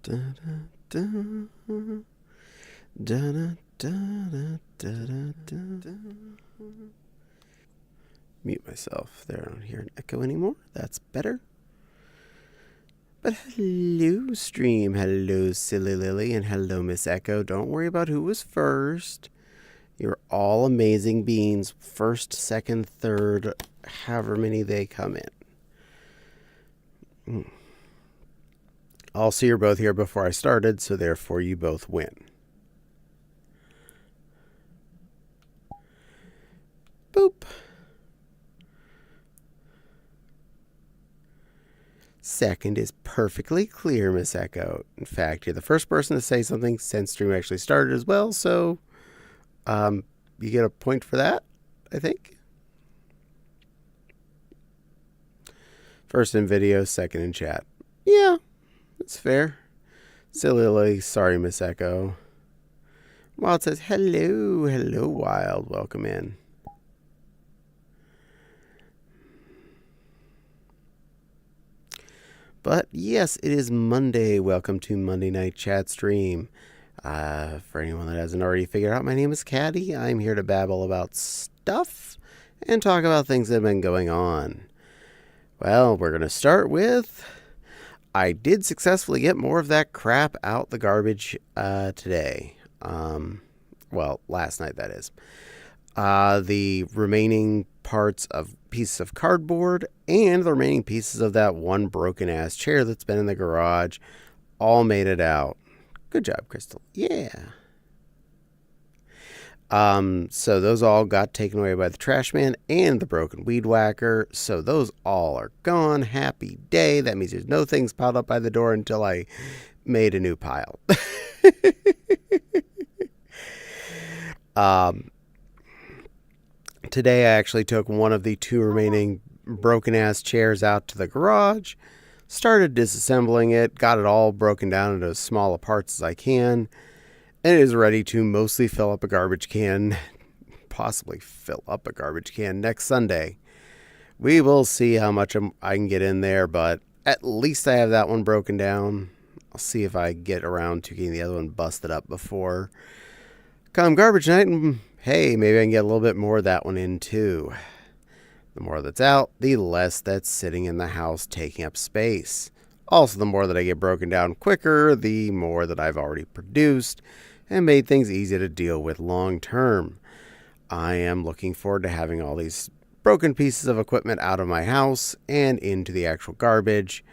Da, da, da, da, da, da, da, da. Mute myself there. I don't hear an echo anymore. That's better. But hello, stream. Hello, Silly Lily. And hello, Miss Echo. Don't worry about who was first. You're all amazing beings. First, second, third, however many they come in. Also, you're both here before I started, so therefore you both win. Boop. Second is perfectly clear, Miss Echo. In fact, you're the first person to say something since stream actually started as well, so you get a point for that, I think. First in video, second in chat. Yeah, that's fair. Silly Lily, sorry, Miss Echo. Wild says, hello, hello, Wild. Welcome in. But yes, it is Monday. Welcome to Monday Night Chat Stream. For anyone that hasn't already figured out, my name is Caddy. I'm here to babble about stuff and talk about things that have been going on. Well, we're going to start with, I did successfully get more of that crap out the garbage today. Well, last night, that is. The remaining parts of pieces of cardboard and the remaining pieces of that one broken ass chair that's been in the garage all made it out. Good job, Crystal. Yeah. So those all got taken away by the trash man and the broken weed whacker. So those all are gone. Happy day. That means there's no things piled up by the door until I made a new pile. Today I actually took one of the two remaining broken ass chairs out to the garage, started disassembling it, got it all broken down into as small parts as I can, and it is ready to mostly fill up a garbage can, possibly fill up a garbage can next Sunday. We will see how much I can get in there, but at least I have that one broken down. I'll see if I get around to getting the other one busted up before come garbage night, and hey, maybe I can get a little bit more of that one in too. The more that's out, the less that's sitting in the house taking up space. Also, the more that I get broken down quicker, the more that I've already produced and made things easy to deal with long term. I am looking forward to having all these broken pieces of equipment out of my house and into the actual garbage.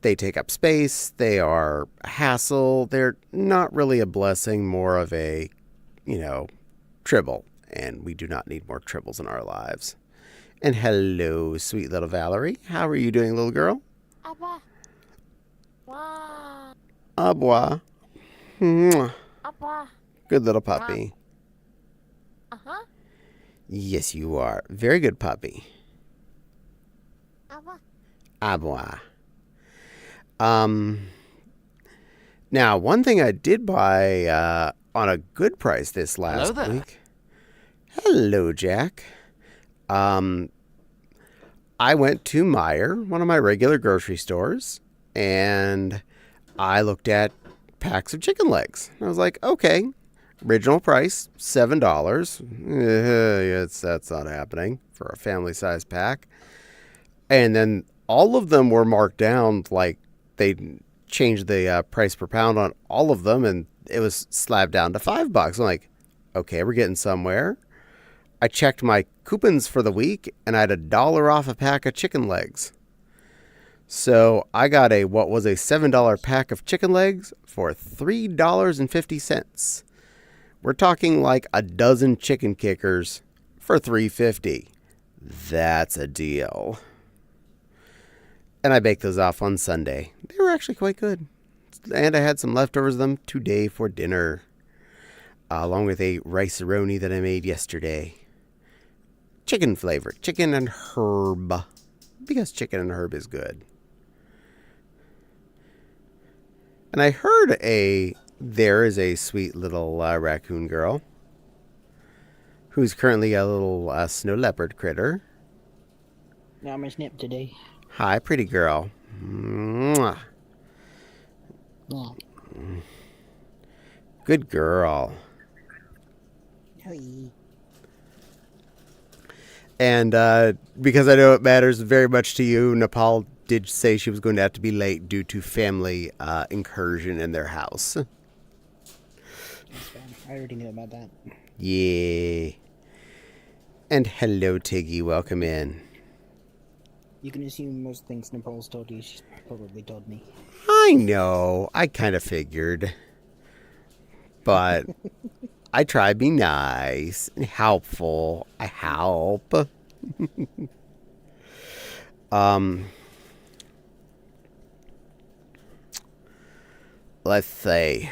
They take up space, they are a hassle, they're not really a blessing, more of a, tribble. And we do not need more tribbles in our lives. And hello, sweet little Valerie. How are you doing, little girl? Abba. Wow. Abwa. Mwah. Abba. Good little puppy. Uh-huh. Yes, you are. Very good puppy. Abba. Abwa. Now, one thing I did buy on a good price this last week. Hello, Jack. I went to Meijer, one of my regular grocery stores, and I looked at packs of chicken legs. I was like, okay, original price, $7. That's not happening for a family-sized pack. And then all of them were marked down, like they changed the price per pound on all of them, and it was slabbed down to $5. I'm like, okay, we're getting somewhere. I checked my coupons for the week, and I had $1 off a pack of chicken legs. So I got what was a $7 pack of chicken legs for $3.50. We're talking like a dozen chicken kickers for $3.50. That's a deal. And I baked those off on Sunday. They were actually quite good. And I had some leftovers of them today for dinner, along with a rice-a-roni that I made yesterday. Chicken flavor, chicken and herb, because chicken and herb is good. And I heard there is a sweet little raccoon girl who's currently a little snow leopard critter. Got my snip today. Hi, pretty girl. Mwah. Yeah. Good girl. Hey. And because I know it matters very much to you, Nepal did say she was going to have to be late due to family incursion in their house. That's fine. I already knew about that. Yeah. And hello, Tiggy. Welcome in. You can assume most things Nepal's told you, she's probably told me. I know. I kind of figured. But I try to be nice and helpful. I help. Let's say.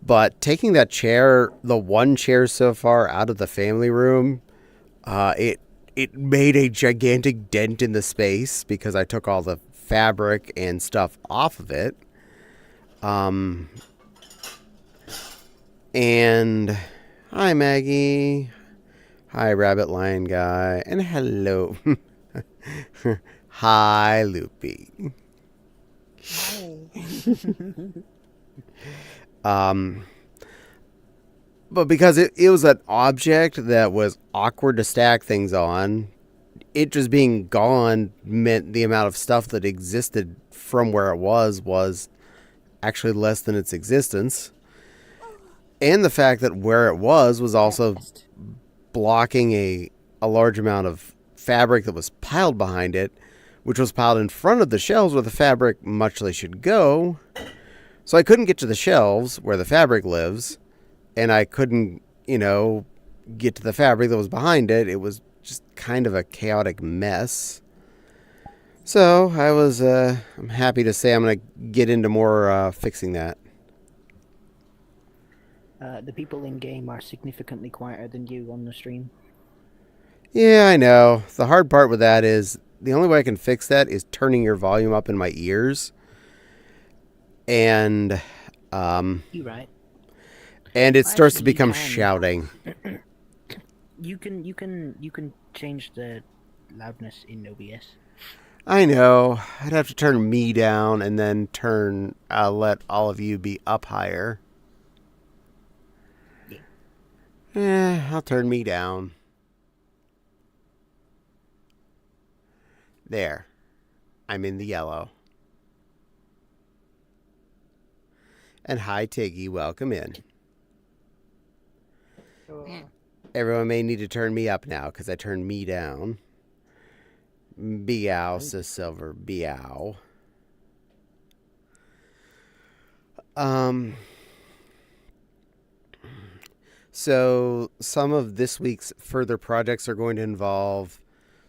But taking that chair, the one chair so far out of the family room, it made a gigantic dent in the space because I took all the fabric and stuff off of it. And hi, Maggie. Hi, Rabbit Lion Guy. And hello. Hi, Loopy. But because it was an object that was awkward to stack things on, it just being gone meant the amount of stuff that existed from where it was actually less than its existence. And the fact that where it was also blocking a large amount of fabric that was piled behind it, which was piled in front of the shelves where the fabric muchly should go. So I couldn't get to the shelves where the fabric lives, and I couldn't, get to the fabric that was behind it. It was just kind of a chaotic mess. So I'm happy to say I'm going to get into more fixing that. The people in game are significantly quieter than you on the stream. Yeah, I know. The hard part with that is the only way I can fix that is turning your volume up in my ears. And You're right. And it starts to Actually, you become can. shouting. You can change the loudness in OBS. I know. I'd have to turn me down and then let all of you be up higher. I'll turn me down. There. I'm in the yellow. And hi, Tiggy. Welcome in. Everyone may need to turn me up now because I turned me down. Beow, says Silver. Beow. So some of this week's further projects are going to involve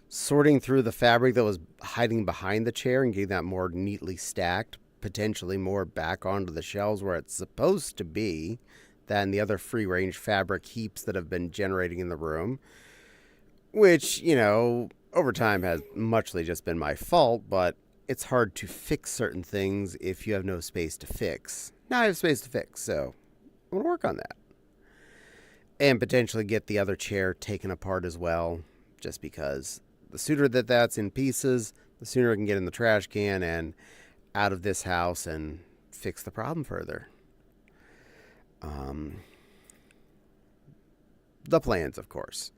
sorting through the fabric that was hiding behind the chair and getting that more neatly stacked, potentially more back onto the shelves where it's supposed to be, than the other free-range fabric heaps that have been generating in the room, which, over time has muchly just been my fault, but it's hard to fix certain things if you have no space to fix. Now I have space to fix, so I'm going to work on that. And potentially get the other chair taken apart as well, just because the sooner that that's in pieces, the sooner I can get in the trash can and out of this house and fix the problem further. The plans, of course.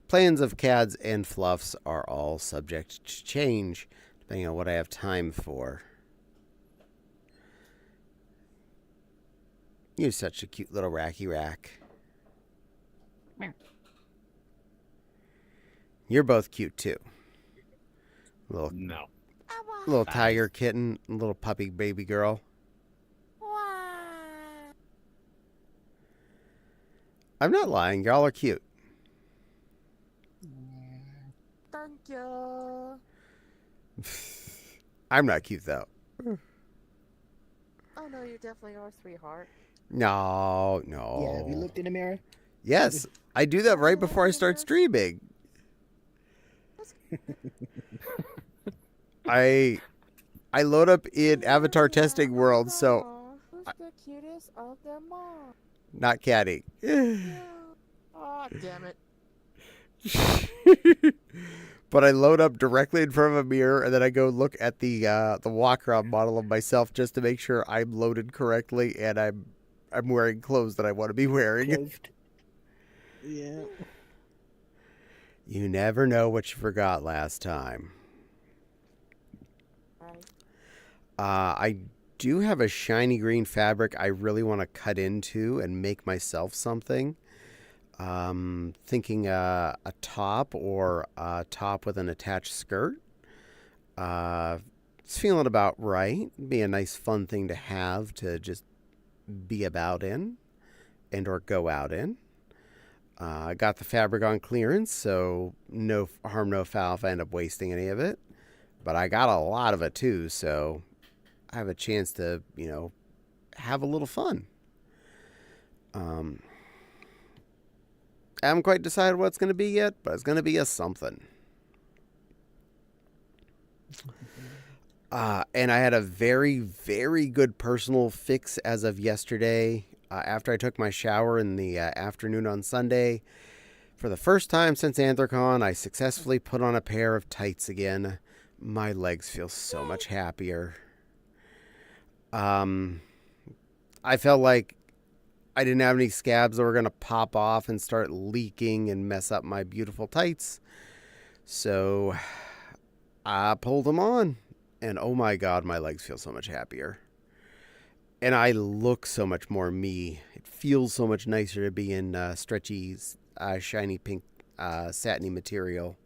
Plans of CADs and fluffs are all subject to change, depending on what I have time for. You're such a cute little racky rack. You're both cute, too. Little tiger kitten, little puppy baby girl. I'm not lying. Y'all are cute. Thank you. I'm not cute, though. Oh, no, you definitely are, sweetheart. No. Yeah, have you looked in the mirror? Yes, I do that right before I start streaming. I load up in Avatar Testing World, so... Who's the cutest of them all? Not Caddy. Oh, damn it. But I load up directly in front of a mirror, and then I go look at the walk-around model of myself just to make sure I'm loaded correctly and I'm wearing clothes that I want to be wearing. Clothed. Yeah. You never know what you forgot last time. Right. I do have a shiny green fabric I really want to cut into and make myself something. Thinking a top or a top with an attached skirt. It's feeling about right. Be a nice fun thing to have to just be about in and or go out in. I got the fabric on clearance, so no harm, no foul if I end up wasting any of it. But I got a lot of it too, so I have a chance to, have a little fun. I haven't quite decided what it's going to be yet, but it's going to be a something. And I had a very, very good personal fix as of yesterday. After I took my shower in the afternoon on Sunday, for the first time since Anthrocon, I successfully put on a pair of tights again. My legs feel so much happier. I felt like I didn't have any scabs that were going to pop off and start leaking and mess up my beautiful tights. So I pulled them on, and oh my God, my legs feel so much happier. And I look so much more me. It feels so much nicer to be in stretchy, shiny pink, satiny material.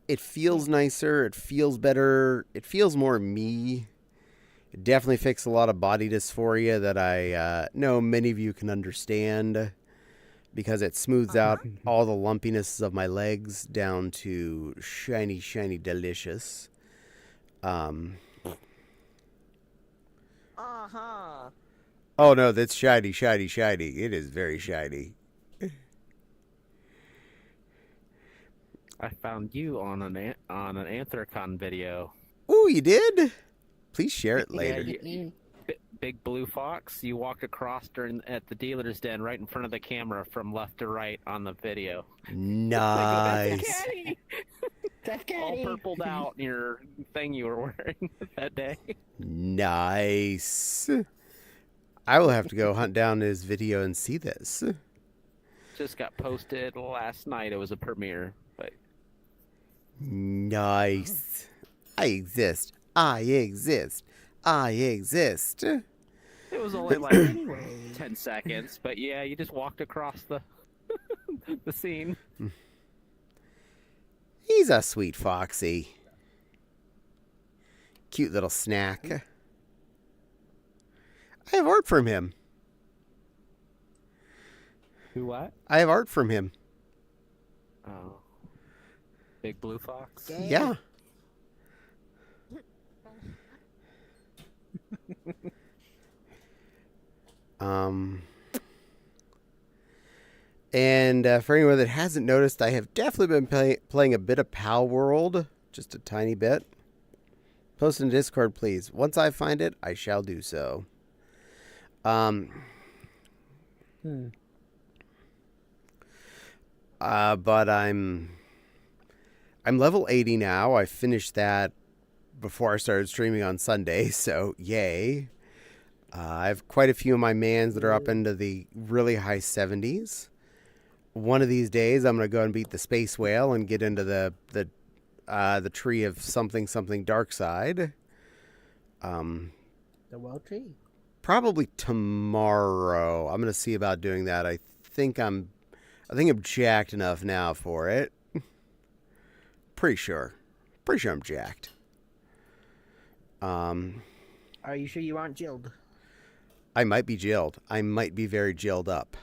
It feels nicer. It feels better. It feels more me. It definitely fixed a lot of body dysphoria that I know many of you can understand, because it smooths out all the lumpiness of my legs down to shiny, shiny, delicious. Oh no, that's shiny, shiny, shiny. It is very shiny. I found you on an Anthrocon video. Ooh, you did? Please share it Yeah, later. Big blue fox. You walked across at the dealer's den right in front of the camera from left to right on the video. Nice. All purpled out in your thing you were wearing that day. Nice. I will have to go hunt down his video and see this. Just got posted last night. It was a premiere. But Nice. I exist. I exist. I exist. it was only like 10 seconds. But yeah, you just walked across the the scene. He's a sweet foxy. Cute little snack. I have art from him. Who what? I have art from him. Oh. Big blue fox? Yeah. And for anyone that hasn't noticed, I have definitely been playing a bit of Pal World, just a tiny bit. Post in Discord, please. Once I find it, I shall do so. But I'm level 80 now. I finished that before I started streaming on Sunday, so yay. I have quite a few of my mans that are up into the really high 70s. One of these days, I'm going to go and beat the space whale and get into the tree of something dark side. The wild tree. Probably tomorrow. I'm going to see about doing that. I think I'm jacked enough now for it. Pretty sure I'm jacked. Are you sure you aren't jilled? I might be jilled. I might be very jilled up.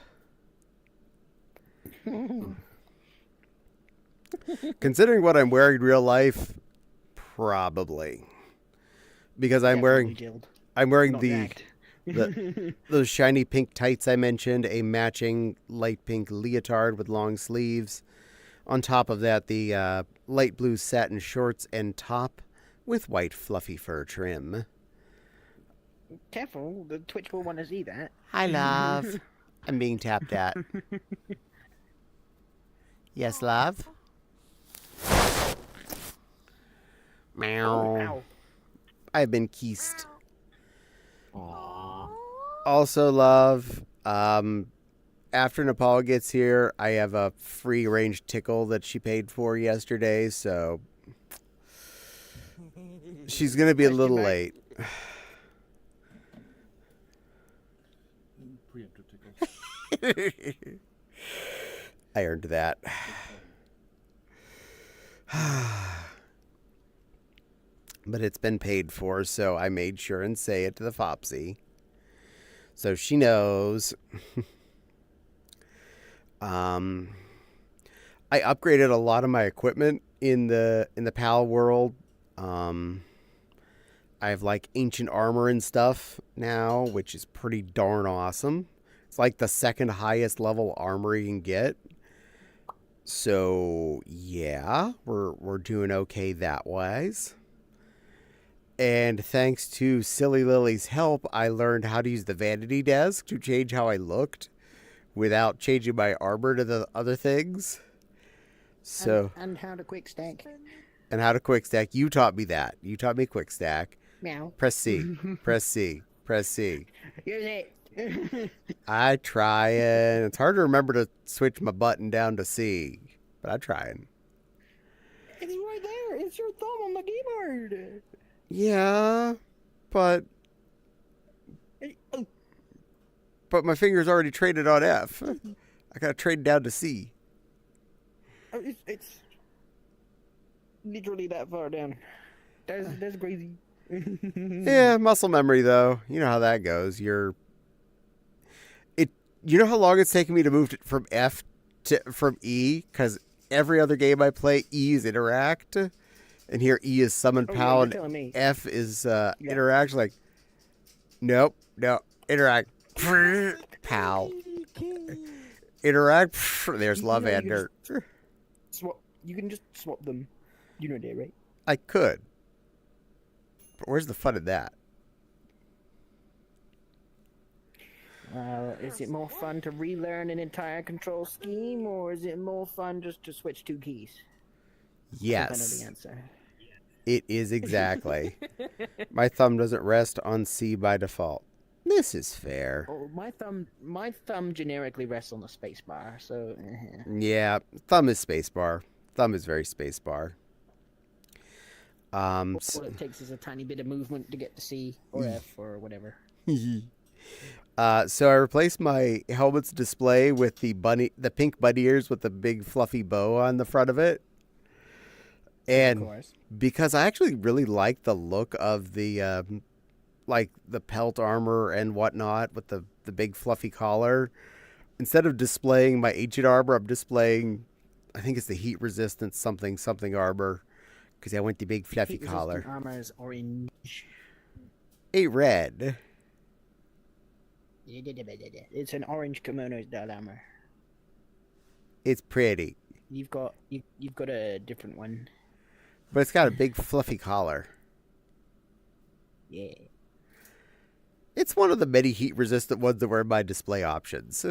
Considering what I'm wearing in real life, probably. Because I'm wearing those shiny pink tights I mentioned, a matching light pink leotard with long sleeves. On top of that, the light blue satin shorts and top with white fluffy fur trim. Careful, the Twitch will want to see that. Hi, love. I'm being tapped at. Yes, love? Meow. Ow. I've been kissed. Aww. Also, love, after Nepal gets here, I have a free range tickle that she paid for yesterday, so she's going to be a little late. Preemptive tickle. I earned that. But it's been paid for, so I made sure and say it to the Fopsy. So she knows. I upgraded a lot of my equipment in the PAL world. I have like ancient armor and stuff now, which is pretty darn awesome. It's like the second highest level armor you can get. So yeah, we're doing okay that wise. And thanks to Silly Lily's help, I learned how to use the vanity desk to change how I looked without changing my armor to the other things. So And how to quick stack. and how to quick stack. You taught me that. You taught me quick stack. Meow. Press C. Press C. Press C. Use it. I trying. It's hard to remember to switch my button down to C, but I'm trying. It's right there. It's your thumb on the keyboard. Yeah, but Oh, my finger's already traded on F. I gotta trade down to C. it's literally that far down. That's crazy. Yeah, muscle memory though. You know how that goes. You know how long it's taken me to move from F from E? Because every other game I play, E is interact, and here E is summon Oh, PAL, you're and telling me. F is interact. Like, nope, no, interact, PAL, interact. There's love You know, and you dirt. Swap. You can just swap them. You know that, right? I could, but where's the fun in that? Is it more fun to relearn an entire control scheme, or is it more fun just to switch two keys? I think I know the Yes, answer. it is exactly. My thumb doesn't rest on C by default. This is fair. Oh, my thumb generically rests on the space bar, so. Yeah, thumb is spacebar. Thumb is very spacebar. All it takes is a tiny bit of movement to get to C or F or whatever. So I replaced my helmet's display with the pink bunny ears with the big fluffy bow on the front of it. Of And course. because I actually really like the look of the like the pelt armor and whatnot with the big fluffy collar, instead of displaying my ancient armor, I'm displaying, I think it's the heat resistant something armor, because I want the big fluffy Heat-resistant collar. armor is orange. A red. It's an orange kimono style armor. It's pretty, You've got a different one. but it's got a big fluffy collar. Yeah. It's one of the many heat resistant ones that were in my display options.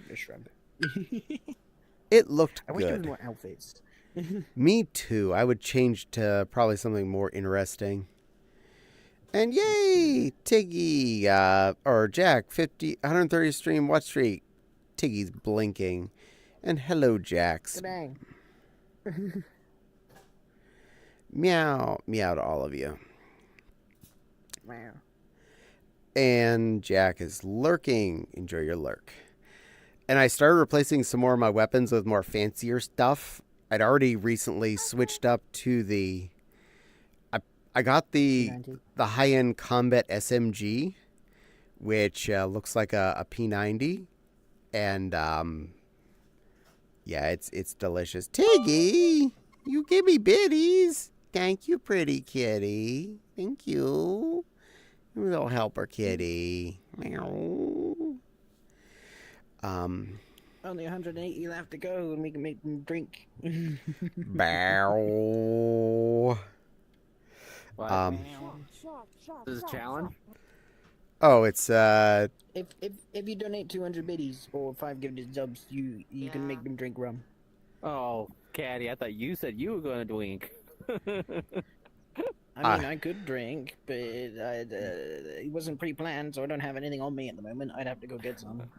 Just shrug. It looked I wish there was good. more outfits. Me too. I would change to probably something more interesting. And yay, Tiggy, or Jack, 130 stream watch streak. Tiggy's blinking. And hello, Jax. Bang. Meow, meow to all of you. Wow. And Jack is lurking. Enjoy your lurk. And I started replacing some more of my weapons with more fancier stuff. I'd already recently switched up to the... I got the high-end combat SMG, which looks like a P90. And, yeah, it's delicious. Tiggy, you give me biddies. Thank you, pretty kitty. Thank you. You little helper kitty. Meow. Only 180 left to go, and we can make them drink. Bow. What? Um, This is a challenge? Oh, it's If you donate 200 biddies or 5 gifted subs, you can Yeah. make them drink rum. Oh, Caddy, I thought you said you were going to drink. I mean, I could drink, but it wasn't pre-planned, so I don't have anything on me at the moment. I'd have to go get some.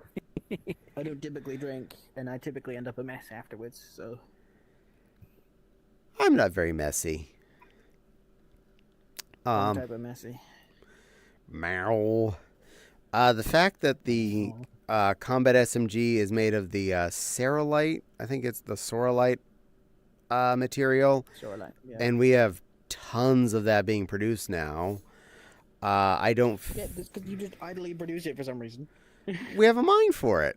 I don't typically drink, and I typically end up a mess afterwards. So I'm not very messy. some type of messy. Meow. The fact that the combat SMG is made of the Cerulite, I think it's the Sorolite material, Sure, like yeah. and we have tons of that being produced now. I don't. Yeah, just because you just idly produce it for some reason. We have a mine for it.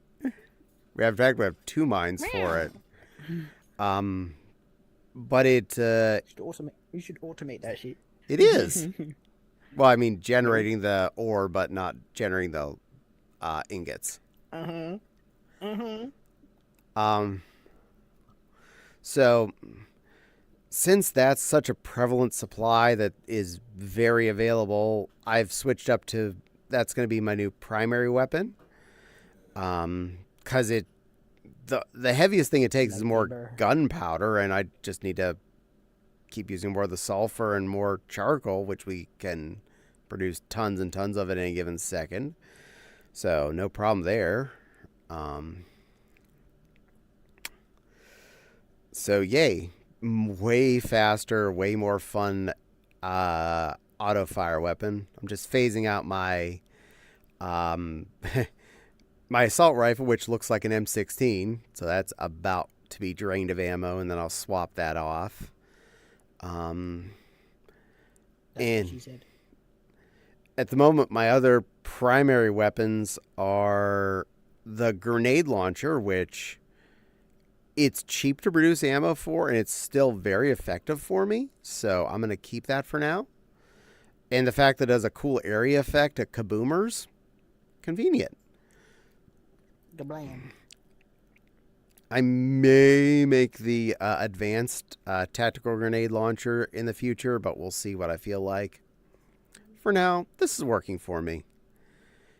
In fact, we have 2 mines for it. But it You should automate that shit. it is. Well, I mean, generating the ore, but not generating the ingots. So, since that's such a prevalent supply that is very available, I've switched up to that's going to be my new primary weapon. Because the heaviest thing it takes is more gunpowder, and I just need to keep using more of the sulfur and more charcoal, which we can produce tons and tons of at any given second. So no problem there. So yay, way faster, way more fun auto fire weapon. I'm just phasing out my my assault rifle, which looks like an M16, so that's about to be drained of ammo, and then I'll swap that off. That's And what she said. at the moment, my other primary weapons are the grenade launcher, which it's cheap to produce ammo for, and it's still very effective for me, so I'm going to keep that for now. And the fact that it has a cool area effect at kaboomers, convenient. Gablam. I may make the advanced tactical grenade launcher in the future, but we'll see what I feel like. For now, this is working for me.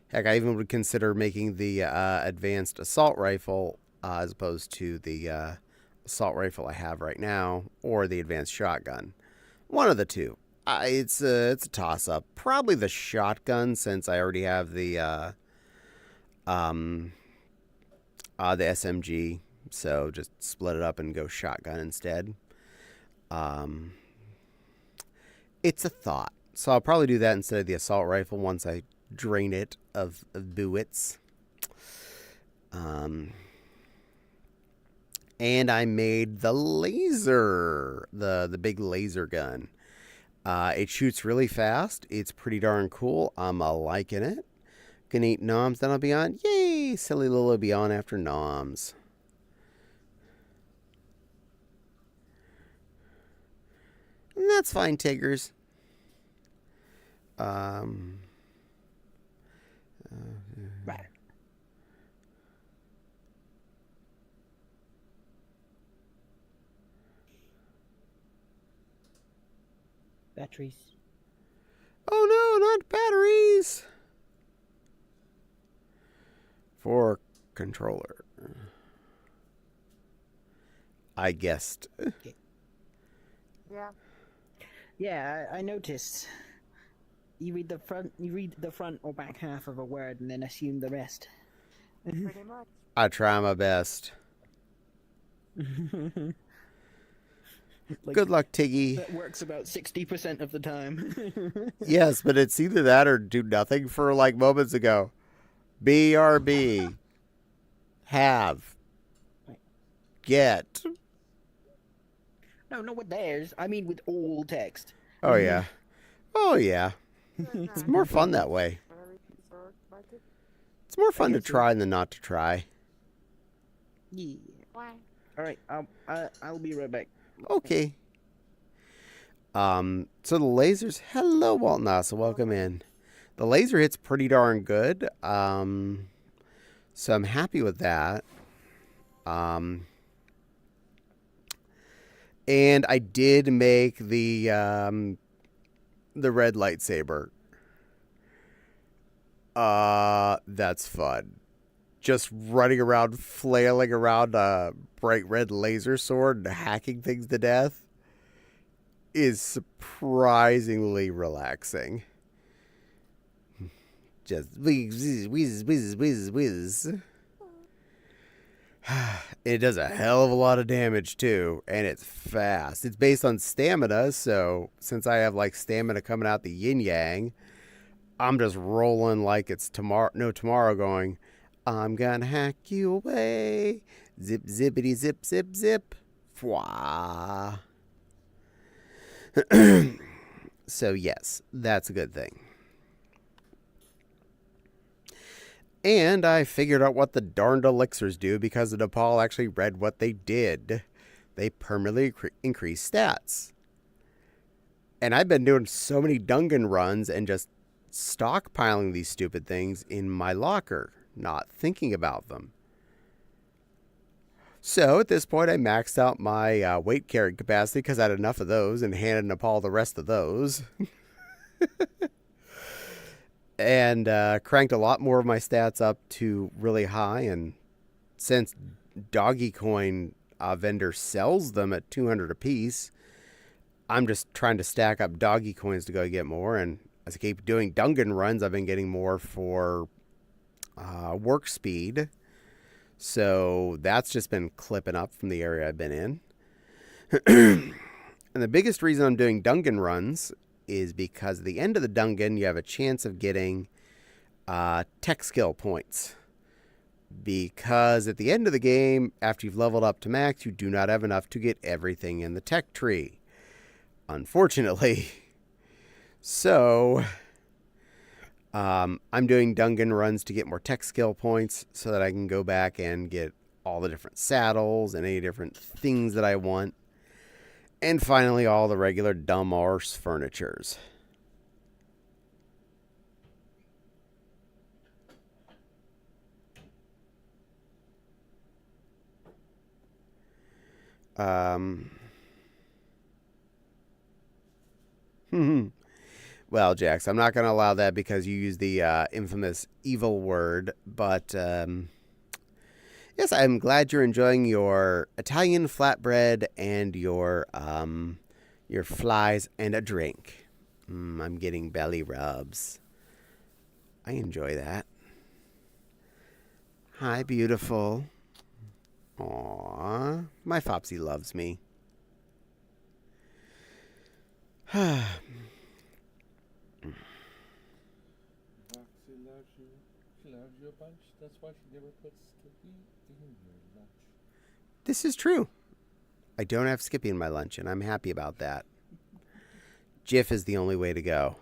Heck, I even would consider making the advanced assault rifle as opposed to the assault rifle I have right now, or the advanced shotgun. One of the two. It's a toss-up. Probably the shotgun, since I already have the SMG. So just split it up and go shotgun instead. It's a thought. So I'll probably do that instead of the assault rifle once I drain it of bullets. And I made the laser, the big laser gun. It shoots really fast. It's pretty darn cool. I'm liking it. Gonna eat noms, then I'll be on. Yay! Silly Lil will be on after noms. And that's fine, Tiggers. Right. Batteries. Oh no, not batteries! For controller. I guessed. Yeah. Yeah, I noticed. You read the front or back half of a word and then assume the rest. Pretty much. I try my best. Like, Good luck, Tiggy. that works about 60% of the time. Yes, but it's either that or do nothing for like moments ago. BRB. Have. Get. No, not with theirs. I mean with all text. Oh, yeah. Oh, yeah. It's more fun that way. It's more fun to try than not to try. Yeah. Why? All right, I'll be right back. Okay. So the lasers. Hello, Walt Nasa. Welcome in. The laser hits pretty darn good. So I'm happy with that. And I did make the red lightsaber. That's fun. Just running around, flailing around a bright red laser sword and hacking things to death is surprisingly relaxing. Just whiz, whiz, whiz, whiz, whiz. It does a hell of a lot of damage too, and it's fast. It's based on stamina, so since I have like stamina coming out the yin yang, I'm just rolling like it's tomorrow going, I'm gonna hack you away. Zip, zippity, zip, zip, zip. Fwah. So, yes, that's a good thing. And I figured out what the darned elixirs do because Nepal actually read what they did. They permanently increase stats. And I've been doing so many Dungan runs and just stockpiling these stupid things in my locker, not thinking about them. So at this point, I maxed out my weight carrying capacity because I had enough of those and handed Nepal the rest of those. And cranked a lot more of my stats up to really high. And since Doggy Coin vendor sells them at 200 apiece, I'm just trying to stack up Doggy Coins to go get more. And as I keep doing Dungan runs, I've been getting more for work speed. So that's just been clipping up from the area I've been in. And the biggest reason I'm doing Dungan runs is because at the end of the Dungan, you have a chance of getting tech skill points. Because at the end of the game, after you've leveled up to max, you do not have enough to get everything in the tech tree. Unfortunately. So, I'm doing Dungan runs to get more tech skill points so that I can go back and get all the different saddles and any different things that I want. And finally, all the regular dumb arse furnitures. Well, Jax, I'm not going to allow that because you used the infamous evil word. But yes, I'm glad you're enjoying your Italian flatbread and your flies and a drink. I'm getting belly rubs. I enjoy that. Hi, beautiful. Aww, my Fopsy loves me. Roxy loves you. She loves you a bunch. That's why she never puts Skippy in your lunch. This is true. I don't have Skippy in my lunch, and I'm happy about that. Jif is the only way to go.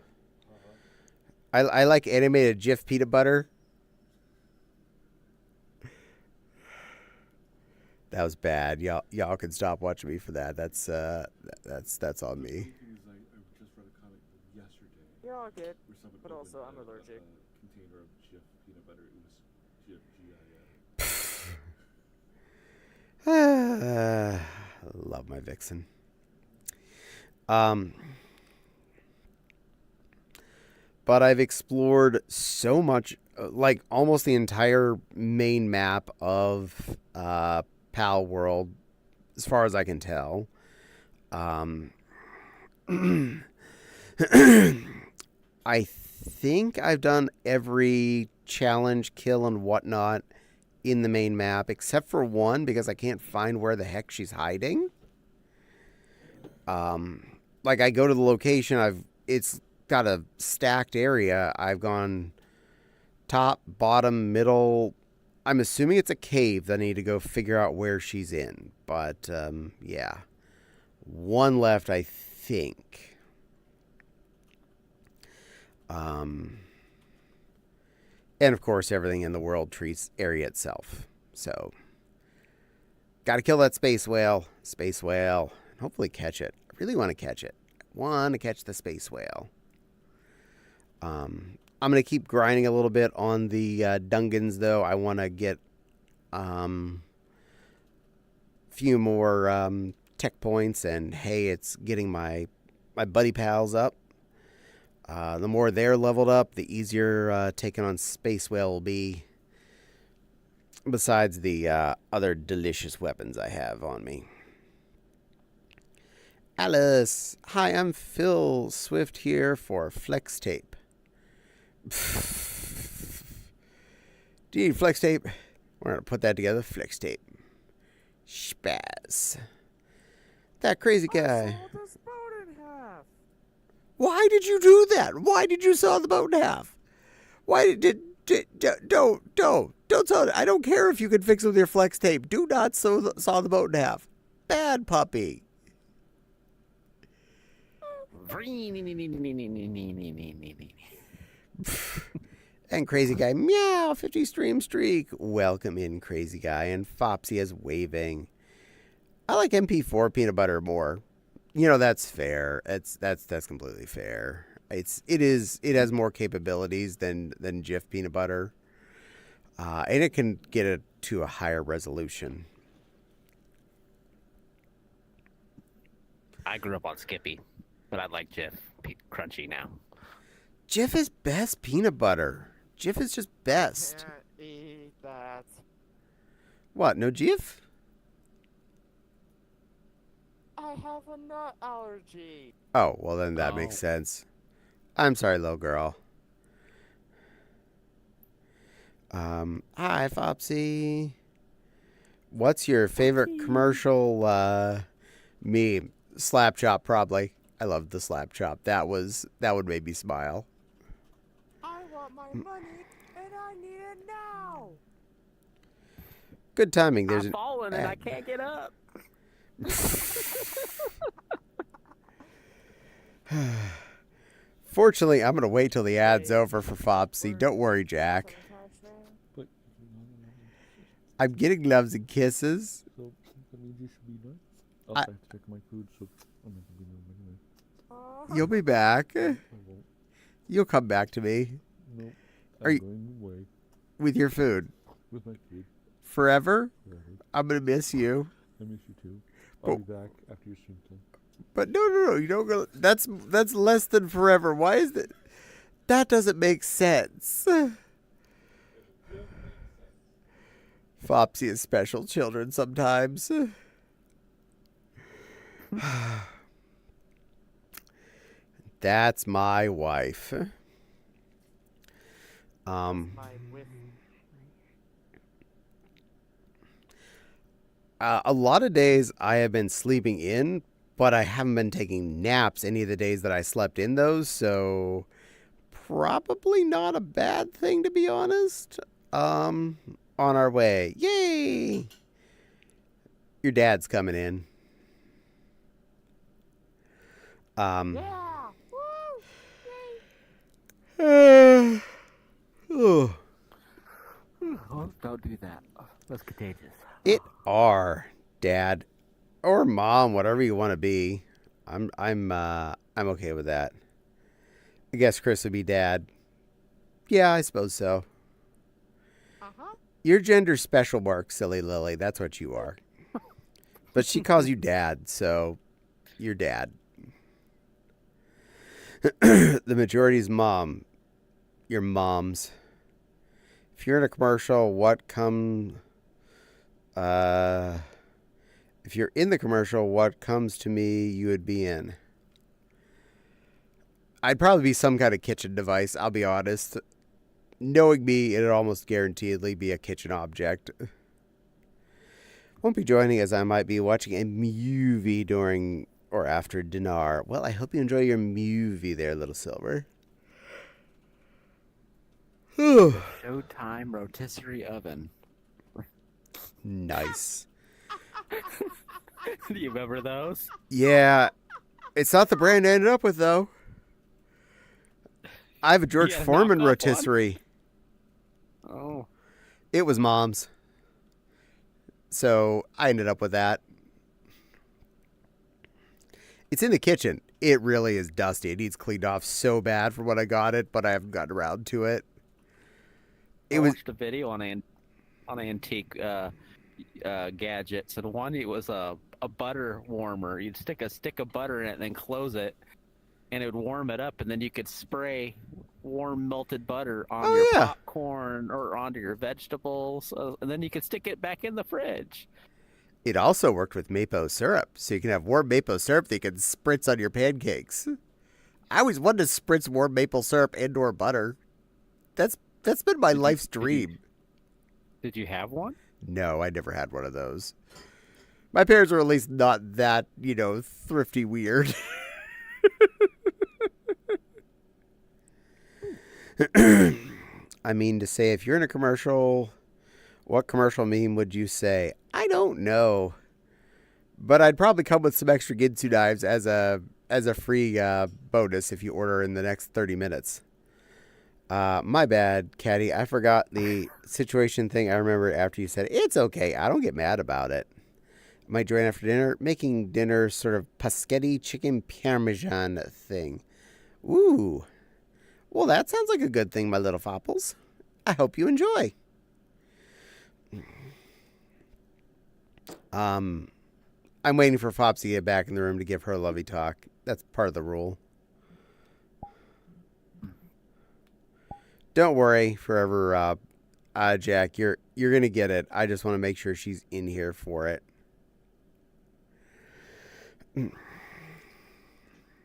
I like animated Jif peanut butter. That was bad. Y'all can stop watching me for that. That's on me. I just read a comic yesterday. You're all good. Where someone But opened also, I'm a allergic. container of Jif peanut butter. It was Jif GIF. Love my Vixen. But I've explored so much, like almost the entire main map of PAL World, as far as I can tell. I think I've done every challenge, kill, and whatnot in the main map, except for one, because I can't find where the heck she's hiding. Like I go to the location, it's got a stacked area. I've gone top, bottom, middle. I'm assuming it's a cave that I need to go figure out where she's in. But, yeah. One left, I think. And, of course, everything in the world trees area itself. So, gotta kill that space whale. Space whale. And hopefully catch it. I really want to catch it. I want to catch the space whale. I'm going to keep grinding a little bit on the Dungans, though. I want to get few more tech points, and hey, it's getting my buddy pals up. The more they're leveled up, the easier taking on Space Whale will be. Besides the other delicious weapons I have on me. Alice, hi, I'm Phil Swift here for Flex Tape. Do you need Flex Tape? We're going to put that together. Flex Tape. Spaz. That crazy guy. I sold this boat in half. Why did you do that? Why did you saw the boat in half? Why don't saw it. I don't care if you can fix it with your Flex Tape. Do not saw the boat in half. Bad puppy. And Crazy Guy, meow, 50 stream streak. Welcome in, Crazy Guy. And Fopsy is waving. I like MP4 peanut butter more. You know, that's fair. That's completely fair. It has more capabilities than Jif peanut butter. And it can get it to a higher resolution. I grew up on Skippy, but I like Jif Crunchy now. Jif is best peanut butter. Jif is just best. Can't eat that. What, no Jif? I have a nut allergy. Oh, well then that makes sense. I'm sorry, little girl. Hi, Fopsy. What's your favorite commercial meme? Slap Chop, probably. I loved the Slap Chop. That would make me smile. I want my money, and I need it now. Good timing. There's I've fallen and I can't get up. Fortunately, I'm gonna wait till the ad's over for Fopsy. Don't worry, Jack. But I'm getting loves and kisses. so that means you should be nice. Also, I have to take my food, so I'm not gonna be normal anyway. You'll be back. I won't. You'll come back to me No. Are I'm you- going away with your food with my food forever. forever. I'm gonna miss you. I miss you too. I'll be back after your stream time. But no, you don't go. That's less than forever. Why is that? That doesn't make sense. Fopsy is special children sometimes. That's my wife. My whiff. A lot of days I have been sleeping in, but I haven't been taking naps any of the days that I slept in those, so probably not a bad thing, to be honest. On our way. Yay! Your dad's coming in. Yeah. Woo! Yay. Oh, Don't do that. That's contagious. it are, Dad, or Mom, whatever you want to be. I'm okay with that. I guess Chris would be Dad. Yeah, I suppose so. Uh-huh. Your gender special mark, silly Lily. That's what you are. But she calls you Dad, so you're Dad. The majority's Mom. Your mom's. If you're in a commercial, what comes... if you're in the commercial, what comes to me you would be in? I'd probably be some kind of kitchen device, I'll be honest. Knowing me, it'd almost guaranteedly be a kitchen object. Won't be joining as I might be watching a movie during or after dinner. Well, I hope you enjoy your movie there, Little Silver. Showtime rotisserie oven. Nice. Do you remember those? Yeah, it's not the brand I ended up with, though. I have a George Yeah, Foreman knockoff one? rotisserie. Oh. It was Mom's. So I ended up with that. It's in the kitchen. It really is dusty. It needs cleaned off so bad from when I got it, but I haven't gotten around to it. I watched a video on antique gadgets, and one it was a butter warmer. You'd stick a stick of butter in it and then close it, and it would warm it up, and then you could spray warm melted butter on Oh, your yeah. popcorn or onto your vegetables, and then you could stick it back in the fridge. It also worked with maple syrup, so you can have warm maple syrup that you can spritz on your pancakes. I always wanted to spritz warm maple syrup and/or butter. That's been my life's dream. Did you have one? No, I never had one of those. My parents were at least not that, thrifty weird. I mean to say, if you're in a commercial, what commercial meme would you say? I don't know. But I'd probably come with some extra Ginsu knives as a free bonus if you order in the next 30 minutes. My bad, Caddy. I forgot the situation thing. I remember after you said, it's okay. I don't get mad about it. Might join after dinner. Making dinner sort of paschetti chicken parmesan thing. Ooh. Well, that sounds like a good thing, my little fopples. I hope you enjoy. I'm waiting for Fopsy to get back in the room to give her a lovey talk. That's part of the rule. Don't worry, forever, Jack. You're gonna get it. I just want to make sure she's in here for it.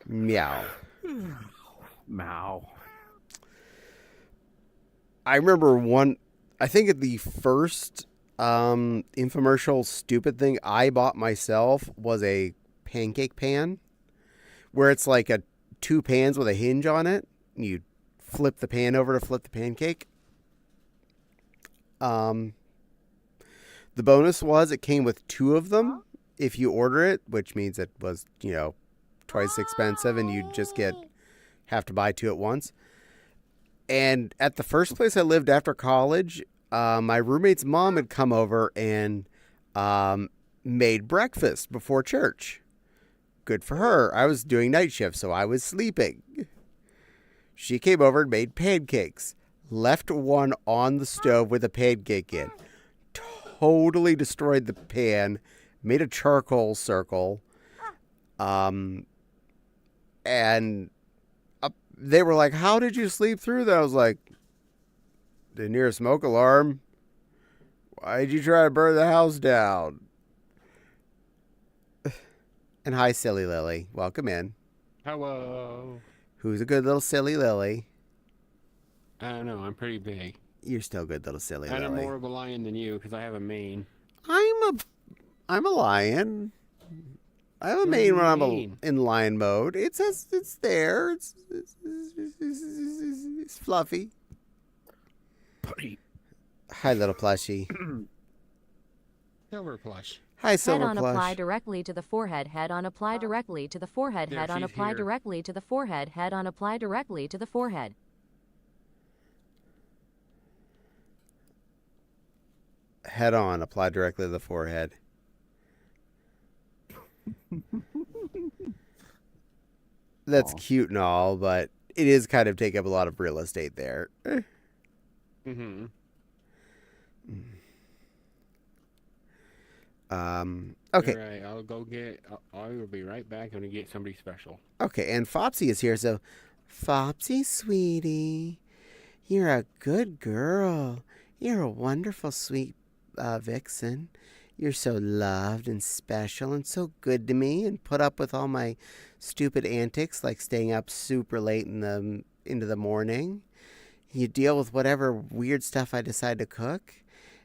Meow. Meow. I remember I think the first infomercial stupid thing I bought myself was a pancake pan, where it's like two pans with a hinge on it. You flip the pan over to flip the pancake. The bonus was it came with two of them if you order it, which means it was, twice expensive, and you just have to buy two at once. And at the first place I lived after college, my roommate's mom had come over and made breakfast before church. Good for her. I was doing night shift, so I was sleeping. She came over and made pancakes. Left one on the stove with a pancake in. Totally destroyed the pan. Made a charcoal circle. And they were like, how did you sleep through that? I was like, didn't hear a smoke alarm. Why'd you try to burn the house down? And hi, Silly Lily. Welcome in. Hello. Who's a good little Silly Lily? I don't know. I'm pretty big. You're still good little Silly And I'm Lily. more of a lion than you because I have a mane. I'm a lion. I have a What do mane you when I'm mean? in lion mode. It's there. It's fluffy. Hi, little plushie. Silver plush. Hi, Head silver on apply plush. directly to the forehead. Head on apply directly to the forehead. There, Head on she's apply here. directly to the forehead. Head on apply directly to the forehead. Head on, apply directly to the forehead. That's cute and all, but it is kind of take up a lot of real estate there. Mm-hmm. Okay. All right. I'll go get. I will be right back. I'm gonna get somebody special. Okay, and Fopsy is here, so Fopsy, sweetie, you're a good girl. You're a wonderful, sweet vixen. You're so loved and special and so good to me, and put up with all my stupid antics like staying up super late into the morning. You deal with whatever weird stuff I decide to cook.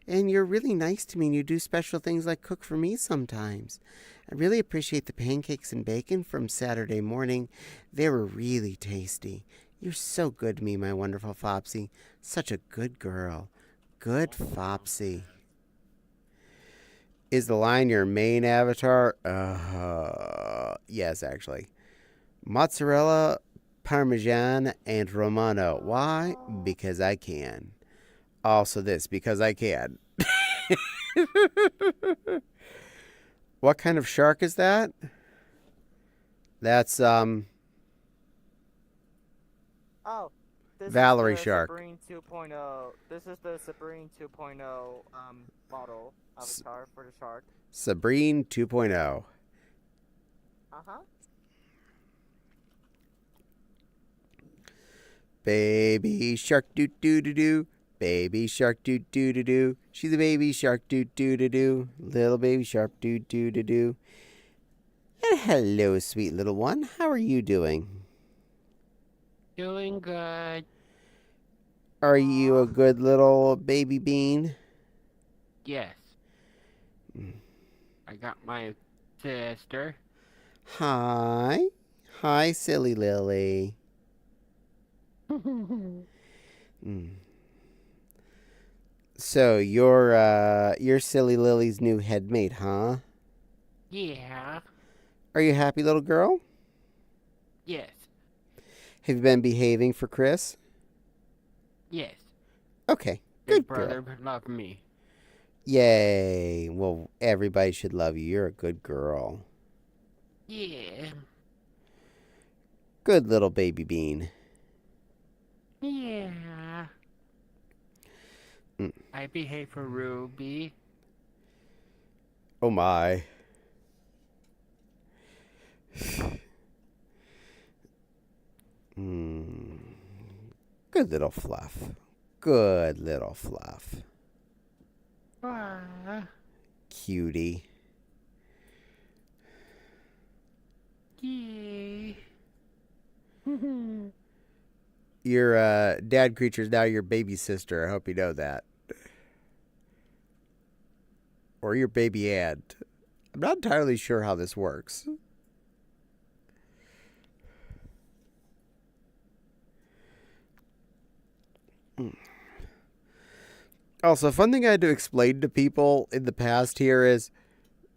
And you're really nice to me, and you do special things like cook for me sometimes. I really appreciate the pancakes and bacon from Saturday morning. They were really tasty. You're so good to me, my wonderful Fopsy. Such a good girl. Good Fopsy. Is the lion your main avatar? Yes, actually. Mozzarella, Parmesan, and Romano. Why? Because I can. Also this, because I can. What kind of shark is that? That's, Oh, this Valerie is the Shark. Sabrine 2.0. This is the Sabrine 2.0 model avatar for the shark. Sabrine 2.0. Uh-huh. Baby shark doo doo doo doo. Baby shark doo doo doo doo. She's a baby shark doo doo doo doo. Little baby shark doo doo doo doo. And hello, sweet little one. How are you doing? Doing good. Are you a good little baby bean? Yes. I got my sister. Hi. Hi, silly Lily. So you're Silly Lily's new headmate, huh? Yeah. Are you a happy little girl? Yes. Have you been behaving for Chris? Yes. Okay, Big good girl. brother love me. Yay. Well, everybody should love you. You're a good girl. Yeah. Good little baby bean. Yeah. Mm. I behave for Ruby. Oh my. Good little Fluff. Good little Fluff. Ah. Cutie. Yay. Your dad creature's now your baby sister. I hope you know that. Or your baby aunt. I'm not entirely sure how this works. Also, a fun thing I had to explain to people in the past here is,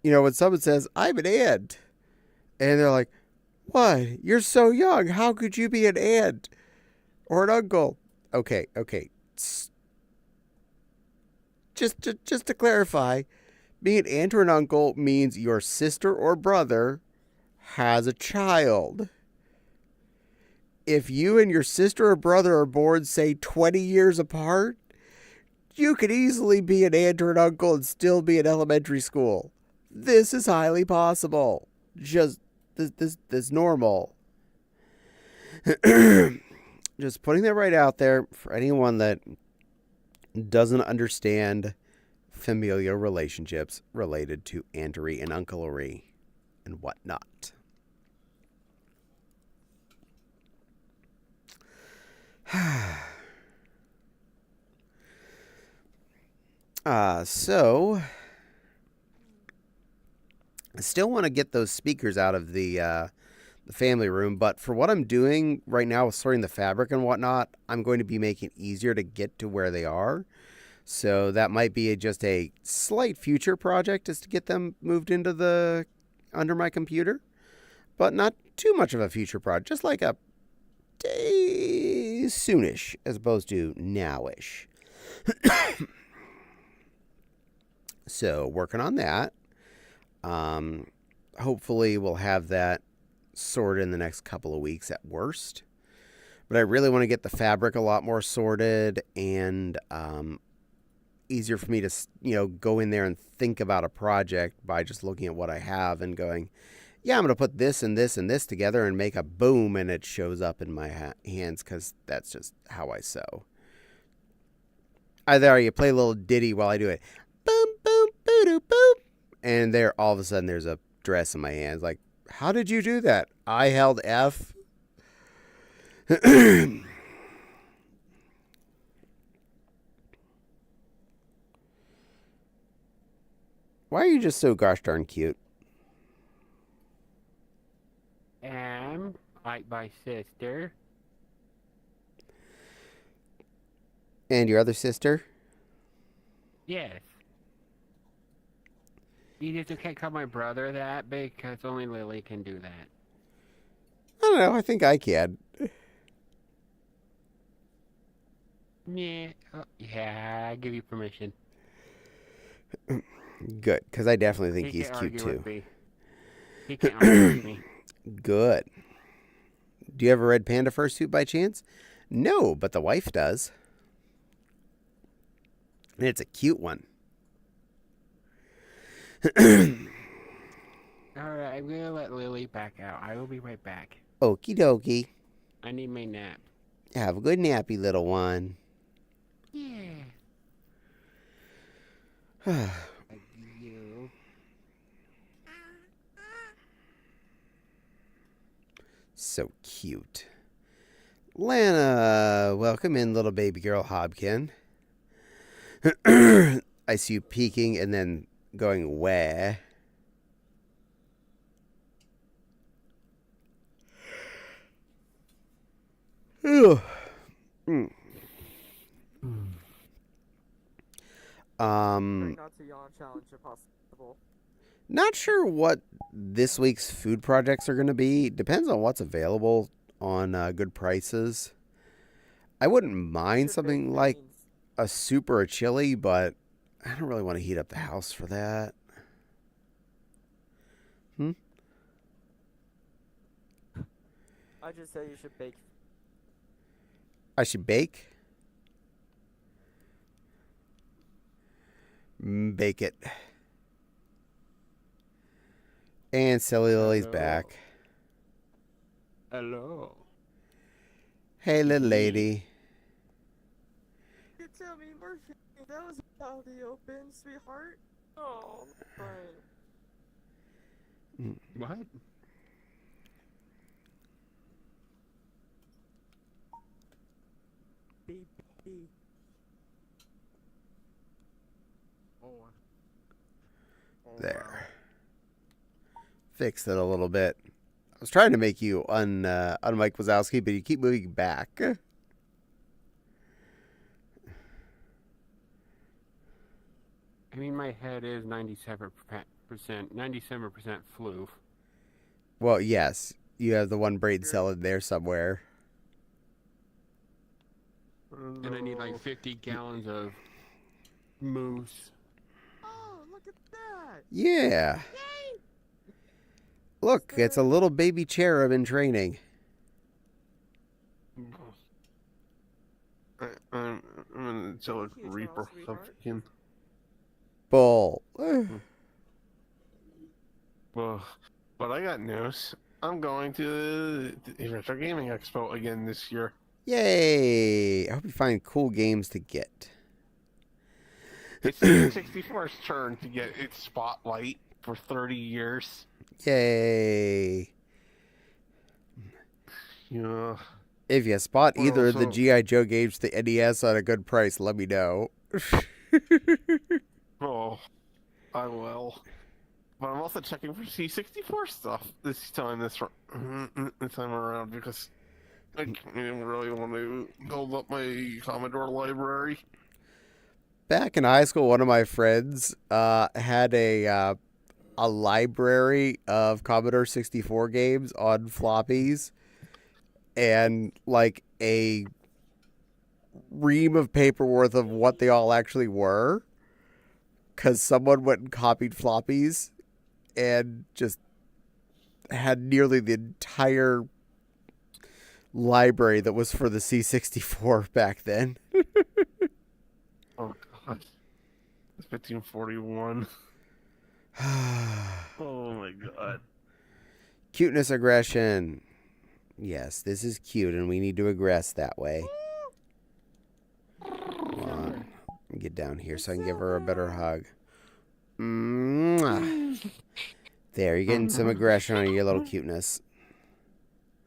when someone says, I'm an aunt, and they're like, what? You're so young. How could you be an aunt or an uncle? Okay. Just to clarify, being an aunt or an uncle means your sister or brother has a child. If you and your sister or brother are born, say, 20 years apart, you could easily be an aunt or an uncle and still be in elementary school. This is highly possible. Just this normal. Just putting that right out there for anyone that doesn't understand familial relationships related to auntery and unclery and whatnot. So I still want to get those speakers out of the family room, but for what I'm doing right now with sorting the fabric and whatnot, I'm going to be making it easier to get to where they are. So that might be just a slight future project, is to get them moved into under my computer, but not too much of a future project, just like a day soonish as opposed to nowish. So working on that. Hopefully we'll have that sorted in the next couple of weeks at worst. But I really want to get the fabric a lot more sorted and easier for me to go in there and think about a project by just looking at what I have and going, yeah, I'm going to put this and this and this together and make a boom, and it shows up in my hands, because that's just how I sew. Either you play a little ditty while I do it. Boom, boom, boo doo boop. And all of a sudden there's a dress in my hands. Like, how did you do that? I held F. Why are you just so gosh darn cute? And like my sister. And your other sister? Yes. You just can't call my brother that because only Lily can do that. I don't know. I think I can. Yeah. Oh, yeah, I give you permission. Good, because I definitely think He he's can't cute argue too. with me. He can't argue with me. Good. Do you have a red panda fursuit by chance? No, but the wife does. And it's a cute one. Alright, I'm gonna let Lily back out. I will be right back. Okie dokie. I need my nap. Have a good nappy, little one. Yeah. Like you. So cute. Lana, welcome in, little baby girl Hobkin. I see you peeking and then going where? Ugh. Mm. Try not to yawn challenge if possible. Not sure what this week's food projects are going to be. Depends on what's available on good prices. I wouldn't mind Should something bake like beans. a soup or a chili, but I don't really want to heat up the house for that. I just say you should bake. I should bake. Bake it. And Silly Lily's Hello. back. Hello. Hey, little lady. You tell me, Murphy, that was out the open, sweetheart. Oh, right. What? Baby. Oh. There. Fixed it a little bit. I was trying to make you on Mike Wazowski, but you keep moving back. I mean, my head is 97%, 97% floof. Well, yes. You have the one brain cell in there somewhere. And I need like 50 gallons of mousse. Oh, look at that! Yeah. Look, it's a little baby cherub in training. I'm gonna tell a Thank you, Reaper Charles, sweetheart. something. Bull. Well, but I got news. I'm going to the Retro Gaming Expo again this year. Yay. I hope you find cool games to get. It's the 64's turn to get its spotlight for 30 years. Yay. Yeah. If you spot Well, either of the so- G.I. Joe games to NES at a good price, let me know. Oh, I will. But I'm also checking for C64 stuff this time around because I really want to build up my Commodore library. Back in high school, one of my friends had a library of Commodore 64 games on floppies and like a ream of paper worth of what they all actually were because someone went and copied floppies and just had nearly the entire library that was for the C64 back then. Oh god. It's 1541. Oh my god. Cuteness aggression. Yes, this is cute, and we need to aggress that way. Come on. Get down here so I can give her a better hug. Mwah. There, you're getting some aggression on your little cuteness.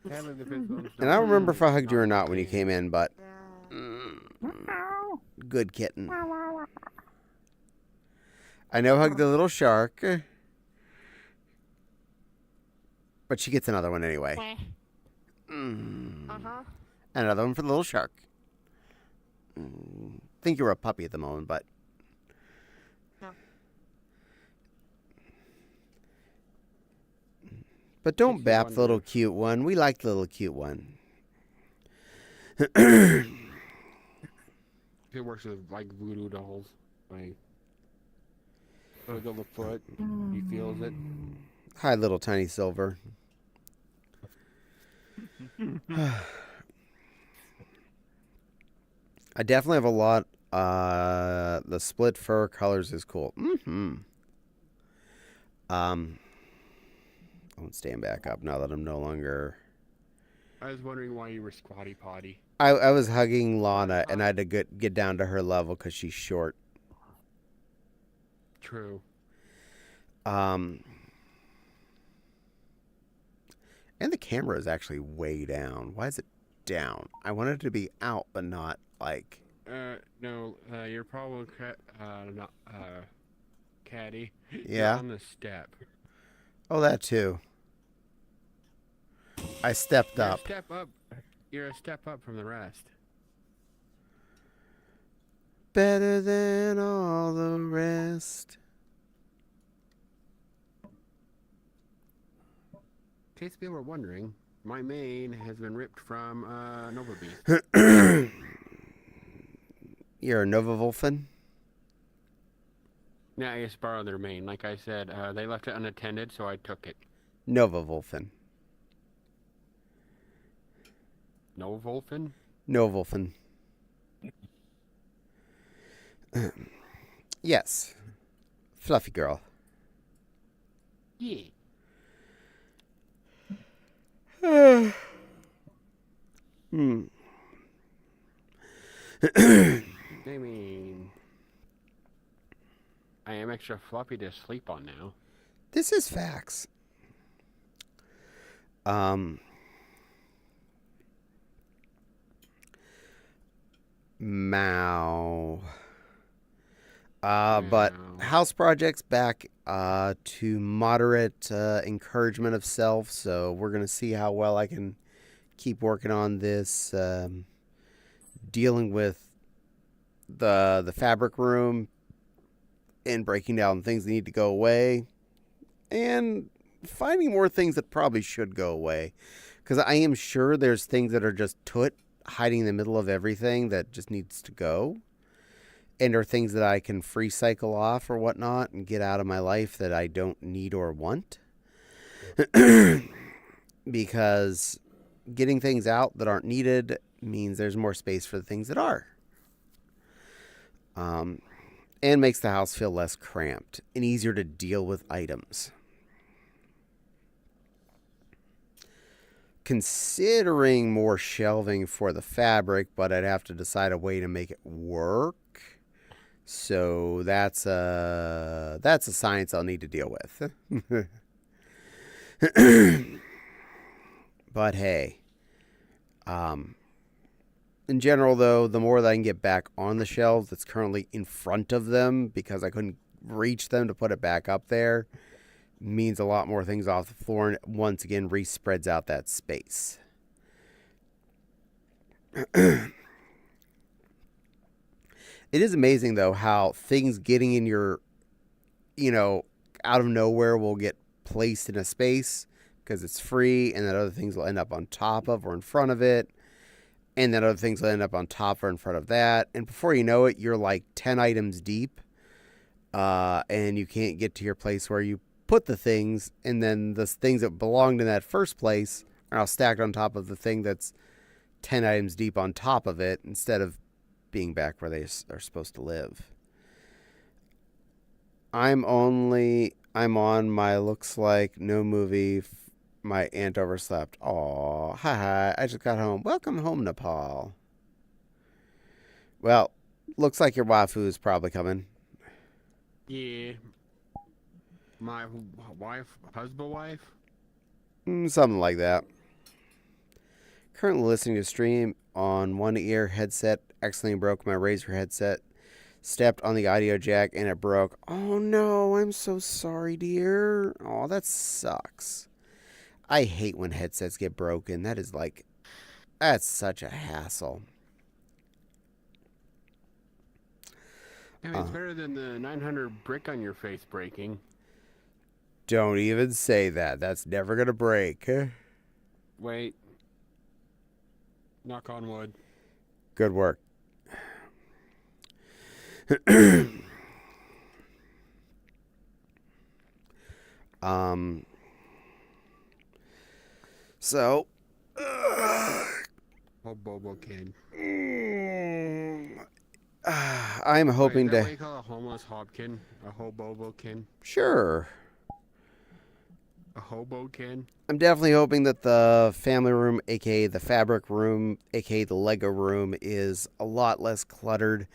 And I don't remember if I hugged you or not when you came in, but... good kitten. I know hug the little shark. But she gets another one anyway. Another one for the little shark. Think you're a puppy at the moment, but... No. But don't Makes you bap the wonder. little cute one. We like the little cute one. It works with like voodoo dolls. Like, wiggle the foot, he feels it. Hi, little tiny silver. I definitely have a lot. The split fur colors is cool. I won't stand back up now that I'm no longer... I was wondering why you were squatty potty. I was hugging Lana, and I had to get down to her level because she's short. True. And the camera is actually way down. Why is it down? I wanted it to be out, but not like... No, you're probably not, caddy. Yeah? You're on the step. Oh, that too. I stepped You're up. a step up. You're a step up from the rest. Better than all the rest. In case people were wondering, my mane has been ripped from Nova Beast. You're a Nova Wolfen? Yeah, I just borrowed their mane. Like I said, they left it unattended, so I took it. Nova Wolfen. No Wolfen? Nova Wolfen. Yes. Fluffy girl. Yeah. Hmm. I mean, I am extra floppy to sleep on now. This is facts. Mow. But house projects back to moderate encouragement of self. So we're gonna see how well I can keep working on this. Dealing with the fabric room and breaking down things that need to go away, and finding more things that probably should go away. Because I am sure there's things that are just hiding in the middle of everything that just needs to go. And are things that I can free cycle off or whatnot and get out of my life that I don't need or want. Because getting things out that aren't needed means there's more space for the things that are. And makes the house feel less cramped and easier to deal with items. Considering more shelving for the fabric, but I'd have to decide a way to make it work. So that's a science I'll need to deal with. But hey, in general though, the more that I can get back on the shelves that's currently in front of them because I couldn't reach them to put it back up there, means a lot more things off the floor and once again re-spreads out that space. It is amazing, though, how things getting in your, out of nowhere will get placed in a space because it's free, and then other things will end up on top of or in front of it, and then other things will end up on top or in front of that. And before you know it, you're like 10 items deep, and you can't get to your place where you put the things, and then the things that belonged in that first place are now stacked on top of the thing that's 10 items deep on top of it instead of being back where they are supposed to live. I'm on my looks like no movie. My aunt overslept. Aw, hi, I just got home. Welcome home, Nepal. Well, looks like your waifu is probably coming. Yeah. My husband-wife? Something like that. Currently listening to stream on one ear headset. Accidentally broke my Razer headset. Stepped on the audio jack and it broke. Oh no, I'm so sorry, dear. Oh, that sucks. I hate when headsets get broken. That's such a hassle. I mean, it's better than the 900 brick on your face breaking. Don't even say that. That's never gonna break. Wait. Knock on wood. Good work. So, Bobo kid. I'm hoping Wait, is that to. what you call a homeless hobkin? A hobobo kin? Sure. A hobo, Ken? I'm definitely hoping that the family room, aka the fabric room, aka the Lego room, is a lot less cluttered.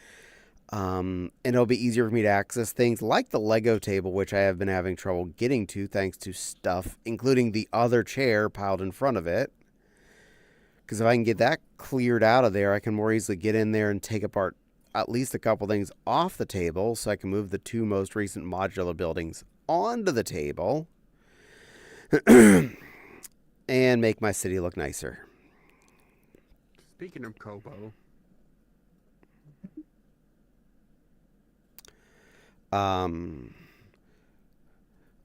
And it'll be easier for me to access things like the Lego table, which I have been having trouble getting to thanks to stuff, including the other chair piled in front of it. Because if I can get that cleared out of there, I can more easily get in there and take apart at least a couple things off the table so I can move the two most recent modular buildings onto the table and make my city look nicer. Speaking of Kobo,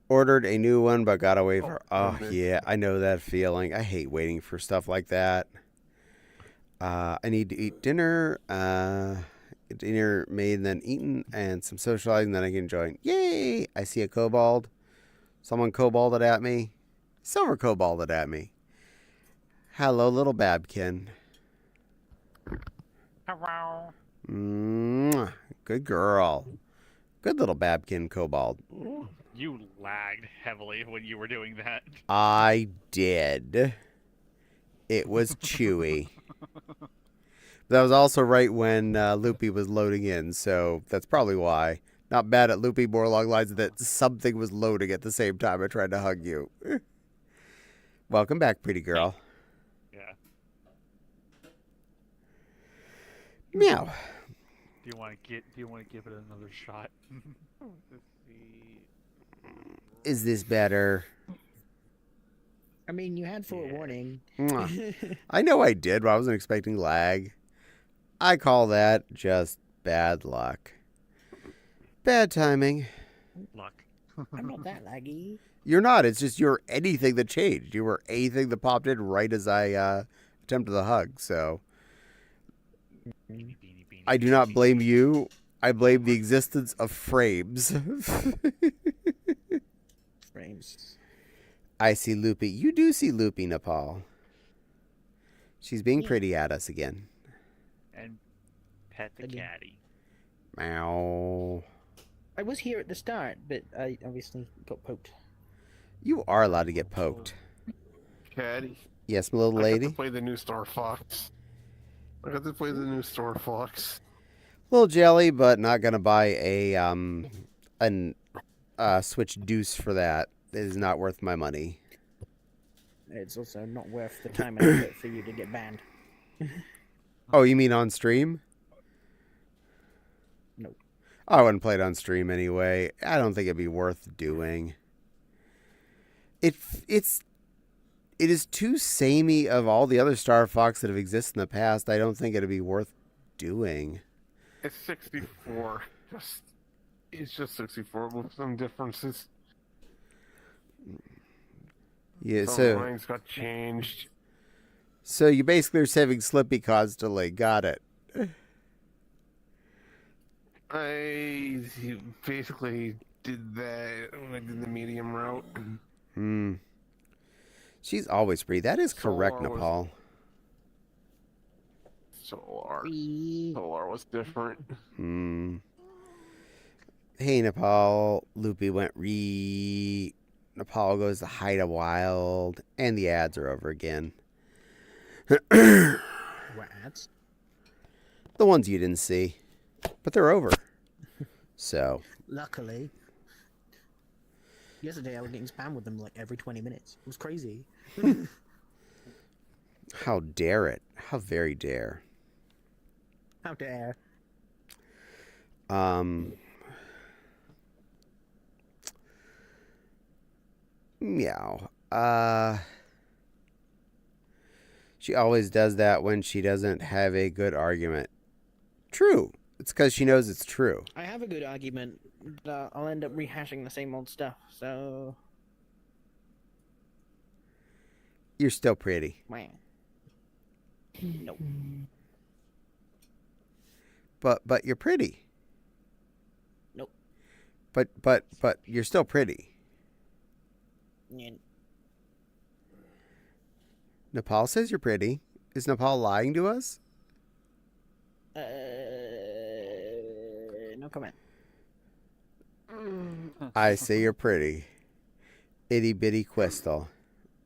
Ordered a new one, but got away for. Oh, goodness. yeah, I know that feeling. I hate waiting for stuff like that. I need to eat dinner. Dinner made and then eaten, and some socializing, then I can join. Yay! I see a kobold. Someone kobolded at me. Silver kobolded at me. Hello, little Babkin. Hello. Mwah. Good girl. Good little Babkin kobold. You lagged heavily when you were doing that. I did. It was chewy. That was also right when Loopy was loading in, so that's probably why. Not bad at Loopy, more along the lines that something was loading at the same time I tried to hug you. Welcome back, pretty girl. Yeah. Meow. Do you want to give it another shot? Let's see. Is this better? I mean, you had forewarning. Mwah. I know I did, but I wasn't expecting lag. I call that just bad luck. Bad timing. Luck. I'm not that laggy. You're not. It's just you're anything that changed. You were anything that popped in right as I attempted the hug. So Beanie, beanie, beanie, I do not blame you. I blame the existence of frames. Frames. I see Loopy. You do see Loopy, Nepal. She's being pretty at us again. And pet the Again. caddy. Meow. I was here at the start, but I obviously got poked. You are allowed to get poked. Caddy. Yes, my little I got lady. to play the new Star Fox. I got to play the new Star Fox. Little jelly, but not gonna buy a Switch Deuce for that. It is not worth my money. It's also not worth the time and effort for you to get banned. Oh, you mean on stream? Nope. I wouldn't play it on stream anyway. I don't think it'd be worth doing. It is too samey of all the other Star Fox that have existed in the past. I don't think it'd be worth doing. It's 64. It's just 64 with some differences. Yeah, Some lines got changed. so you basically are saving Slippy constantly. Got it. I basically did that when I did the medium route. Hmm. She's always free. That is correct, Solar was- Nepal. Solar was different. Hmm. Hey, Nepal. Loopy went Nepal goes to hide a wild, and the ads are over again. What ads? The ones you didn't see, but they're over. So, Luckily. Yesterday I was getting spammed with them like every 20 minutes. It was crazy. how dare it? How very dare. How dare. Meow. She always does that when she doesn't have a good argument. True. It's because she knows it's true. I have a good argument, but I'll end up rehashing the same old stuff, so... You're still pretty. Wow. Nope. But you're pretty. Nope. But you're still pretty. Yeah. Nepal says you're pretty. Is Nepal lying to us? No comment. I say you're pretty. itty bitty Crystal.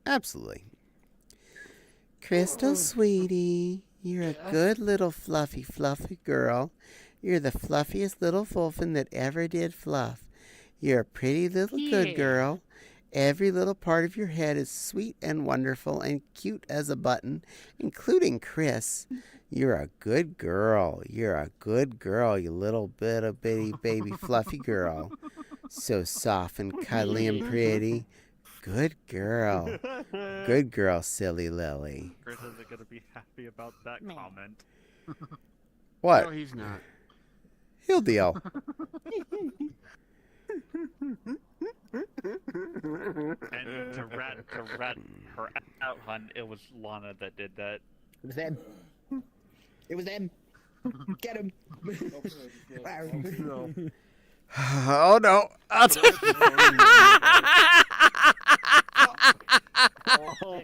Absolutely. Crystal, sweetie, you're a good little fluffy girl. You're the fluffiest little wolfen that ever did fluff. You're a pretty little good girl. Every little part of your head is sweet and wonderful and cute as a button, including Chris. You're a good girl. You're a good girl, you little bit of bitty baby fluffy girl. So soft and cuddly and pretty. Good girl. Good girl, silly Lily. Chris isn't gonna be happy about that comment. What? No, he's not. He'll deal. And to rat her out, hun, it was Lana that did that. It was them. It was them. Get him. No. Oh no. Oh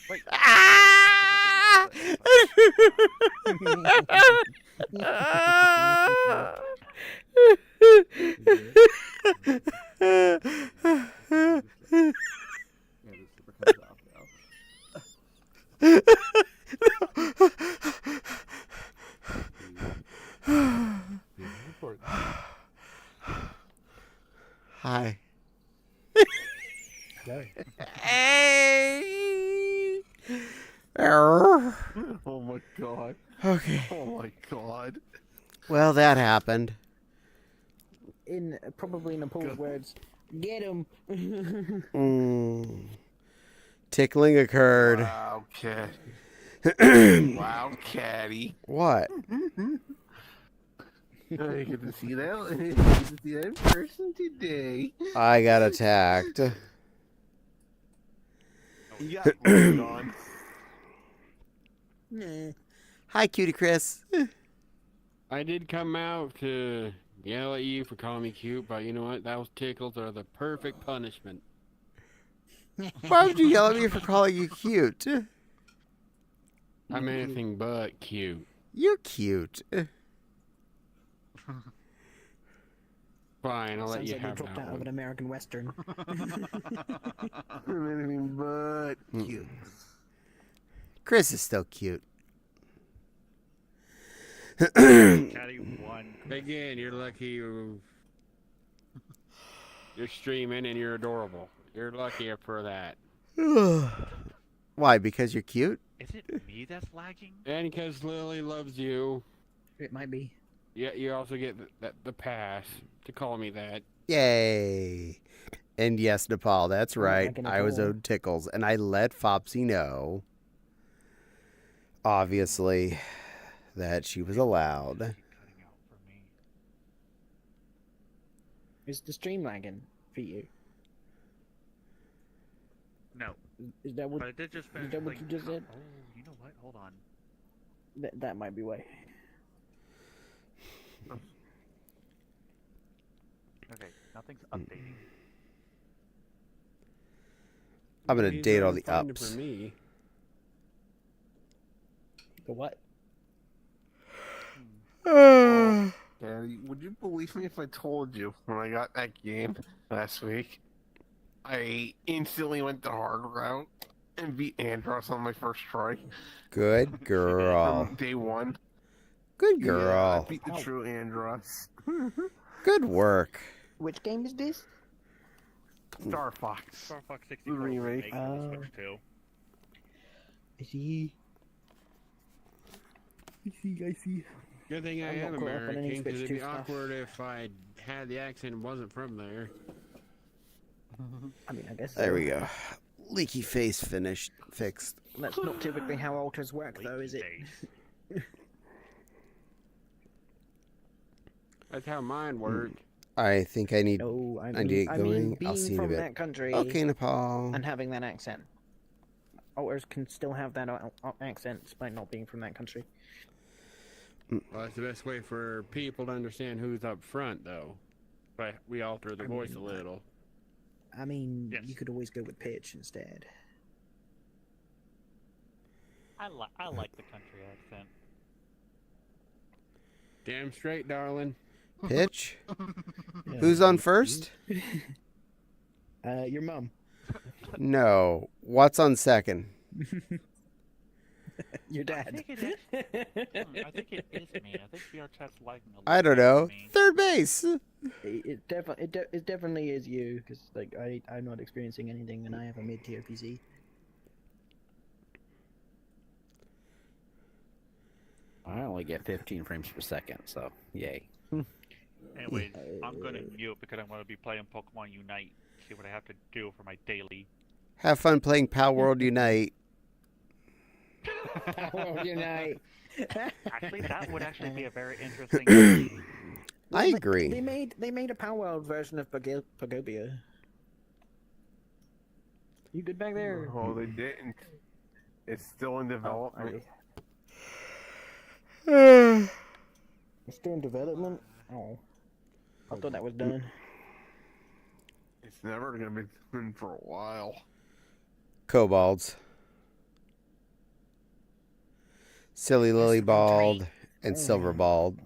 my god. Hi. Oh my god. Okay. Oh my god. Well, that happened. Probably in Paul's words, get him. Tickling occurred. Wow, cat. Wow, catty. What? I get to see that. I get to see that in person today. I got attacked. You got moved on. Hi, cutie Chris. I did come out to yell at you for calling me cute, but you know what? Those tickles are the perfect punishment. Why would you yell at me for calling you cute? I'm anything but cute. You're cute. Fine, I'll let Sounds you like you have dropped that out of an one. American Western. I'm anything but cute. Chris is still cute. Caddy won. Again, you're lucky you're streaming and you're adorable. You're lucky for that. Why? Because you're cute? Is it me that's lagging? And because Lily loves you, It might be. yeah, you also get the pass to call me that. Yay. And yes, Nepal, that's right. like a I was Nepal. owed tickles, and I let Fopsy know, obviously, that she was allowed. Cutting out for me. Is the stream lagging for you? No, Is that what? but I did just finish. that what like, you just said? Oh, you know what? Hold on. That might be why. Okay, nothing's updating. I'm going to He's date all already the finding ups. For me. The what? Daddy, would you believe me if I told you when I got that game last week, I instantly went the hard route and beat Andros on my first try Good girl. from day one. Good Yeah, girl. I beat the true Andros. Good work. Which game is this? Star Fox. Star Fox 64 remake. remake on the Switch 2. I see. I see. Good thing I I'm am not caught up on any American, because Switch it'd be 2 stuff. awkward if I had the accent and wasn't from there. I mean, I guess. There we go. Leaky face finished. Fixed. That's not typically how alters work, though, is it? Days. That's how mine worked. I think I need... No, I I mean, need it I going. mean I'll being see you in a from bit. that country Okay, Nepal. and having that accent. Alters can still have that accent despite not being from that country. Well, that's the best way for people to understand who's up front, though. But we alter the voice a little. I mean, Yes. you could always go with pitch instead. I like the country accent. Damn straight, darling. Pitch? Who's on first? Your mom. No. What's on second? Your I dad. think it is. I think it is me. I think Vee Arr Chat's liking a little I don't better know. than me. Third base. It definitely is you, because like I'm not experiencing anything, and I have a mid-tier PC. I only get 15 frames per second, so yay. Anyways, I'm gonna mute because I'm gonna be playing Pokemon Unite. See what I have to do for my daily. Have fun playing Pal World Unite. Oh, Unite. Actually, that would actually be a very interesting game. I agree. They made a Power World version of Pagobia. You good back there? Oh, they didn't. It's still in development. It's still in development? Oh. I thought that was done. It's never gonna be done for a while. Kobolds. Silly Lily Bald and Silver Bald.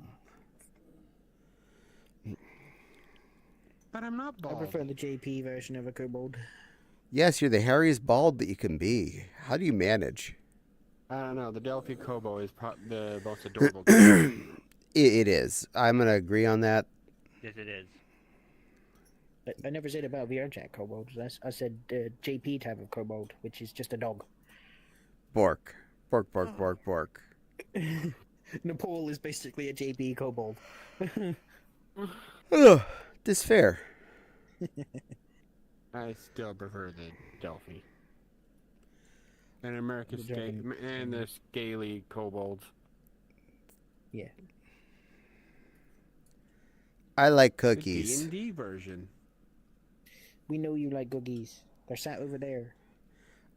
But I'm not I bald. prefer the JP version of a kobold. Yes, you're the hairiest bald that you can be. How do you manage? I don't know. The Delphi Kobo is the most adorable. It is. I'm going to agree on that. Yes, it is. I never said about Vee Arr Chat kobolds. I said JP type of kobold, which is just a dog. Bork. Bork, bork, bork, bork. Nepal is basically a JP kobold. Ugh, this fair. I still prefer the Delphi. And America's The Delphi. and the scaly kobolds. Yeah. I like The cookies. D&D version. We know you like cookies. They're sat over there.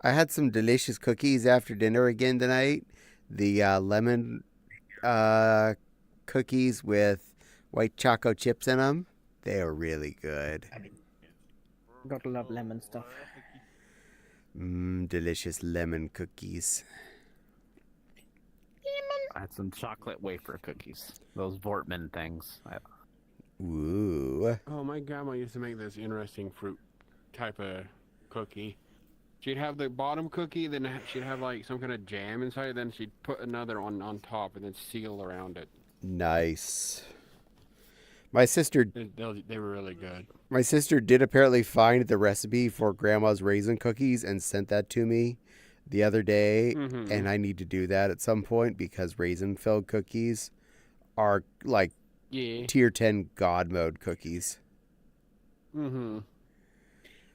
I had some delicious cookies after dinner again tonight. The lemon cookies with white choco chips in them. They are really good. I mean, gotta love lemon stuff. Delicious lemon cookies. I had some chocolate wafer cookies. Those Vortman things. Ooh. Oh, my grandma used to make this interesting fruit type of cookie. She'd have the bottom cookie, then she'd have like some kind of jam inside, then she'd put another on top and then seal around it. Nice. My sister They were really good. My sister did apparently find the recipe for Grandma's raisin cookies and sent that to me the other day, and I need to do that at some point because raisin-filled cookies are like tier 10 God mode cookies. I don't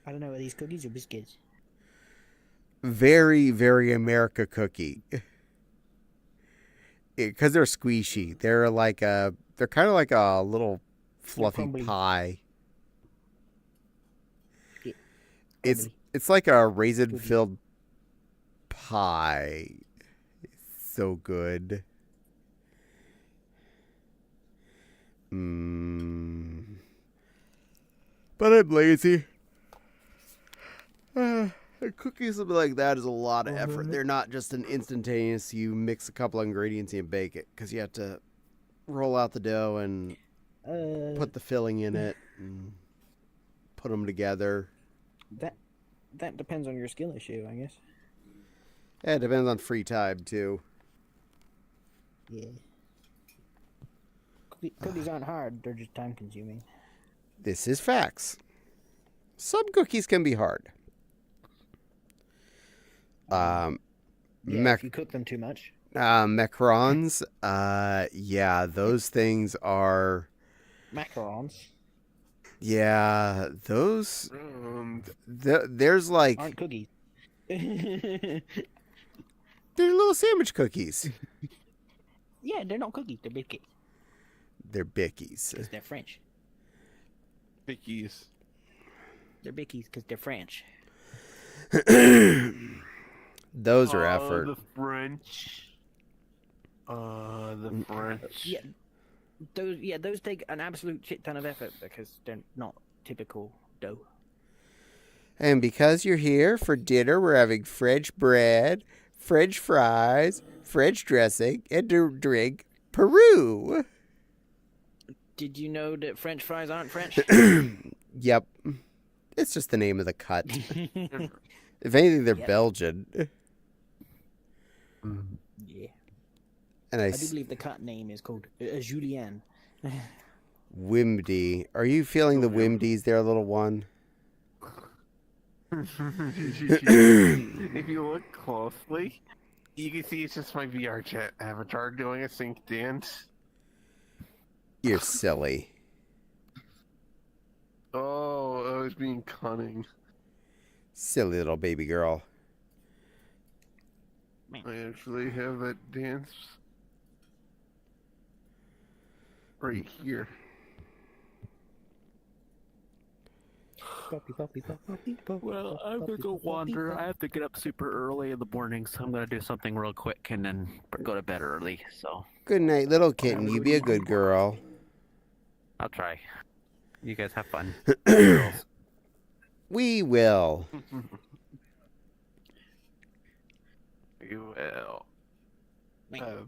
know, are these cookies or biscuits? Very, very America cookie. Because they're squishy. They're kind of like a little fluffy crumbly. pie. Yeah, It's like a raisin filled pie. It's so good. But I'm lazy. Cookies like that is a lot of effort. They're not just an instantaneous, you mix a couple of ingredients and bake it. Because you have to roll out the dough and put the filling in it and put them together. That depends on your skill issue, I guess. Yeah, it depends on free time, too. Yeah. Cookies aren't hard, they're just time consuming. This is facts. Some cookies can be hard. If you cook them too much. Macarons, yeah, those things are... Macarons. Yeah, those... there's like... Aren't cookies. They're little sandwich cookies. Yeah, they're not cookies, they're biscuits. They're bickies. Because they're French. Bickies. They're bickies because they're French. Those are effort. The French. The French. Yeah, those take an absolute shit ton of effort because they're not typical dough. And because you're here for dinner, we're having French bread, French fries, French dressing, and to drink Peru. Did you know that French fries aren't French? Yep. It's just the name of the cut. If anything, they're Yep. Belgian. Yeah. And I do believe the cut name is called Julienne. Wimdy. Are you feeling the Wimdies there, little one? If you look closely, you can see it's just my Vee Arr Chat avatar doing a sync dance. You're silly. Oh, I was being cunning. Silly little baby girl. I actually have that dance right here. Well, I'm gonna go wander. I have to get up super early in the morning, so I'm gonna do something real quick and then go to bed early. So Good night, little kitten. You be a good girl. I'll try. You guys have fun. We will. You will. Meow.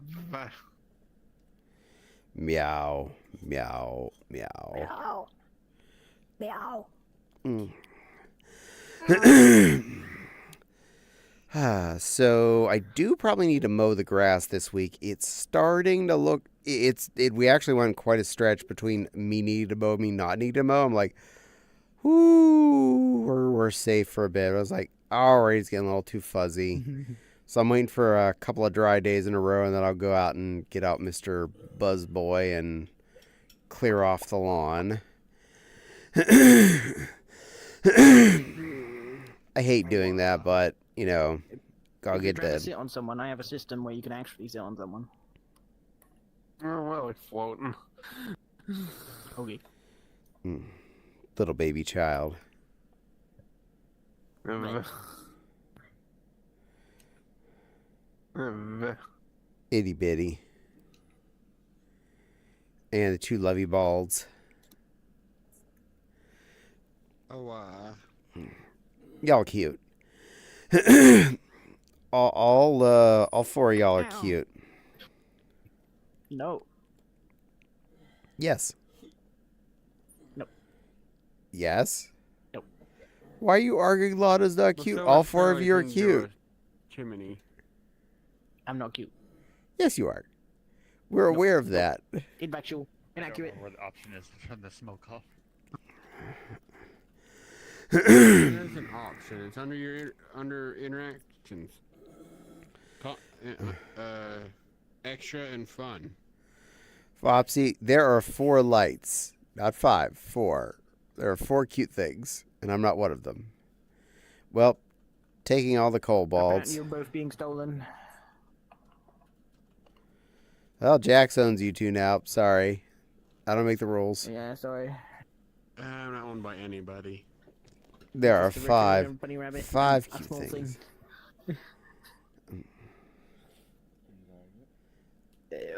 Meow. Meow. Meow. So I do probably need to mow the grass this week. It's starting to look. We actually went quite a stretch between me needing to mow, me not needing to mow. I'm like, whoo, we're safe for a bit. I was like, all right, it's getting a little too fuzzy. So I'm waiting for a couple of dry days in a row, and then I'll go out and get out Mr. Buzzboy and clear off the lawn. I hate doing that, but, you know, I'll If you're get trying to dead. sit on someone, I have a system where you can actually sit on someone. Oh, well, it's floating. Okay. Little baby child. Itty bitty. And the two lovey balls. Oh, Y'all cute. all four of y'all are cute. No. Yes. Nope. Yes. Nope. Why are you arguing Lana's not cute? All four of you are cute. Chimney. I'm not cute. Yes, you are. We're aware of that. Infactual. I don't Inaccurate. know where the option is to turn the smoke off. There's an option. It's under your under interactions. Extra and fun. Flopsy, there are 4 lights. Not 5, 4. There are 4 cute things, and I'm not one of them. Well, taking all the coal Apparently balls. you're both being stolen. Well, Jax owns you two now. Sorry. I don't make the rules. Yeah, sorry. I'm not owned by anybody. There are Just a 5. regular bunny rabbit. 5 A cute small things. thing.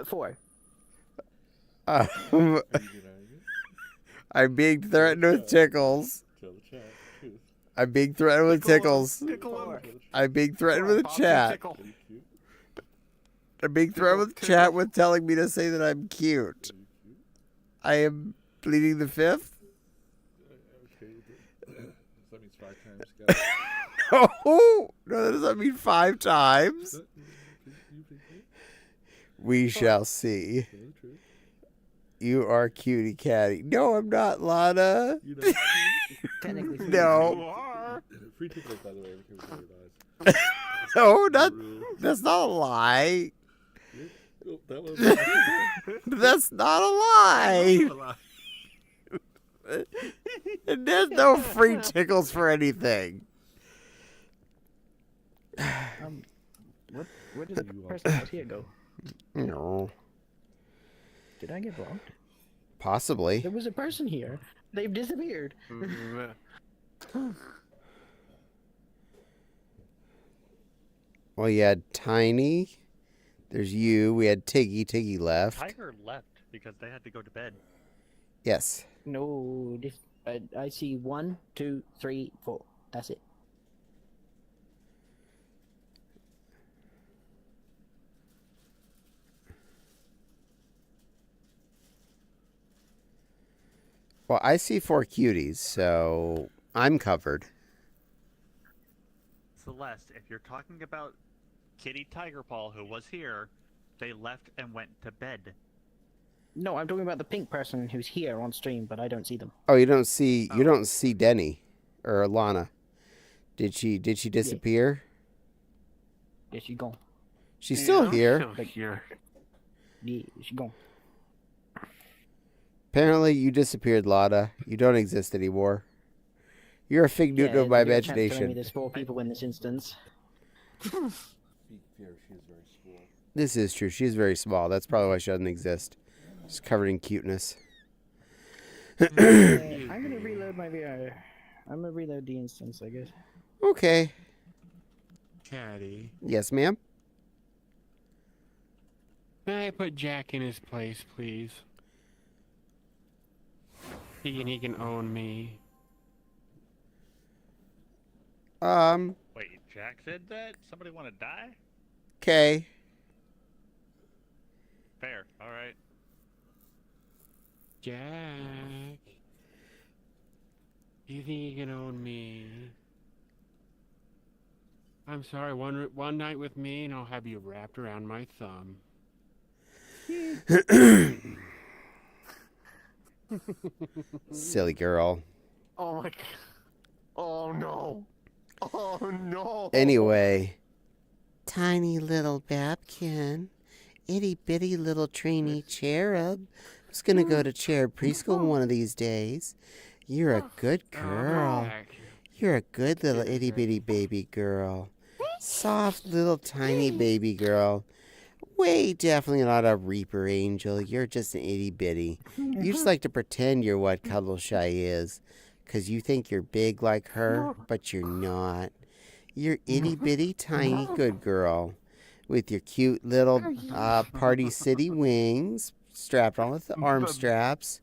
4. I'm being threatened with tickles. Tell the chat. Truth. I'm being threatened with tickles. I'm being threatened with a chat. I'm being threatened with chat with telling me to say that I'm cute. I am pleading the 5th. Okay. That means 5 times, guys. No, that doesn't mean 5 times. We shall see. You are cutie catty. No, I'm not, Lana. You know, Technically, No. free tickets, by the way, because we realized. No, that's not a lie. Oh, that was That's not a lie. And there's no free tickles for anything. Where did the person that was here go? No. Did I get blocked? Possibly. There was a person here. They've disappeared. Well, you had Tiny. There's you. We had Tiggy. Tiggy left. Tiger left because they had to go to bed. Yes. No, I see 1, 2, 3, 4. That's it. Well, I see 4 cuties, so I'm covered. Celeste, if you're talking about Kitty Tigerpaw, who was here, they left and went to bed. No, I'm talking about the pink person who's here on stream, but I don't see them. Oh, you don't see Denny or Lana. Did she disappear? Yeah, she's gone. She's still here. Still here. Yeah, she's gone. Apparently, you disappeared, Lana. You don't exist anymore. You're a figment of my Vee Arr Chat's telling me imagination. there's 4 people in this instance. This is true. She's very small. That's probably why she doesn't exist. She's covered in cuteness. I'm gonna reload my VR. I'm gonna reload the instance, I guess. Okay. Caddy. Yes, ma'am. Can I put Jack in his place, please? He can own me. Wait, Jack said that? Somebody want to die? Okay. Fair. All right. Jack. Do you think you can own me? I'm sorry, one night with me and I'll have you wrapped around my thumb. Silly girl. Oh my god. Oh no. Oh no. Anyway. Tiny little Babkin. Itty bitty little trainee cherub. Who's gonna go to cherub preschool one of these days. You're a good girl. You're a good little itty bitty baby girl. Soft little tiny baby girl. Way definitely not a Reaper Angel. You're just an itty bitty. You just like to pretend you're what Cuddle Shy is. Because you think you're big like her, but you're not. You're itty bitty tiny good girl. With your cute little Party City wings strapped on with the arm straps.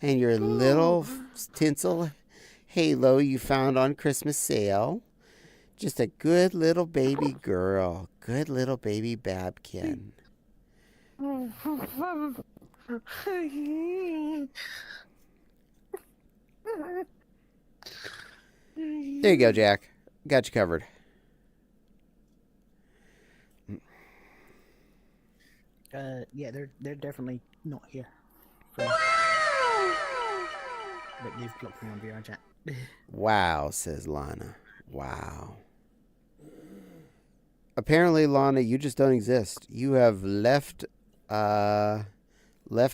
And your little tinsel halo you found on Christmas sale. Just a good little baby girl. Good little baby Babkin. There you go, Jack. Got you covered. Yeah, they're definitely not here. But they've blocked me on Vee Arr Chat. Wow, says Lana. Wow. Apparently, Lana, you just don't exist. You have left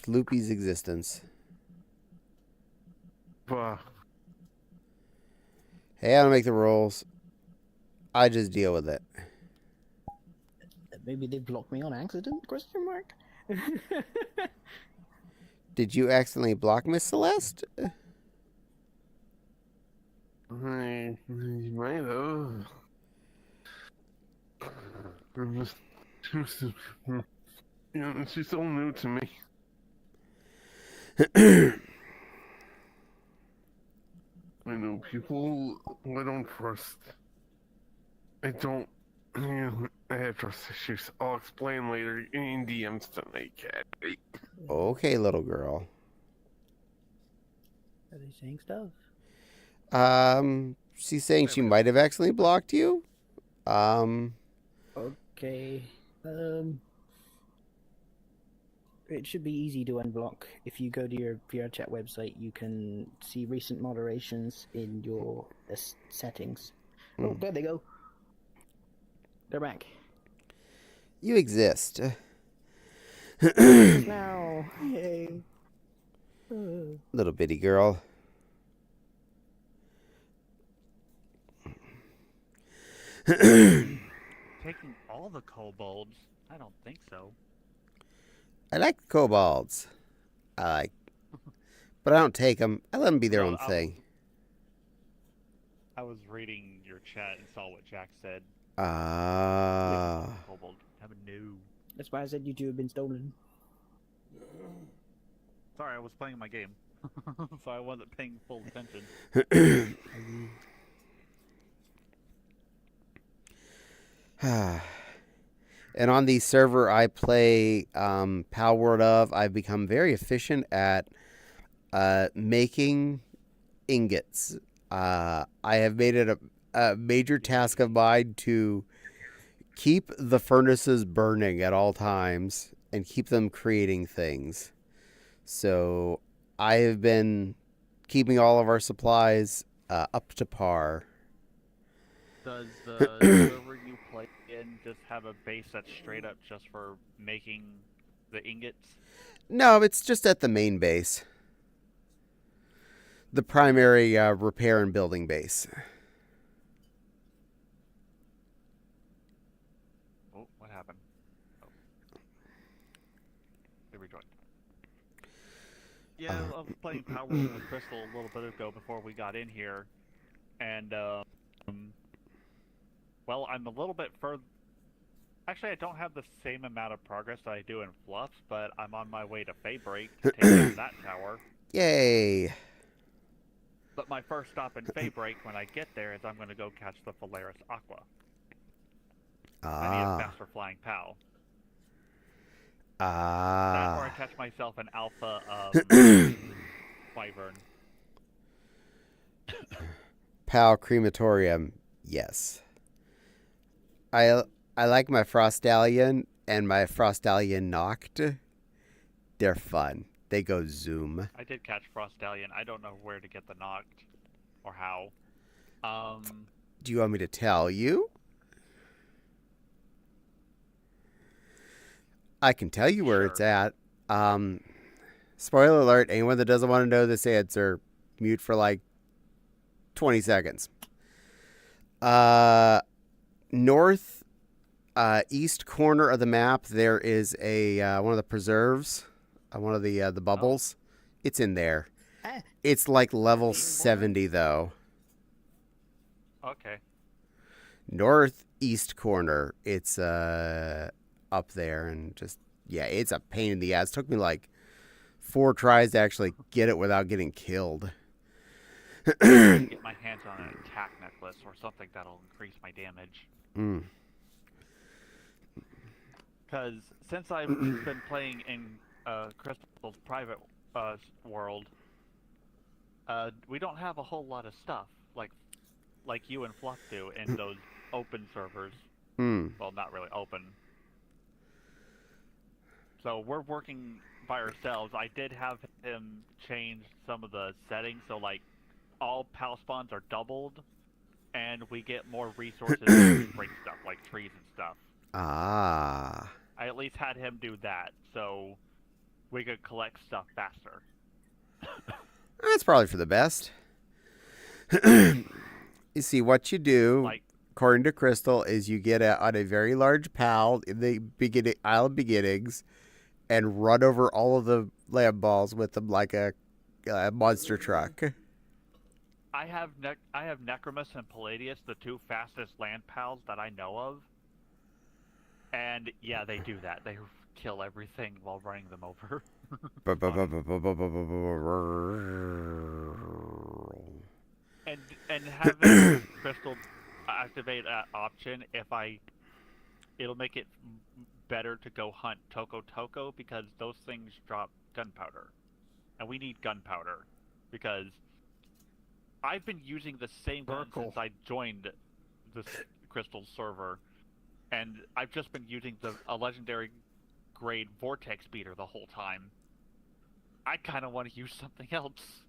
Loopy's existence. Wow. Hey, I don't make the rules. I just deal with it. Maybe they blocked me on accident? Question mark. Did you accidentally block Miss Celeste? I might have. Yeah, she's so new to me. I know people I don't trust. I don't. I have trust issues. I'll explain later in DMs tonight, cat. Okay, little girl. Are they saying stuff? She's saying she might have accidentally blocked you. Okay. It should be easy to unblock. If you go to your Vee Arr Chat website, you can see recent moderations in your settings. Oh, there they go. They're back. You exist. Now, yay. Little bitty girl. Taking all the kobolds? I don't think so. I like the kobolds. But I don't take them. I let them be their No, own thing. I was reading your chat and saw what Jack said. Kobold. Have a no. That's why I said you two have been stolen. Sorry, I was playing my game. So I wasn't paying full attention. And on the server I play Pal World of, I've become very efficient at making ingots. I have made it a major task of mine to keep the furnaces burning at all times and keep them creating things. So I have been keeping all of our supplies up to par. Does the server you play in just have a base that's straight up just for making the ingots? No, it's just at the main base. The primary repair and building base. Oh, what happened? Oh. They rejoined. Yeah, I was playing Power with Crystal a little bit ago before we got in here, and well, I'm a little bit further. Actually, I don't have the same amount of progress that I do in Fluffs, but I'm on my way to Faybreak to take down that tower. Yay! But my first stop in Faybreak when I get there is I'm going to go catch the Polaris Aqua. I need a faster flying PAL. That or I catch myself an Alpha Wyvern. PAL Crematorium, yes. I like my Frostallion and my Frostallion Noct. They're fun. They go zoom. I did catch Frostallion. I don't know where to get the Noct or how. Do you want me to tell you? I can tell you where it's at. Spoiler alert, anyone that doesn't want to know this answer, mute for like 20 seconds. North east corner of the map, there is a one of the preserves, one of the bubbles. It's in there. It's like level 70 though. Okay. Northeast corner, it's up there, and just it's a pain in the ass. It took me like 4 tries to actually get it without getting killed. Get my hands on an attack necklace or something that'll increase my damage. Because since I've been playing in Crystal's private world, we don't have a whole lot of stuff like you and Fluff do in those open servers. Well, not really open. So we're working by ourselves. I did have him change some of the settings, so like all PAL spawns are doubled, and we get more resources to break stuff, like trees and stuff. I at least had him do that, so we could collect stuff faster. That's probably for the best. You see, what you do, according to Crystal, is you get on a very large PAL in the beginning Isle of Beginnings and run over all of the land balls with them like a monster truck. I have Necromus and Palladius, the 2 fastest land pals that I know of. And yeah, they do that. They kill everything while running them over. and having Crystal activate that option, it'll make it better to go hunt Toko because those things drop gunpowder. And we need gunpowder because I've been using the same gun since I joined this Crystal server, and I've just been using a legendary grade Vortex Beater the whole time. I kind of want to use something else.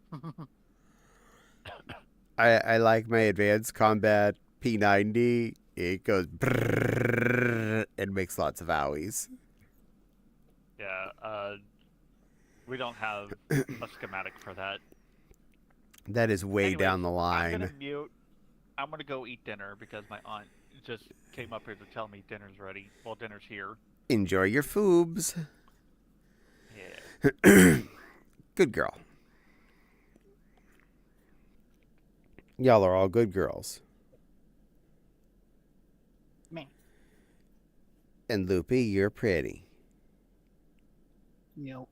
I like my Advanced Combat P90. It goes brrrr and makes lots of owies. Yeah, we don't have a schematic for that. That is way down the line. I'm gonna mute. I'm gonna go eat dinner because my aunt just came up here to tell me dinner's ready. Well, dinner's here. Enjoy your foobs. Yeah. Good girl. Y'all are all good girls. Me. And Loopy, you're pretty. Nope.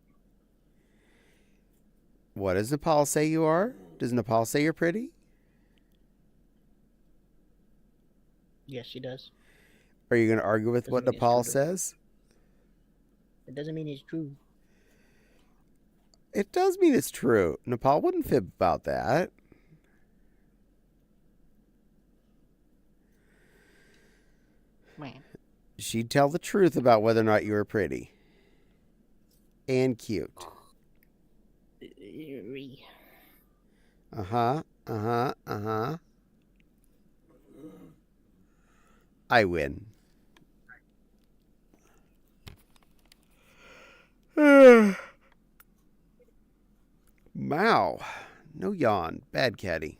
What does Nepal say you are? Does Nepal say you're pretty? Yes, she does. Are you going to argue with what Doesn't mean it's Nepal true, though. says? It doesn't mean it's true. It does mean it's true. Nepal wouldn't fib about that. Man. She'd tell the truth about whether or not you were pretty. And cute. Uh-huh. Uh-huh. Uh-huh. I win. Wow. No yawn. Bad caddy.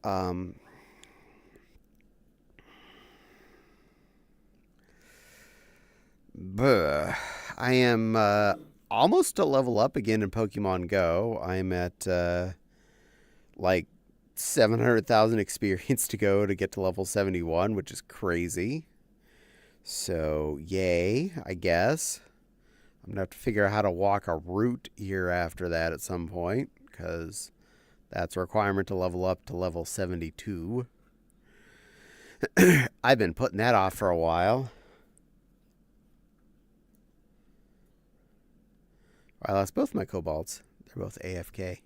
I am almost a level up again in Pokemon Go. I'm at like 700,000 experience to go to get to level 71, which is crazy. So, yay, I guess. I'm going to have to figure out how to walk a route here after that at some point, because that's a requirement to level up to level 72. I've been putting that off for a while. I lost both my Cobalts. They're both AFK.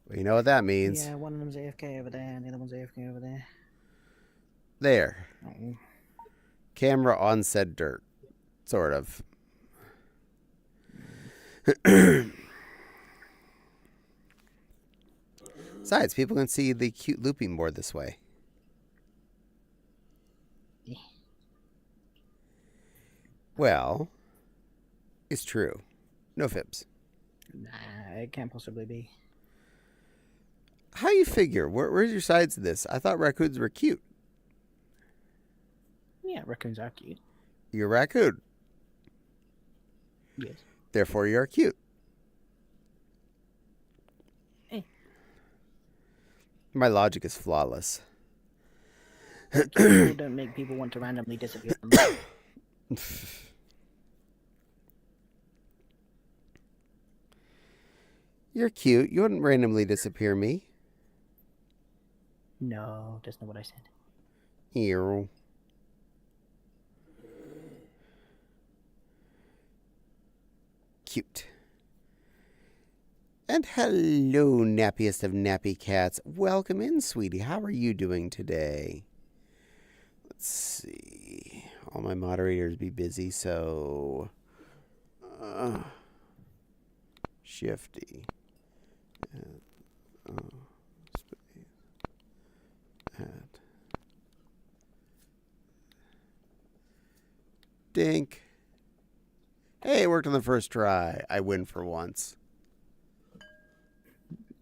Well, you know what that means. Yeah, one of them's AFK over there, and the other one's AFK over there. There. Oh. Camera on said dirt. Sort of. Besides, people can see the cute looping board this way. Well, it's true. No fibs. Nah, it can't possibly be. How you figure? Where's your sides of this? I thought raccoons were cute. Yeah, raccoons are cute. You're a raccoon. Yes. Therefore, you're cute. My logic is flawless. People don't make people want to randomly disappear. You're cute. You wouldn't randomly disappear me. No, that's not what I said. Ew. Cute. And hello, nappiest of nappy cats. Welcome in, sweetie. How are you doing today? Let's see. All my moderators be busy, so... Shifty. Space. Add. Dink. Hey, it worked on the first try. I win for once.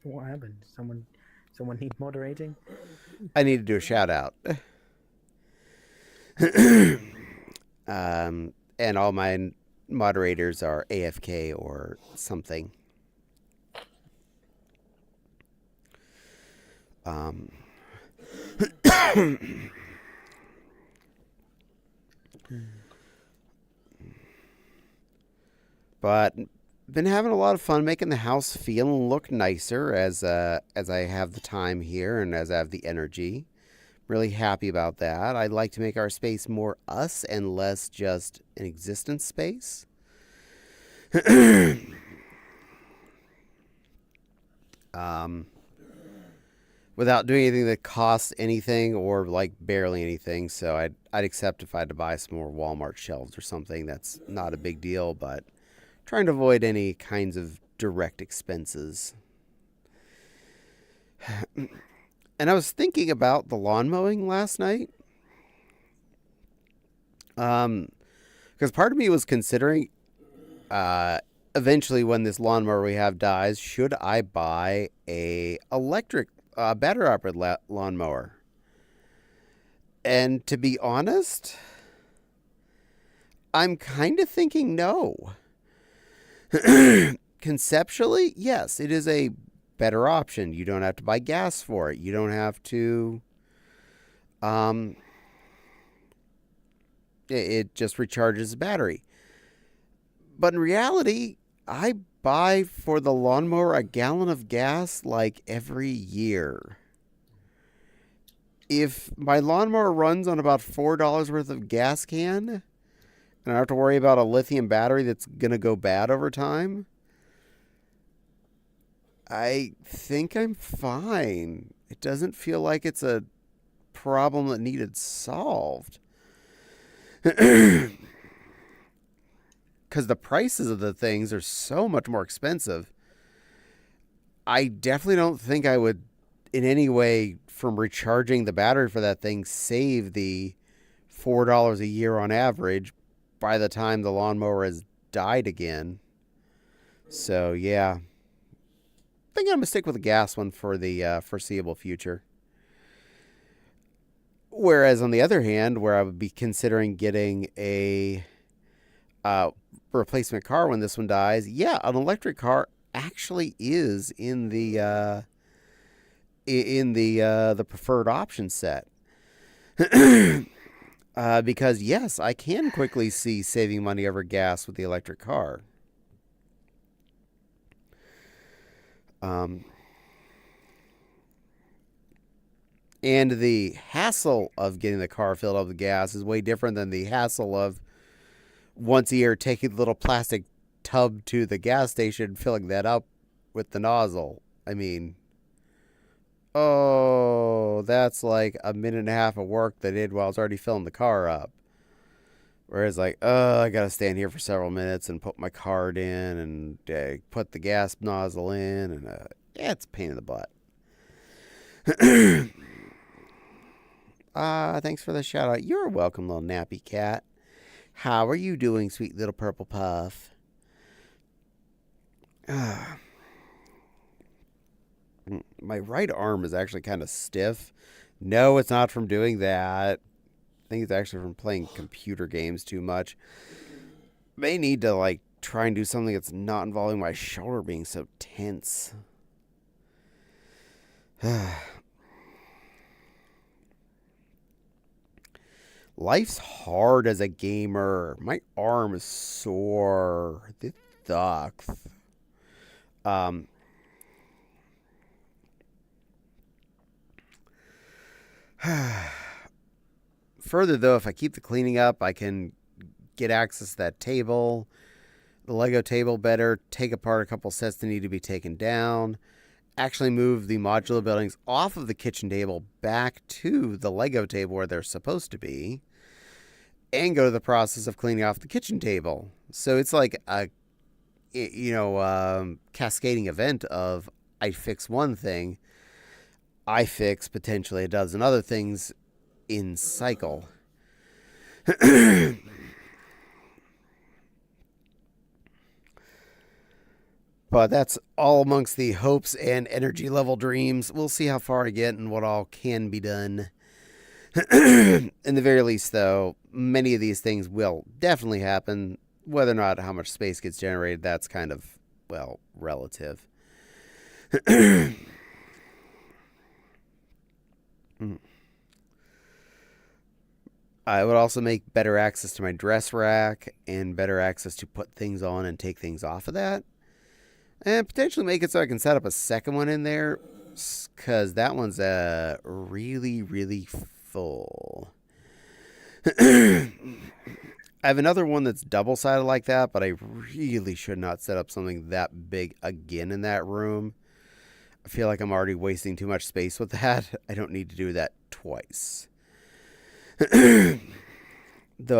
What happened? Someone need moderating? I need to do a shout out. And all my moderators are AFK or something. But been having a lot of fun making the house feel and look nicer as I have the time here and as I have the energy. Really happy about that. I'd like to make our space more us and less just an existence space. Without doing anything that costs anything or like barely anything. So I'd accept if I had to buy some more Walmart shelves or something. That's not a big deal, but trying to avoid any kinds of direct expenses. And I was thinking about the lawn mowing last night. Because part of me was considering, eventually when this lawnmower we have dies, should I buy a electric, battery operated lawnmower? And to be honest, I'm kind of thinking no. Conceptually, yes, it is a better option. You don't have to buy gas for it. You don't have to, it just recharges the battery. But in reality, I buy for the lawnmower a gallon of gas like every year. if my lawnmower runs on about $4 worth of gas can, and I don't have to worry about a lithium battery that's going to go bad over time, I think I'm fine. It doesn't feel like it's a problem that needed solved. Because the prices of the things are so much more expensive. I definitely don't think I would, in any way, from recharging the battery for that thing, save the $4 a year on average by the time the lawnmower has died again. So, yeah. I think I'm going to stick with the gas one for the foreseeable future. Whereas, on the other hand, where I would be considering getting a replacement car when this one dies, yeah, an electric car actually is in the preferred option set. Because yes, I can quickly see saving money over gas with the electric car. And the hassle of getting the car filled up with gas is way different than the hassle of once a year taking the little plastic tub to the gas station, filling that up with the nozzle. I mean, oh, that's like a minute and a half of work that I did while I was already filling the car up. Whereas like, I got to stand here for several minutes and put my card in and put the gas nozzle in. And yeah, it's a pain in the butt. Thanks for the shout out. You're welcome, little nappy cat. How are you doing, sweet little purple puff? My right arm is actually kind of stiff. No, it's not from doing that. I think it's actually from playing computer games too much. May need to like try and do something that's not involving my shoulder being so tense. Life's hard as a gamer. My arm is sore. It sucks. Further, though, if I keep the cleaning up, I can get access to that table, the Lego table better, take apart a couple sets that need to be taken down, actually move the modular buildings off of the kitchen table back to the Lego table where they're supposed to be, and go to the process of cleaning off the kitchen table. So it's like a, cascading event of I fix one thing, I fix potentially a dozen other things in cycle. But that's all amongst the hopes and energy level dreams. We'll see how far I get and what all can be done. In the very least, though, many of these things will definitely happen. Whether or not how much space gets generated, that's kind of, well, relative. I would also make better access to my dress rack and better access to put things on and take things off of that. And potentially make it so I can set up a second one in there, because that one's really, really full. I have another one that's double-sided like that, but I really should not set up something that big again in that room. I feel like I'm already wasting too much space with that. I don't need to do that twice. Though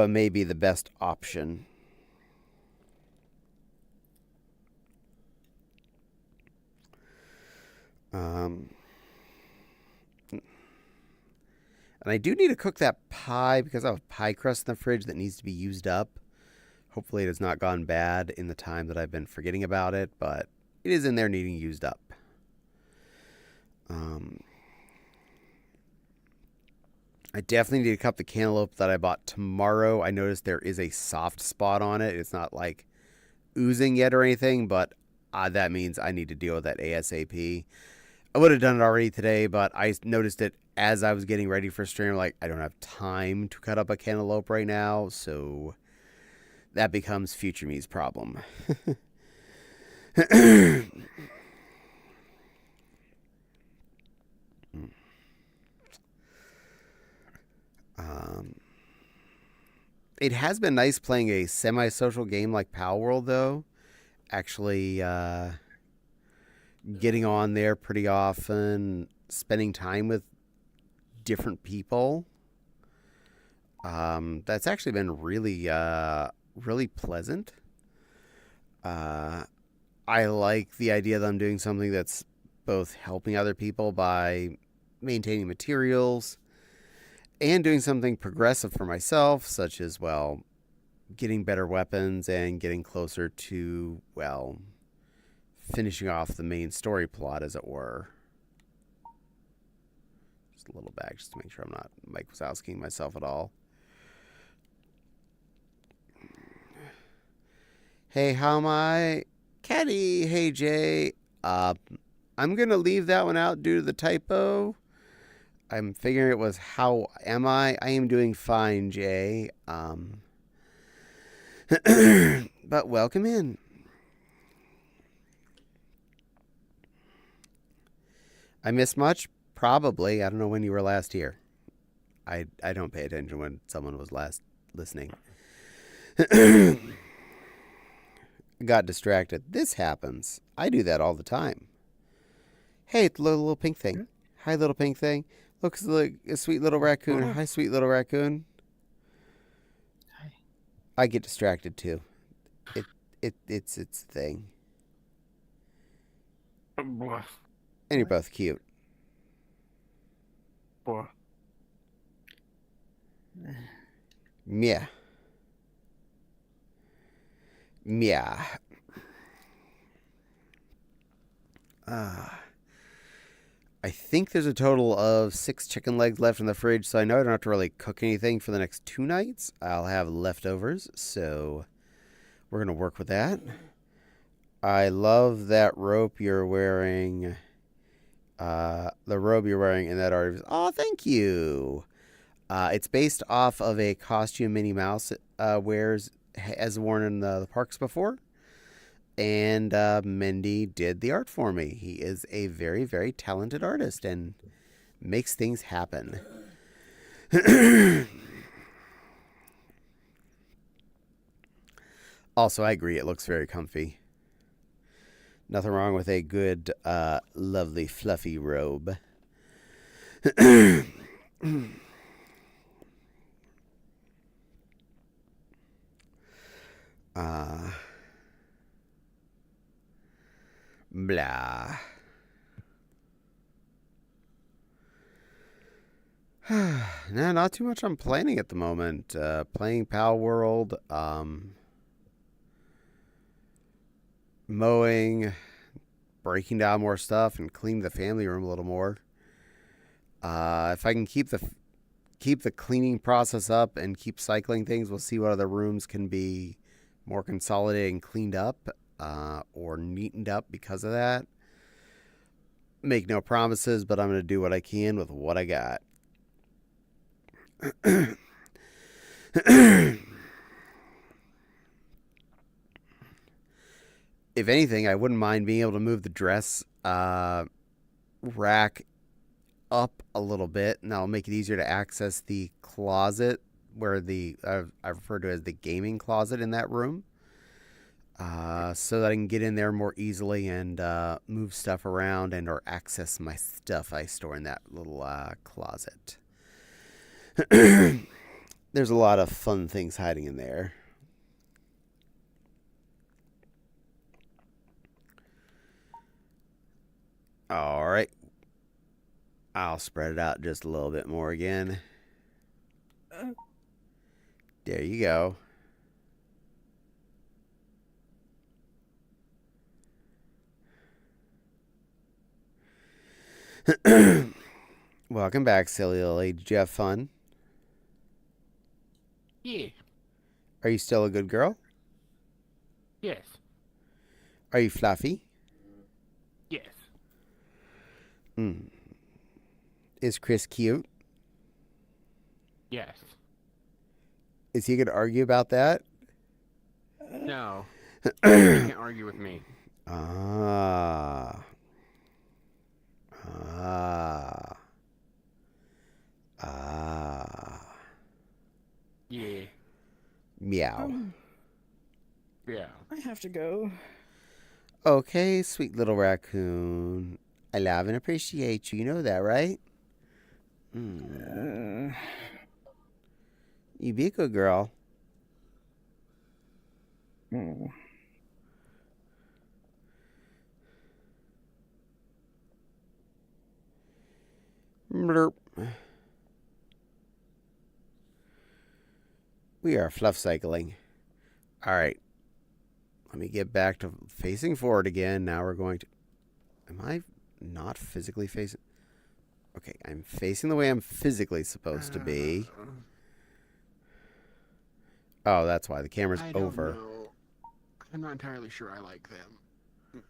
it may be the best option. And I do need to cook that pie because I have pie crust in the fridge that needs to be used up. Hopefully it has not gone bad in the time that I've been forgetting about it, but it is in there needing used up. I definitely need to cut the cantaloupe that I bought tomorrow. I noticed there is a soft spot on it. It's not like oozing yet or anything, but that means I need to deal with that ASAP. I would have done it already today, but I noticed it as I was getting ready for stream. Like, I don't have time to cut up a cantaloupe right now, so that becomes future me's problem. It has been nice playing a semi-social game like Pal World, though. Actually, getting on there pretty often, spending time with different people. That's actually been really, really pleasant. I like the idea that I'm doing something that's both helping other people by maintaining materials and doing something progressive for myself, such as, well, getting better weapons and getting closer to, well, finishing off the main story plot, as it were. Just a little back, just to make sure I'm not Mike Wazowskiing myself at all. Hey, how am I? Caddy, hey, Jay. I'm going to leave that one out due to the typo. I'm figuring it was how am I? I am doing fine, Jay. But welcome in. I missed much? Probably. I don't know when you were last here. I don't pay attention when someone was last listening. Got distracted. This happens. I do that all the time. Hey, it's the little pink thing. Hi, little pink thing. Looks like a sweet little raccoon. Hi, sweet little raccoon. Hi. I get distracted too. It's its thing. Boy. And you're both cute. Boy. Yeah. Yeah. I think there's a total of 6 chicken legs left in the fridge, so I know I don't have to really cook anything for the next 2 nights. I'll have leftovers, so we're going to work with that. I love that rope you're wearing. The robe you're wearing in that art. Oh, thank you. It's based off of a costume Minnie Mouse wears, as worn in the parks before. And Mindy did the art for me. He is a very, very talented artist and makes things happen. Also, I agree. It looks very comfy. Nothing wrong with a good, lovely, fluffy robe. Blah. Nah, not too much I'm planning at the moment. Playing Pal World, mowing, breaking down more stuff, and cleaning the family room a little more. If I can keep the cleaning process up and keep cycling things, we'll see what other rooms can be more consolidated and cleaned up, or neatened up because of that. Make no promises, but I'm going to do what I can with what I got. If anything, I wouldn't mind being able to move the dress rack up a little bit, and that'll make it easier to access the closet where I refer to as the gaming closet in that room, so that I can get in there more easily and move stuff around and or access my stuff I store in that little closet. There's a lot of fun things hiding in there. All right. I'll spread it out just a little bit more again. There you go. Welcome back, silly lily. Did you have fun? Yeah. Are you still a good girl? Yes. Are you fluffy? Yes. Is Chris cute? Yes. Is he going to argue about that? No. You can't argue with me. Ah. Yeah. Meow. Yeah. I have to go. Okay, sweet little raccoon. I love and appreciate you. You know that, right? You be a good girl. Blurp. We are fluff cycling. All right. Let me get back to facing forward again. Now we're going to... Am I not physically facing... Okay, I'm facing the way I'm physically supposed to be. Oh, that's why. The camera's I don't over. know. I'm not entirely sure I like them.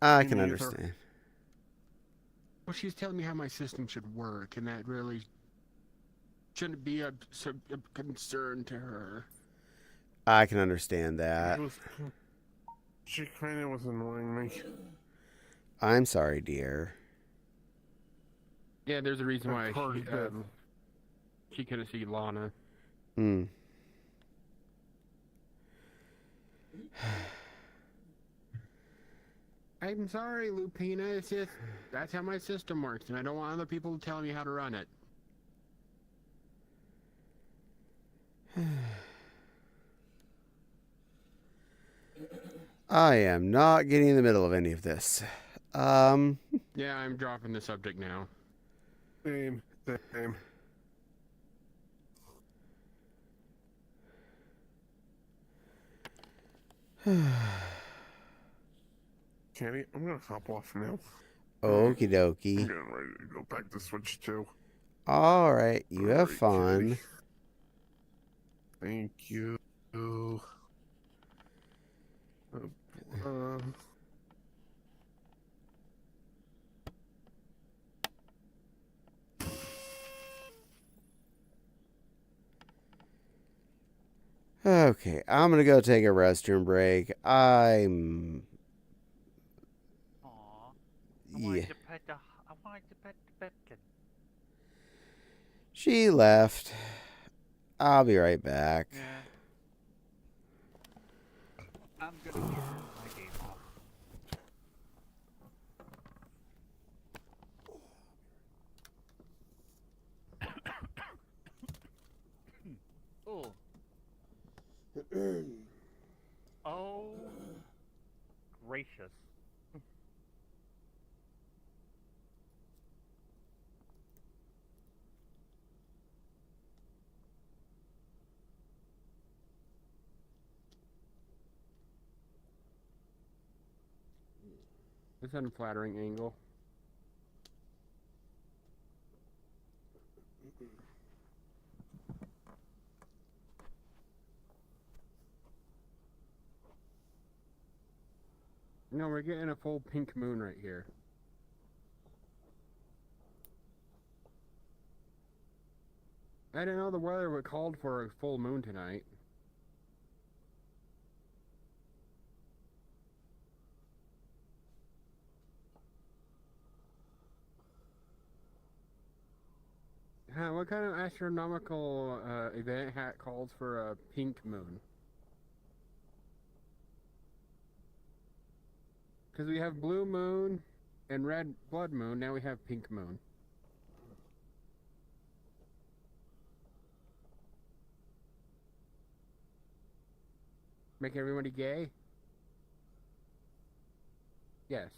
I Me can neither. understand. Well, she's telling me how my system should work, and that really shouldn't be a concern to her. I can understand that. She kind of was annoying me. I'm sorry, dear. Yeah, there's a reason why Her bed. she couldn't see Lana. Hmm. I'm sorry, Lupina. It's just that's how my system works, and I don't want other people telling me how to run it. I am not getting in the middle of any of this. Yeah, I'm dropping the subject now. Same. Kenny, I'm gonna hop off now. Okie I'm dokie. getting ready to go back to Switch 2. All right, you have Alright, fun. Kenny. Thank you. Okay, I'm gonna go take a restroom break. Aw. I Yeah. wanted to pet the Betkin. She left. I'll be right back. Yeah. I'm gonna get my game off. Oh. Oh. Gracious. This unflattering angle. No, we're getting a full pink moon right here. I didn't know the weather would called for a full moon tonight. What kind of astronomical event hat calls for a pink moon? Because we have blue moon and red blood moon, now we have pink moon. Make everybody gay? Yes.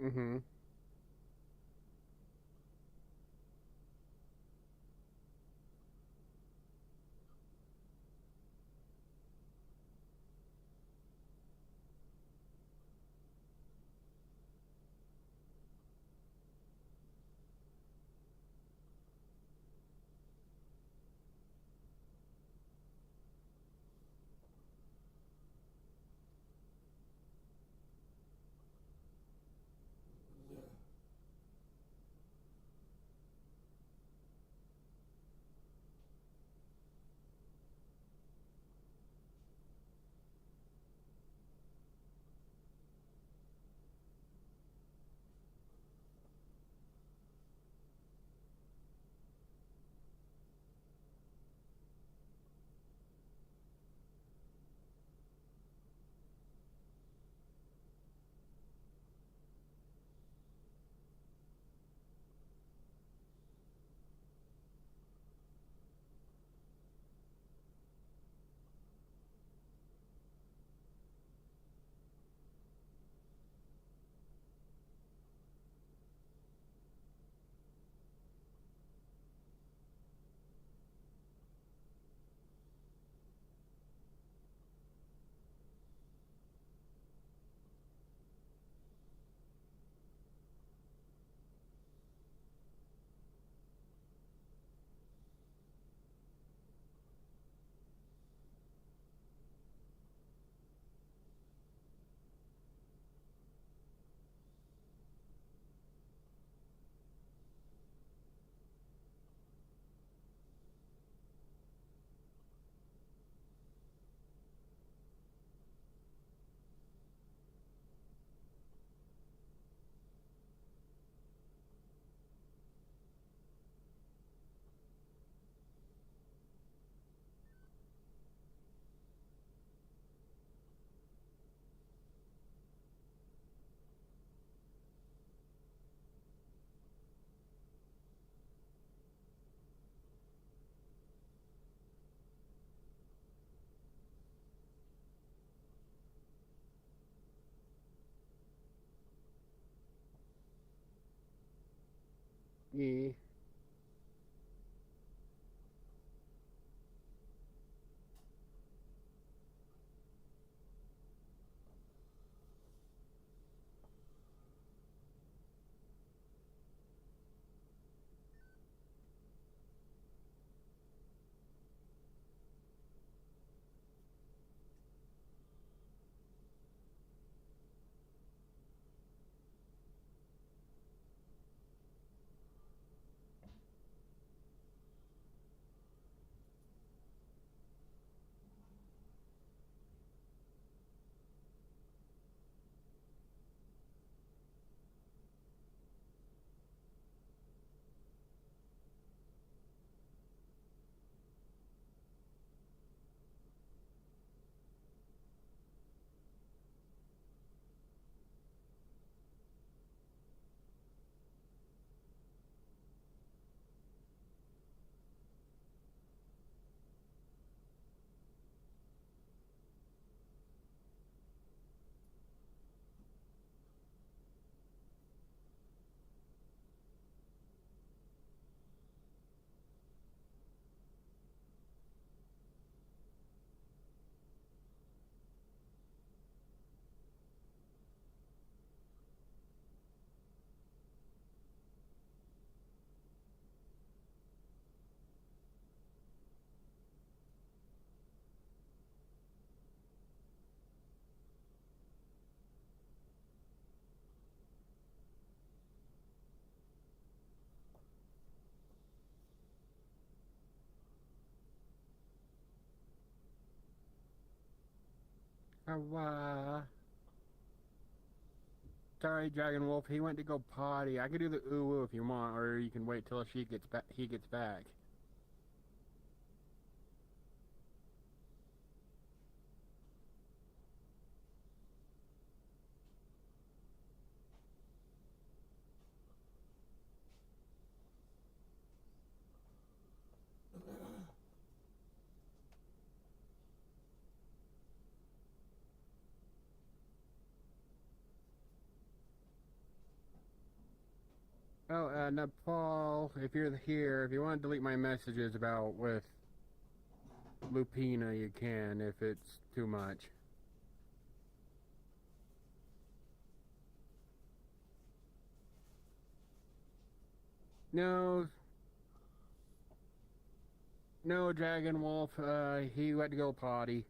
Mm-hmm. Yeah. Sorry, Dragon Wolf. He went to go potty. I could do the ooh woo if you want, or you can wait till she gets back. He gets back. Oh, Nepal, if you're here, if you want to delete my messages about with Lupina, you can if it's too much. No, no, Dragon Wolf, he went to go potty.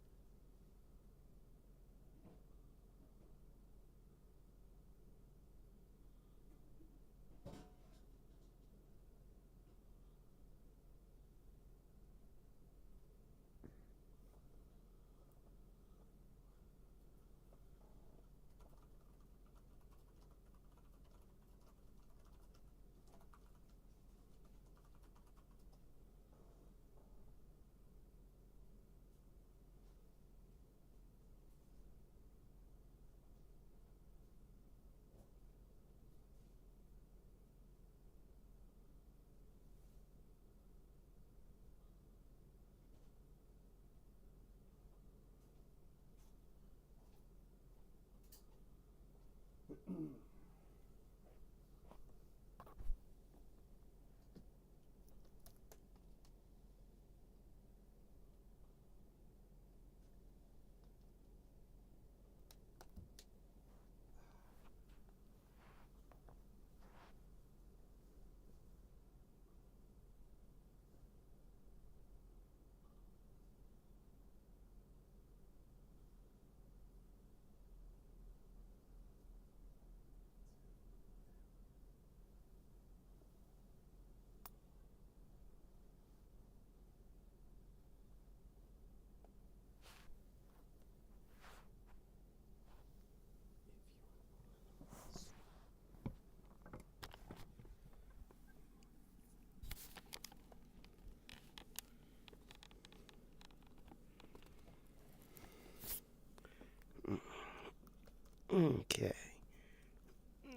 Okay.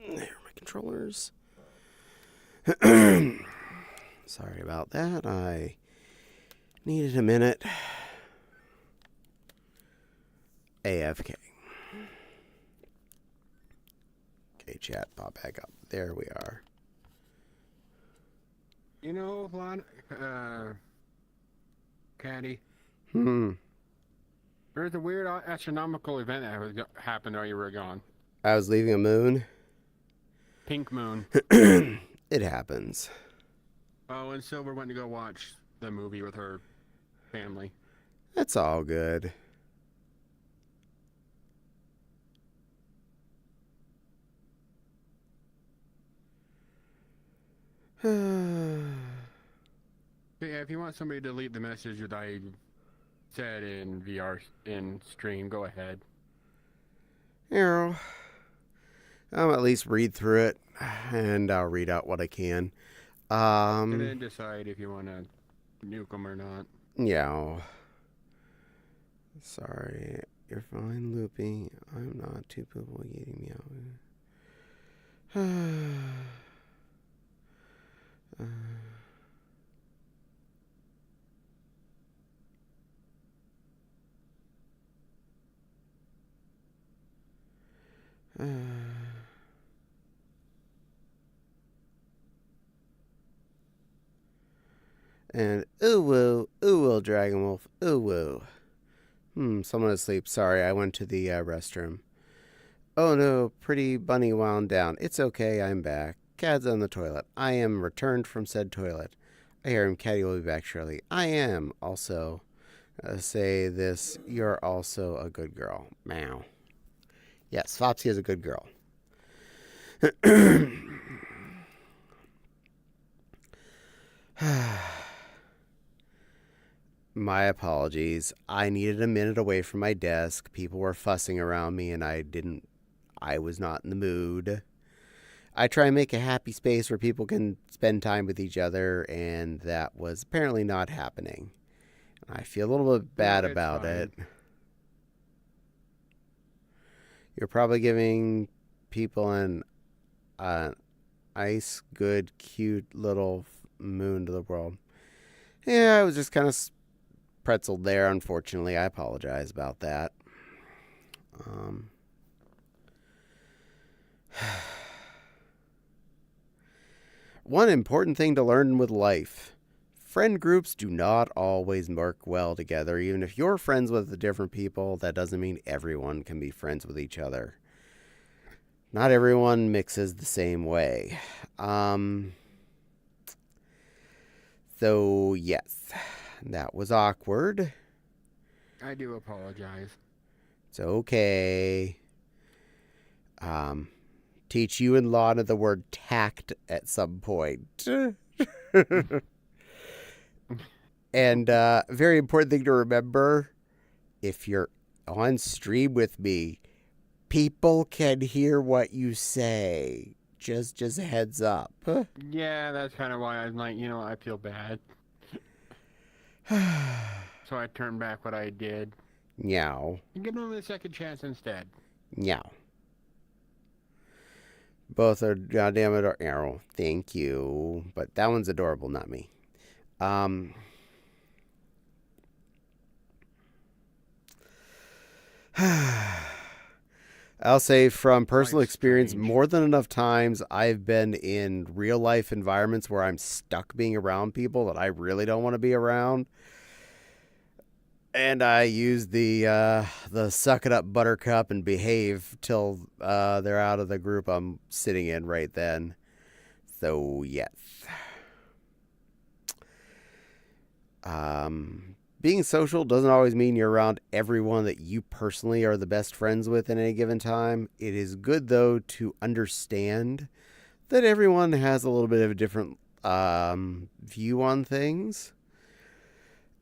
There are my controllers. Sorry about that. I needed a minute. AFK. Okay, chat, pop back up. There we are. You know, Caddy, there's a weird astronomical event that was happened while you were gone. I was leaving a moon. Pink moon. It happens. Oh, and Silver went to go watch the movie with her family. That's all good. Yeah, if you want somebody to delete the message that I said in VR in stream, go ahead. Arrow. I'll at least read through it, and I'll read out what I can. And then decide if you want to nuke them or not. Yeah. Sorry. You're fine, Loopy. I'm not. Two people eating me out. And ooh woo, Dragon Wolf, ooh woo. Someone asleep. Sorry, I went to the restroom. Oh no, pretty bunny wound down. It's okay, I'm back. Cad's on the toilet. I am returned from said toilet. I hear him. Caddy will be back shortly. I am also. Say this. You're also a good girl. Meow. Yes, Flopsy is a good girl. My apologies. I needed a minute away from my desk. People were fussing around me and I was not in the mood. I try and make a happy space where people can spend time with each other, and that was apparently not happening. I feel a little bit bad about it. You're probably giving people an nice, good, cute little moon to the world. Yeah, I was just kind of pretzeled there, unfortunately. I apologize about that. one important thing to learn with life. Friend groups do not always work well together. Even if you're friends with the different people, that doesn't mean everyone can be friends with each other. Not everyone mixes the same way. So, yes, that was awkward. I do apologize. It's okay. Teach you and Lana the word tact at some point. And very important thing to remember, if you're on stream with me, people can hear what you say. Just a heads up. Yeah, that's kind of why I'm like, I feel bad. So I turned back what I did. Meow. And give them a second chance instead. Meow. Both are goddamn adorable. Thank you. But that one's adorable, not me. I'll say from personal experience, more than enough times I've been in real life environments where I'm stuck being around people that I really don't want to be around. And I use the suck it up buttercup and behave till they're out of the group I'm sitting in right then. So, yes. Being social doesn't always mean you're around everyone that you personally are the best friends with at any given time. It is good, though, to understand that everyone has a little bit of a different view on things.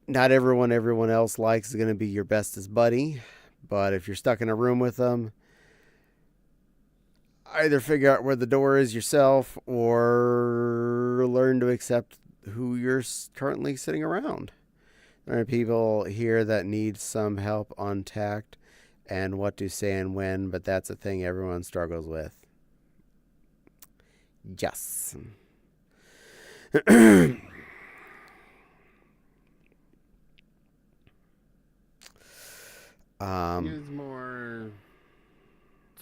Not everyone else likes is going to be your bestest buddy, but if you're stuck in a room with them, either figure out where the door is yourself or learn to accept who you're currently sitting around. There are people here that need some help on tact and what to say and when, but that's a thing everyone struggles with. Yes. Use more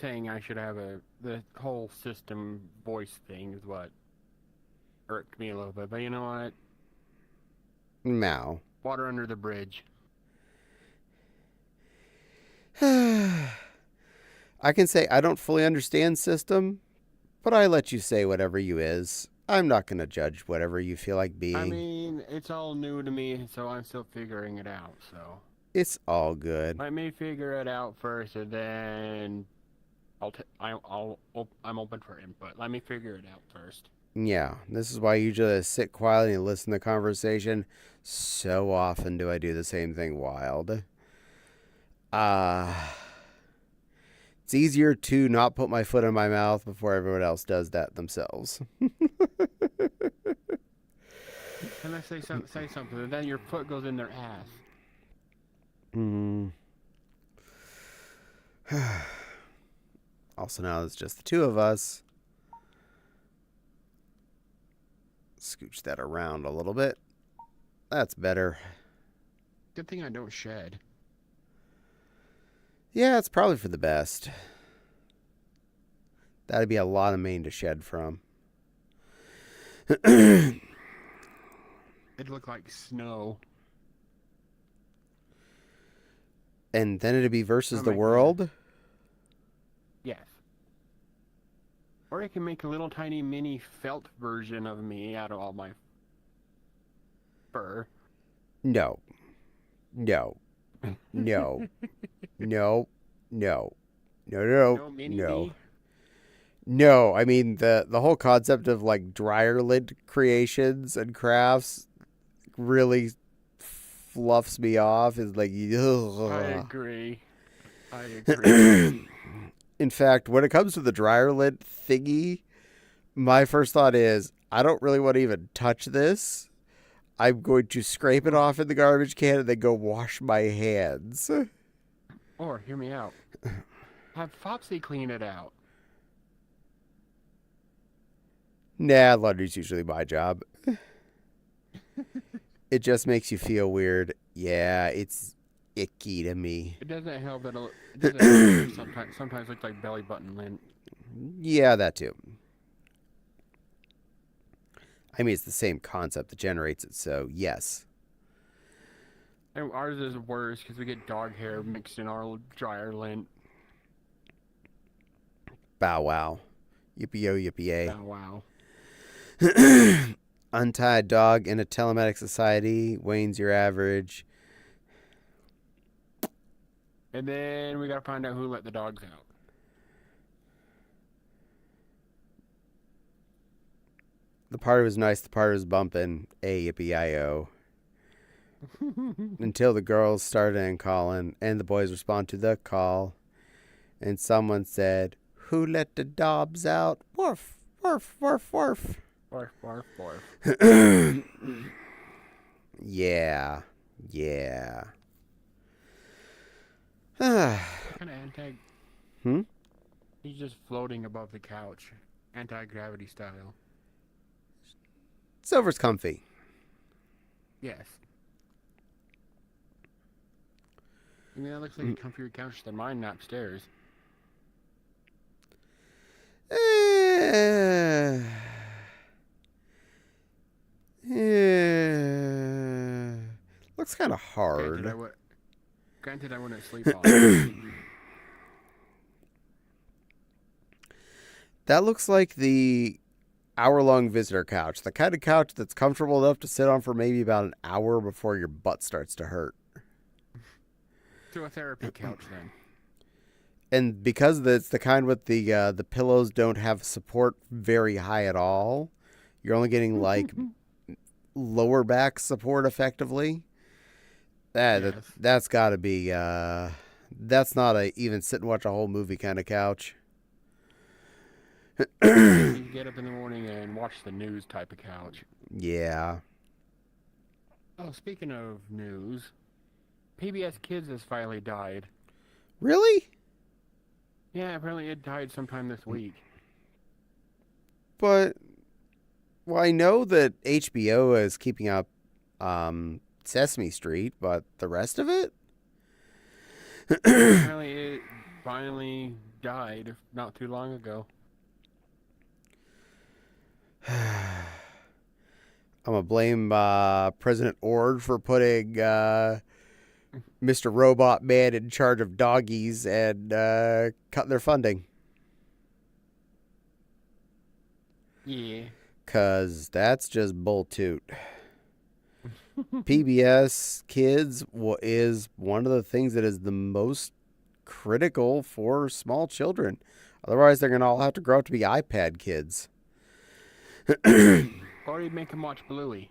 saying I should have the whole system voice thing is what irked me a little bit. But you know what? Meow. Water under the bridge. I can say I don't fully understand system, but I let you say whatever you is. I'm not going to judge whatever you feel like being. I mean, it's all new to me, so I'm still figuring it out, so. It's all good. Let me figure it out first, and then I'm open for input. Let me figure it out first. Yeah, this is why you just sit quietly and listen to conversation. So often do I do the same thing wild. It's easier to not put my foot in my mouth before everyone else does that themselves. Can I say something? And then your foot goes in their ass. Also, now it's just the two of us. Scooch that around a little bit. That's better. Good thing I don't shed. Yeah, it's probably for the best. That'd be a lot of mane to shed from. It'd look like snow. And then it'd be versus Oh the my world? Yes. Or I can make a little tiny mini felt version of me out of all my fur. No. No. No. No. No. No. mini No. me? No, I mean the whole concept of like dryer lid creations and crafts really fluffs me off. Is like, ugh. I agree. In fact, when it comes to the dryer lid thingy, my first thought is I don't really want to even touch this. I'm going to scrape it off in the garbage can and then go wash my hands. Or hear me out. Have Fopsy clean it out. Nah, laundry's usually my job. It just makes you feel weird. Yeah, it's icky to me. It doesn't help that it doesn't sometimes looks like belly button lint. Yeah, that too. I mean, it's the same concept that generates it, so yes. And ours is worse because we get dog hair mixed in our dryer lint. Bow wow. Yippee-yo, yippee-yay. Oh, wow. Untied dog in a telematic society. Wayne's your average. And then we gotta find out who let the dogs out. The party was nice. The party was bumping. Yippee-yi-yo. Until the girls started calling, and the boys respond to the call. And someone said, "Who let the dogs out?" Woof, woof, woof, woof. Barf, barf, barf. Yeah. Yeah. Kind of anti... Hmm? He's just floating above the couch. Anti-gravity style. Silver's comfy. Yes. I mean, that looks like a comfier couch than mine upstairs. Looks kind of hard. Granted, I wouldn't sleep on it. That looks like the hour-long visitor couch. The kind of couch that's comfortable enough to sit on for maybe about an hour before your butt starts to hurt. To a therapy couch, then. And because it's the kind with the pillows don't have support very high at all, you're only getting like lower back support effectively. That's got to be that's not a even sit and watch a whole movie kind of couch. You get up in the morning and watch the news type of couch. Yeah. Oh, speaking of news, PBS Kids has finally died. Really? Yeah, apparently it died sometime this week. But, well, I know that HBO is keeping up Sesame Street, but the rest of it? Apparently it finally died not too long ago. I'm going to blame President Ord for putting Mr. Robot Man in charge of doggies and cutting their funding. Yeah. Because that's just bull toot. PBS Kids is one of the things that is the most critical for small children. Otherwise, they're going to all have to grow up to be iPad kids. Or you make them watch Bluey.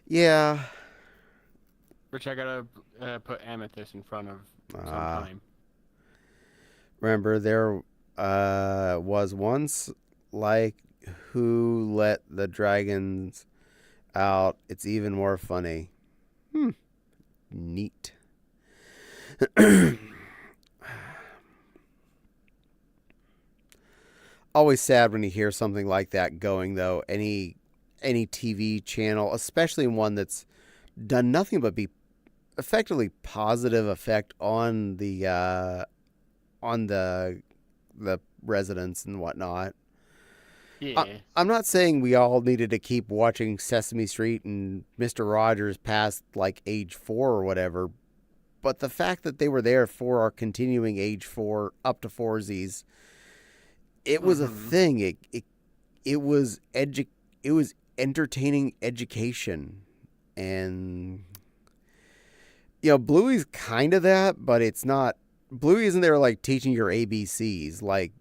Yeah. Which I gotta put Amethyst in front of sometime. Remember, there was once like Who Let the Dragons Out. It's even more funny. Neat. Always sad when you hear something like that going, though. Any TV channel, especially one that's done nothing but be effectively positive effect on the residents and whatnot. Yeah. I'm not saying we all needed to keep watching Sesame Street and Mr. Rogers past like age 4 or whatever, but the fact that they were there for our continuing age 4 up to 4Zs, it was a thing. It was entertaining education, and Bluey's kind of that, but it's not. Bluey isn't there like teaching your ABCs like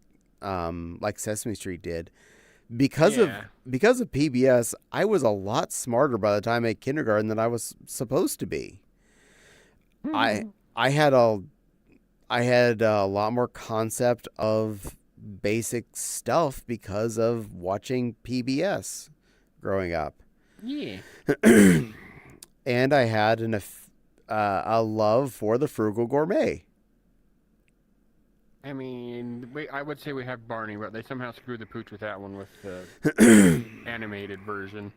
Sesame Street did. Because of PBS, I was a lot smarter by the time I hit kindergarten than I was supposed to be. I had a lot more concept of basic stuff because of watching PBS growing up. Yeah. And I had a love for the Frugal Gourmet. I mean, I would say we have Barney, but they somehow screwed the pooch with that one with the animated version.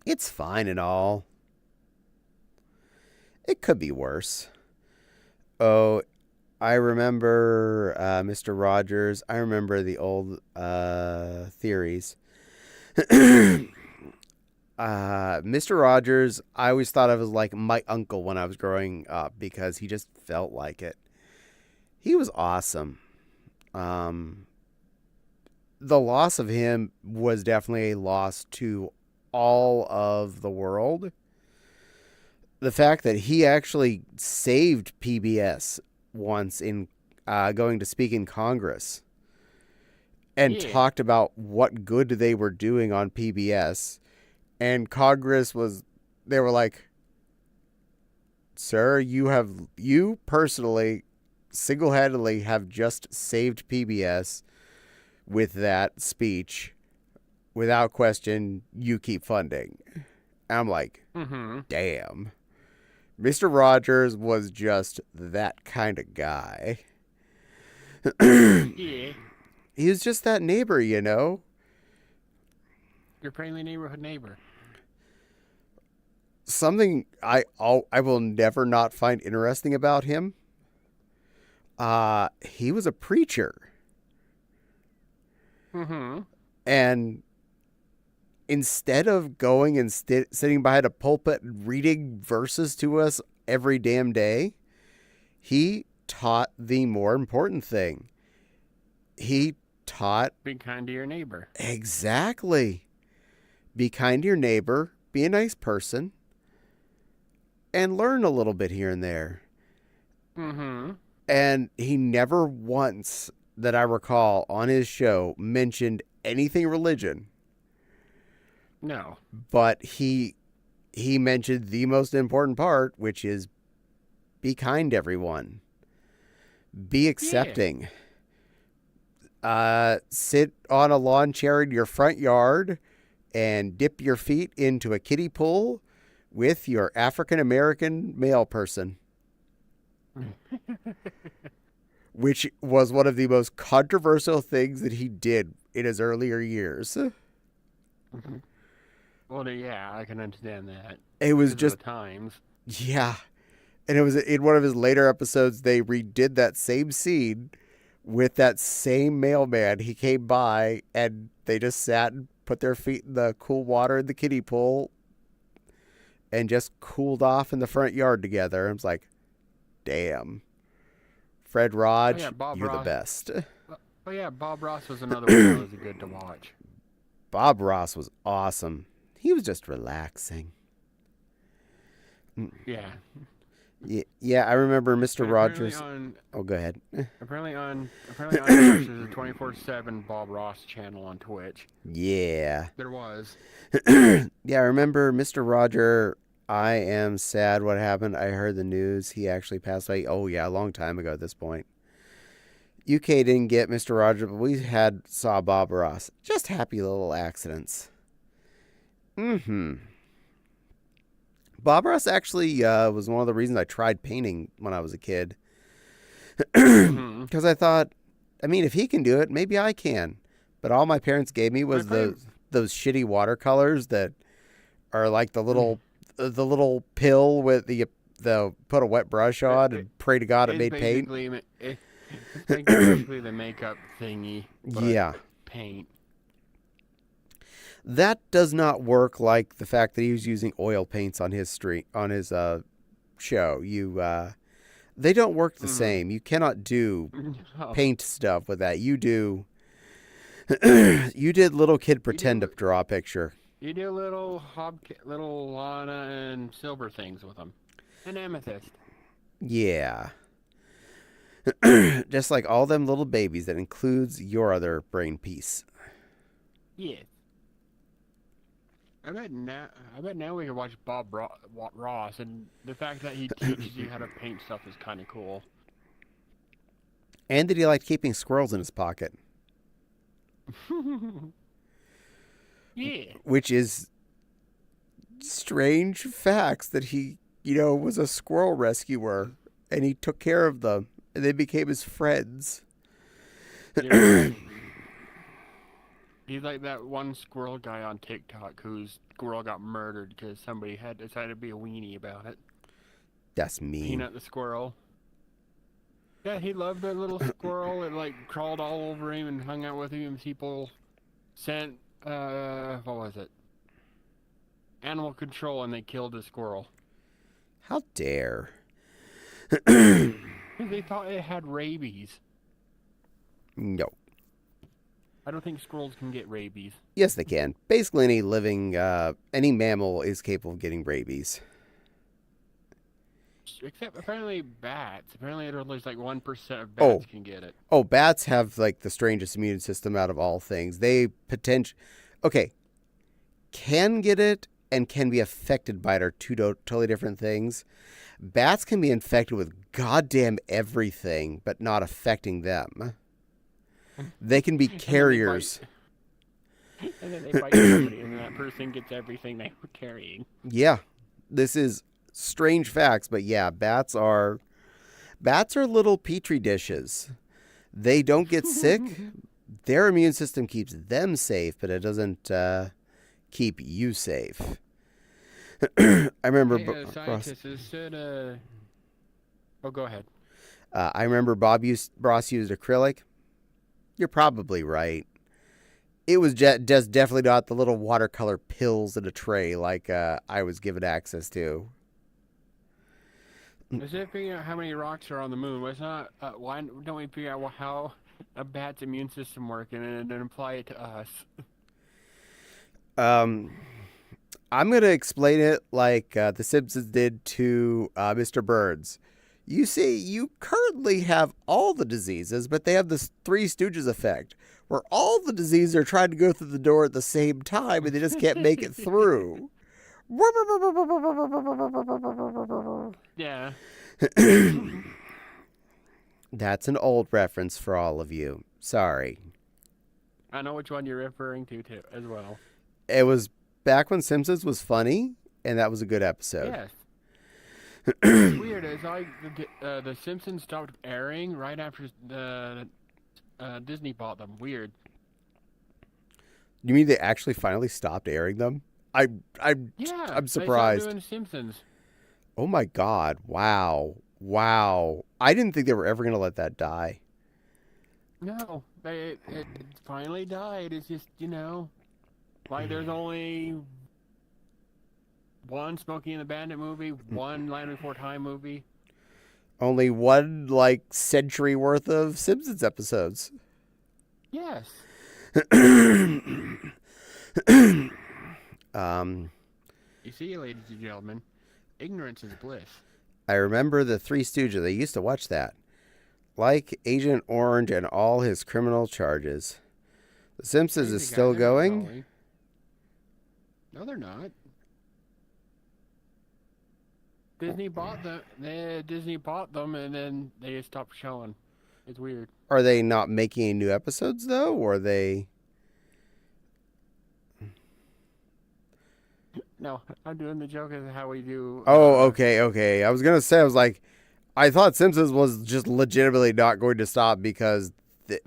It's fine and all. It could be worse. Oh, I remember Mr. Rogers. I remember the old theories. Mr. Rogers, I always thought of as like my uncle when I was growing up because he just felt like it. He was awesome. The loss of him was definitely a loss to all of the world. The fact that he actually saved PBS once in going to speak in Congress and talked about what good they were doing on PBS. And Congress they were like, sir, you personally, single-handedly have just saved PBS with that speech. Without question, you keep funding. I'm like, damn. Mr. Rogers was just that kind of guy. Yeah. He was just that neighbor, you know? Your friendly neighborhood neighbor. Something I will never not find interesting about him. He was a preacher. And instead of going and sitting behind a pulpit and reading verses to us every damn day, he taught the more important thing. He taught... Be kind to your neighbor. Exactly. Be kind to your neighbor. Be a nice person. And learn a little bit here and there. And he never once, that I recall, on his show mentioned anything religion. No. But he mentioned the most important part, which is be kind to everyone. Be accepting. Sit on a lawn chair in your front yard and dip your feet into a kiddie pool with your African-American male person. Which was one of the most controversial things that he did in his earlier years. Well, yeah, I can understand that. It was just the times. Yeah. And it was in one of his later episodes, they redid that same scene with that same mailman. He came by and they just sat and put their feet in the cool water in the kiddie pool and just cooled off in the front yard together. I was like, damn. Fred Raj, you're the best. Oh, yeah, Bob Ross was another one that was good to watch. Bob Ross was awesome. He was just relaxing. Yeah. Yeah, I remember Mr. Rogers. Go ahead. Apparently on Twitch, there's a 24/7 Bob Ross channel on Twitch. Yeah. There was. Yeah, I remember Mr. Roger. I am sad what happened. I heard the news. He actually passed away. Oh, yeah, a long time ago at this point. UK didn't get Mr. Roger, but we saw Bob Ross. Just happy little accidents. Bob Ross actually was one of the reasons I tried painting when I was a kid. Because I thought, I mean, if he can do it, maybe I can. But all my parents gave me was those shitty watercolors that are like the little pill with the put a wet brush on and pray to God it made paint. It's basically the makeup thingy. Yeah. Paint. That does not work like the fact that he was using oil paints on his show. They don't work the same. You cannot do paint stuff with that. You did little kid pretend to draw a picture. You do little Lana and silver things with them. An amethyst. Yeah. Just like all them little babies, that includes your other brain piece. Yeah. I bet now we can watch Bob Ross, and the fact that he teaches you how to paint stuff is kind of cool. And that he liked keeping squirrels in his pocket. Yeah. Which is strange facts that he, was a squirrel rescuer, and he took care of them, and they became his friends. He's like that one squirrel guy on TikTok whose squirrel got murdered because somebody had decided to be a weenie about it. That's mean. Peanut the squirrel. Yeah, he loved that little squirrel. It like crawled all over him and hung out with him. And people sent what was it? Animal control, and they killed the squirrel. How dare? They thought it had rabies. No. I don't think squirrels can get rabies. Yes, they can. Basically, any living, any mammal is capable of getting rabies. Except apparently bats. Apparently there's like 1% of bats can get it. Oh, bats have like the strangest immune system out of all things. They can get it and can be affected by it are two totally different things. Bats can be infected with goddamn everything, but not affecting them. They can be carriers. And then they bite somebody, and then that person gets everything they were carrying. Yeah, this is strange facts, but yeah, bats are little petri dishes. They don't get sick. Their immune system keeps them safe, but it doesn't keep you safe. I remember. Scientists said. Oh, go ahead. I remember Ross used acrylic. You're probably right. It was just definitely not the little watercolor pills in a tray like I was given access to. Is it figuring out how many rocks are on the moon? Why don't we figure out how a bat's immune system works and then apply it to us? I'm going to explain it like The Simpsons did to Mr. Burns. You see, you currently have all the diseases, but they have this Three Stooges effect, where all the diseases are trying to go through the door at the same time, and they just can't make it through. Yeah. That's an old reference for all of you. Sorry. I know which one you're referring to as well. It was back when Simpsons was funny, and that was a good episode. Yes. It's weird. It's like the Simpsons stopped airing right after Disney bought them. Weird. You mean they actually finally stopped airing them? I'm surprised. They stopped doing Simpsons. Oh my God! Wow! I didn't think they were ever gonna let that die. No, it finally died. It's just like there's only one Smokey and the Bandit movie, one Land Before Time movie. Only one century worth of Simpsons episodes. Yes. You see, ladies and gentlemen, ignorance is bliss. I remember the Three Stooges. I used to watch that. Like Agent Orange and all his criminal charges. The Simpsons is still going? No, they're not. Disney bought them. Disney bought them, and then they stopped showing. It's weird. Are they not making any new episodes though, or are they? No, I'm doing the joke as how we do. Oh, okay. I was gonna say, I thought Simpsons was just legitimately not going to stop because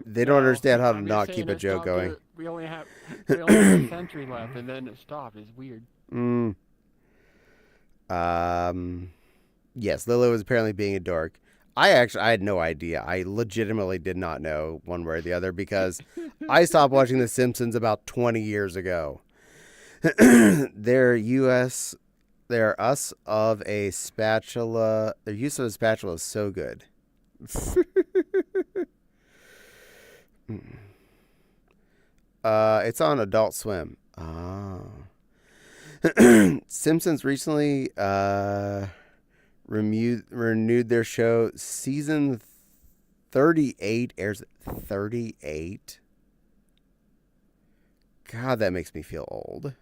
they don't understand how to not keep a joke going. We only have a century left, and then it stopped. It's weird. Yes, Lilo was apparently being a dork. I had no idea. I legitimately did not know one way or the other because I stopped watching The Simpsons about 20 years ago. Their use of a spatula is so good. It's on Adult Swim. Simpsons recently renewed their show. Season 38 airs. 38? God, that makes me feel old.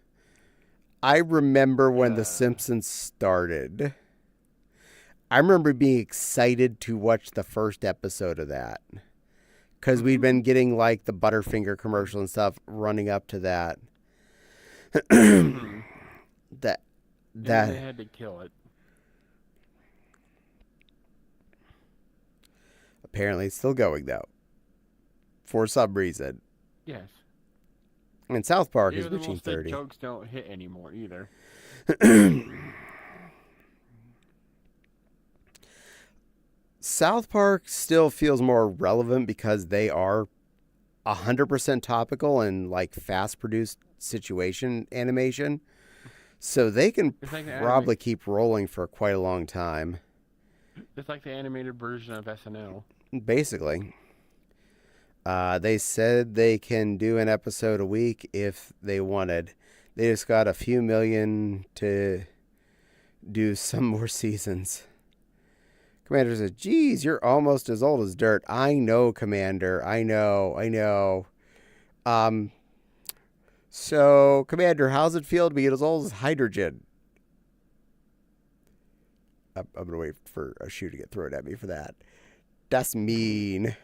I remember when The Simpsons started. I remember being excited to watch the first episode of that. Because we'd been getting like the Butterfinger commercial and stuff running up to that. That they had to kill it. Apparently it's still going though. For some reason. Yes. And South Park is Even reaching 30. The jokes don't hit anymore either. South Park still feels more relevant because they are 100% topical and like fast produced situation animation. So they can It's like the probably keep rolling for quite a long time. It's like the animated version of SNL. Basically. They said they can do an episode a week if they wanted. They just got a few million to do some more seasons. Commander says, geez, you're almost as old as dirt. I know, Commander. I know. So, Commander, how's it feel to be as old as hydrogen? I'm going to wait for a shoe to get thrown at me for that. That's mean.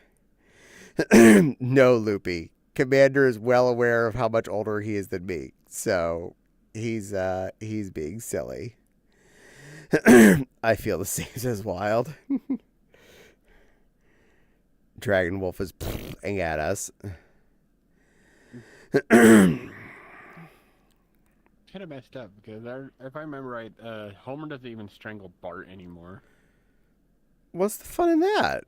No, Loopy. Commander is well aware of how much older he is than me. So, he's being silly. I feel the same as Wild. Dragon Wolf is playing at us. Kind of messed up because if I remember right, Homer doesn't even strangle Bart anymore. What's the fun in that?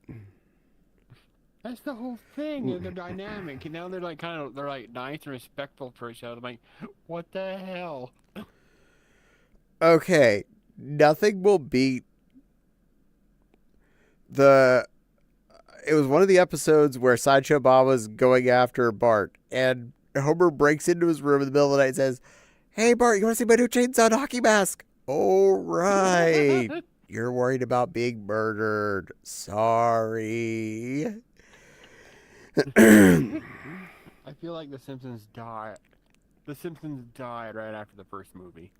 That's the whole thing. They're dynamic, and now they're like they're like nice and respectful for each other. I'm like, what the hell? Okay, nothing will beat it was one of the episodes where Sideshow Bob was going after Bart, and Homer breaks into his room in the middle of the night and says, hey, Bart, you want to see my new chainsaw and hockey mask? All right. You're worried about being murdered. Sorry. I feel like The Simpsons died. The Simpsons died right after the first movie.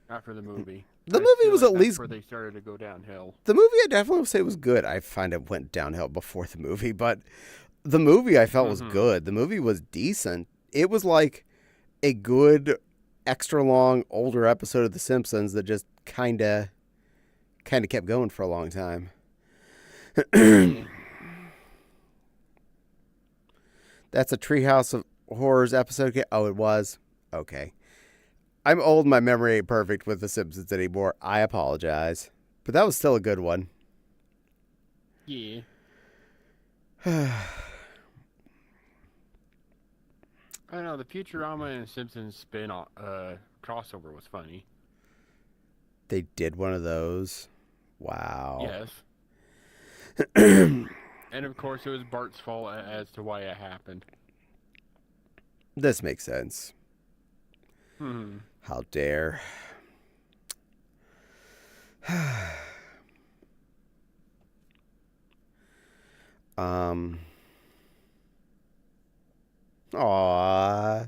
After the movie. The movie was at least where they started to go downhill. The movie I definitely would say was good. I find it went downhill before the movie, but the movie I felt was good. The movie was decent. It was like a good, extra long, older episode of The Simpsons that just kind of kept going for a long time. That's a Treehouse of Horrors episode. Oh, it was? Okay. I'm old. My memory ain't perfect with The Simpsons anymore. I apologize. But that was still a good one. Yeah. I don't know. The Futurama and Simpsons spin-off crossover was funny. They did one of those. Wow. Yes. And of course, it was Bart's fault as to why it happened. This makes sense. Hmm. How dare. Aw.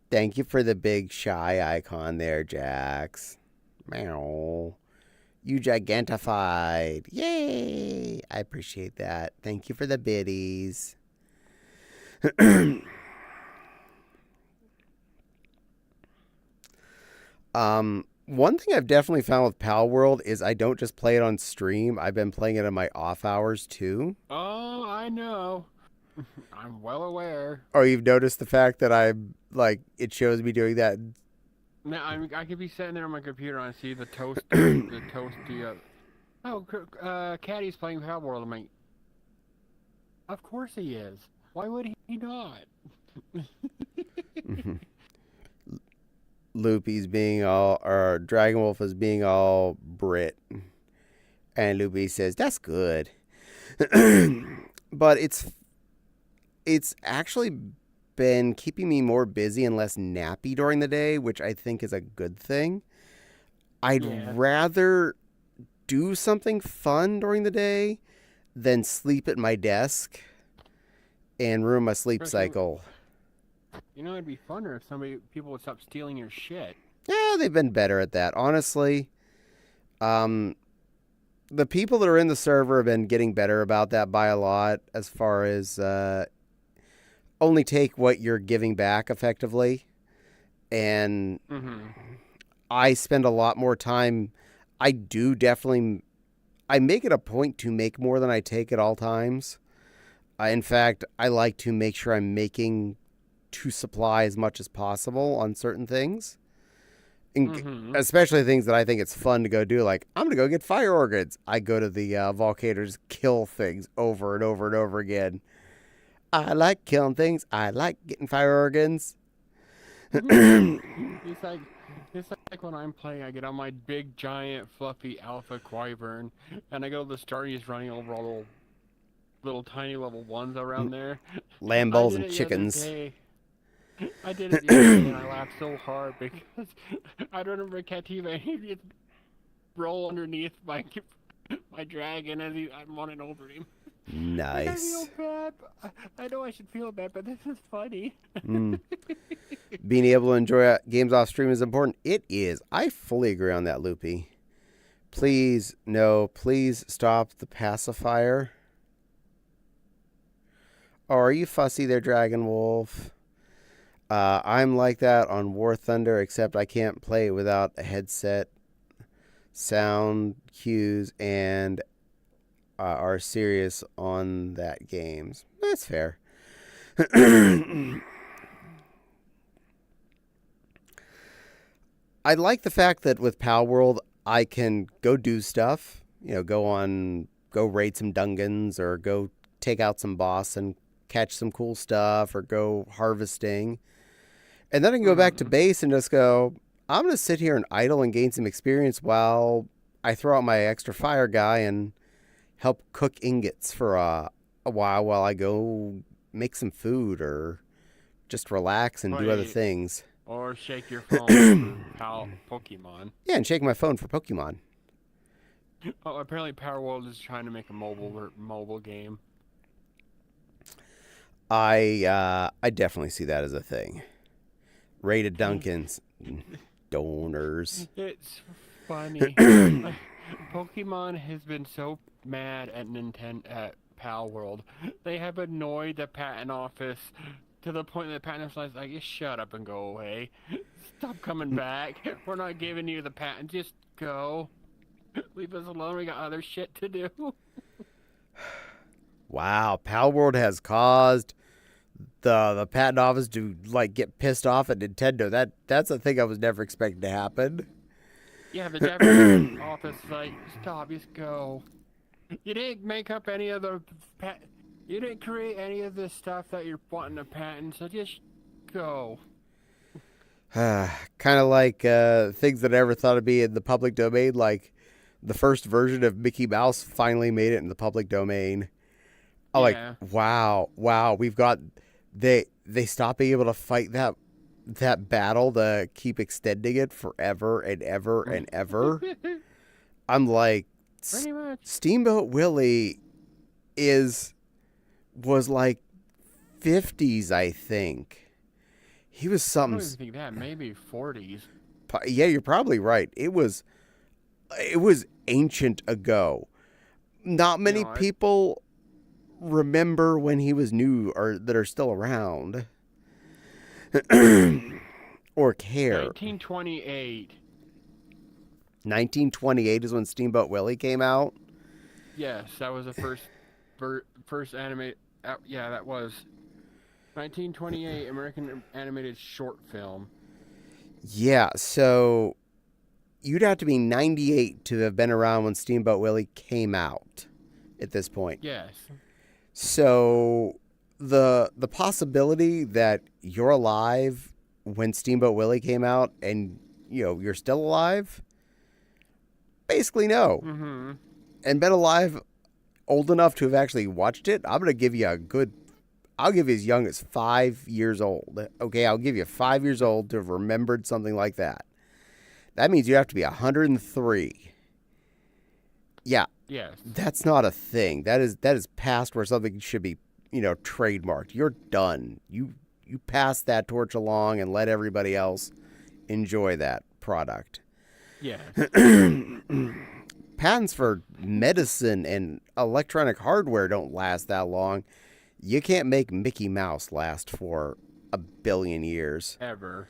Thank you for the big shy icon there, Jax. Meow. You gigantified. Yay. I appreciate that. Thank you for the biddies. One thing I've definitely found with Pal World is I don't just play it on stream. I've been playing it in my off hours too. Oh, I know. I'm well aware. Oh, you've noticed the fact that I'm like it shows me doing that. Now I could be sitting there on my computer and I see the toast, Caddy's playing Pal World. I'm like, of course he is. Why would he not? Loopy's being all, or Dragon Wolf is being all Brit. And Loopy says, that's good. But it's actually been keeping me more busy and less nappy during the day, which I think is a good thing. I'd rather do something fun during the day than sleep at my desk and ruin my sleep cycle. You know, it'd be funner if people would stop stealing your shit. Yeah, they've been better at that. Honestly, the people that are in the server have been getting better about that by a lot as far as only take what you're giving back effectively. And I spend a lot more time. I make it a point to make more than I take at all times. In fact, I like to make sure I'm making to supply as much as possible on certain things. Especially things that I think it's fun to go do. Like, I'm going to go get fire organs. I go to the volcano, just kill things over and over and over again. I like killing things. I like getting fire organs. It's like when I'm playing, I get on my big, giant, fluffy alpha Wyvern, and I go to the start and he's running over all the little tiny level ones around there. Lambos and chickens. I did it the other day and I laughed so hard because I don't remember Kativa and he just roll underneath my dragon as I'm running over him. Nice. I feel bad. I know I should feel bad, but this is funny. Being able to enjoy games off stream is important. It is. I fully agree on that, Loopy. Please, no, please stop the pacifier. Oh, are you fussy there, Dragon Wolf? I'm like that on War Thunder, except I can't play without a headset, sound cues, and are serious on that games. That's fair. I like the fact that with Pal World, I can go do stuff. You know, go raid some dungeons, or go take out some boss and catch some cool stuff, or go harvesting. And then I can go back to base and just go, I'm going to sit here and idle and gain some experience while I throw out my extra fire guy and help cook ingots for a while I go make some food or just relax and do other things. Or shake your phone for Pokemon. Yeah, and shake my phone for Pokemon. Oh, apparently Power World is trying to make a mobile game. I definitely see that as a thing. Rated Dunkins. Donors. It's funny. Pokemon has been so mad at Pal World. They have annoyed the patent office to the point that the patent office is like, just shut up and go away. Stop coming back. We're not giving you the patent. Just go. Leave us alone. We got other shit to do. Wow, Pal World has caused the patent office to like get pissed off at Nintendo. That's a thing I was never expecting to happen. Yeah, the Japanese office is like, stop, just go. You didn't make up any of the you didn't create any of this stuff that you're wanting to patent, so just go. Kind of like things that I never thought would be in the public domain, like the first version of Mickey Mouse finally made it in the public domain. Oh, yeah. Like, wow, we've got they stopped being able to fight that battle to keep extending it forever and ever and ever. I'm like, Pretty much. Steamboat Willie was like 50s, I think. He was I something. don't even think that, maybe 40s. Yeah, you're probably right. It was ancient ago. Not many people remember when he was new or that are still around or care. 1928. 1928 is when Steamboat Willie came out. Yes, that was the first animated. Yeah, that was 1928 American animated short film. Yeah, so you'd have to be 98 to have been around when Steamboat Willie came out at this point. Yes. So the possibility that you're alive when Steamboat Willie came out and you're still alive, basically no. Mm-hmm. And been alive old enough to have actually watched it, I'm gonna give you I'll give you as young as 5 years old. Okay, I'll give you 5 years old to have remembered something like that. That means you have to be 103. Yeah. Yes. That's not a thing. That is past where something should be, trademarked. You're done. You pass that torch along and let everybody else enjoy that product. Yeah. Patents for medicine and electronic hardware don't last that long. You can't make Mickey Mouse last for 1 billion years. Ever.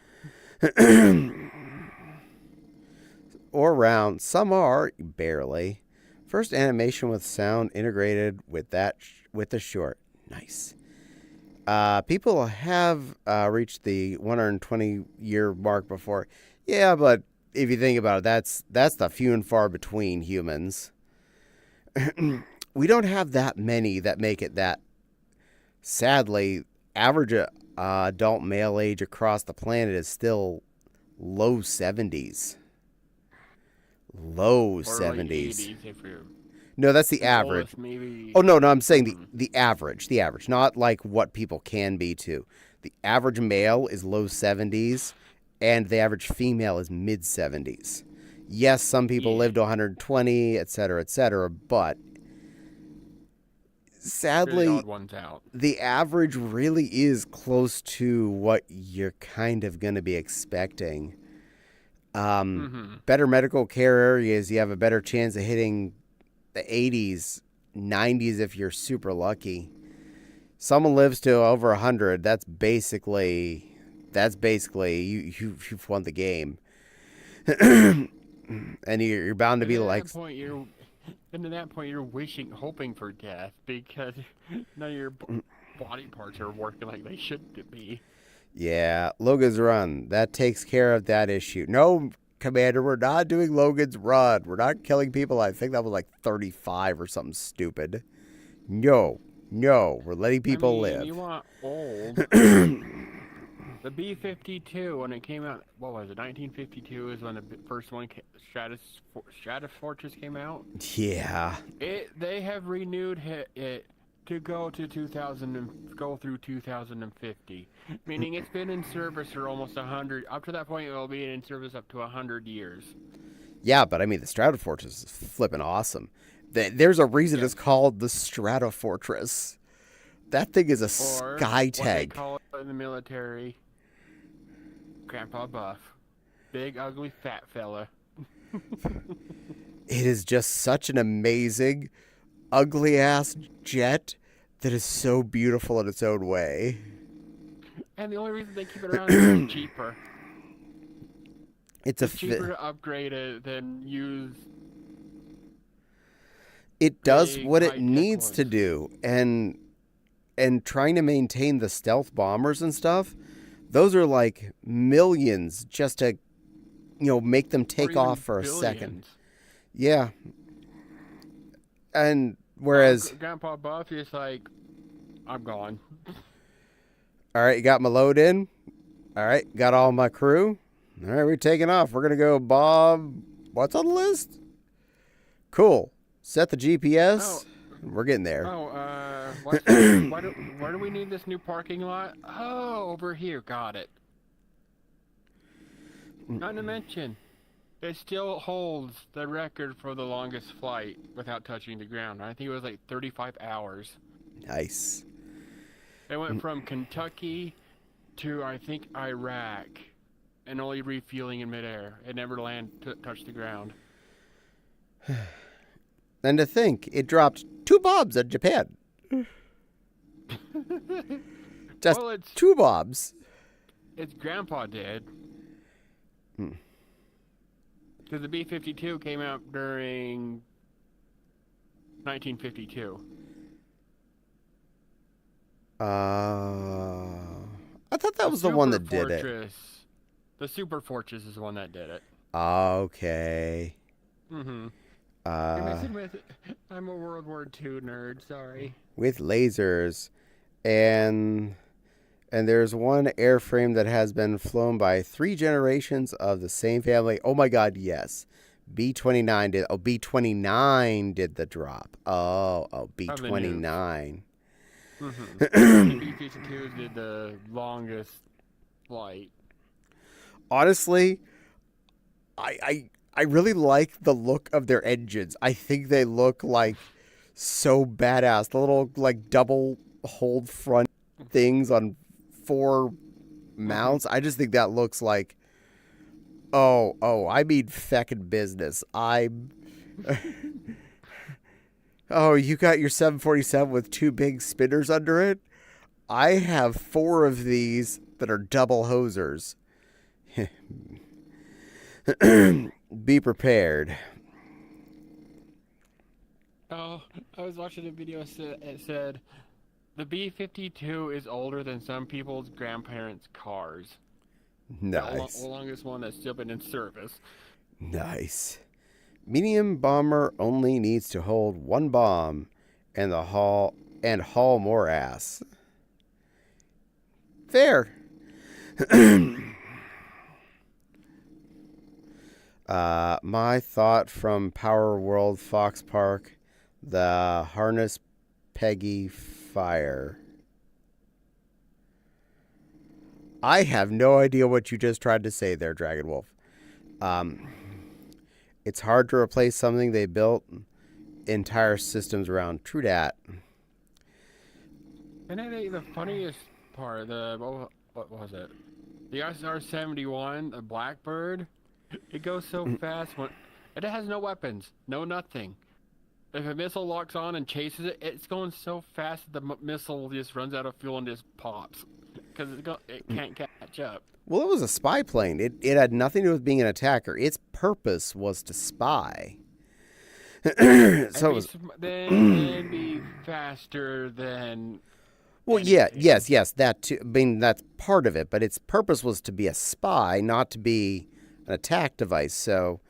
Or around. Some are, barely. First animation with sound integrated with the short. Nice. People have reached the 120-year mark before. Yeah, but if you think about it, that's the few and far between humans. We don't have that many that make it that. Sadly, average adult male age across the planet is still low 70s. Low Or 70s. Like 80s if you're No, that's the the average. oldest, maybe. Oh, no, I'm saying the average. The average. Not like what people can be to. The average male is low 70s, and the average female is mid 70s. Yes, some people live to 120, et cetera, but sadly, the odd ones out. the average really is close to what you're kind of going to be expecting. Better medical care areas, you have a better chance of hitting the 80s, 90s if you're super lucky. Someone lives to over 100, that's basically you've won the game. And you're bound to be like... And at that point, you're hoping for death because none of your body parts are working like they should be. Yeah, Logan's Run. That takes care of that issue. No, Commander, we're not doing Logan's Run. We're not killing people. I think that was like 35 or something stupid. No, we're letting people live. You want old. The B-52, when it came out, what was it, 1952 is when the first one, Stratus Fortress came out? Yeah. They have renewed it to go to 2000 and go through 2050, meaning it's been in service for almost 100. Up to that point, it will be in service up to 100 years. Yeah, but I mean, the Stratofortress is flipping awesome. There's a reason it's called the Stratofortress. That thing is a sky tank. What they call it in the military, Grandpa Buff, big ugly fat fella. It is just such an amazing, ugly-ass jet that is so beautiful in its own way. And the only reason they keep it around is it's cheaper. It's cheaper to upgrade it than use. It does what it needs to do, and trying to maintain the stealth bombers and stuff, those are like millions just to, make them take off for a second. Yeah. And whereas Grandpa Buff is like, I'm gone. All right, you got my load in. All right, got all my crew. All right, we're taking off. We're gonna go, Bob. What's on the list? Cool. Set the GPS. We're getting there. Why do we need this new parking lot? Oh, over here. Got it. Not to mention, it still holds the record for the longest flight without touching the ground. I think it was like 35 hours. Nice. It went from Kentucky to, I think, Iraq, and only refueling in midair. It never touched the ground. And to think, it dropped 2 bombs at Japan. Just 2 bombs. Its grandpa did. Because the B-52 came out during 1952. I thought that was the one that did it. The Super Fortress is the one that did it. Okay. I'm a World War II nerd, sorry. With lasers. And there's one airframe that has been flown by 3 generations of the same family. Oh my god, yes. B-29 did. Oh, B-29 did the drop. Oh, B-29. The B-52s did the longest flight. Honestly, I really like the look of their engines. I think they look like so badass. The little like double hold front things on 4 mounts. I just think that looks like I mean feckin' business. Oh, you got your 747 with 2 big spinners under it? I have 4 of these that are double hosers. Be prepared. Oh, I was watching a video. It said the B-52 is older than some people's grandparents' cars. Nice. The longest one that's still been in service. Nice. Medium bomber only needs to hold one bomb and haul more ass. Fair. My thought from Power World Fox Park, the harness Peggy fire. I have no idea what you just tried to say there, Dragon Wolf. It's hard to replace something they built entire systems around. True dat. And then the funniest part, what was it? The SR-71, the Blackbird, it goes so fast when it has no weapons, no nothing. If a missile locks on and chases it, it's going so fast that the missile just runs out of fuel and just pops because it can't catch up. Well, it was a spy plane. It had nothing to do with being an attacker. Its purpose was to spy. So it was then be faster than. Well, yes, that too. I mean, that's part of it, but its purpose was to be a spy, not to be an attack device. So,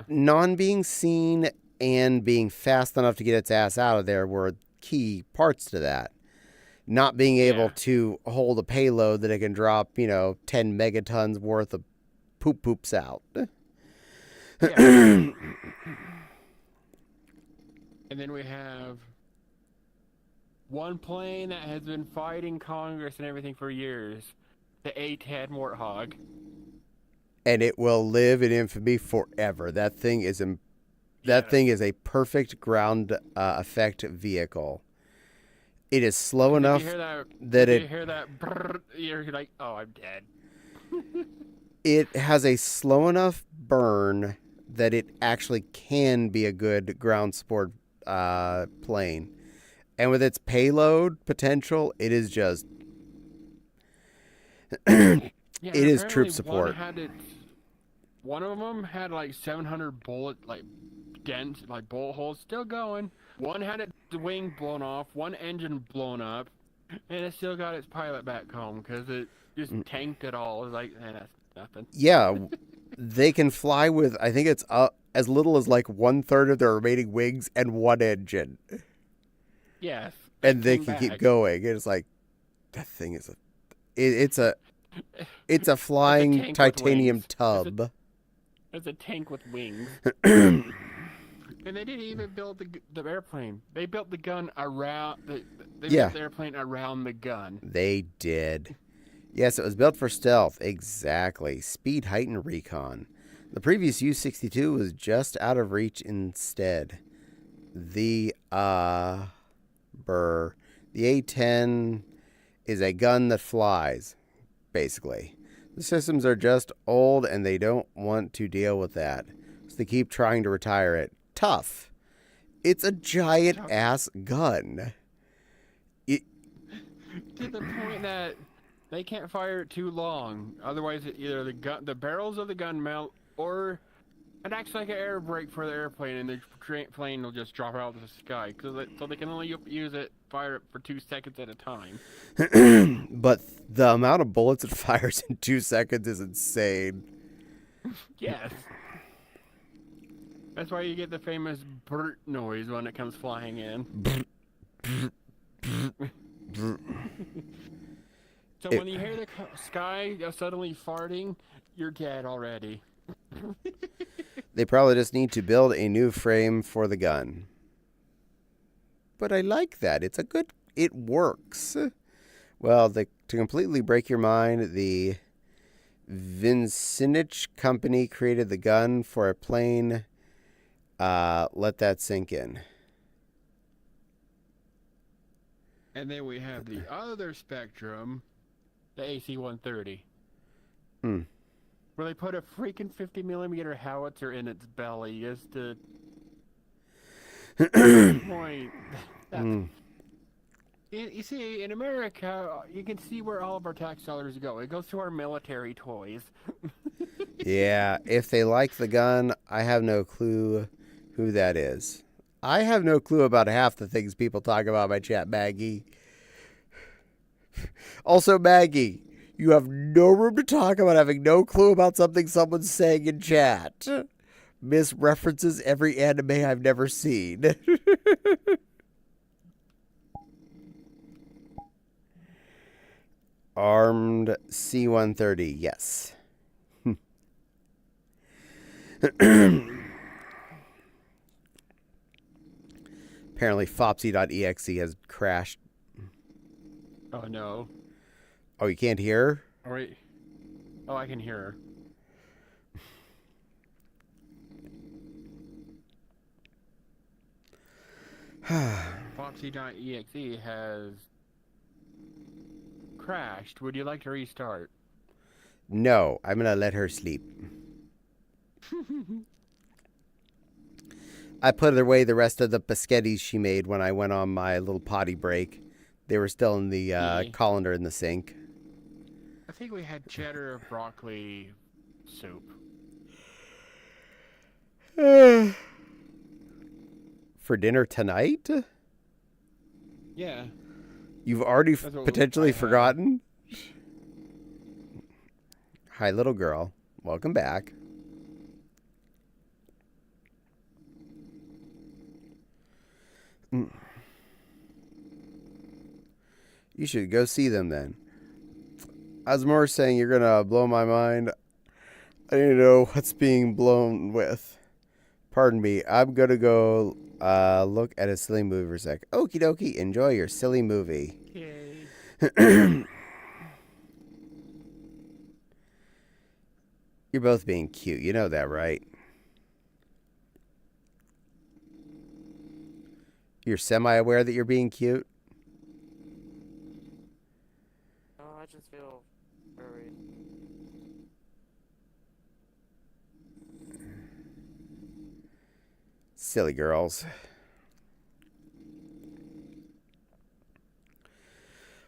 non-being seen and being fast enough to get its ass out of there were key parts to that. Not being able to hold a payload that it can drop, 10 megatons worth of poops out. And then we have one plane that has been fighting Congress and everything for years. The A-10 Warthog. And it will live in infamy forever. That thing is a perfect ground effect vehicle. It is slow enough that you hear that brrr, you're like, oh, I'm dead. It has a slow enough burn that it actually can be a good ground support plane. And with its payload potential, it is just it is troop support. One of them had like 700 bullet dents, bullet holes still going. One had its wing blown off, one engine blown up, and it still got its pilot back home because it just tanked it all. It was like, that's nothing. Yeah, they can fly with, I think it's as little as 1/3 of their remaining wings and one engine. Yes. And they can keep going. It's like, that thing is it's a flying titanium tub. It's a tank with wings. And they didn't even build the airplane. They built the gun around built the airplane around the gun. They did. Yes, it was built for stealth. Exactly. Speed, height, and recon. The previous U-62 was just out of reach instead. The A-10 is a gun that flies, basically. The systems are just old and they don't want to deal with that. So they keep trying to retire it. Tough. It's a giant ass gun. To the point that they can't fire it too long. Otherwise, either the barrels of the gun melt, or it acts like an air brake for the airplane, and the plane will just drop out of the sky. So they can only fire it for 2 seconds at a time. But the amount of bullets it fires in 2 seconds is insane. Yes. That's why you get the famous "brt" noise when it comes flying in. So when you hear the sky suddenly farting, you're dead already. They probably just need to build a new frame for the gun. But I like that. It works. Well, to completely break your mind, the Vincenich company created the gun for a plane. Let that sink in. And then we have the other spectrum, the AC-130. Where they put a freaking 50mm howitzer in its belly just to point. You see, in America, you can see where all of our tax dollars go. It goes to our military toys. Yeah, if they like the gun, I have no clue who that is. I have no clue about half the things people talk about in my chat, Maggie. Also, Maggie, You have no room to talk about having no clue about something someone's saying in chat. Misreferences every anime I've never seen. Armed C-130, yes. Apparently Fopsy.exe has crashed. Oh no. Oh, you can't hear her? Oh wait. Oh, I can hear her. Foxy.exe has crashed. Would you like to restart? No, I'm going to let her sleep. I put away the rest of the biscottis she made when I went on my little potty break. They were still in the colander in the sink. I think we had cheddar broccoli soup. For dinner tonight? Yeah. You've already That's what potentially I had. forgotten? Hi, little girl. Welcome back. You should go see them then. As more saying you're going to blow my mind, I need to know what's being blown with. Pardon me, I'm going to go look at a silly movie for a sec. Okie dokie, enjoy your silly movie. Okay. You're both being cute, you know that, right? You're semi-aware that you're being cute? Oh, I just feel worried. Silly girls.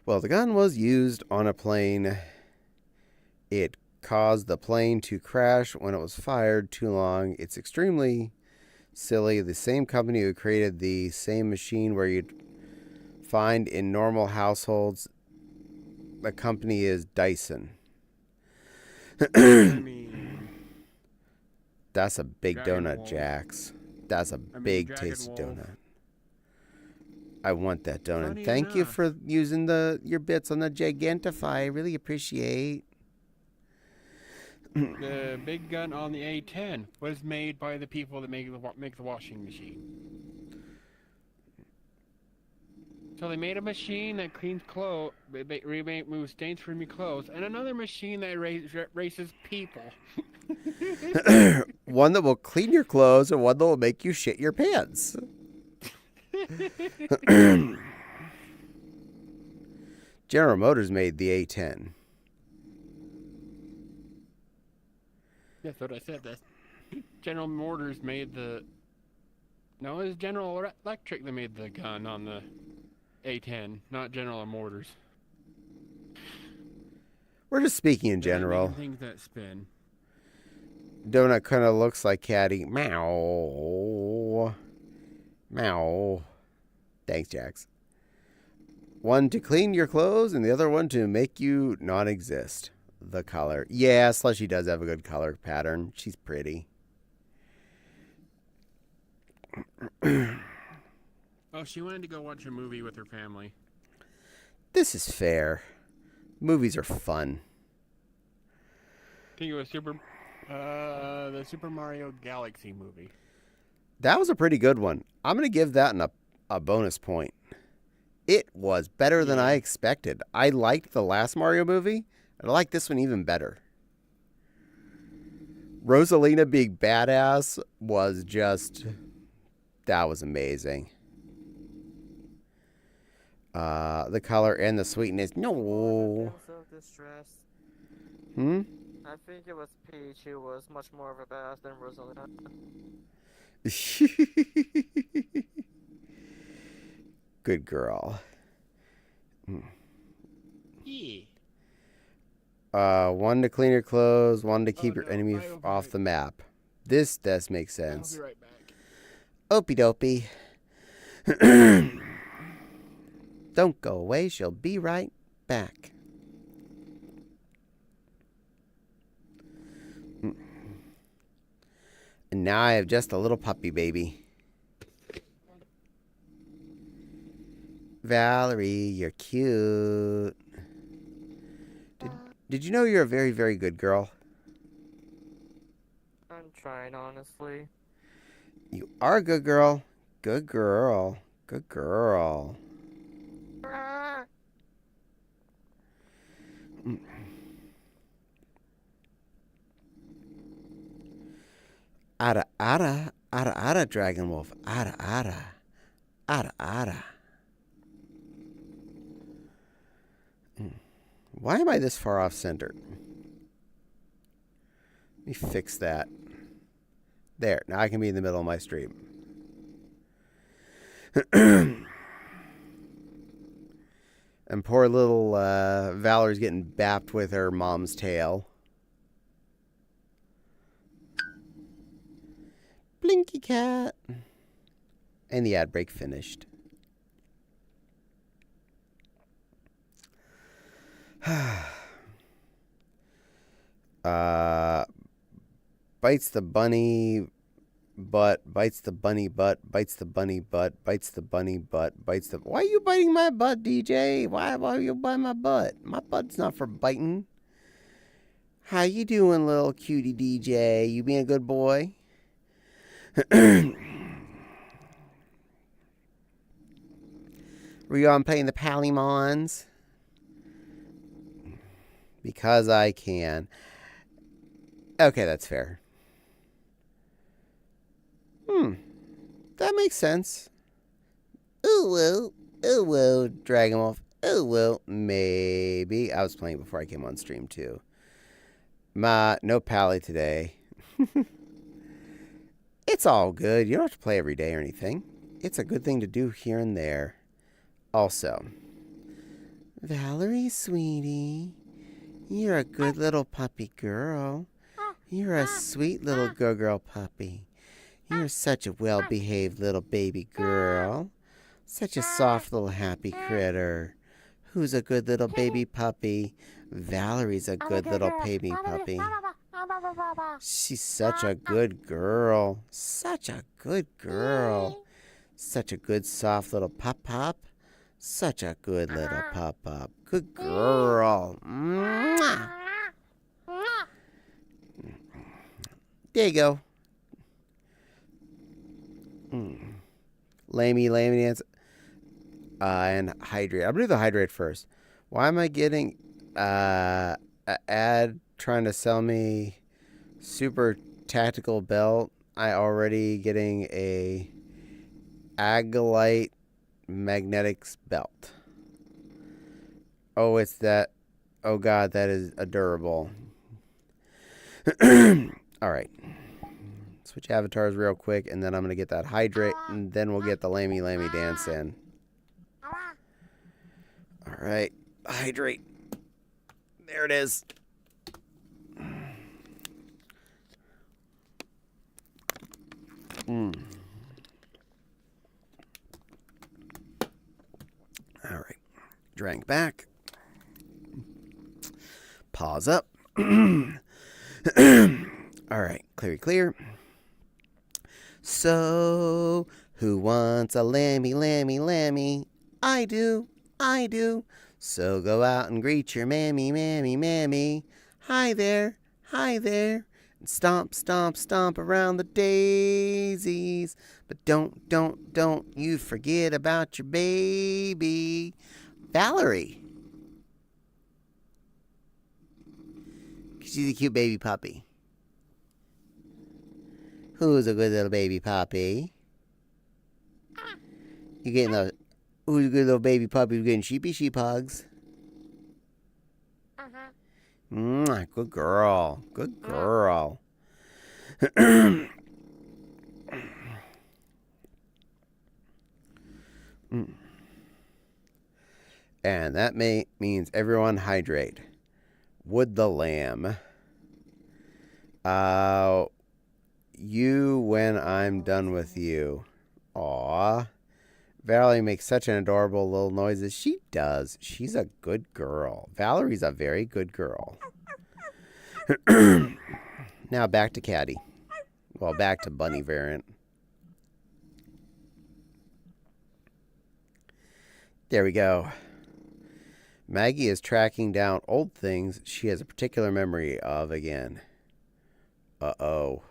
Well, the gun was used on a plane. It caused the plane to crash when it was fired too long. It's extremely silly. The same company who created the same machine where you'd find in normal households, the company is Dyson. I mean, That's a big Dragon donut, Ball. Jax. That's a big, Dragon tasty Ball. donut. I want that donut. Funny Thank you enough. for using your bits on the Gigantify. I really appreciate. The big gun on the A10 was made by the people that make the washing machine. So they made a machine that cleans clothes, removes stains from your clothes, and another machine that races people. One that will clean your clothes and one that will make you shit your pants. General Motors made the A10. That's what I said. That General Motors made the. No, it was General Electric that made the gun on the A10, not General Motors. We're just speaking in They're general. making things that spin. Donut kind of looks like Caddy. Meow. Meow. Thanks, Jax. One to clean your clothes and the other one to make you not exist. The color. Yeah, Slushy does have a good color pattern. She's pretty. Oh, she wanted to go watch a movie with her family. This is fair. Movies are fun. I think it was the Super Mario Galaxy movie. That was a pretty good one. I'm going to give that a bonus point. It was better than I expected. I liked the last Mario movie. I like this one even better. Rosalina being badass was just... That was amazing. The color and the sweetness. No. Distress. Hmm? I think it was Peach who was much more of a badass than Rosalina. Good girl. Yeah. One to clean your clothes, one to keep your no, enemy I will be off right the map. This does make I'll sense. be right back. Opie dopey. Don't go away, she'll be right back. And now I have just a little puppy baby. Valerie, you're cute. Did you know you're a very, very good girl? I'm trying, honestly. You are a good girl. Good girl. Good girl. Ada, ada, ada, ada, Dragon Wolf. Ada, ada. Ada, ada. Why am I this far off center? Let me fix that. There. Now I can be in the middle of my stream. And poor little Valerie's getting bapped with her mom's tail. Blinky cat. And the ad break finished. Bites the bunny butt, bites the bunny butt, bites the bunny butt, bites the bunny butt, bites the... Why are you biting my butt, DJ? Why are you biting my butt? My butt's not for biting. How you doing, little cutie DJ? You being a good boy? Were you on playing the Palymons? Because I can. Okay, that's fair. That makes sense. Ooh, woo, Dragon Wolf. Ooh, woo, maybe. I was playing before I came on stream, too. No Pally today. It's all good. You don't have to play every day or anything. It's a good thing to do here and there. Also, Valerie, sweetie, you're a good little puppy girl. You're a sweet little girl puppy. You're such a well-behaved little baby girl. Such a soft little happy critter. Who's a good little baby puppy? Valerie's a good little baby puppy. She's such a good girl. Such a good girl. Such a good soft little pop-pop. Such a good little pop-pop. Good girl. Mwah. There you go. Lamey dance. And hydrate. I'm going to do the hydrate first. Why am I getting an ad trying to sell me super tactical belt? I already getting a Agilite magnetics belt. Oh, it's that. Oh, God, that is adorable. All right. Switch avatars real quick, and then I'm going to get that hydrate, and then we'll get the lamey dance in. All right. Hydrate. There it is. All right. Drank back. Pause up. All right. Clear. So, who wants a lammy? I do. So go out and greet your mammy. Hi there. And stomp around the daisies. But don't you forget about your baby. Valerie. She's a cute baby puppy. Who's a good little baby puppy? You getting those? Who's a good little baby puppy who's getting sheep hugs? Good girl. And that means everyone hydrate. Would the lamb. You when I'm done with you. Aw. Valerie makes such an adorable little noises. She does. She's a good girl. Valerie's a very good girl. Now back to Caddy. Well, back to bunny variant. There we go. Maggie is tracking down old things she has a particular memory of again. Uh-oh.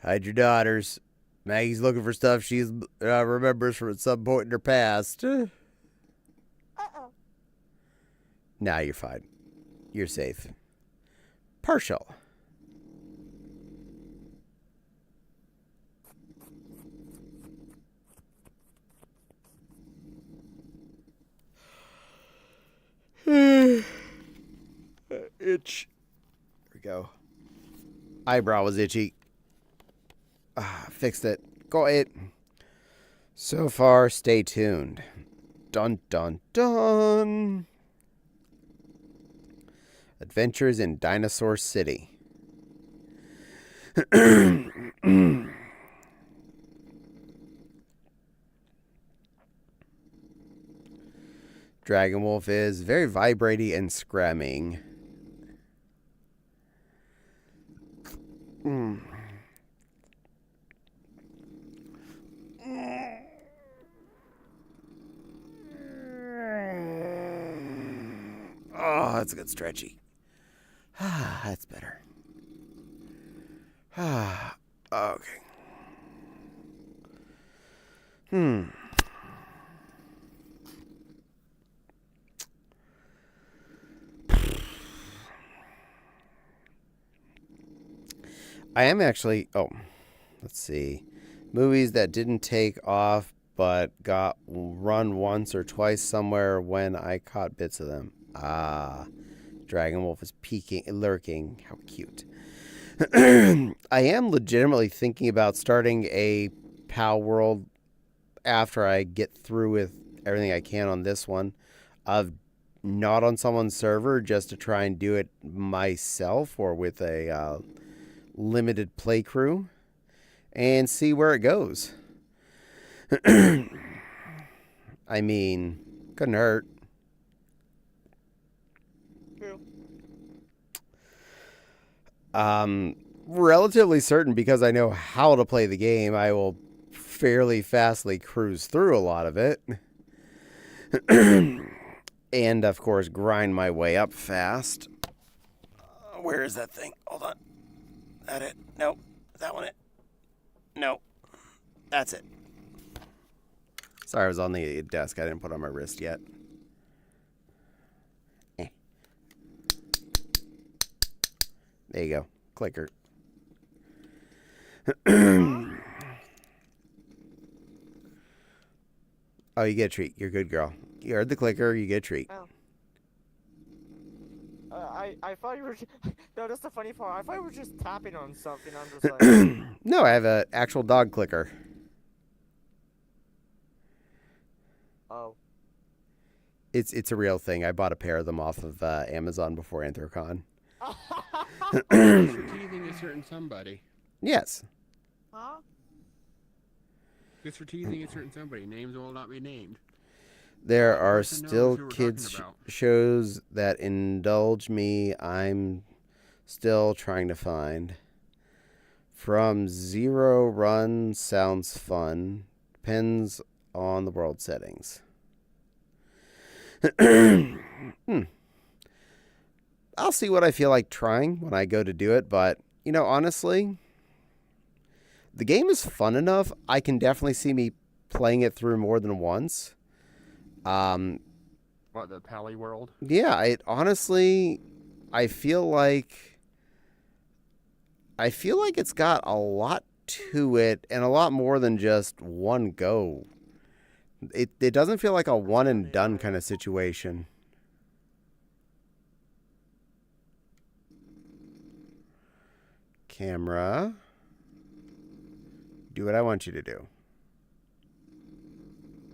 Hide your daughters. Maggie's looking for stuff she remembers from some point in her past. Uh-oh. Now you're fine. You're safe. Partial. Itch. There we go. Eyebrow was itchy. Fixed it. Go it. So far, stay tuned. Dun dun dun. Adventures in Dinosaur City. Dragon Wolf is very vibraty and scramming. Oh, that's a good stretchy. That's better. Okay. I am actually... Oh, let's see. Movies that didn't take off but got run once or twice somewhere when I caught bits of them. Dragon Wolf is lurking. How cute. I am legitimately thinking about starting a PAL World after I get through with everything I can on this one. Of not on someone's server, just to try and do it myself or with a limited play crew and see where it goes. I mean, couldn't hurt. True. Relatively certain, because I know how to play the game, I will fairly fastly cruise through a lot of it. And, of course, grind my way up fast. Where is that thing? Hold on. That it? Nope. That one it? No. That's it. Sorry, I was on the desk. I didn't put it on my wrist yet. There you go. Clicker. Oh, you get a treat. You're a good girl. You heard the clicker. You get a treat. Oh. I thought you were... No, that's the funny part. I thought you were just tapping on something. I'm just like... No, I have an actual dog clicker. Oh. It's a real thing. I bought a pair of them off of Amazon before Anthrocon. You're teasing a certain somebody. Yes. Huh? Just for teasing a certain somebody. Names will not be named. There are person knows still who we're kids talking about. shows that indulge me. I'm still trying to find. From Zero Run sounds fun. Depends on the world settings. I'll see what I feel like trying when I go to do it, but, you know, honestly, the game is fun enough. I can definitely see me playing it through more than once. What, the Pally World? Yeah, honestly, I feel like it's got a lot to it and a lot more than just one go. It doesn't feel like a one and done kind of situation. Camera. Do what I want you to do.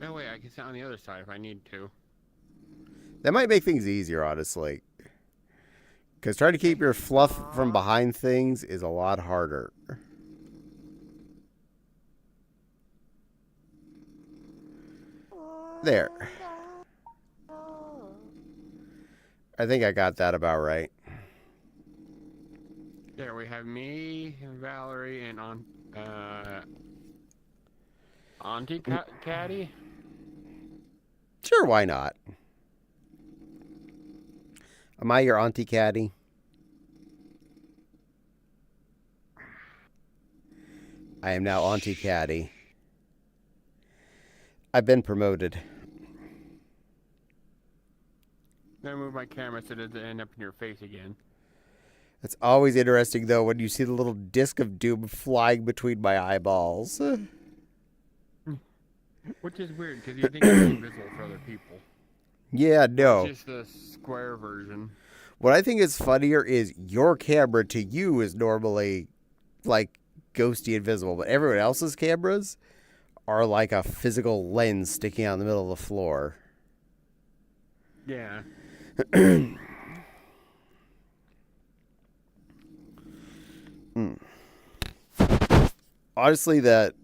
No, wait, I can sit on the other side if I need to. That might make things easier, honestly. Because trying to keep your fluff from behind things is a lot harder. There. I think I got that about right. There we have me, Valerie, and Auntie Caddy. Sure, why not? Am I your Auntie Caddy? I am now Auntie Caddy. I've been promoted. Now move my camera so it doesn't end up in your face again. It's always interesting, though, when you see the little disc of doom flying between my eyeballs. Which is weird, because you think it's invisible for other people. Yeah, no. It's just the square version. What I think is funnier is your camera to you is normally, like, ghosty invisible, but everyone else's cameras are like a physical lens sticking out in the middle of the floor. Yeah. Honestly, that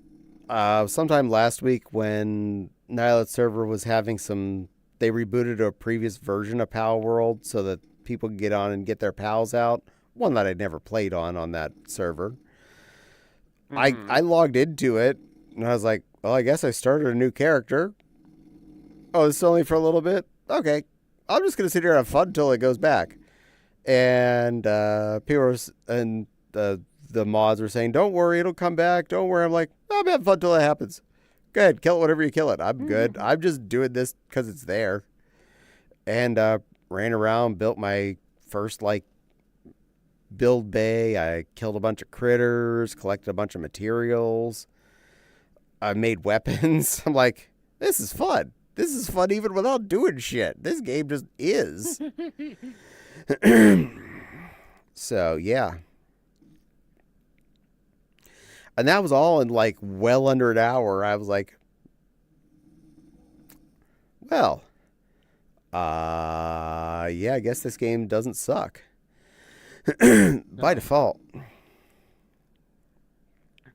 sometime last week when Nihilat server was having some, they rebooted a previous version of Pal World so that people could get on and get their pals out. One that I'd never played on that server. Mm-hmm. I logged into it and I was like, well, I guess I started a new character. Oh, this is only for a little bit? Okay. I'm just going to sit here and have fun until it goes back. And people were, and the mods were saying, don't worry, it'll come back. Don't worry. I'm like, I'm having fun until it happens. Go ahead, kill it whenever you kill it. I'm good. I'm just doing this because it's there. And ran around, built my first, like, build bay. I killed a bunch of critters, collected a bunch of materials. I made weapons. I'm like, this is fun. This is fun even without doing shit. This game just is. So, yeah. And that was all in like well under an hour. I was like, well, yeah, I guess this game doesn't suck. By default.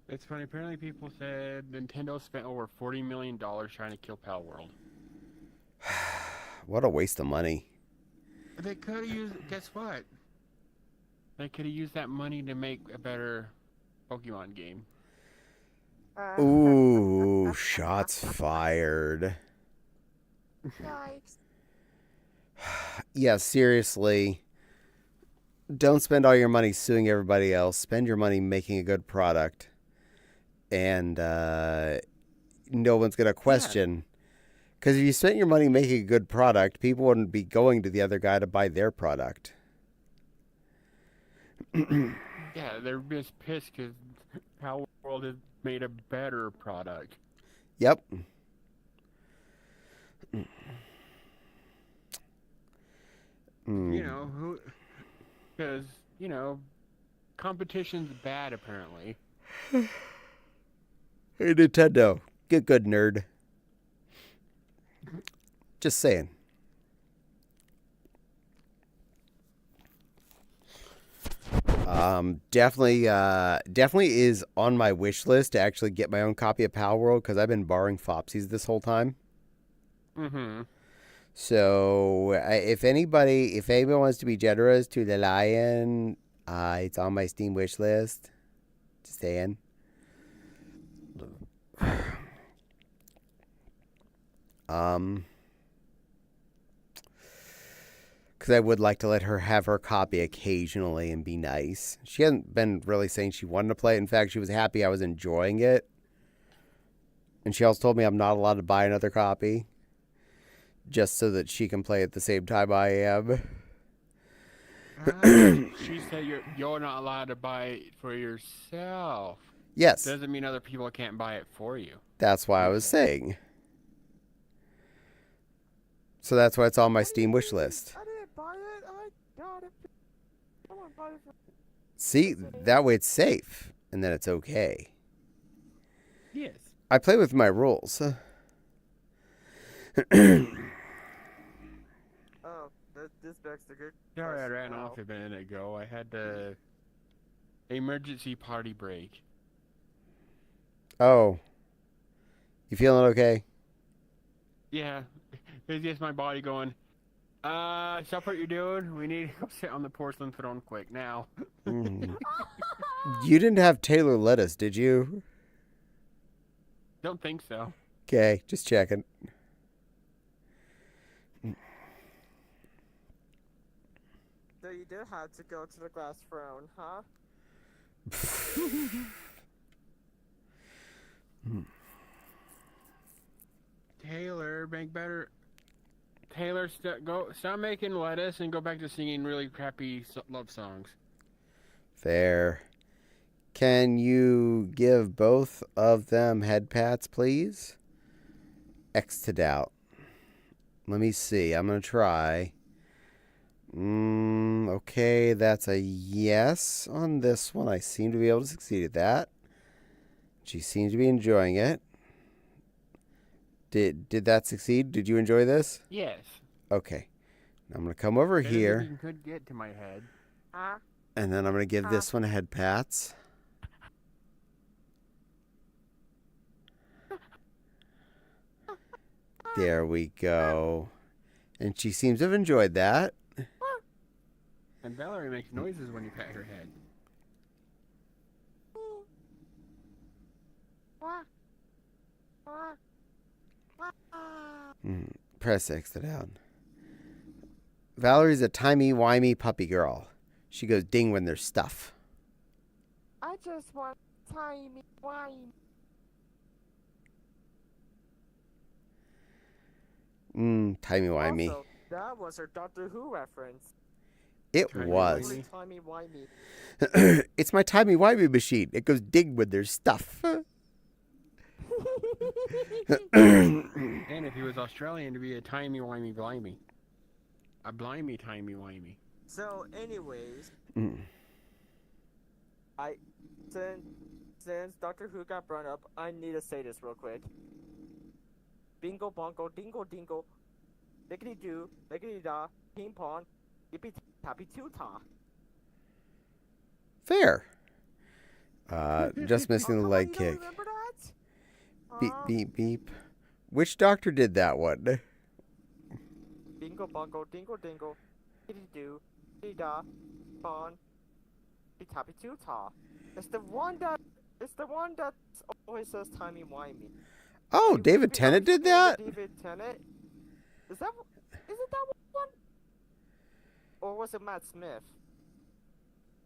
It's funny. Apparently, people said Nintendo spent over $40 million trying to kill Pal World. What a waste of money. They could have used. Guess what? They could have used that money to make a better Pokemon game. Ooh, shots fired. Nice. Yeah, seriously. Don't spend all your money suing everybody else. Spend your money making a good product. And no one's going to question. Because if you spent your money making a good product, people wouldn't be going to the other guy to buy their product. Yeah, they're just pissed because Pal World has made a better product. Yep. You know, who? Because, you know, competition's bad, apparently. Hey, Nintendo. Get good, nerd. Just saying. Definitely is on my wish list to actually get my own copy of Pal World because I've been borrowing Fopsies this whole time. Mm-hmm. So if anybody wants to be generous to the lion, it's on my Steam wish list. Just saying. Because I would like to let her have her copy occasionally and be nice. She hasn't been really saying she wanted to play it. In fact, she was happy I was enjoying it. And she also told me I'm not allowed to buy another copy. Just so that she can play at the same time I am. She said you're not allowed to buy it for yourself. Yes. Doesn't mean other people can't buy it for you. That's why I was saying. So that's why it's on my Steam wish list. I didn't buy it. I got it. Someone bought it for... See, that way it's safe. And then it's okay. Yes. I play with my rules. Oh, this back's the good. Sorry, I ran off a minute ago. I had to emergency party break. Oh. You feeling okay? Yeah, it's just my body going, Stop what you're doing. We need to go sit on the porcelain throne quick now. Mm. You didn't have Taylor lettuce, did you? Don't think so. Okay, just checking. So you did have to go to the glass throne, huh? Taylor, make better. Taylor, stop making lettuce and go back to singing really crappy love songs. Fair. Can you give both of them head pats, please? X to doubt. Let me see. I'm going to try. Okay, that's a yes on this one. I seem to be able to succeed at that. She seems to be enjoying it. Did that succeed? Did you enjoy this? Yes. Okay. Now I'm going to come over Better here. than you could get to my head. Huh? And then I'm going to give this one a head pats. There we go. And she seems to have enjoyed that. And Valerie makes noises when you pat her head. Press X to down. Valerie's a timey-wimey puppy girl. She goes ding when there's stuff. I just want tiny wine. Timey-wimey. Also, that was her Doctor Who reference. It was. Timey wimey. It's my timey-wimey machine. It goes ding when there's stuff. And if he was Australian, to be a timey-wimey blimey. A blimey timey-wimey. So, anyways, since Doctor Who got brought up, I need to say this real quick. Bingo bongo dingo dingo, lickety doo, lickety da, ping pong, yippee tappy toota. Fair. Just missing the leg You kick. remember that? Beep, beep, beep. Which doctor did that one? Bingo bongo dingo dingo, lickety doo, lickety da, pong, yippee tappy toota. It's the one that always says timey wimey. Oh, David Tennant did that? David Tennant? Is it that one? Or was it Matt Smith?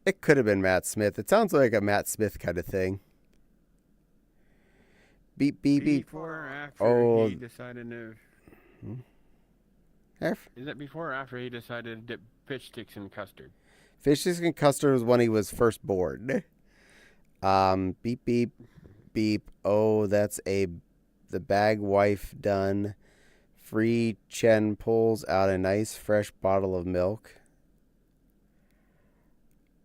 It could have been Matt Smith. It sounds like a Matt Smith kind of thing. Beep, beep, beep. Before or after he decided to... Is that before or after he decided to dip fish sticks in custard? Fish sticks and custard was when he was first born. Beep, beep, beep. Oh, that's the bag wife done. Free Chen pulls out a nice fresh bottle of milk.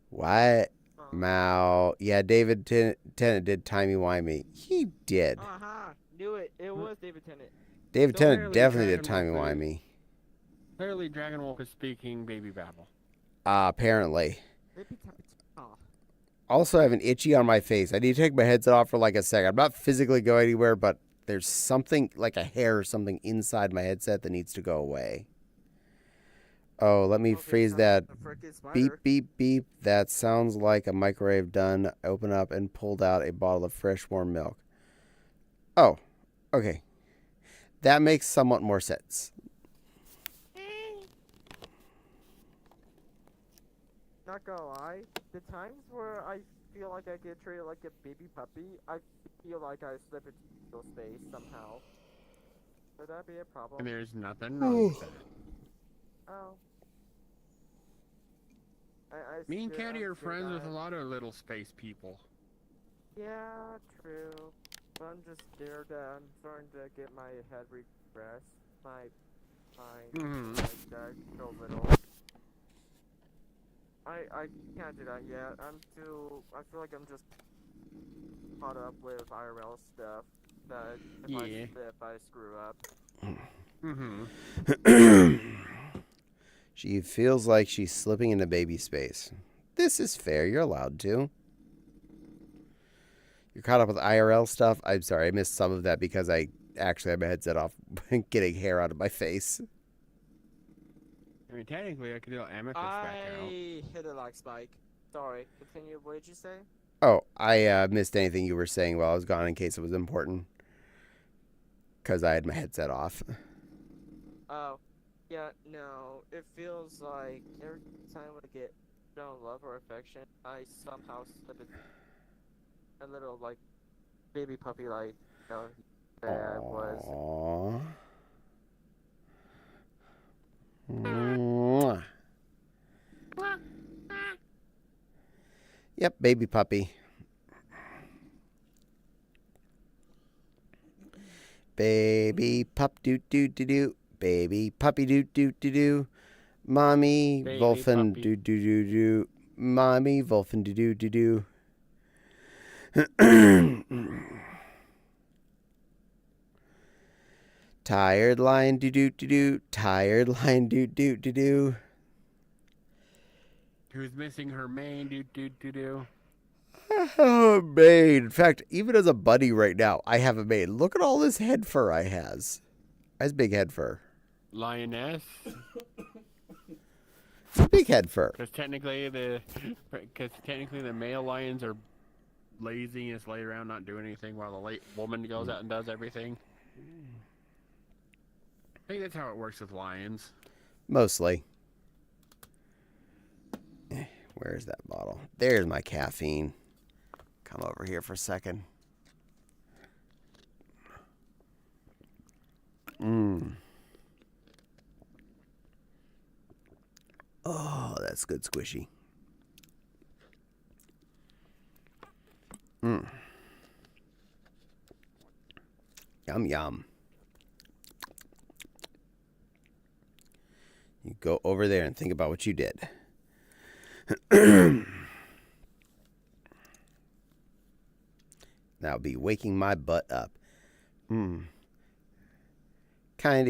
What? Mao. Yeah, David Tennant did timey-wimey. He did. Knew it. It was David Tennant. David So Tennant definitely did Dragon Wolf timey-wimey. Clearly, Dragon Wolf is speaking baby babble. Apparently. Also, I have an itchy on my face. I need to take my headset off for like a second. I'm not physically going anywhere, but there's something, like a hair or something inside my headset that needs to go away. Oh, let me phrase that. Beep, beep, beep. That sounds like a microwave done. Open up and pulled out a bottle of fresh, warm milk. Oh, okay. That makes somewhat more sense. Not gonna lie, the times where I feel like I get treated like a baby puppy, I feel like I slip into your space somehow. Would that be a problem? And there's nothing wrong with that. Oh. Me and Caddy are friends with a lot of little space people. Yeah, true. But I'm just scared that I'm starting to get my head regressed. My mind, like that, so little. I can't do that yet. I feel like I'm just caught up with IRL stuff that if I screw up. She feels like she's slipping into baby space. This is fair. You're allowed to. You're caught up with IRL stuff. I'm sorry. I missed some of that because I actually had my headset off getting hair out of my face. I mean, technically, I could do Amethyst back out. I hit it like Spike. Sorry. Continue. What did you say? Oh, I missed anything you were saying while I was gone in case it was important. Because I had my headset off. Oh. Yeah, no. It feels like every time I get no love or affection, I somehow slip it a little, like, baby puppy, like, you know, that I was. Aww. Yep, baby puppy. Baby pup doo doo doo doo. Baby puppy doo doo doo doo. Mommy Baby Wolfen puppy. doo doo doo doo. Mommy Wolfen doo doo doo doo. Tired lion doo doo doo doo. Tired lion doo doo doo doo. Who's missing her mane? Do. Oh, mane. In fact, even as a bunny right now, I have a mane. Look at all this head fur I has. I has big head fur. Lioness. Big head fur. Because technically the male lions are lazy and just lay around not doing anything while the late woman goes out and does everything. I think that's how it works with lions. Mostly. Where's that bottle? There's my caffeine. Come over here for a second. Oh, that's good squishy. Yum, yum. You go over there and think about what you did. That'll be waking my butt up. Kinda,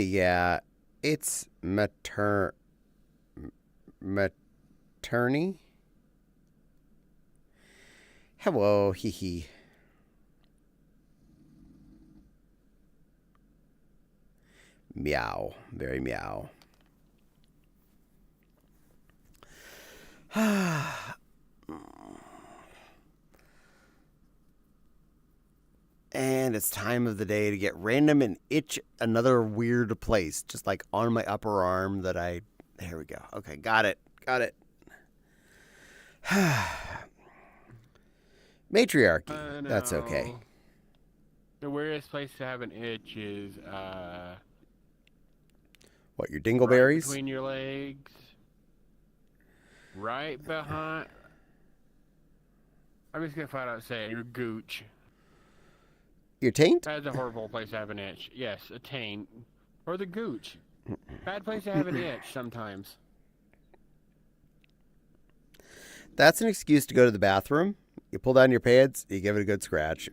yeah. It's maternity? Hello, hee hee. Meow. Very meow. And it's time of the day to get random and itch another weird place. Just like on my upper arm that I... There we go. Okay, got it. Got it. Matriarchy. That's okay. The weirdest place to have an itch is, What, your dingleberries? Right between your legs. Right behind... I'm just gonna flat out say it, your gooch. Your taint? That's a horrible place to have an itch. Yes, a taint. Or the gooch. Bad place to have an itch sometimes. That's an excuse to go to the bathroom. You pull down your pants, you give it a good scratch.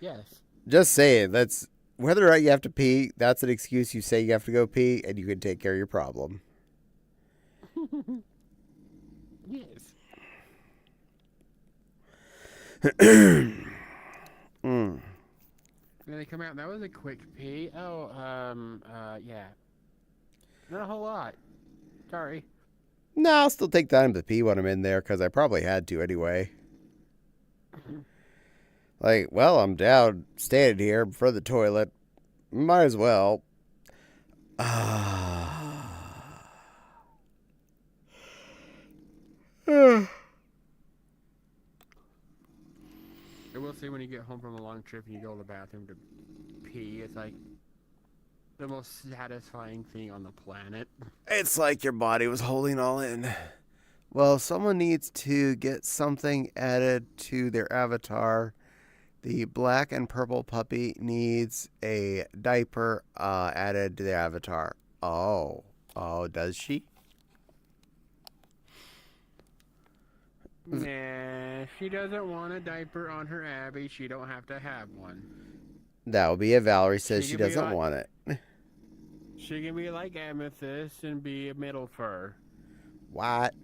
Yes. Just saying, that's... Whether or not you have to pee, that's an excuse you say you have to go pee, and you can take care of your problem. Yes. Then they come out, that was a quick pee. Oh, yeah. Not a whole lot. Sorry. No, I'll still take time to pee when I'm in there, because I probably had to anyway. Like, well, I'm down, standing here before the toilet. Might as well. I will say when you get home from a long trip and you go to the bathroom to pee, it's like the most satisfying thing on the planet. It's like your body was holding all in. Well, someone needs to get something added to their avatar. The black and purple puppy needs a diaper added to their avatar. Oh. Oh, does she? Nah, she doesn't want a diaper on her Abby. She don't have to have one. That will be it. Valerie says she can be doesn't like- want it. She can be like Amethyst and be a middle fur. What?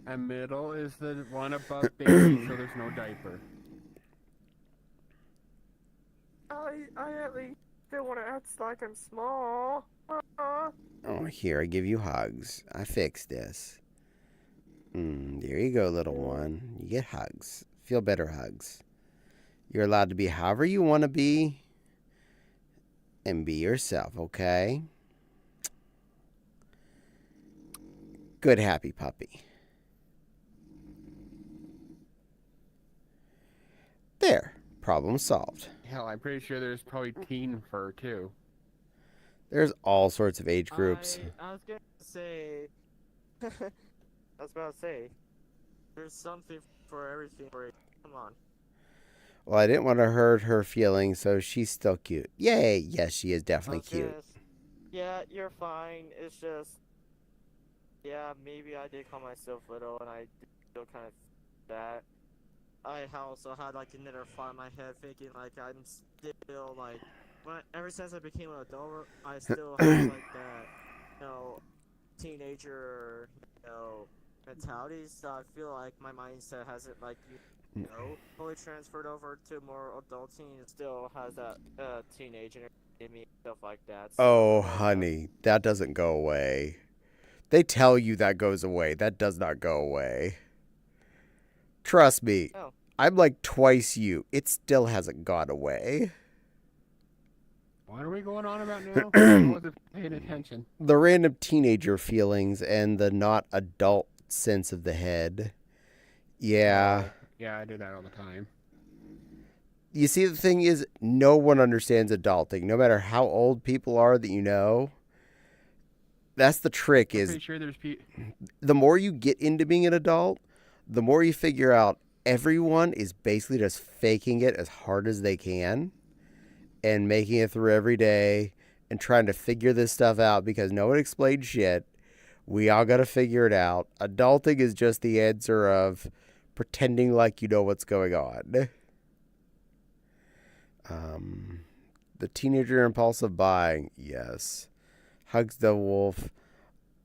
A middle is the one above baby, so there's no diaper. I at least still want to act like I'm small. Oh, here, I give you hugs. I fixed this. There you go, little one. You get hugs. Feel better hugs. You're allowed to be however you want to be. And be yourself, okay? Good, happy puppy. There. Problem solved. Hell, I'm pretty sure there's probably teen fur too. There's all sorts of age groups. I was gonna say. I was about to say. There's something for everything. Come on. Well, I didn't want to hurt her feelings, so she's still cute. Yay! Yes, she is definitely cute. Yeah, you're fine. It's just. Yeah, maybe I did call myself little, and I did feel kind of that. I also had like another thought in my head, thinking like I'm still like, ever since I became an adult, I still have like that, teenager, mentality. So I feel like my mindset hasn't like, fully transferred over to more adulting. It still has that teenager in me, stuff like that. So, Oh, honey, that doesn't go away. They tell you that goes away. That does not go away. Trust me. Oh. I'm like twice you. It still hasn't gone away. What are we going on about now? I wasn't paying attention. The random teenager feelings and the not adult sense of the head. Yeah. Yeah, I do that all the time. You see, the thing is, no one understands adulting. No matter how old people are that you know. That's the trick I'm is pretty sure there's the more you get into being an adult, the more you figure out everyone is basically just faking it as hard as they can and making it through every day and trying to figure this stuff out because no one explained shit. We all got to figure it out. Adulting is just the answer of pretending like you know what's going on. The teenager impulsive buying. Yes. Hugs the wolf.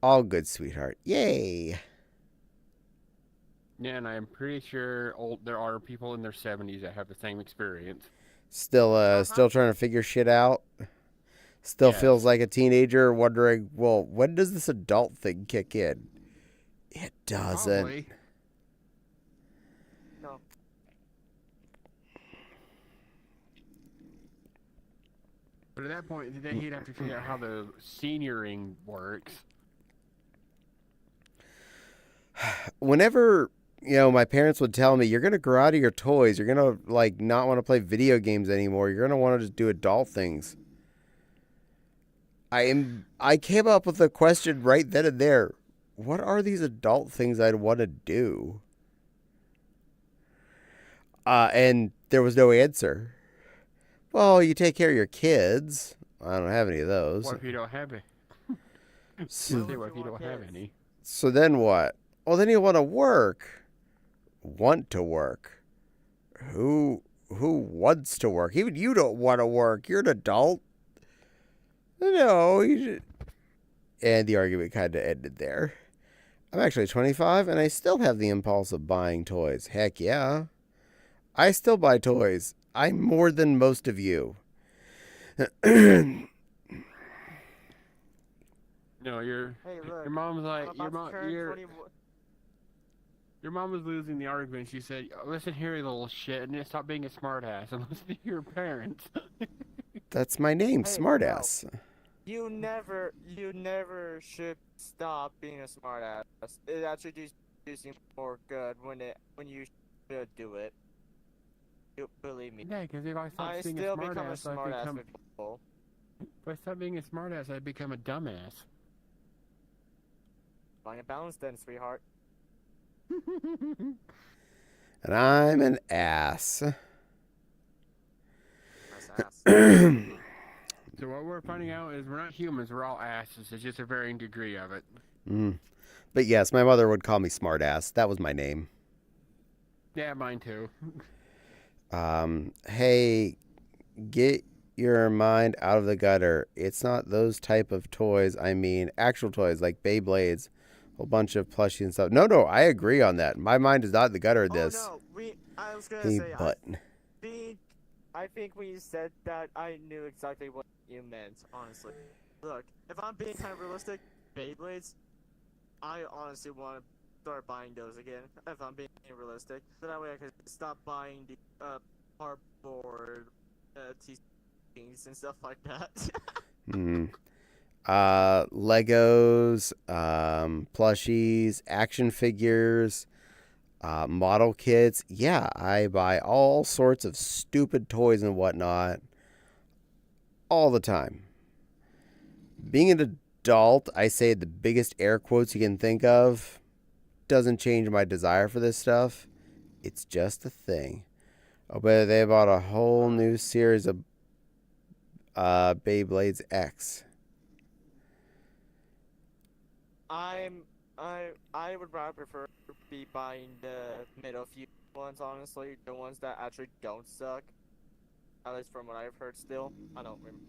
All good, sweetheart. Yay. Yeah, and I'm pretty sure there are people in their 70s that have the same experience. Still trying to figure shit out. Still Yes. feels like a teenager wondering, well, when does this adult thing kick in? It doesn't. Probably. No. But at that point, then he'd have to figure out how the senioring works. Whenever, my parents would tell me, you're going to grow out of your toys. You're going to, like, not want to play video games anymore. You're going to want to just do adult things. I came up with a question right then and there. What are these adult things I'd want to do? And there was no answer. Well, you take care of your kids. I don't have any of those. What if you don't have it? So, What if you don't have any? so then what? Well, then you want to work. Want to work. Who wants to work? Even you don't want to work. You're an adult. No, you should. And the argument kind of ended there. I'm actually 25, and I still have the impulse of buying toys. Heck yeah. I still buy toys. I'm more than most of you. No, your Hey, look. your mom's like I'm about to turn 21. your mom was losing the argument. She said, "Listen here, you little shit, and stop being a smartass and listen to your parents." That's my name, Hey, Smartass. You never should stop being a smartass. It actually does you more good when you should do it. Believe me. Yeah, because if I stop I being a still become a smartass, I smartass become. with people. If I stop being a smartass, I become a dumbass. Find a balance then, sweetheart. And I'm an ass. Nice ass. So what we're finding out is we're not humans, we're all asses. It's just a varying degree of it. But yes, my mother would call me Smartass. That was my name. Yeah, mine too. Hey, get your mind out of the gutter. It's not those type of toys. I mean, actual toys like Beyblades, a whole bunch of plushies and stuff. No, I agree on that. My mind is not in the gutter of this. Oh no, I was gonna Hey, say. button. I think when you said that, I knew exactly what you meant. Honestly, look, if I'm being kind of realistic, Beyblades, I honestly want to start buying those again. If I'm being realistic, so that way I can stop buying the cardboard things and stuff like that. Legos, plushies, action figures, model kits. Yeah, I buy all sorts of stupid toys and whatnot all the time. Being an adult, I say the biggest air quotes you can think of, doesn't change my desire for this stuff. It's just a thing. Oh, but they bought a whole new series of Beyblades X. I would rather prefer be buying the middle few ones, honestly, the ones that actually don't suck. At least from what I've heard still. I don't remember.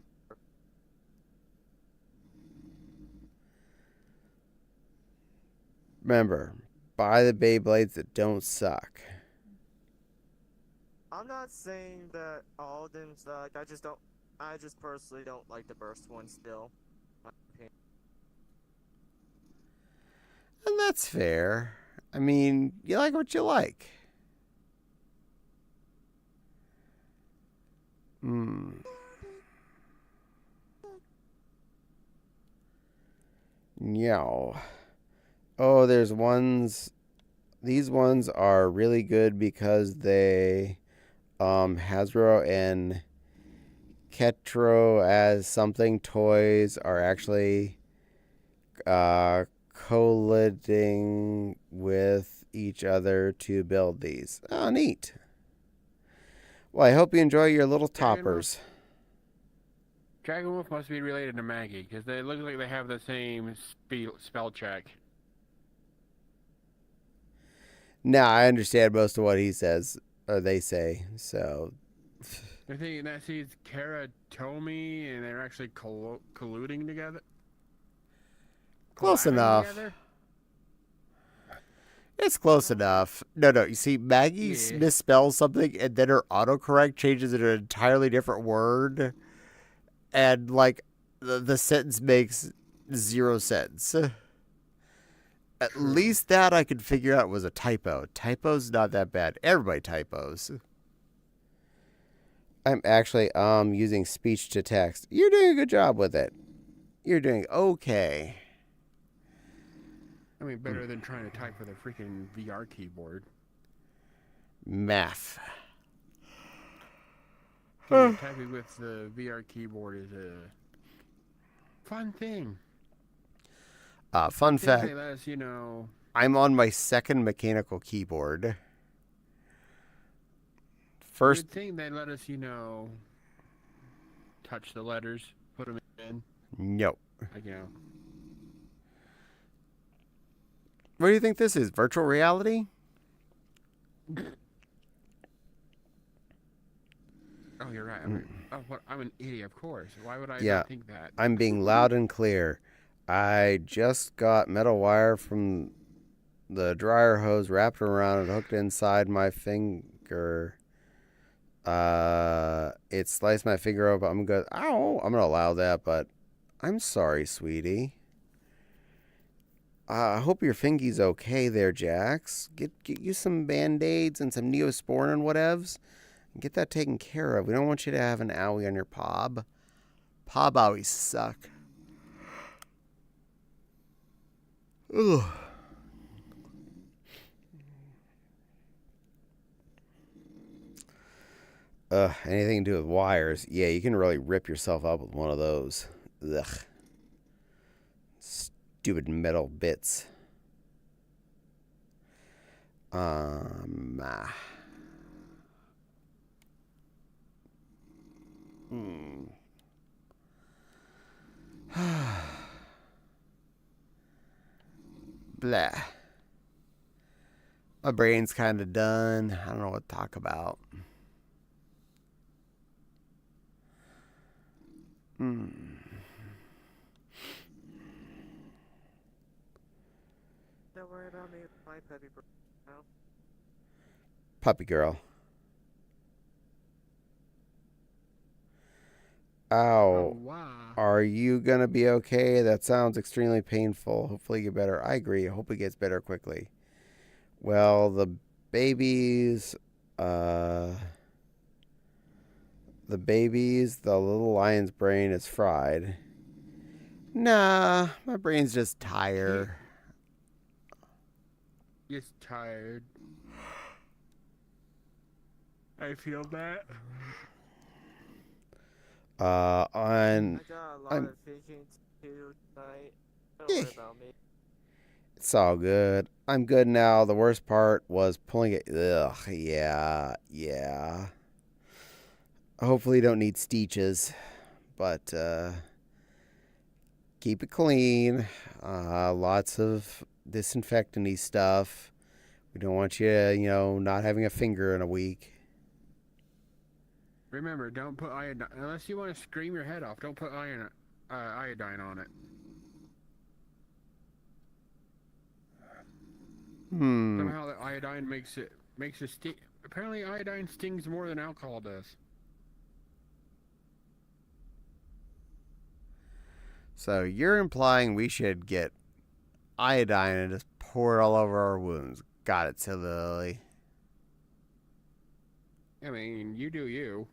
Remember, buy the Beyblades that don't suck. I'm not saying that all of them suck. I just personally don't like the burst one still. My opinion. And that's fair. I mean, you like what you like. Yeah. Oh, there's ones. These ones are really good because they, Hasbro and Ketro as something toys are actually colliding with each other to build these. Oh, neat. Well, I hope you enjoy your little toppers. Dragon Wolf must be related to Maggie, because they look like they have the same spell check. Now, I understand most of what he says, or they say, so... They're thinking that sees Kara Tomy, and they're actually colluding together? Close Collabing enough. together? It's close enough. No, you see, Maggie misspells something, and then her autocorrect changes it to an entirely different word, and, like, the sentence makes zero sense. At least that I could figure out was a typo. Typo's not that bad. Everybody typos. I'm actually using speech to text. You're doing a good job with it. You're doing okay. I mean, better than trying to type with a freaking VR keyboard. Math. Typing with the VR keyboard is a fun thing. Fun fact. They let us, I'm on my second mechanical keyboard. First thing they let us, touch the letters, put them in. Nope. Like, What do you think this is? Virtual reality? Oh, you're right. I'm an idiot, of course. Why would I not think that? I'm being loud and clear. I just got metal wire from the dryer hose wrapped around and hooked inside my finger. It sliced my finger open. I'm going to allow that, but I'm sorry, sweetie. I hope your fingy's okay there, Jax. Get you some Band-Aids and some Neosporin and whatevs. And get that taken care of. We don't want you to have an owie on your pob. Pob owies suck. Ugh. Anything to do with wires. Yeah, you can really rip yourself up with one of those. Ugh. Stupid metal bits. Blah. My brain's kind of done. I don't know what to talk about. Don't worry about me, my puppy now. Puppy girl. Ow. Oh, wow. Are you going to be okay? That sounds extremely painful. Hopefully you get better. I agree. I hope it gets better quickly. Well, the babies, the little lion's brain is fried. Nah, my brain's just tired. Just tired. I feel that. On I got a lot I'm- of fishing to do tonight. Don't Yeah. worry about me. It's all good. I'm good now. The worst part was pulling it. Ugh, yeah. Hopefully you don't need stitches, but keep it clean. Lots of disinfectant-y stuff. We don't want you, not having a finger in a week. Remember, don't put iodine unless you want to scream your head off. Don't put iodine on it. Somehow the iodine makes it sting. Apparently, iodine stings more than alcohol does. So you're implying we should get iodine and just pour it all over our wounds. Got it, silly Lily. I mean, you do you.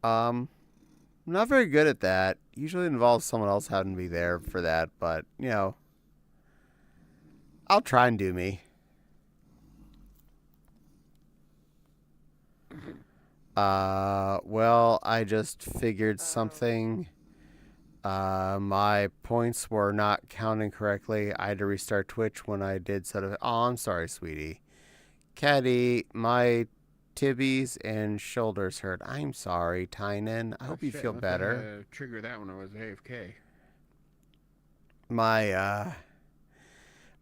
I'm not very good at that. Usually it involves someone else having to be there for that, but, I'll try and do me. Well, I just figured something. My points were not counting correctly. I had to restart Twitch when I did sort of. Oh, I'm sorry, sweetie. Caddy, my tibbies and shoulders hurt. I'm sorry, Tynan. I hope you feel better. Trigger that when I was AFK.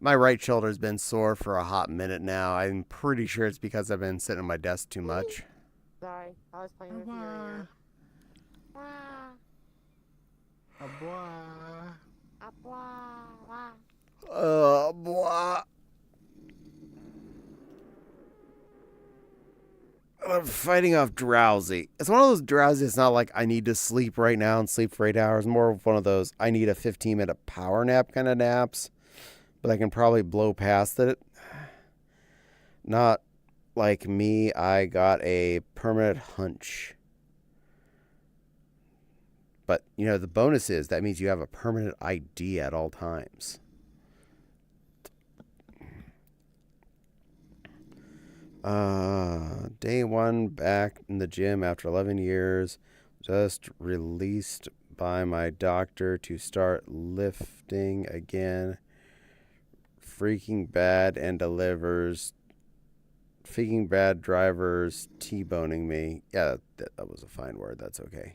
My right shoulder's been sore for a hot minute now. I'm pretty sure it's because I've been sitting at my desk too much. Sorry, I was playing with you earlier. Blah. I'm fighting off drowsy. It's one of those drowsy. It's not like I need to sleep right now and sleep for 8 hours. More of one of those I need a 15-minute power nap kind of naps. But I can probably blow past it. Not like me. I got a permanent hunch. But, the bonus is that means you have a permanent ID at all times. Day 1 back in the gym after 11 years. Just released by my doctor to start lifting again. Freaking bad drivers T-boning me. Yeah, that was a fine word. That's okay.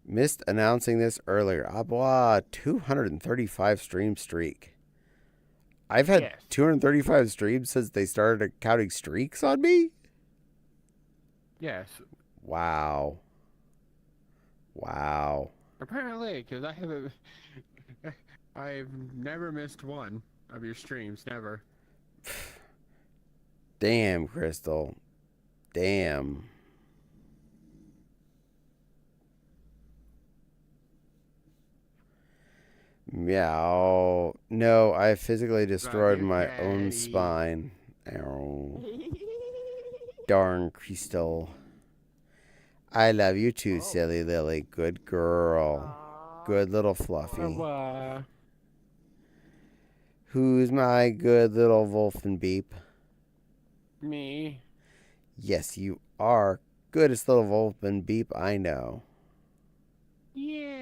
Missed announcing this earlier. 235 stream streak. I've had 235 streams since they started counting streaks on me? Yes. Wow. Apparently, because I've never missed one of your streams. Never. Damn, Crystal. Damn. Yeah, no, I physically destroyed my own spine. Ow. Darn, Crystal. I love you too, silly Lily. Good girl. Good little Fluffy. Who's my good little wolf and beep? Me. Yes, you are. Goodest little wolf and beep I know. Yeah.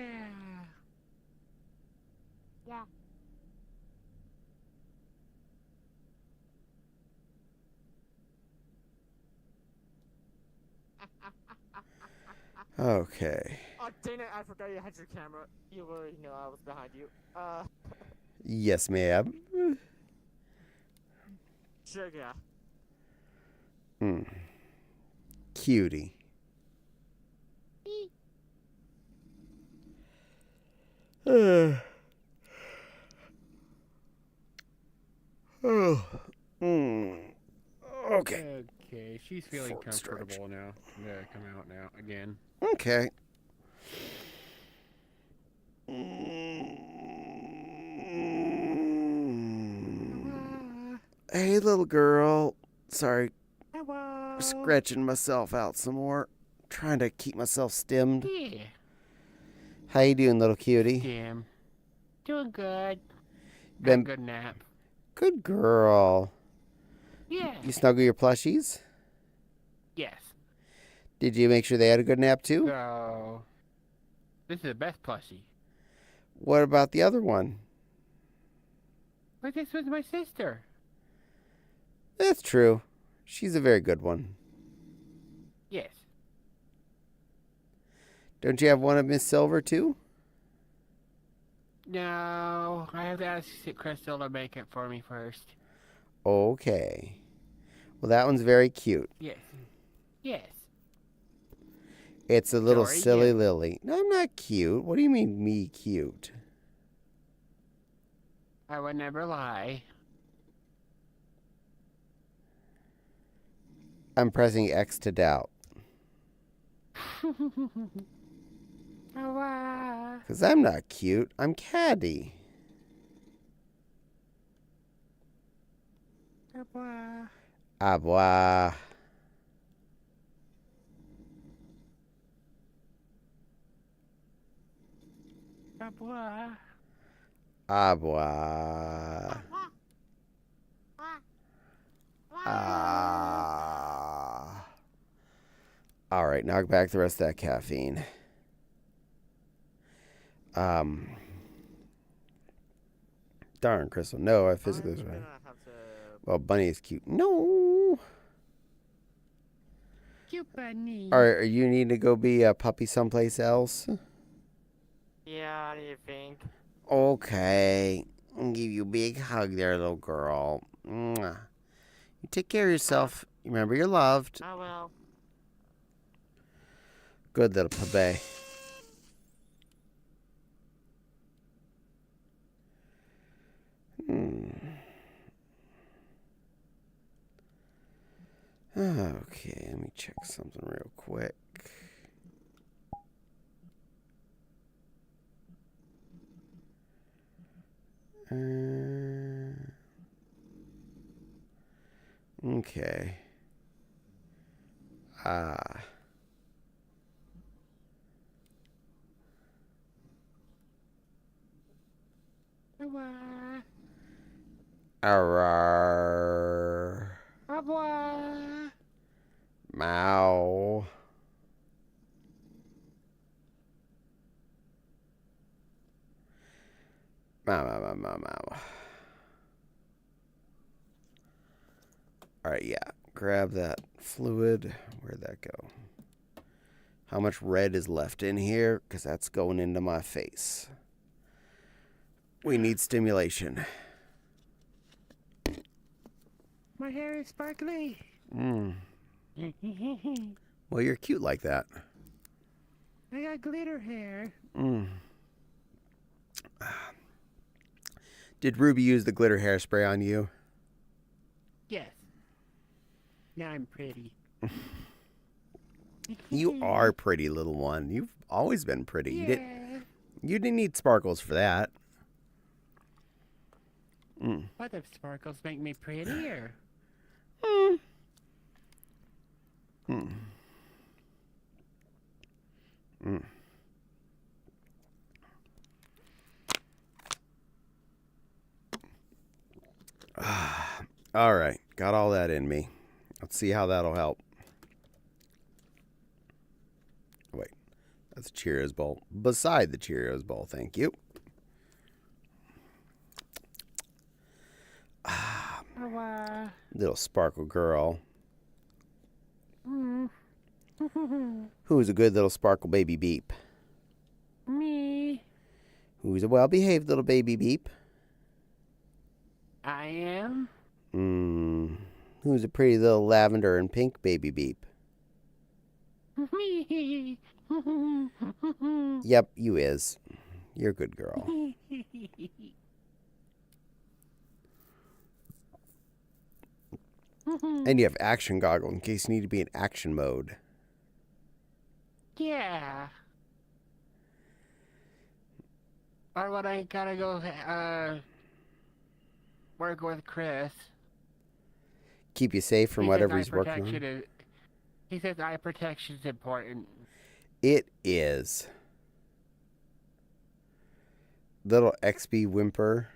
Okay. Oh, dang it, I forgot you had your camera. You already know I was behind you. Yes, ma'am. Sugar. Cutie. Okay. Okay, she's feeling Forward stretch. comfortable now. Yeah, come out now again. Okay. Hey, little girl. Sorry. Scratching myself out some more. Trying to keep myself stimmed. Yeah. How you doing, little cutie? Damn. Doing good. Had a Been good nap. good girl. Yeah. You snuggle your plushies? Yes. Did you make sure they had a good nap too? So, this is the best plushie. What about the other one? But this was my sister. That's true. She's a very good one. Yes. Don't you have one of Miss Silver too? No, I have to ask Crystal to make it for me first. Okay. Well, that one's very cute. Yes. Yes. It's a little Sorry, silly yeah. Lily. No, I'm not cute. What do you mean, me cute? I would never lie. I'm pressing X to doubt. Because I'm not cute. I'm catty. Ah, boy. Ah, boy. Ah. All right, knock back the rest of that caffeine. Darn, Crystal. No, I physically. I'm gonna have to. Well, Bunny is cute. No. Cute bunny. All right, you need to go be a puppy someplace else? Yeah, what do you think? Okay. I'll give you a big hug there, little girl. Mwah. You take care of yourself. Remember, you're loved. Oh well. Good little puppy. Okay, let me check something real quick. Okay. Arr. Mow. Mow. Alright, yeah. Grab that fluid. Where'd that go? How much red is left in here? Because that's going into my face. We need stimulation. My hair is sparkly. Well, you're cute like that. I got glitter hair. Did Ruby use the glitter hairspray on you? Yes. Now I'm pretty. You are pretty, little one. You've always been pretty. You didn't need sparkles for that. What if sparkles make me prettier? All right. Got all that in me. Let's see how that'll help. Wait. That's a Cheerios bowl. Beside the Cheerios bowl. Thank you. Little sparkle girl. Who's a good little sparkle baby beep? Me. Who's a well-behaved little baby beep? I am. Who's a pretty little lavender and pink baby beep? Me. Yep, you is. You're a good girl. And you have action goggle in case you need to be in action mode. Yeah. Or when I gotta go work with Chris. Keep you safe from He whatever says he's working on. He says eye protection's important. It is. Little XB whimper.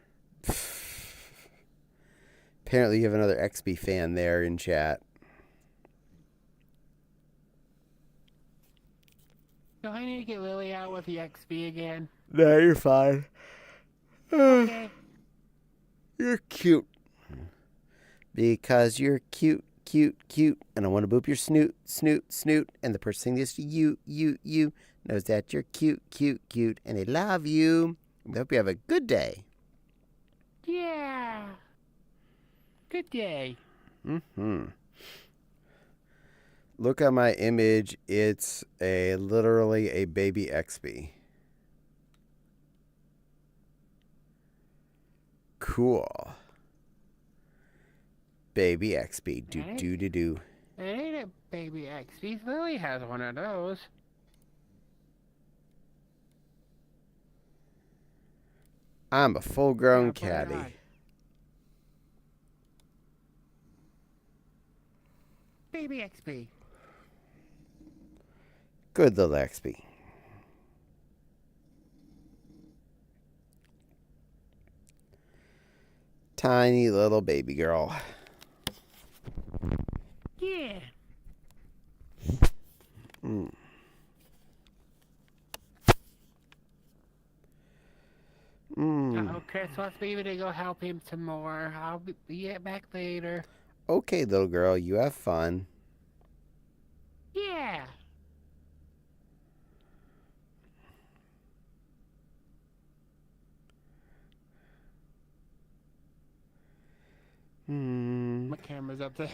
Apparently you have another XB fan there in chat. Do I need to get Lily out with the XB again? No, you're fine. Okay. You're cute. Because you're cute, cute, cute. And I want to boop your snoot, snoot, snoot. And the person saying this to you knows that you're cute, cute, cute. And they love you. I hope you have a good day. Yeah. Good day. Mm-hmm. Look at my image. It's literally a baby XB. Cool. Baby XB. Do. It ain't a baby XB. Lily has one of those. I'm a full-grown Yeah, put it caddy. on. Baby XB. Good little XB. Tiny little baby girl. Yeah. Mm. Oh, Chris wants me to go help him some more. I'll be back later. Okay, little girl, you have fun. Yeah. My camera's up there.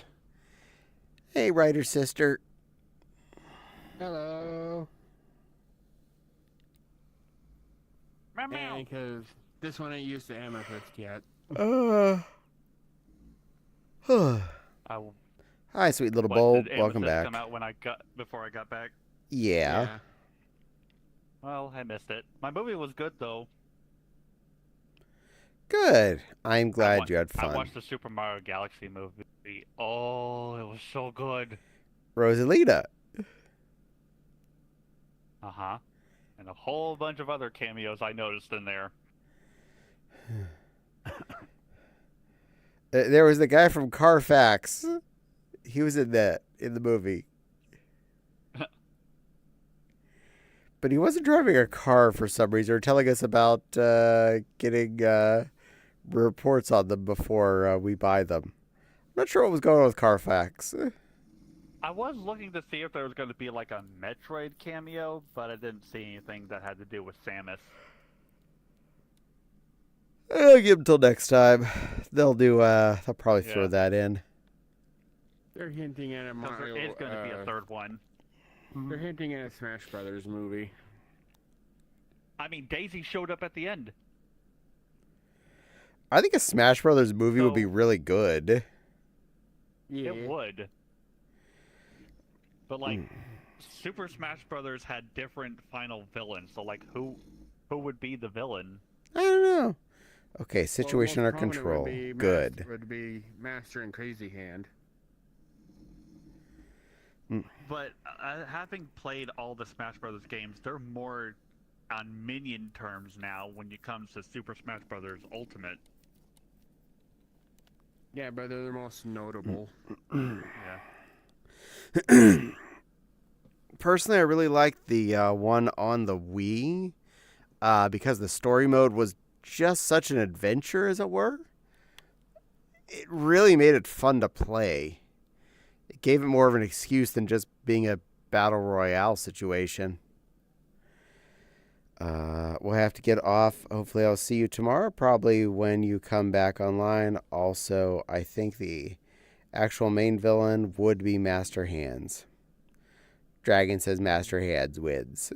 Hey, writer sister. Hello. Meow. Because this one ain't used to amethyst yet. Hi, sweet little What, bulb. did Welcome Amethyst back. Come out before I got back. Yeah. Well, I missed it. My movie was good though. Good. I'm glad you had I fun. watched the Super Mario Galaxy movie. Oh, it was so good. Rosalita. Uh-huh. And a whole bunch of other cameos I noticed in there. There was the guy from Carfax. He was in the movie. But he wasn't driving a car for some reason, or telling us about getting reports on them before we buy them. I'm not sure what was going on with Carfax. I was looking to see if there was going to be like a Metroid cameo, but I didn't see anything that had to do with Samus. I'll give them till next time. They'll probably throw that in. They're hinting at a Mario. There is going to be a third one. They're hinting at a Smash Brothers movie. I mean, Daisy showed up at the end. I think a Smash Brothers movie would be really good. Yeah. It would. But like, Super Smash Brothers had different final villains, so like, who would be the villain? I don't know. Okay, situation under Most prominent control. Good. Would be Master and Crazy Hand. But having played all the Smash Brothers games, they're more on minion terms now when it comes to Super Smash Brothers Ultimate. Yeah, but they're the most notable. Yeah. Personally, I really liked the one on the Wii because the story mode was just such an adventure, as it were. It really made it fun to play. It gave it more of an excuse than just being a battle royale situation. We'll have to get off. Hopefully I'll see you tomorrow, probably when you come back online. Also, I think the actual main villain would be Master Hands. Dragon says Master Hands wins.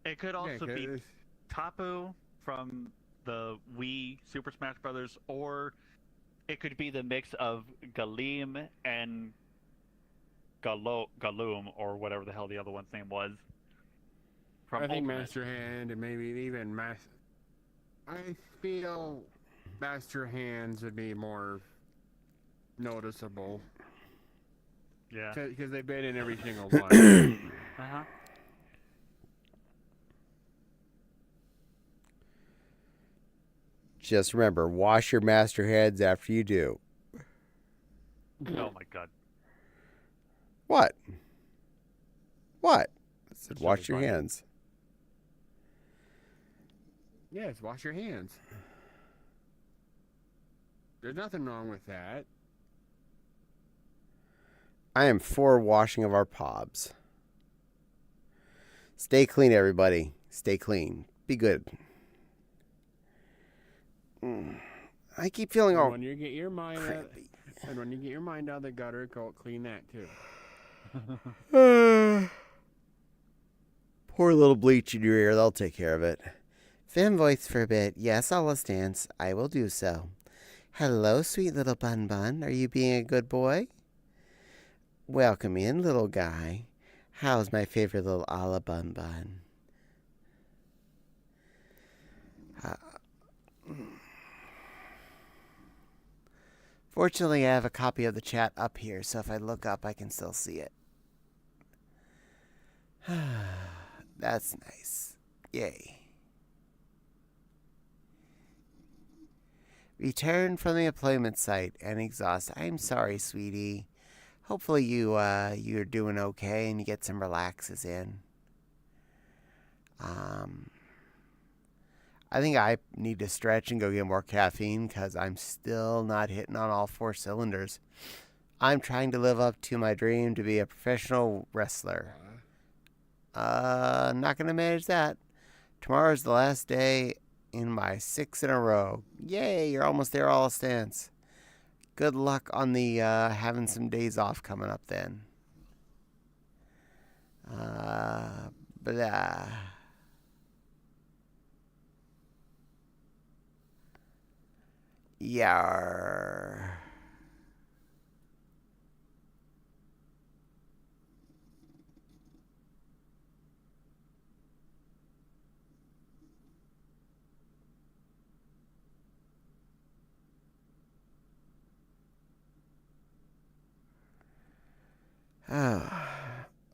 It could also be Tapu from the Wii Super Smash Brothers, or It could be the mix of Galeem and Galoom, or whatever the hell the other one's name was. From I think Ultimate. Master Hand and maybe even I feel Master Hands would be more noticeable. Yeah. Because they've been in every single one. Uh-huh. Just remember, wash your master heads after you do. Oh my god. What? What? I said, That's wash your really funny. hands. Yes, wash your hands. There's nothing wrong with that. I am for washing of our pobs. Stay clean, everybody. Stay clean. Be good. I keep feeling And all when you get your mind out, crappy. and when you get your mind out of the gutter, go clean that too. Poor little bleach in your ear. They'll take care of it. Fem voice for a bit. Yes, I'll dance. I will do so. Hello, sweet little bun bun. Are you being a good boy? Welcome in, little guy. How's my favorite little Ala bun bun? Fortunately, I have a copy of the chat up here, so if I look up, I can still see it. That's nice. Yay. Return from the employment site and exhaust. I'm sorry, sweetie. Hopefully you're doing okay and you get some relaxes in. I think I need to stretch and go get more caffeine because I'm still not hitting on all 4 cylinders. I'm trying to live up to my dream to be a professional wrestler. Not going to manage that. Tomorrow's the last day in my 6 in a row. Yay, you're almost there, all stance. Good luck on the having some days off coming up then. Blah. Yar.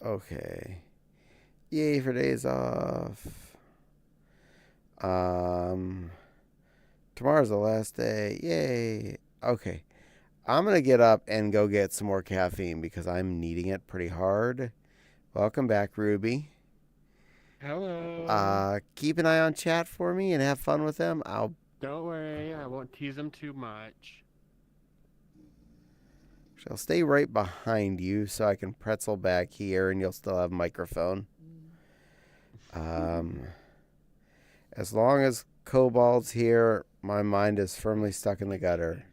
Okay. Yay for days off. Tomorrow's the last day. Yay. Okay. I'm going to get up and go get some more caffeine because I'm needing it pretty hard. Welcome back, Ruby. Hello. Keep an eye on chat for me and have fun with them. Don't worry, I won't tease them too much. I'll stay right behind you so I can pretzel back here and you'll still have microphone. As long as Cobalt's here, my mind is firmly stuck in the gutter.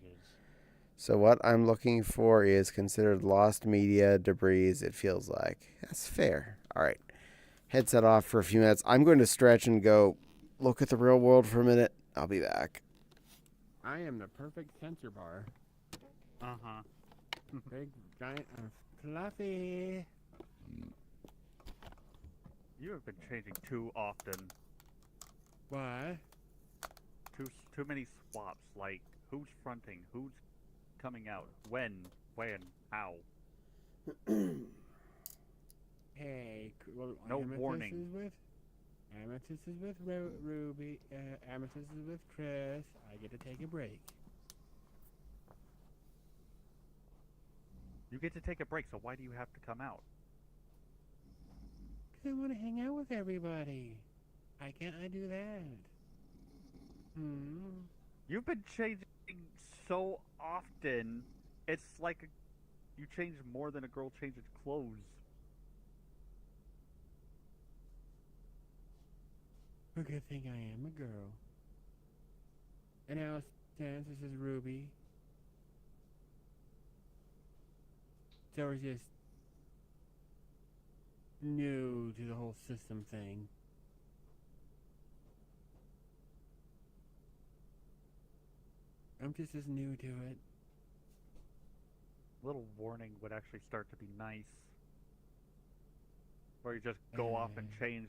So what I'm looking for is considered lost media debris, it feels like. That's fair. All right. Headset off for a few minutes. I'm going to stretch and go look at the real world for a minute. I'll be back. I am the perfect sensor bar. Uh-huh. Big, giant, fluffy. You have been changing too often. What? Too many swaps. Like, who's fronting? Who's coming out? When? How? Hey, well, No Amethyst warning. Amethyst is with Ruby. Amethyst is with Chris. I get to take a break. You get to take a break, so why do you have to come out? I want to hang out with everybody. Why can't I do that? You've been changing so often. It's like you change more than a girl changes clothes. A good thing I am a girl. And now, since this is Ruby. So we're just new to the whole system thing. I'm just as new to it. little warning would actually start to be nice. Where you just go off and change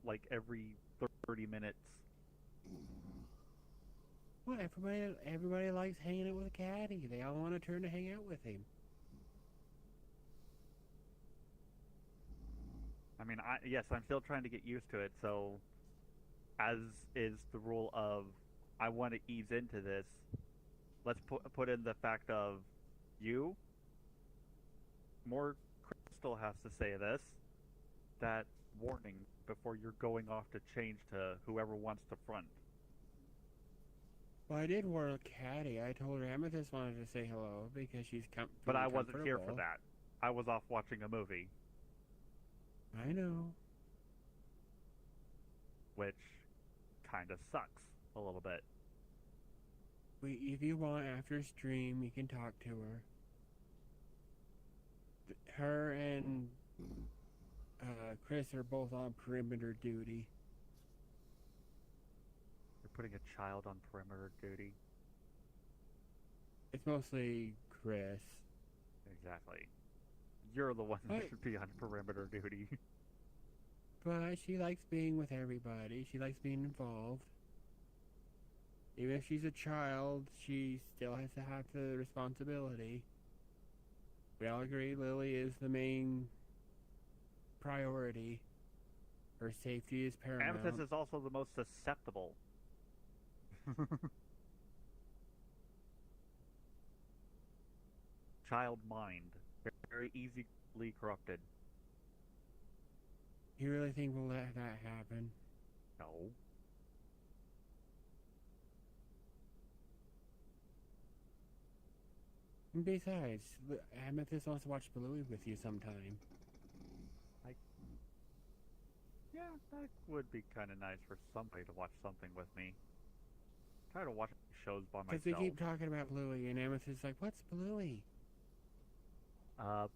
like every 30 minutes. Well, everybody likes hanging out with a caddy. They all want to turn to hang out with him. I mean, yes, I'm still trying to get used to it, so as is the rule of I want to ease into this, let's put in the fact of you, more Crystal has to say this, that warning before you're going off to change to whoever wants to front. Well, I did warn a caddy. I told her Amethyst wanted to say hello because she's But I wasn't here for that. I was off watching a movie. I know. Which kind of sucks a little bit. If you want, after stream, you can talk to her. Her and Chris are both on perimeter duty. You're putting a child on perimeter duty. It's mostly Chris. Exactly. You're the one that should be on perimeter duty. But she likes being with everybody. She likes being involved. Even if she's a child, she still has to have the responsibility. We all agree Lily is the main priority. Her safety is paramount. Amethyst is also the most susceptible. Child mind. Very easily corrupted. You really think we'll let that happen? No. And besides, Amethyst wants to watch Bluey with you sometime. Yeah, that would be kind of nice for somebody to watch something with me. I'm tired of watching shows by myself. Because we keep talking about Bluey, and Amethyst's like, what's Bluey?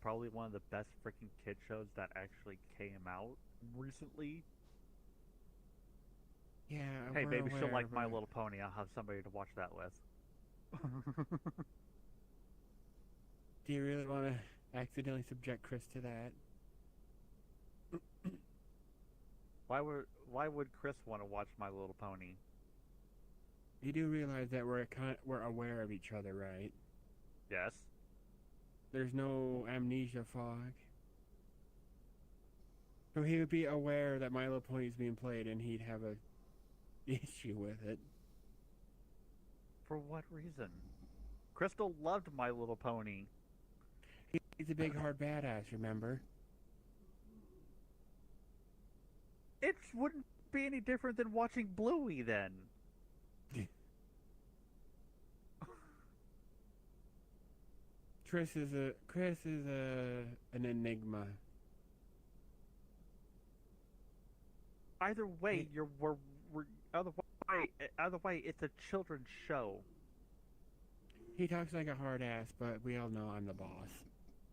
Probably one of the best freaking kid shows that actually came out recently. Yeah, hey, maybe she'll like My it. Little Pony. I'll have somebody to watch that with. Do you really want to accidentally subject Chris to that? Why would Chris want to watch My Little Pony? You do realize that we're aware of each other, right? Yes. There's no amnesia fog. So he would be aware that My Little Pony is being played, and he'd have a issue with it. For what reason? Crystal loved My Little Pony. He's a big hard badass, remember? It wouldn't be any different than watching Bluey then. Chris is an enigma. Either way, either way, it's a children's show. He talks like a hard ass, but we all know I'm the boss.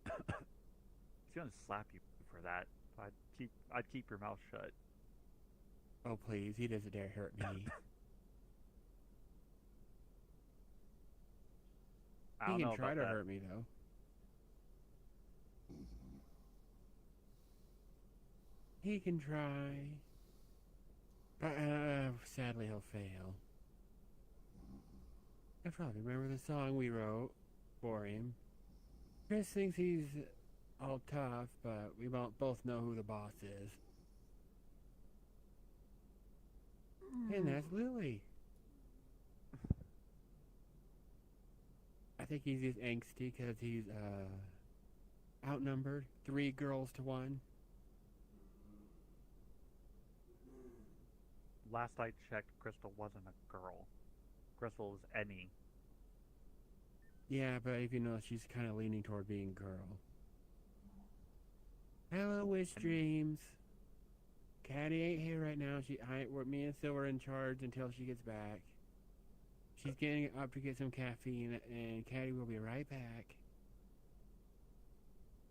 He's gonna slap you for that. I'd keep your mouth shut. Oh please, he doesn't dare hurt me. He can try to hurt me though. He can try. But sadly he'll fail. I probably remember the song we wrote for him. Chris thinks he's all tough, but we both know who the boss is. And that's Lily. I think he's just angsty because he's outnumbered 3 girls to 1. Last I checked, Crystal wasn't a girl. Crystal was any. Yeah, but if you know, she's kind of leaning toward being girl. Hello, Wish Dreams. Caddy ain't here right now. Me and Silver are in charge until she gets back. She's getting up to get some caffeine, and Caddy will be right back.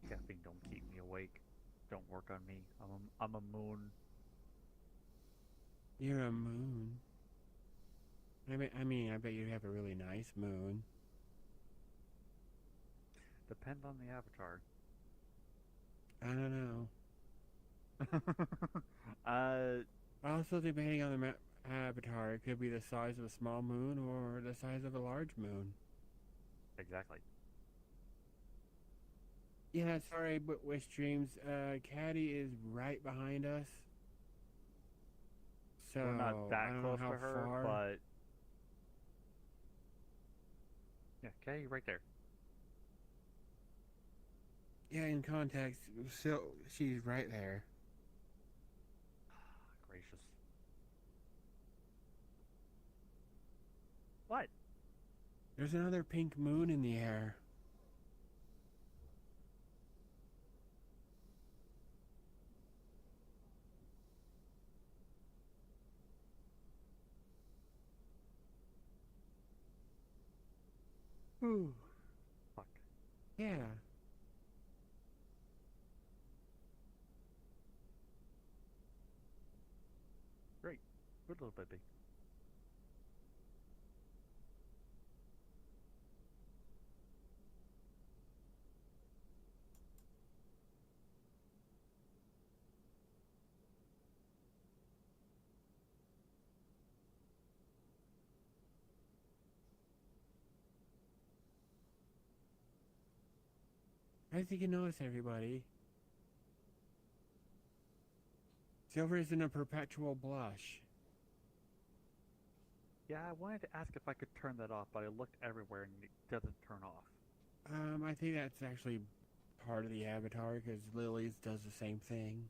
Caffeine don't keep me awake. Don't work on me. I'm a moon. You're a moon. I bet you have a really nice moon. Depends on the avatar. I don't know. uh, Also, depending on the avatar, it could be the size of a small moon or the size of a large moon. exactly. Yeah, sorry, but Wish Dreams, Caddy is right behind us. So, We're not I that don't know close how to her, far. but yeah, okay, right there. Yeah, in context, so she's right there. Gracious. What? There's another pink moon in the air. Ooh. Fuck. Yeah. Great. Good little baby. I think you notice everybody. Silver is in a perpetual blush. Yeah, I wanted to ask if I could turn that off, but I looked everywhere and it doesn't turn off. I think that's actually part of the avatar because Lily's does the same thing.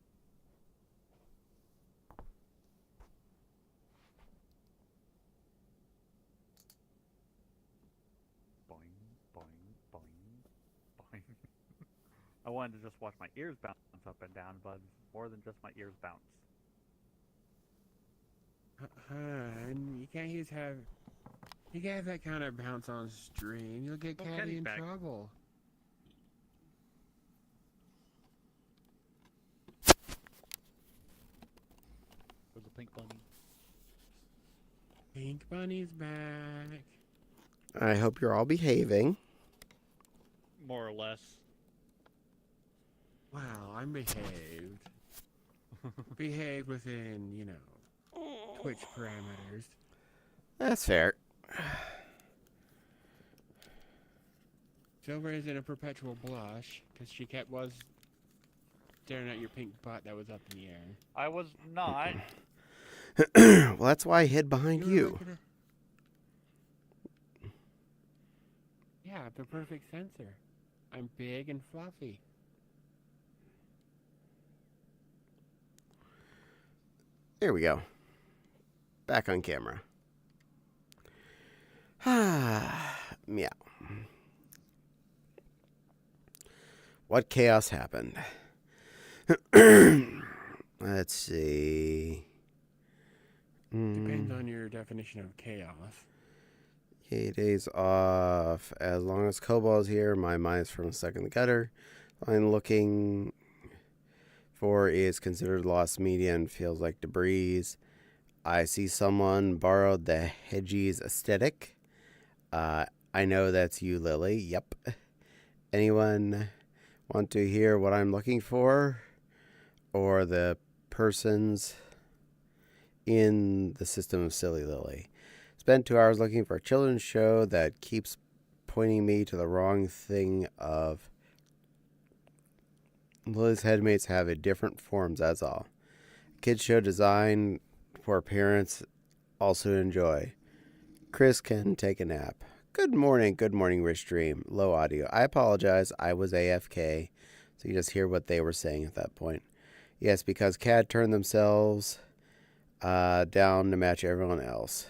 Boing, boing, boing, boing. I wanted to just watch my ears bounce up and down, but it's more than just my ears bounce. Hun, you can't have that kind of bounce on stream. You'll get Oh, Caddy Caddy's in back. trouble. There's a pink bunny. Pink Bunny's back. I hope you're all behaving. More or less. Wow, I'm behaved. Behaved within, Twitch parameters. That's fair. Silver is in a perpetual blush because she was staring at your pink butt that was up in the air. I was not. Well, that's why I hid behind were you. looking at- Yeah, the perfect sensor. I'm big and fluffy. There we go. Back on camera. Meow. What chaos happened? Let's see. Depends on your definition of chaos. Okay, days off. As long as Cobal's here, my mind's from stuck in the gutter. All I'm looking for is considered lost media and feels like debris. I see someone borrowed the Hedgies aesthetic. I know that's you, Lily. Yep. Anyone want to hear what I'm looking for? Or the persons in the system of Silly Lily? Spent 2 hours looking for a children's show that keeps pointing me to the wrong thing of Lily's headmates have a different forms, that's all. Kids show design for parents also enjoy. Chris can take a nap. Good morning, Rich Dream. Low audio. I apologize, I was AFK, so you just hear what they were saying at that point. Yes, because CAD turned themselves down to match everyone else.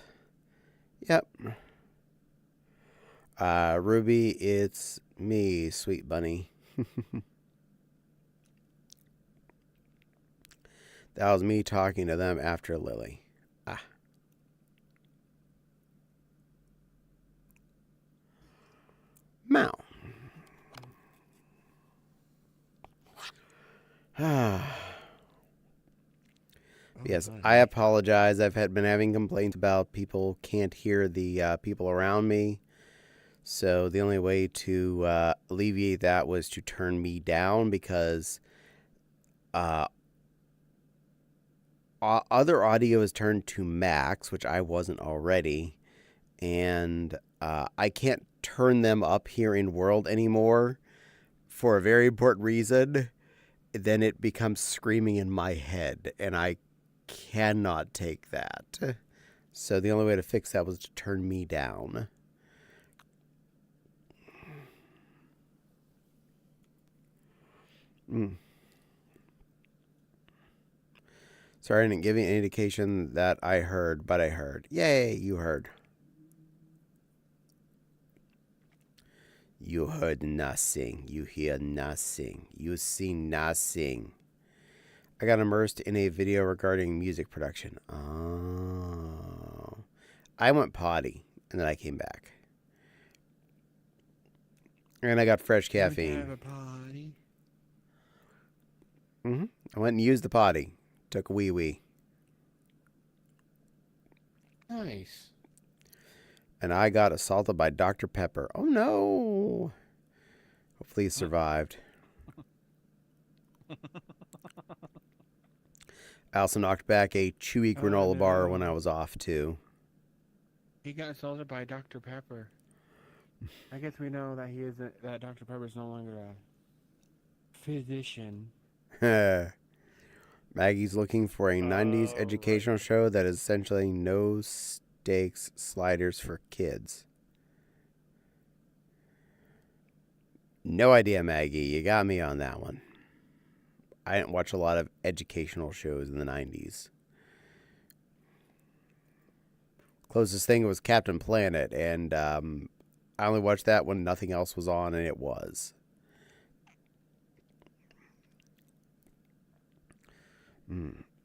Yep. Ruby, it's me, sweet bunny. That was me talking to them after Lily. Meow. Yes, I apologize. I've been having complaints about people can't hear the people around me. So the only way to alleviate that was to turn me down, because other audio is turned to max, which I wasn't already, and I can't turn them up here in world anymore for a very important reason. Then it becomes screaming in my head, and I cannot take that. So the only way to fix that was to turn me down. Sorry, I didn't give you any indication that I heard, but I heard. Yay, you heard. You heard nothing. You hear nothing. You see nothing. I got immersed in a video regarding music production. Oh. I went potty, and then I came back. And I got fresh caffeine. Have a potty. I went and used the potty. Took a wee-wee. Nice. And I got assaulted by Dr. Pepper. Oh, no. Hopefully he survived. I also knocked back a chewy granola bar when I was off, too. He got assaulted by Dr. Pepper. I guess we know that that Dr. Pepper is no longer a physician. Maggie's looking for a 90s educational show that is essentially no stakes sliders for kids. No idea, Maggie. You got me on that one. I didn't watch a lot of educational shows in the 90s. Closest thing was Captain Planet, and I only watched that when nothing else was on, and it was.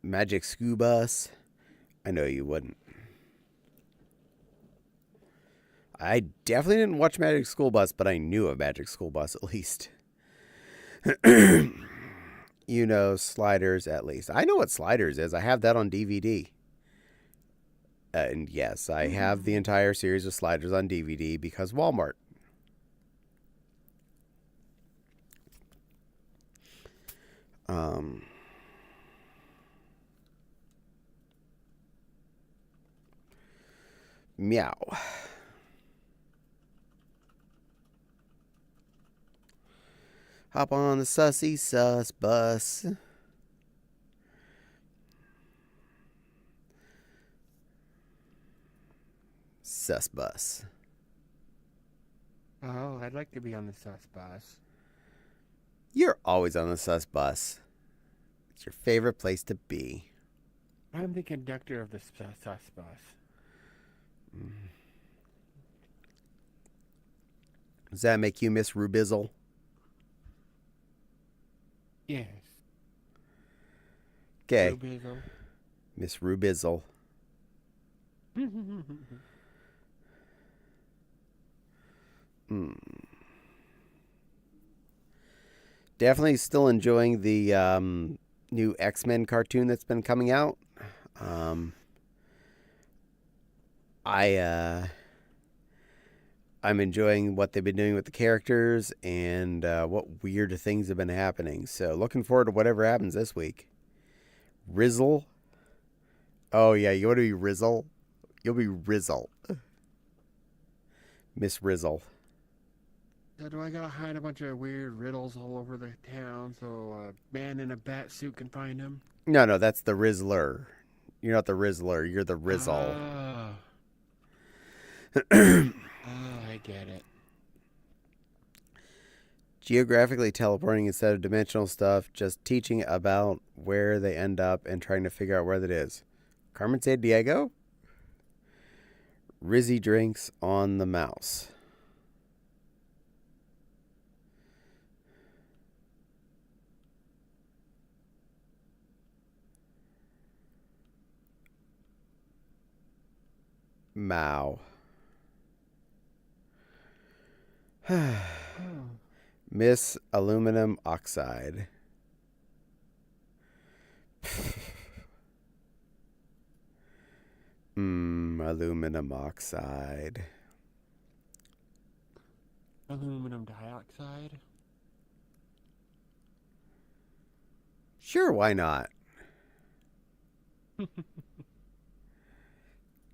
Magic School Bus. I know you wouldn't. I definitely didn't watch Magic School Bus, but I knew of Magic School Bus at least. You know, Sliders at least. I know what Sliders is. I have that on DVD. And yes, I have the entire series of Sliders on DVD because Walmart. Meow. Hop on the sussy sus bus. Sus bus. Oh, I'd like to be on the sus bus. You're always on the sus bus. It's your favorite place to be. I'm the conductor of the sus bus. Does that make you Miss Rubizzle? Yes. Okay. Rubizzle. Miss Rubizzle. Definitely still enjoying the new X-Men cartoon that's been coming out. I'm enjoying what they've been doing with the characters and what weird things have been happening. So looking forward to whatever happens this week. Rizzle. Oh yeah, you want to be Rizzle? You'll be Rizzle. Miss Rizzle. So do I gotta hide a bunch of weird riddles all over the town so a man in a bat suit can find them? No, that's the Rizzler. You're not the Rizzler. You're the Rizzle. Oh, I get it. Geographically teleporting instead of dimensional stuff, just teaching about where they end up and trying to figure out where that is. Carmen San Diego? Rizzy drinks on the mouse. Mao. Miss Aluminum Oxide. Aluminum oxide. Aluminum dioxide. Sure, why not?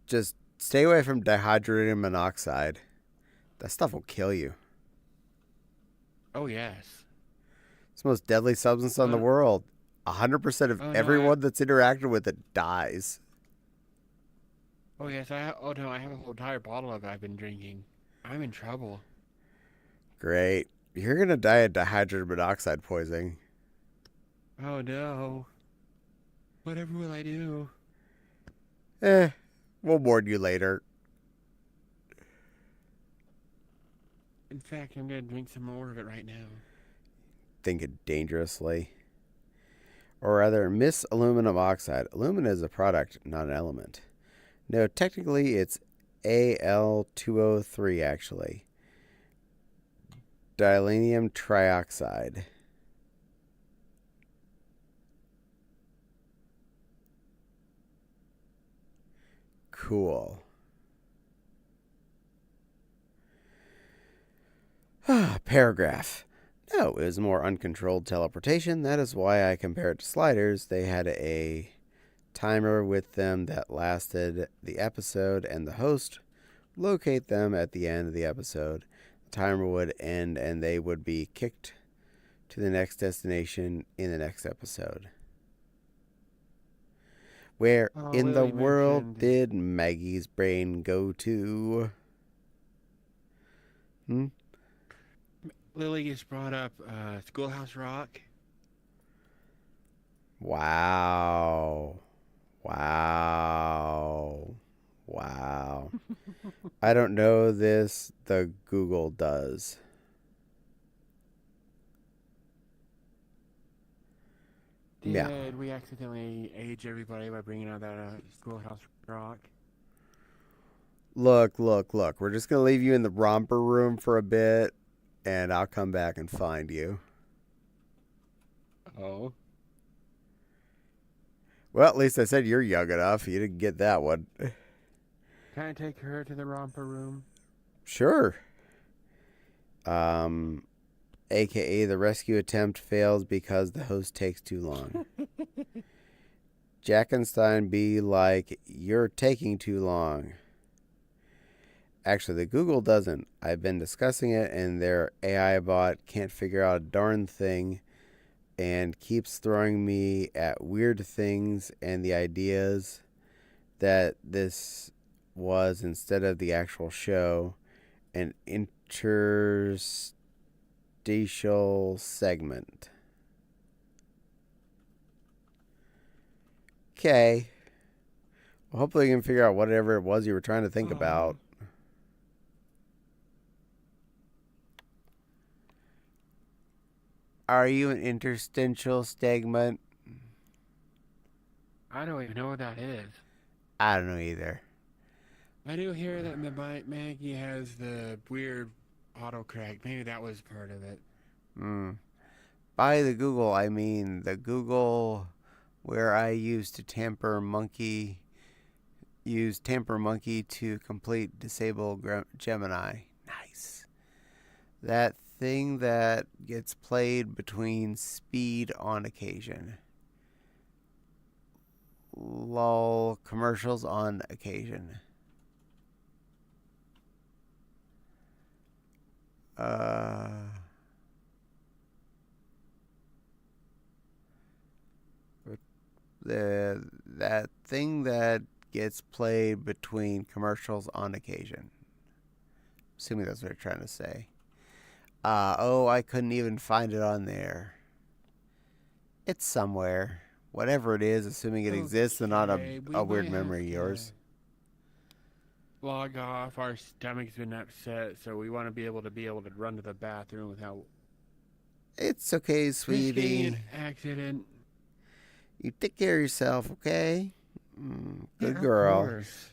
Just stay away from dihydrogen monoxide. That stuff will kill you. Oh yes. It's the most deadly substance on the world. 100% of Oh, no, everyone that's interacted with it dies. Oh yes, oh no, I have a whole entire bottle of it I've been drinking. I'm in trouble. Great. You're going to die of dihydrogen monoxide poisoning. Oh no. Whatever will I do? We'll warn you later. In fact, I'm gonna drink some more of it right now. Thinking dangerously. Or rather, Miss Aluminum Oxide. Alumina is a product, not an element. No, technically it's Al2O3 actually. Dilanium trioxide. Cool. Paragraph. No, it was more uncontrolled teleportation. That is why I compare it to sliders. They had a timer with them that lasted the episode, and the host locate them at the end of the episode. The timer would end, and they would be kicked to the next destination in the next episode. Where in the world did Maggie's brain go to? Lily just brought up Schoolhouse Rock. Wow. I don't know this. The Google does. Did we accidentally age everybody by bringing out that Schoolhouse Rock? Look. We're just going to leave you in the romper room for a bit, and I'll come back and find you. Oh. Well, at least I said you're young enough. You didn't get that one. Can I take her to the romper room? Sure. AKA the rescue attempt fails because the host takes too long. Jackenstein be like, you're taking too long. Actually, the Google doesn't. I've been discussing it, and their AI bot can't figure out a darn thing and keeps throwing me at weird things and the ideas that this was, instead of the actual show, an interstitial segment. Okay. Well, hopefully you can figure out whatever it was you were trying to think about. Are you an interstitial segment? I don't even know what that is. I don't know either. I do hear that Maggie has the weird autocorrect. Maybe that was part of it. By the Google, I mean the Google where I used Tamper Monkey to complete disable Gemini. Nice. That thing that gets played between speed on occasion. Lol, commercials on occasion. That thing that gets played between commercials on occasion. Assuming that's what they're trying to say. I couldn't even find it on there. It's somewhere. Whatever it is, assuming it exists and not a weird memory of yours. Log off. Our stomach's been upset, so we want to be able to run to the bathroom without. It's okay, sweetie. An accident. You take care of yourself, okay? Good girl. Of course.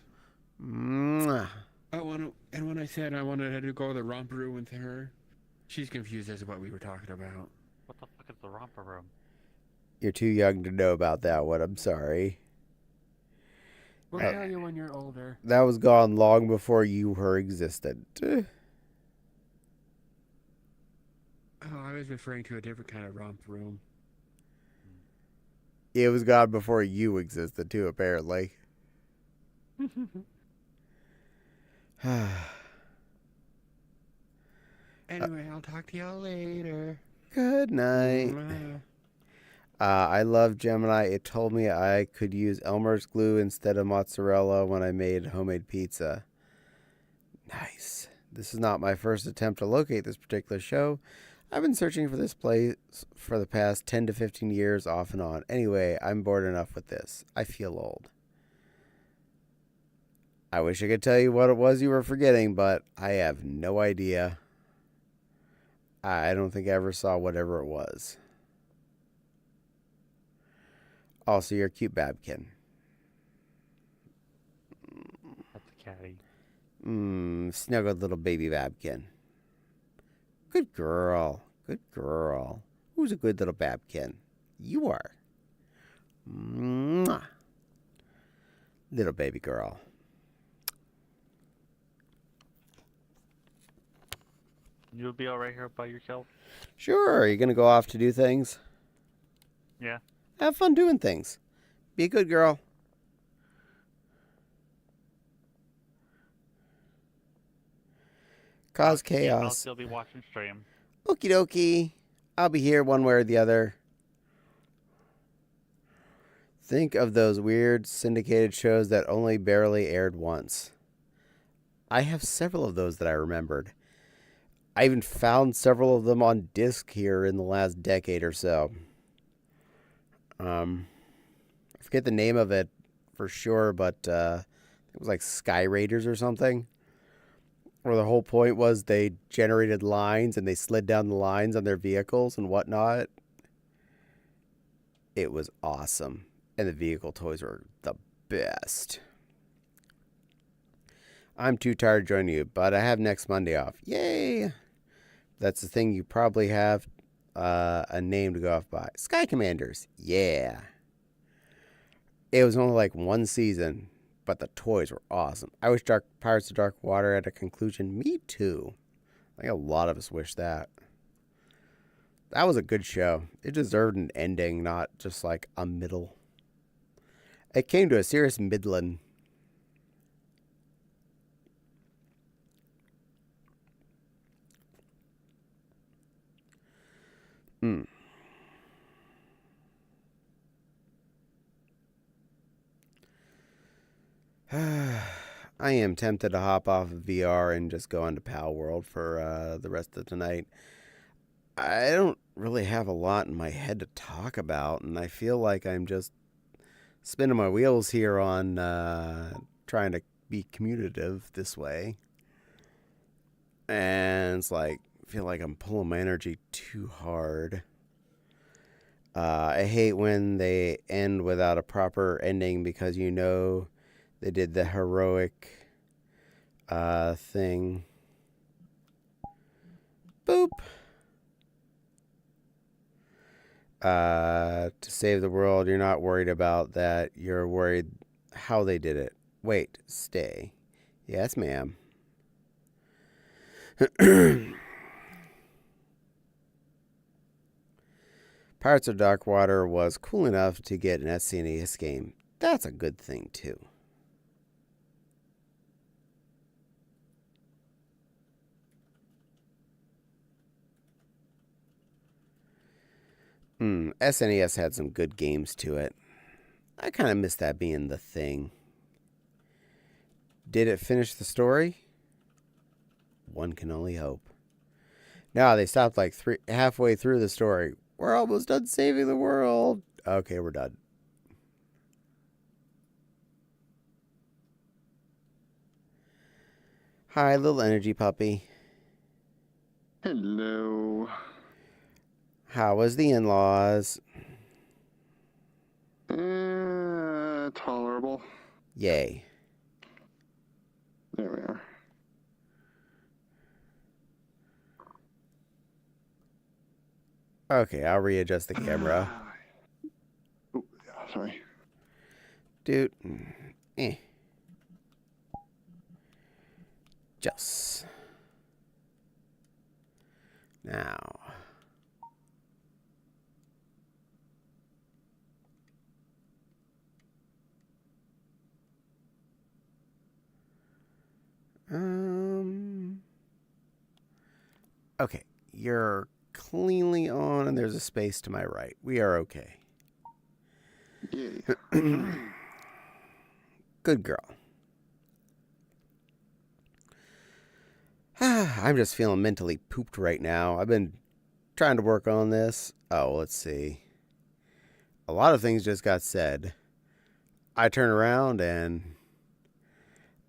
Mwah. And when I said I wanted to go to the romper room with her, she's confused as to what we were talking about. What the fuck is the romper room? You're too young to know about that one. I'm sorry. We'll tell you when you're older. That was gone long before you were existent. Oh, I was referring to a different kind of romp room. It was God before you existed, too, apparently. Anyway, I'll talk to y'all later. Good night. I love Gemini. It told me I could use Elmer's glue instead of mozzarella when I made homemade pizza. Nice. This is not my first attempt to locate this particular show. I've been searching for this place for the past 10 to 15 years off and on. Anyway, I'm bored enough with this. I feel old. I wish I could tell you what it was you were forgetting, but I have no idea. I don't think I ever saw whatever it was. Also, you're a cute Babkin. That's a catty. Snuggled little baby Babkin. Good girl. Good girl. Who's a good little Babkin? You are. Mwah. Little baby girl. You'll be all right here by yourself? Sure. Are you going to go off to do things? Yeah. Have fun doing things. Be a good girl. Cause chaos. I'll still be watching stream. Okie dokie. I'll be here one way or the other. Think of those weird syndicated shows that only barely aired once. I have several of those that I remembered. I even found several of them on disc here in the last decade or so. I forget the name of it for sure, but it was like Sky Raiders or something. Where the whole point was they generated lines and they slid down the lines on their vehicles and whatnot. It was awesome. And the vehicle toys were the best. I'm too tired to join you, but I have next Monday off. Yay! That's the thing, you probably have a name to go off by. Sky Commanders. Yeah. It was only like one season, but the toys were awesome. I wish Pirates of Dark Water had a conclusion. Me too. I think a lot of us wish that. That was a good show. It deserved an ending, not just like a middle. It came to a serious middling. I am tempted to hop off of VR and just go into Pal World for the rest of the night. I don't really have a lot in my head to talk about, and I feel like I'm just spinning my wheels here on trying to be commutative this way. And it's like, I feel like I'm pulling my energy too hard. I hate when they end without a proper ending because you know they did the heroic thing. Boop. To save the world, you're not worried about that. You're worried how they did it. Wait, stay. Yes, ma'am. Pirates of Dark Water was cool enough to get an SNES game. That's a good thing, too. SNES had some good games to it. I kind of miss that being the thing. Did it finish the story? One can only hope. No, they stopped like halfway through the story. We're almost done saving the world. Okay, we're done. Hi, little energy puppy. Hello. How was the in-laws? Tolerable. Yay. There we are. Okay, I'll readjust the camera. Oh, yeah, sorry. Dude. Just. Now. Okay, you're cleanly on, and there's a space to my right. We are okay. Yay. Good girl. I'm just feeling mentally pooped right now. I've been trying to work on this. Oh, let's see. A lot of things just got said. I turn around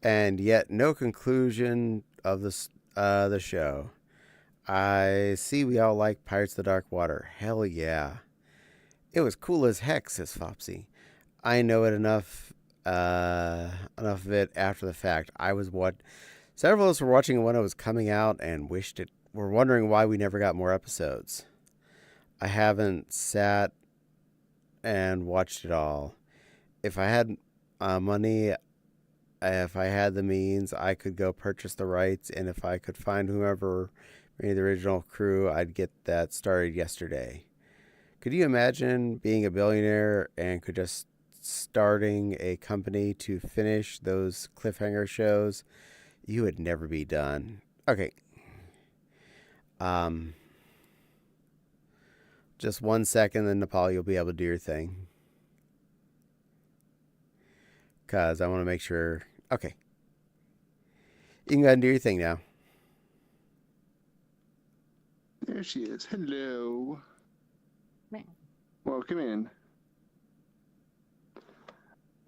and yet no conclusion of the show. I see we all like Pirates of the Dark Water. Hell yeah. It was cool as heck, says Fopsy. I know it enough of it after the fact. Several of us were watching it when it was coming out and were wondering why we never got more episodes. I haven't sat and watched it all. If I had money, if I had the means, I could go purchase the rights, and if I could find whoever made the original crew, I'd get that started yesterday. Could you imagine being a billionaire and could just starting a company to finish those cliffhanger shows? You would never be done. Okay. Just 1 second, then Nepal, you'll be able to do your thing. Because I want to make sure. Okay. You can go ahead and do your thing now. There she is. Hello. Welcome in.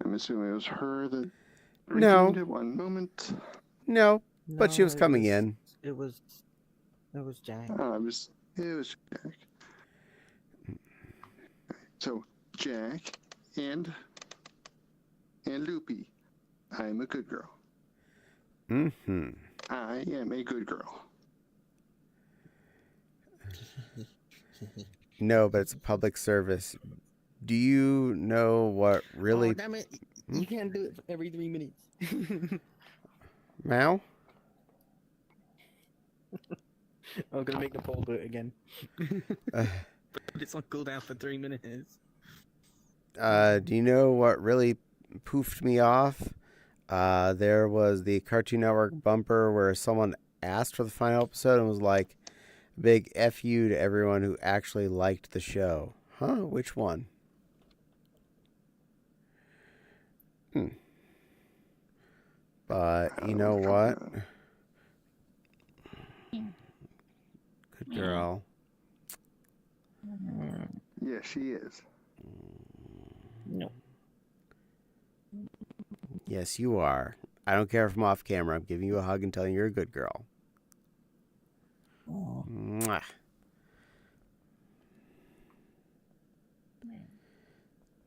I'm assuming it was her that No. redeemed at one moment. No, but she was coming in. It was Jack. Oh, it was Jack. So, Jack and Loopy, I'm a good girl. Mm-hmm. I am a good girl. No, but it's a public service. Do you know what really... Oh, damn it. You can't do it every 3 minutes. Mal? I'm going to make the poll do it again. It's on cooldown for 3 minutes. Do you know what really poofed me off? There was the Cartoon Network bumper where someone asked for the final episode and was like, big F you to everyone who actually liked the show. Huh? Which one? But you know what? Good girl. Yeah, she is. No. Yes, you are. I don't care if I'm off camera. I'm giving you a hug and telling you you're a good girl. Mwah.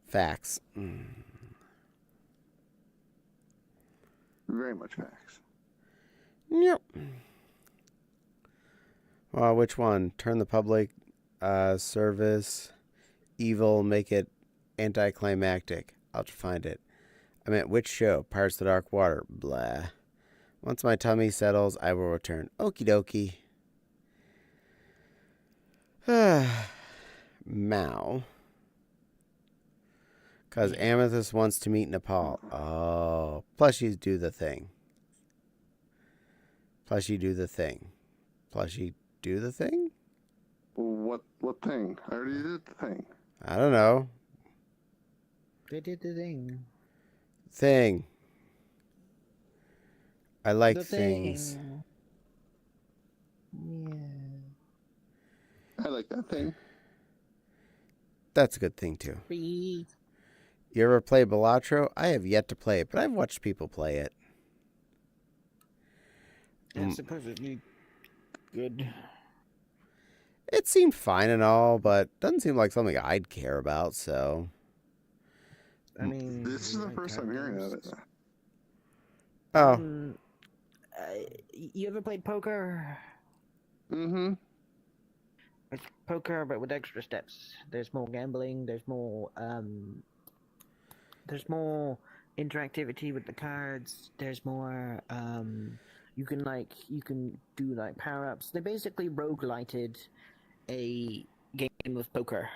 Facts. Very much facts. Yep. Well, which one? Turn the public service evil, make it anticlimactic. I'll have to find it. I meant which show? Pirates of the Dark Water. Blah. Once my tummy settles, I will return. Okie dokie. Mao. Because Amethyst wants to meet Nepal. Oh. Plushies do the thing. Plushie do the thing. Plushie do the thing? What thing? I already did the thing. I don't know. They did the thing. Thing. I like The things. thing. Yeah. I like that thing. That's a good thing, too. Free. You ever play Balatro? I have yet to play it, but I've watched people play it. That's supposedly good. It seemed fine and all, but doesn't seem like something I'd care about, so... I mean... This is the first time hearing of it. Oh. You ever played poker? Mm-hmm. It's poker, but with extra steps. There's more gambling, there's more interactivity with the cards, there's more, you can do, like, power-ups. They basically roguelited a game of poker.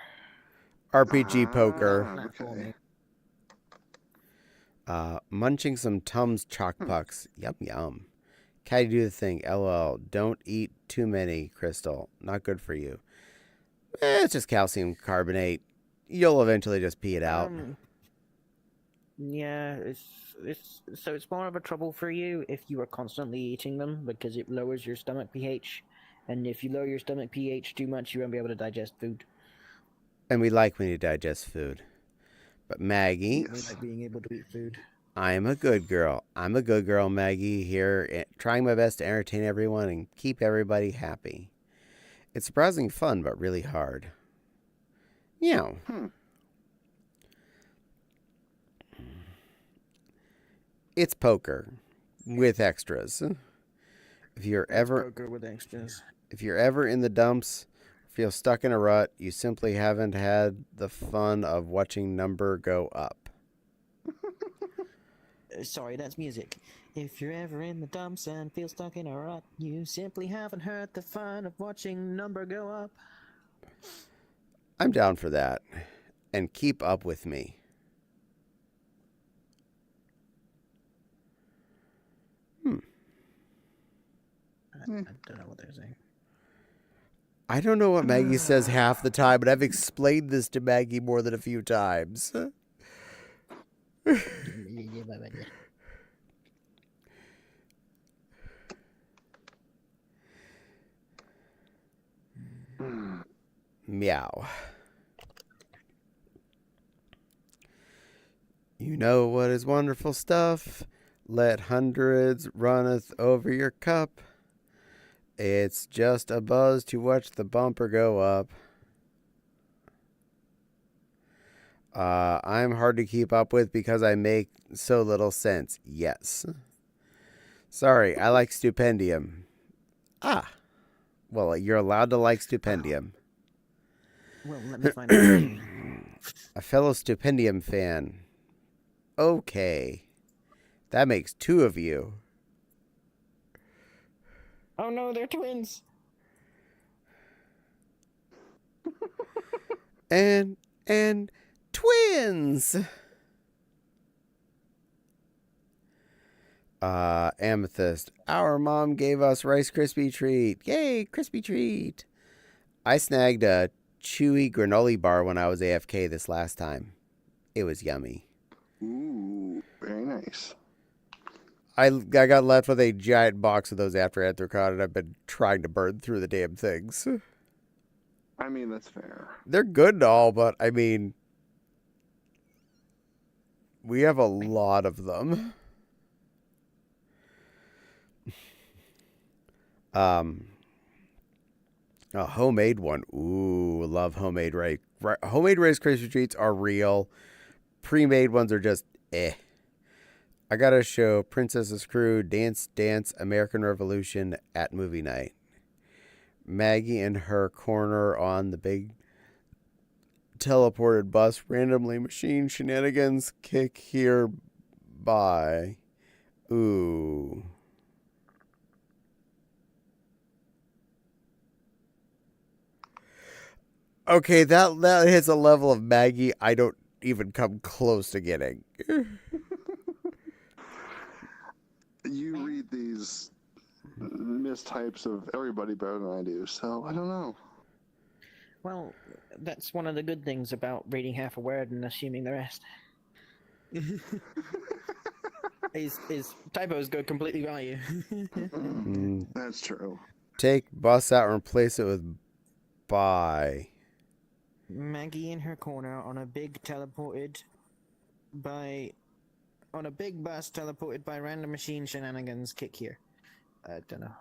RPG poker. Okay. Munching some Tums Chalk Pucks. Yum, yum. Catty, do the thing. LOL. Don't eat too many, Crystal. Not good for you. It's just calcium carbonate. You'll eventually just pee it out. Yeah, it's more of a trouble for you if you are constantly eating them because it lowers your stomach pH, and if you lower your stomach pH too much, you won't be able to digest food. And we like when you digest food. But Maggie, We like being able to eat food. I'm a good girl. I'm a good girl, Maggie, here, trying my best to entertain everyone and keep everybody happy. It's surprisingly fun, but really hard. Yeah. It's poker with extras. If you're ever Poker with extras. If you're ever in the dumps, feel stuck in a rut, you simply haven't had the fun of watching number go up. Sorry, that's music. If you're ever in the dumps and feel stuck in a rut, you simply haven't heard the fun of watching number go up. I'm down for that. And keep up with me. I don't know what they're saying. I don't know what Maggie says half the time, but I've explained this to Maggie more than a few times. Meow. You know what is wonderful stuff? Let hundreds runneth over your cup. It's just a buzz to watch the bumper go up. I'm hard to keep up with because I make so little sense. Yes. Sorry, I like Stupendium. Ah. Well, you're allowed to like Stupendium. Well, let me find out. A fellow Stupendium fan. Okay. That makes two of you. Oh no, they're twins! and twins! Amethyst. Our mom gave us Rice Krispie treat. Yay, Krispie treat! I snagged a chewy granola bar when I was AFK this last time. It was yummy. Ooh, very nice. I got left with a giant box of those after Anthrocon, and I've been trying to burn through the damn things. I mean, that's fair. They're good and all, but I mean, we have a lot of them. A homemade one. Ooh, love homemade Rice. Homemade Rice Krispie treats are real. Pre-made ones are just eh. I gotta show Princess's Crew Dance Dance American Revolution at movie night. Maggie in her corner on the big teleported bus. Randomly machine shenanigans kick here by. Ooh. Okay, that hits a level of Maggie I don't even come close to getting. You read these mistypes of everybody better than I do, so I don't know. Well, that's one of the good things about reading half a word and assuming the rest. His typos go completely by you. That's true. Take bus out and replace it with by. Maggie in her corner on a big bus teleported by random machine shenanigans kick here. I don't know.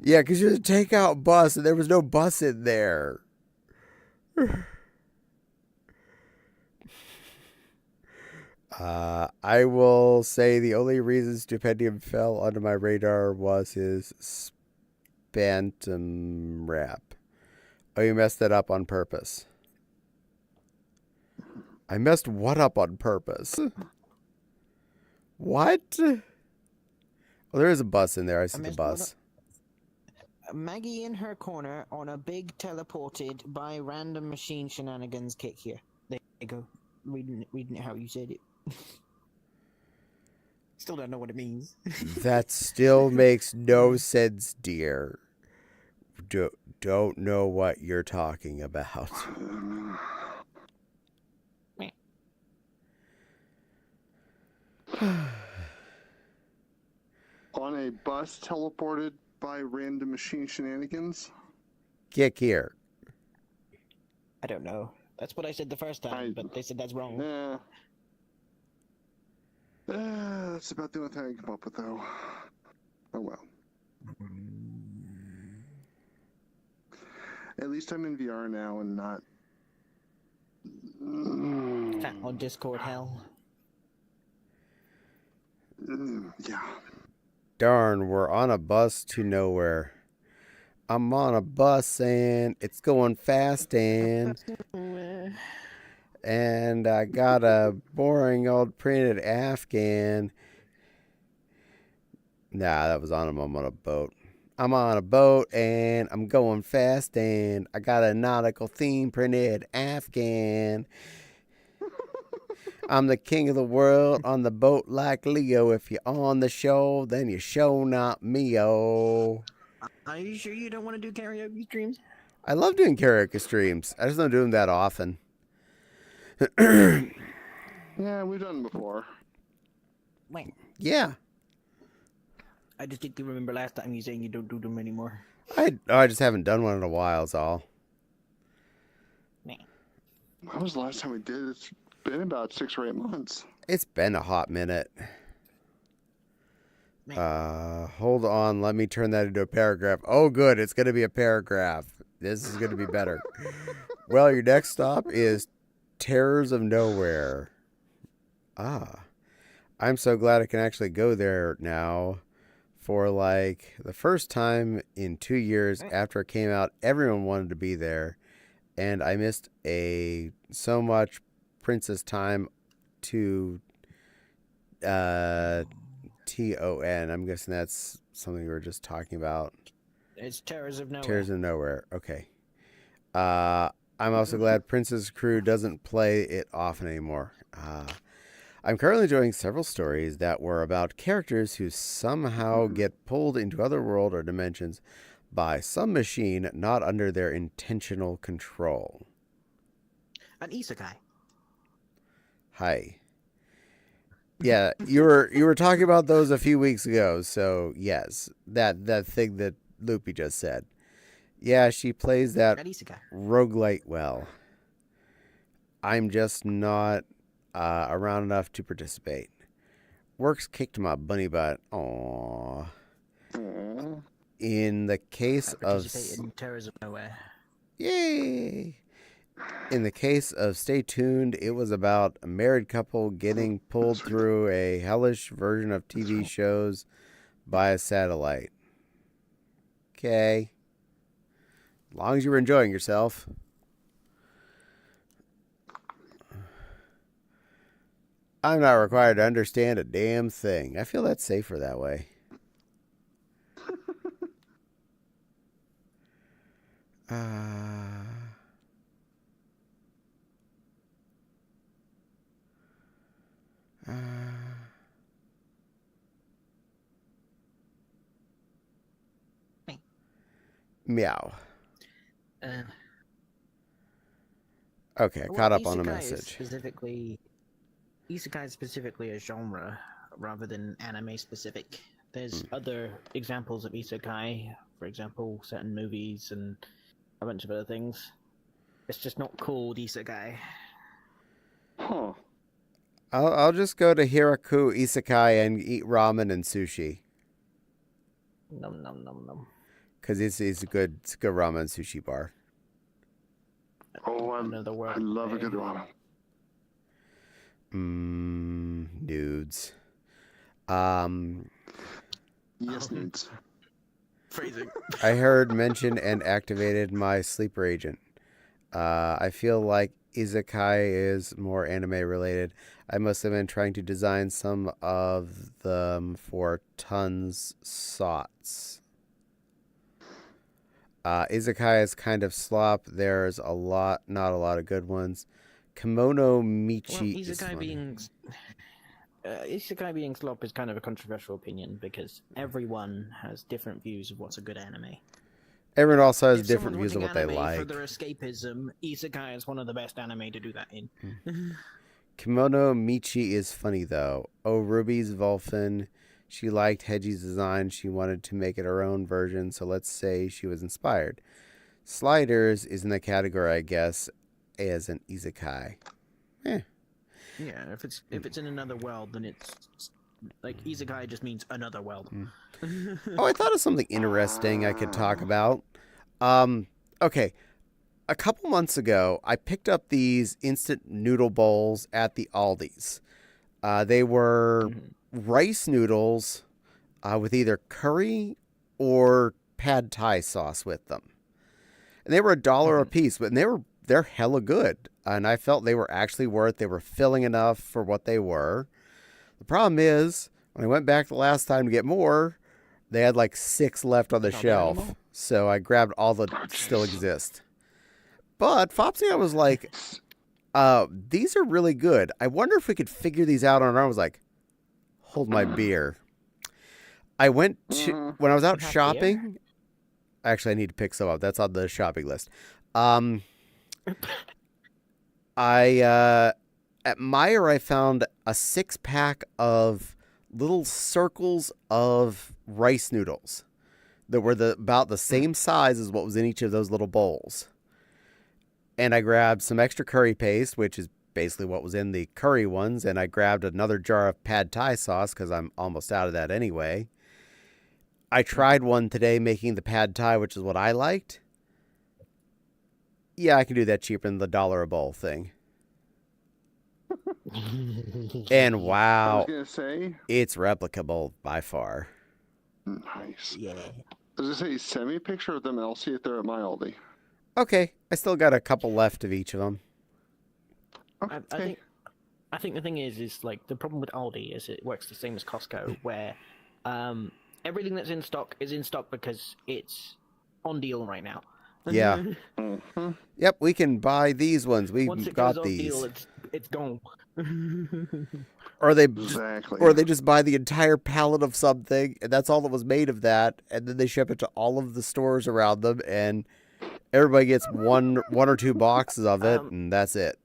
Yeah, because you're a takeout bus and there was no bus in there. I will say the only reason Stupendium fell onto my radar was his Spantum rap. Oh, you messed that up on purpose. I messed what up on purpose? What? Well, there is a bus in there. I see the bus. Maggie in her corner on a big teleported by random machine shenanigans kick here. There you go. Reading it how you said it. Still don't know what it means. That still makes no sense, dear. Don't know what you're talking about. On a bus teleported by random machine shenanigans? Kick here. I don't know. That's what I said the first time, but they said that's wrong. Yeah. That's about the only thing I can come up with, though. Oh well. At least I'm in VR now and not. On Discord hell. Yeah. Darn, we're on a bus to nowhere. I'm on a bus and it's going fast and I got a boring old printed Afghan. Nah, that was I'm on a boat. I'm on a boat and I'm going fast and I got a nautical theme printed Afghan. I'm the king of the world on the boat like Leo. If you're on the show, then you show not me-o. Are you sure you don't want to do karaoke streams? I love doing karaoke streams. I just don't do them that often. Yeah, we've done them before. Wait. Yeah. I just didn't remember last time you saying you don't do them anymore. I just haven't done one in a while, is all. When was the last time we did it? It's been about 6 or 8 months. It's been a hot minute. Hold on. Let me turn that into a paragraph. Oh, good. It's going to be a paragraph. This is going to be better. Well, your next stop is Terrors of Nowhere. I'm so glad I can actually go there now. For like the first time in 2 years after it came out, everyone wanted to be there. And I missed so much Princess time to TON. I'm guessing that's something we were just talking about. It's Terrors of Nowhere. Terrors of Nowhere. Okay. I'm also glad Princess Crew doesn't play it often anymore. I'm currently enjoying several stories that were about characters who somehow get pulled into other world or dimensions by some machine not under their intentional control. An isekai. Hi. Yeah, you were talking about those a few weeks ago, so yes, that thing that Loopy just said. Yeah, she plays that roguelite well. I'm just not around enough to participate. Work's kicked my bunny butt. Aww. In the case of in Terrors of Nowhere. Yay! In the case of Stay Tuned, it was about a married couple getting pulled through a hellish version of TV shows by a satellite. Okay. As long as you were enjoying yourself. I'm not required to understand a damn thing. I feel that's safer that way. Meow. Okay, caught up on a message. Isekai is specifically a genre rather than anime specific. There's other examples of isekai, for example, certain movies and a bunch of other things. It's just not called isekai. Huh. I'll just go to Hiraku Isekai and eat ramen and sushi. Nom nom nom nom. Because it's a good ramen and sushi bar. Oh, I love a good ramen. Nudes. Yes, nudes. Phrasing. I heard mention and activated my sleeper agent. I feel like Isekai is more anime related. I must have been trying to design some of them for tons sots. Isekai is kind of slop. There's not a lot of good ones. Kimono Michi is funny. Isekai being slop is kind of a controversial opinion because everyone has different views of what's a good anime. Everyone also has If different someone's views of watching what they anime for like. their escapism, Isekai is one of the best anime to do that in. Kimono Michi is funny though. Oh, Ruby's Volfin. She liked Heji's design. She wanted to make it her own version, so let's say she was inspired. Sliders is in the category, I guess, as an isekai. Yeah, if it's in another world, then it's like isekai just means another world. Oh, I thought of something interesting I could talk about. Okay. A couple months ago, I picked up these instant noodle bowls at the Aldi's. They were rice noodles with either curry or pad thai sauce with them. And they were $1 a piece, but they're hella good. And I felt they were actually they were filling enough for what they were. The problem is, when I went back the last time to get more, they had like 6 left on the shelf. So I grabbed all that still exist. But Fopsy, I was like, these are really good. I wonder if we could figure these out on our own. I was like, hold my beer. I went to, when I was out shopping, actually I need to pick some up. That's on the shopping list. At Meyer, I found a 6-pack of little circles of rice noodles that were about the same size as what was in each of those little bowls. And I grabbed some extra curry paste, which is basically what was in the curry ones. And I grabbed another jar of pad thai sauce because I'm almost out of that anyway. I tried one today making the pad thai, which is what I liked. Yeah, I can do that cheaper than the $1 a bowl thing. And wow, I was gonna say, it's replicable by far. Nice. Yeah. I was gonna say, send me a picture of them and I'll see if they're at my Aldi. Okay, I still got a couple left of each of them. Okay. I think the thing is like the problem with Aldi is it works the same as Costco, where everything that's in stock is in stock because it's on deal right now. Yeah. Yep, we can buy these ones. We Once it got goes on these. deal, it's gone. Or they Exactly. just buy the entire pallet of something, and that's all that was made of that, and then they ship it to all of the stores around them, and everybody gets one or 2 boxes of it, and that's it.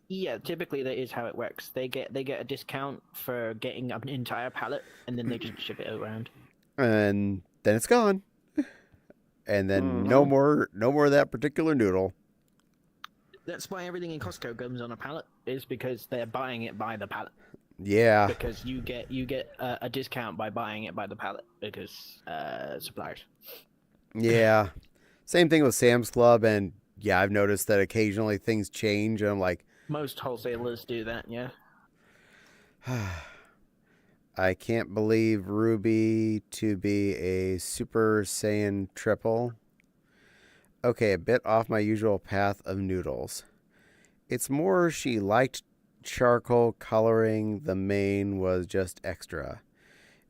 Yeah, typically that is how it works. They get a discount for getting an entire pallet, and then they just ship it around. And then it's gone. And then no more of that particular noodle. That's why everything in Costco comes on a pallet, is because they're buying it by the pallet. Yeah. Because you get a discount by buying it by the pallet because suppliers. Yeah. Same thing with Sam's Club, and yeah, I've noticed that occasionally things change, and I'm like, most wholesalers do that, yeah. I can't believe Ruby to be a Super Saiyan triple. Okay, a bit off my usual path of noodles. It's more she liked charcoal coloring. The main was just extra.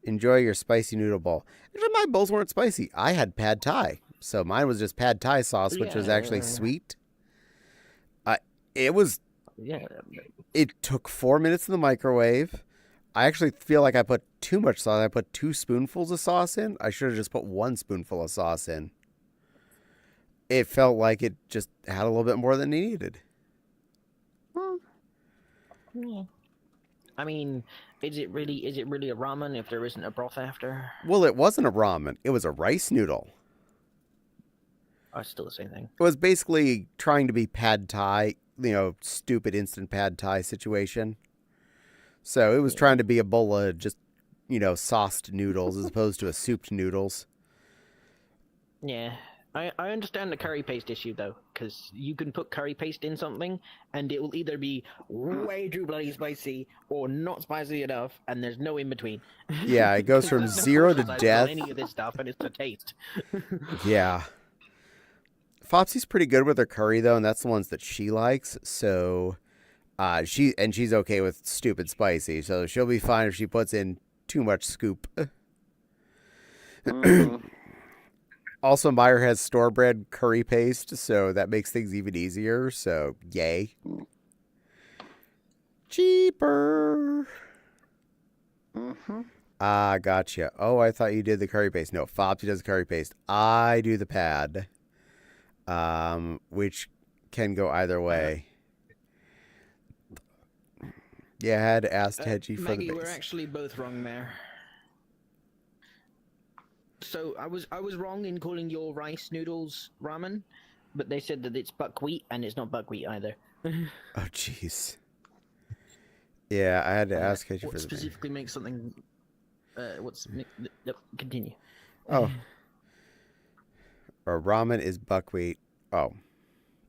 Enjoy your spicy noodle bowl. Actually, my bowls weren't spicy. I had pad thai. So mine was just pad thai sauce, which was actually sweet. It took 4 minutes in the microwave. I actually feel like I put too much sauce. I put 2 spoonfuls of sauce in. I should have just put 1 spoonful of sauce in. It felt like it just had a little bit more than it needed. I mean, is it really a ramen if there isn't a broth after? Well, it wasn't a ramen. It was a rice noodle. Oh, it's still the same thing. It was basically trying to be pad thai, stupid instant pad thai situation. So it was trying to be a bowl of just, sauced noodles as opposed to a souped noodles. Yeah. I understand the curry paste issue, though, because you can put curry paste in something, and it will either be way too bloody spicy or not spicy enough, and there's no in between. Yeah, it goes from 0 to death. Any of this stuff, and it's the taste. Yeah. Fopsy's pretty good with her curry, though, and that's the ones that she likes. So, she's okay with stupid spicy, so she'll be fine if she puts in too much scoop. Also, Meyer has store-brand curry paste, so that makes things even easier. So, yay. Cheaper. Mm-hmm. Ah, gotcha. Oh, I thought you did the curry paste. No, Fopsy does the curry paste. I do the pad, which can go either way. Yeah, I had to ask Hedgie for Maggie, the we're base. actually both wrong there. So I was wrong in calling your rice noodles ramen, but they said that it's buckwheat, and it's not buckwheat either. Oh, jeez. Yeah, I had to ask Hedgie for What the base. specifically makes something? Continue. Oh. Or ramen is buckwheat. Oh.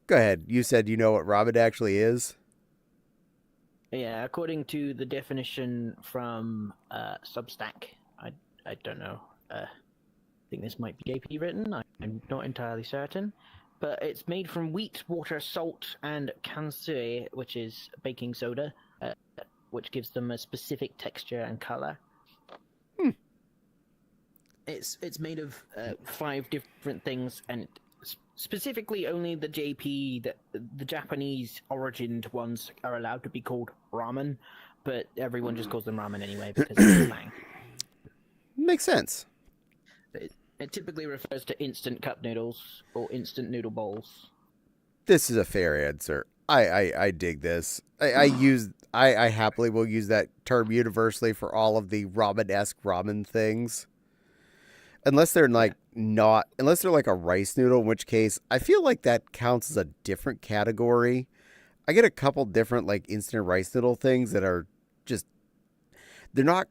Go ahead. You said you know what ramen actually is? Yeah, according to the definition from Substack, I don't know. I think this might be JP written. I'm not entirely certain, but it's made from wheat, water, salt, and kansui, which is baking soda, which gives them a specific texture and color. It's made of 5 different things, and specifically only the the Japanese origined ones are allowed to be called ramen, but everyone just calls them ramen anyway because it's slang. Makes sense. It typically refers to instant cup noodles or instant noodle bowls. This is a fair answer. I dig this. I happily will use that term universally for all of the ramen-esque ramen things. Unless they're unless they're like a rice noodle, in which case I feel like that counts as a different category. I get a couple different like instant rice noodle things that are just, they're not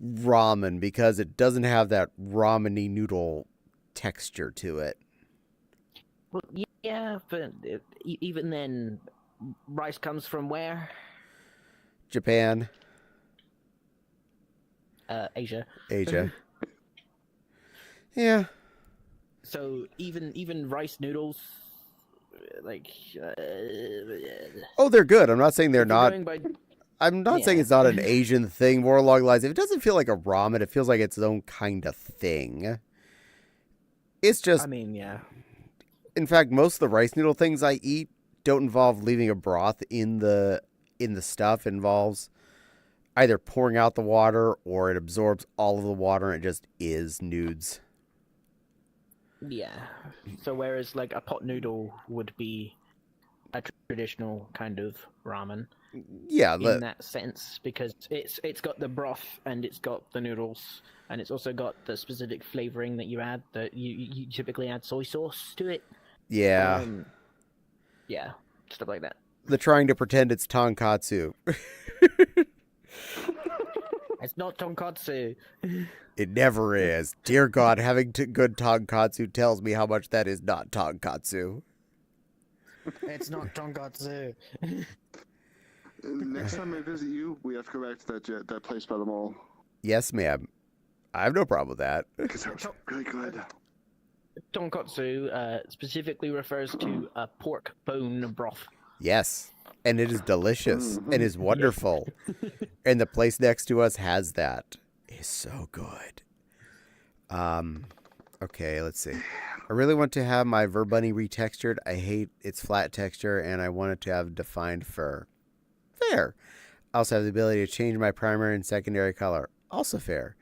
ramen because it doesn't have that ramen-y noodle texture to it. Well, yeah, but even then, rice comes from where? Japan. Asia. Asia. Yeah. So even rice noodles, like. Oh, they're good. I'm not saying they're not. By... I'm not saying it's not an Asian thing. More along the lines, if it doesn't feel like a ramen, it feels like its own kind of thing. It's just. I mean, yeah. In fact, most of the rice noodle things I eat don't involve leaving a broth in the stuff. It involves either pouring out the water or it absorbs all of the water and it just is nudes. Yeah. So whereas like a pot noodle would be a traditional kind of ramen. Yeah, in that sense, because it's got the broth and it's got the noodles and it's also got the specific flavoring that you add. That you typically add soy sauce to it. Yeah. Yeah, stuff like that. They're trying to pretend it's tonkatsu. It's not tonkatsu. It never is. Dear God, having good tonkatsu tells me how much that is not tonkatsu. It's not tonkatsu. Next time I visit you, we have to go back to that place by the mall. Yes, ma'am. I have no problem with that. Because that was really good. Tonkatsu specifically refers to a pork bone broth. Yes, and it is delicious and is wonderful. And the place next to us has that. It's so good. Okay, let's see. I really want to have my Verbunny retextured. I hate its flat texture, and I want it to have defined fur. Fair. I also have the ability to change my primary and secondary color. Also fair.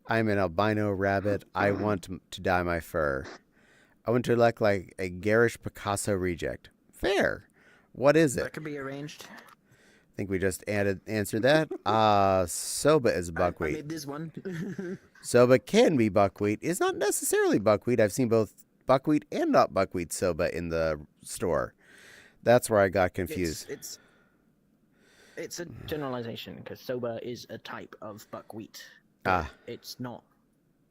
I'm an albino rabbit. I want to dye my fur. I want to look like a garish Picasso reject. Fair. What is it? That could be arranged. I think we just answered that. Soba is buckwheat. I made this one. Soba can be buckwheat. It's not necessarily buckwheat. I've seen both buckwheat and not buckwheat soba in the store. That's where I got confused. It's a generalization because soba is a type of buckwheat. It's not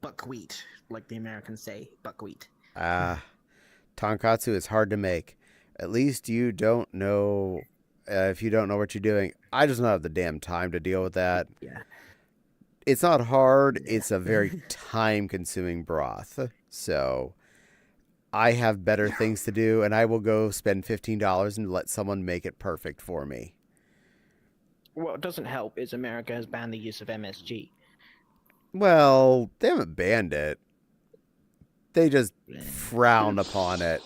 buckwheat like the Americans say buckwheat. Tonkatsu is hard to make. At least you don't know. If you don't know what you're doing, I just don't have the damn time to deal with that. Yeah. It's not hard. Yeah. It's a very time-consuming broth. So I have better things to do, and I will go spend $15 and let someone make it perfect for me. What doesn't help is America has banned the use of MSG. Well, they haven't banned it. They just frown upon it.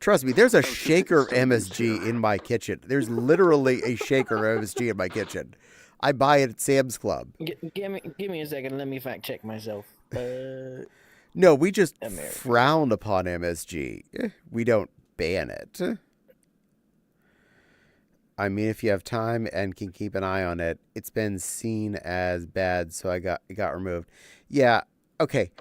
Trust me, there's a shaker of MSG in my kitchen. There's literally a shaker of MSG in my kitchen. I buy it at Sam's Club. Give me a second. Let me fact check myself. No, we just America. frown upon MSG. We don't ban it. I mean, if you have time and can keep an eye on it, it's been seen as bad, so it got removed. Yeah, okay.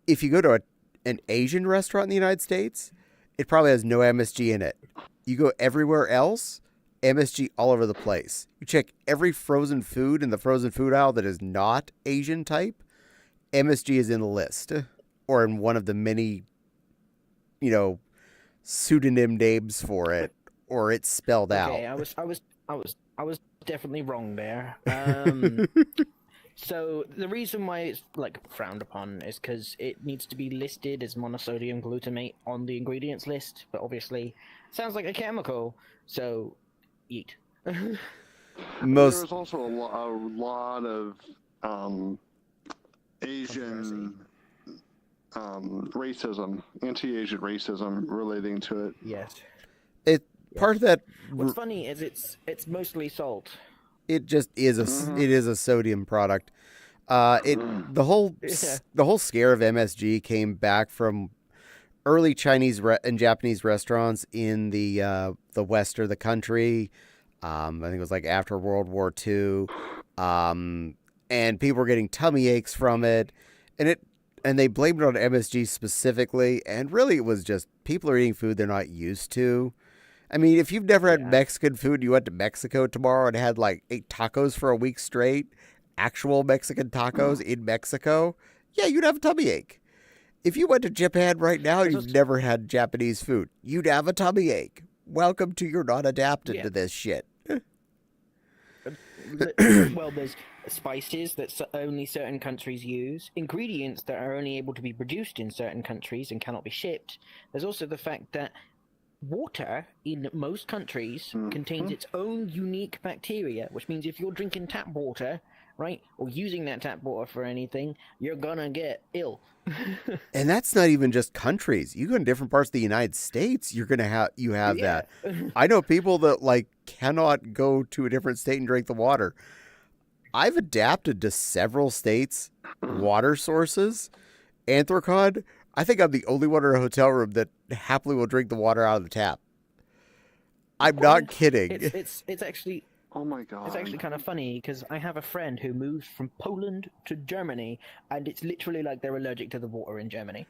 If you go to an Asian restaurant in the United States, it probably has no MSG in it. You go everywhere else, MSG all over the place. You check every frozen food in the frozen food aisle that is not Asian type, MSG is in the list, or in one of the many, pseudonym names for it, or it's spelled out. Okay, I was definitely wrong there. So the reason why it's frowned upon is because it needs to be listed as monosodium glutamate on the ingredients list, but obviously sounds like a chemical, so eat. There's also a lot of Asian racism, anti-Asian racism relating to it. Yes. Part of that. What's funny is it's mostly salt. It just is it is a sodium product. The whole scare of MSG came back from early Chinese and Japanese restaurants in the west of the country. I think it was after World War II, and people were getting tummy aches from it, and they blamed it on MSG specifically. And really, it was just people are eating food they're not used to. I mean, if you've never had Mexican food, you went to Mexico tomorrow and had 8 tacos for a week straight, actual Mexican tacos in Mexico, yeah, you'd have a tummy ache. If you went to Japan right now and you've never had Japanese food, you'd have a tummy ache. Welcome to you're not adapted to this shit. Well, there's spices that only certain countries use, ingredients that are only able to be produced in certain countries and cannot be shipped. There's also the fact that water in most countries contains its own unique bacteria, which means if you're drinking tap water, right, or using that tap water for anything, you're gonna get ill. And that's not even just countries. You go in different parts of the United States, you're gonna have that. I know people that cannot go to a different state and drink the water. I've adapted to several states' water sources. Anthrocon, I think I'm the only one in a hotel room that happily will drink the water out of the tap. I'm not kidding. It's actually... Oh my god. It's actually kind of funny because I have a friend who moved from Poland to Germany, and it's literally like they're allergic to the water in Germany.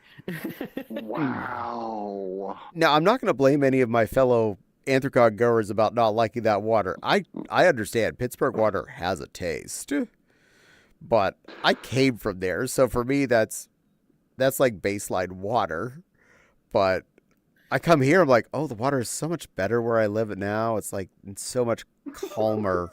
Wow. Now, I'm not going to blame any of my fellow Anthrocon goers about not liking that water. I understand Pittsburgh water has a taste, but I came from there, so for me that's like baseline water. But I come here, I'm like, oh, the water is so much better where I live now. It's it's so much calmer.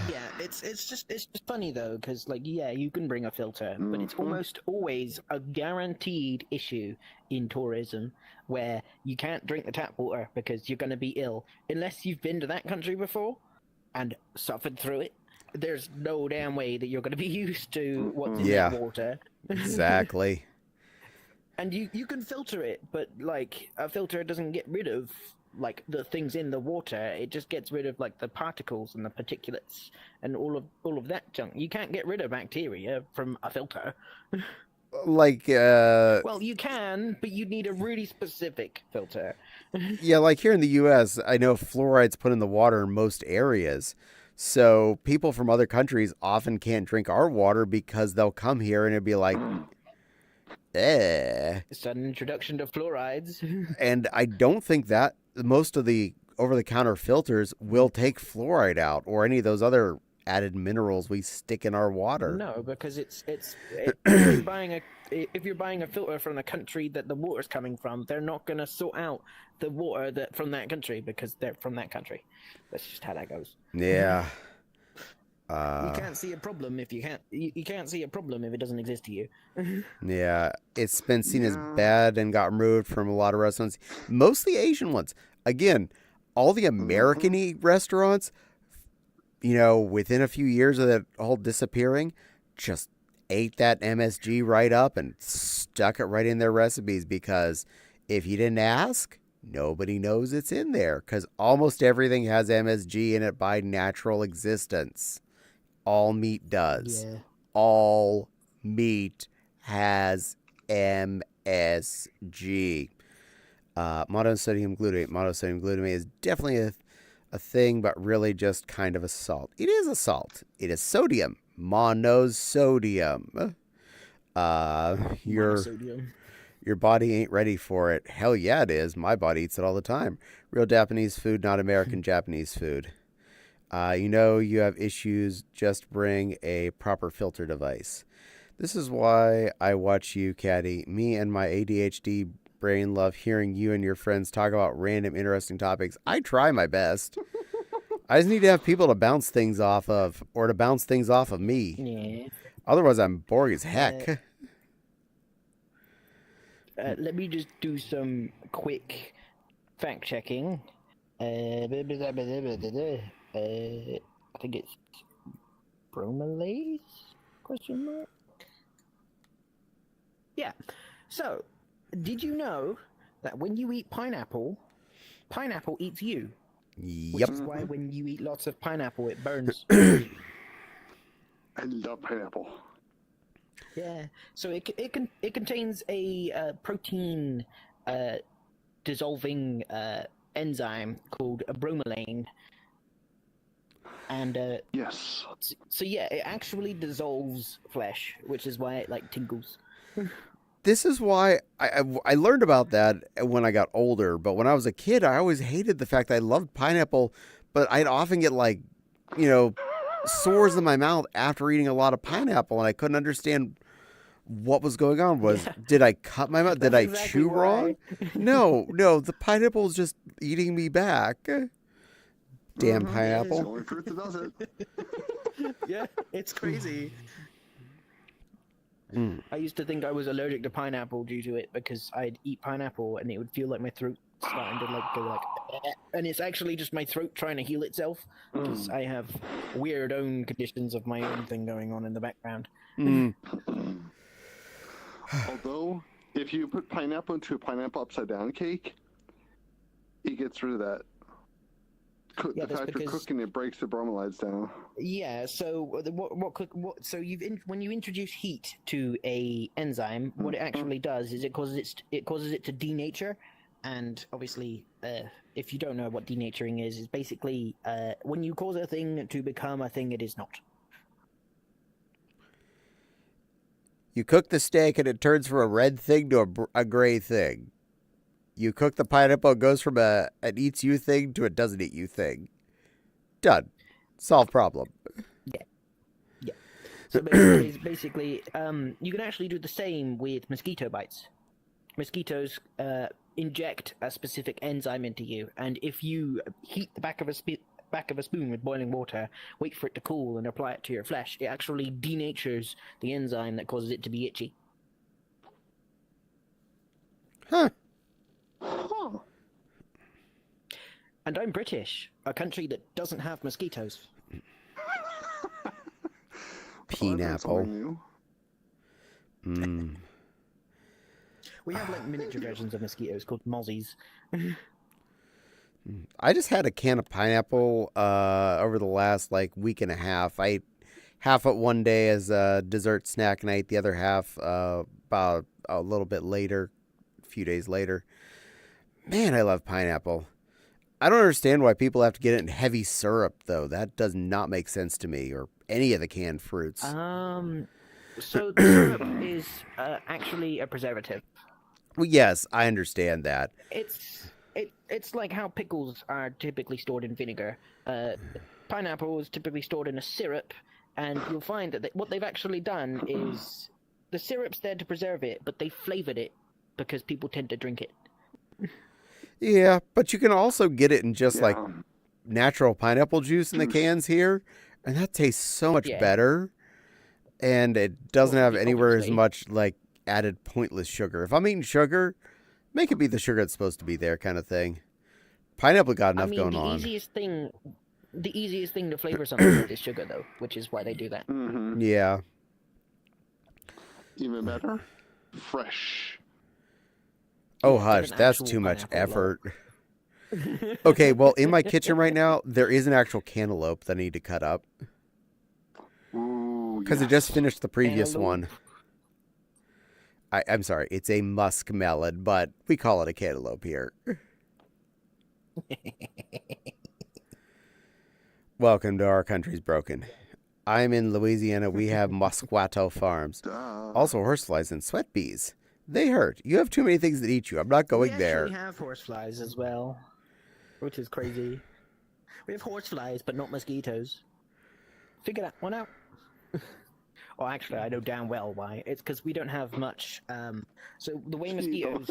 Yeah, it's just funny though, because you can bring a filter, but it's almost always a guaranteed issue in tourism where you can't drink the tap water because you're going to be ill unless you've been to that country before and suffered through it. There's no damn way that you're going to be used to what's in that water. Exactly. And you can filter it, but a filter doesn't get rid of the things in the water. It just gets rid of the particles and the particulates and all of that junk. You can't get rid of bacteria from a filter. Well, you can, but you need a really specific filter. Yeah, here in the U.S., I know fluoride's put in the water in most areas. So people from other countries often can't drink our water because they'll come here and it'll be like, It's an introduction to fluorides. And I don't think that most of the over-the-counter filters will take fluoride out or any of those other added minerals we stick in our water. No, because if you're buying a filter from the country that the water's coming from, they're not going to sort out the water from that country because they're from that country. That's just how that goes. Yeah. You can't see a problem if you can't see a problem if it doesn't exist to you. Yeah, it's been seen as bad and got removed from a lot of restaurants, mostly Asian ones. Again, all the American-y restaurants, within a few years of that whole disappearing, just ate that MSG right up and stuck it right in their recipes because if you didn't ask, Nobody knows it's in there because almost everything has MSG in it by natural existence. All meat does. Yeah. All meat has MSG. Monosodium glutamate. Monosodium glutamate is definitely a thing, but really just kind of a salt. It is a salt. It is sodium. Monosodium. Monosodium. Your body ain't ready for it. Hell yeah, it is. My body eats it all the time. Real Japanese food, not American Japanese food. You have issues, just bring a proper filter device. This is why I watch you, Caddy. Me and my ADHD brain love hearing you and your friends talk about random interesting topics. I try my best. I just need to have people to bounce things off of, or to bounce things off of me. Yeah. Otherwise, I'm boring as heck. Let me just do some quick fact checking. I think it's bromelase? Question mark? Yeah. So, did you know that when you eat pineapple, pineapple eats you? Yep. Which is why when you eat lots of pineapple, it burns. I love pineapple. Yeah. So it contains a protein dissolving enzyme called a bromelain. And yes. So yeah, it actually dissolves flesh, which is why it like tingles. This is why I learned about that when I got older. But when I was a kid, I always hated the fact that I loved pineapple, but I'd often get sores in my mouth after eating a lot of pineapple, and I couldn't understand what was going on. Did I cut my mouth? Did I chew wrong? No, the pineapple was just eating me back. Damn pineapple. It's the only fruit that does it. Yeah, it's crazy. I used to think I was allergic to pineapple due to it because I'd eat pineapple and it would feel like my throat starting to go and it's actually just my throat trying to heal itself because I have weird own conditions of my own thing going on in the background. Although, if you put pineapple into a pineapple upside down cake, it gets rid of that. The fact you're cooking it breaks the bromeliads down. Yeah. So when you introduce heat to a enzyme, what it actually does is it causes it to denature, and obviously, if you don't know what denaturing is, it's basically when you cause a thing to become a thing it is not. You cook the steak and it turns from a red thing to a gray thing. You cook the pineapple, it goes from an eats you thing to a doesn't eat you thing. Done. Solved problem. Yeah. So basically, you can actually do the same with mosquito bites. Mosquitoes inject a specific enzyme into you, and if you heat the back of a spoon with boiling water, wait for it to cool, and apply it to your flesh, it actually denatures the enzyme that causes it to be itchy. Huh. And I'm British, a country that doesn't have mosquitoes. Pineapple. We have miniature versions of mosquitoes called mozzies. I just had a can of pineapple over the last week and a half. I ate half it one day as a dessert snack, and I ate the other half about a little bit later, a few days later. Man, I love pineapple. I don't understand why people have to get it in heavy syrup, though. That does not make sense to me, or any of the canned fruits. So the syrup is actually a preservative. Well, yes, I understand that. It's like how pickles are typically stored in vinegar. Pineapple is typically stored in a syrup, and you'll find that what they've actually done is the syrup's there to preserve it, but they flavored it because people tend to drink it. Yeah, but you can also get it in just natural pineapple juice in the cans here, and that tastes so much better, and it doesn't have anywhere as much added pointless sugar. If I'm eating sugar, make it be the sugar that's supposed to be there, kind of thing. Pineapple got enough going on. The easiest thing to flavor something with is sugar, though, which is why they do that. Mm-hmm. Yeah. Even better, fresh. Oh, hush, that's too much effort. Okay, well, in my kitchen right now, there is an actual cantaloupe that I need to cut up. Because I just finished the previous one. I'm sorry, it's a muskmelon, but we call it a cantaloupe here. Welcome to Our Country's Broken. I'm in Louisiana. We have Musquato farms. Also horseflies and sweat bees. They hurt. You have too many things that eat you. I'm not going there. We actually have horseflies as well, which is crazy. We have horseflies, but not mosquitoes. Figure that one out. Well, actually, I know damn well why. It's because we don't have much. So the way mosquitoes.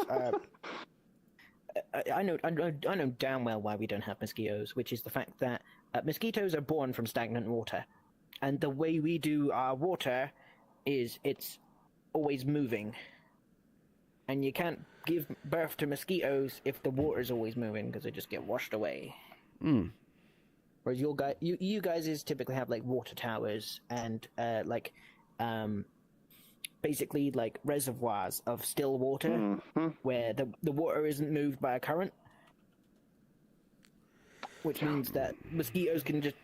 I know damn well why we don't have mosquitoes, which is the fact that mosquitoes are born from stagnant water, and the way we do our water is it's always moving, and you can't give birth to mosquitoes if the water's always moving because they just get washed away. Whereas you guys typically have like water towers and basically like reservoirs of still water where the water isn't moved by a current, which means that mosquitoes can just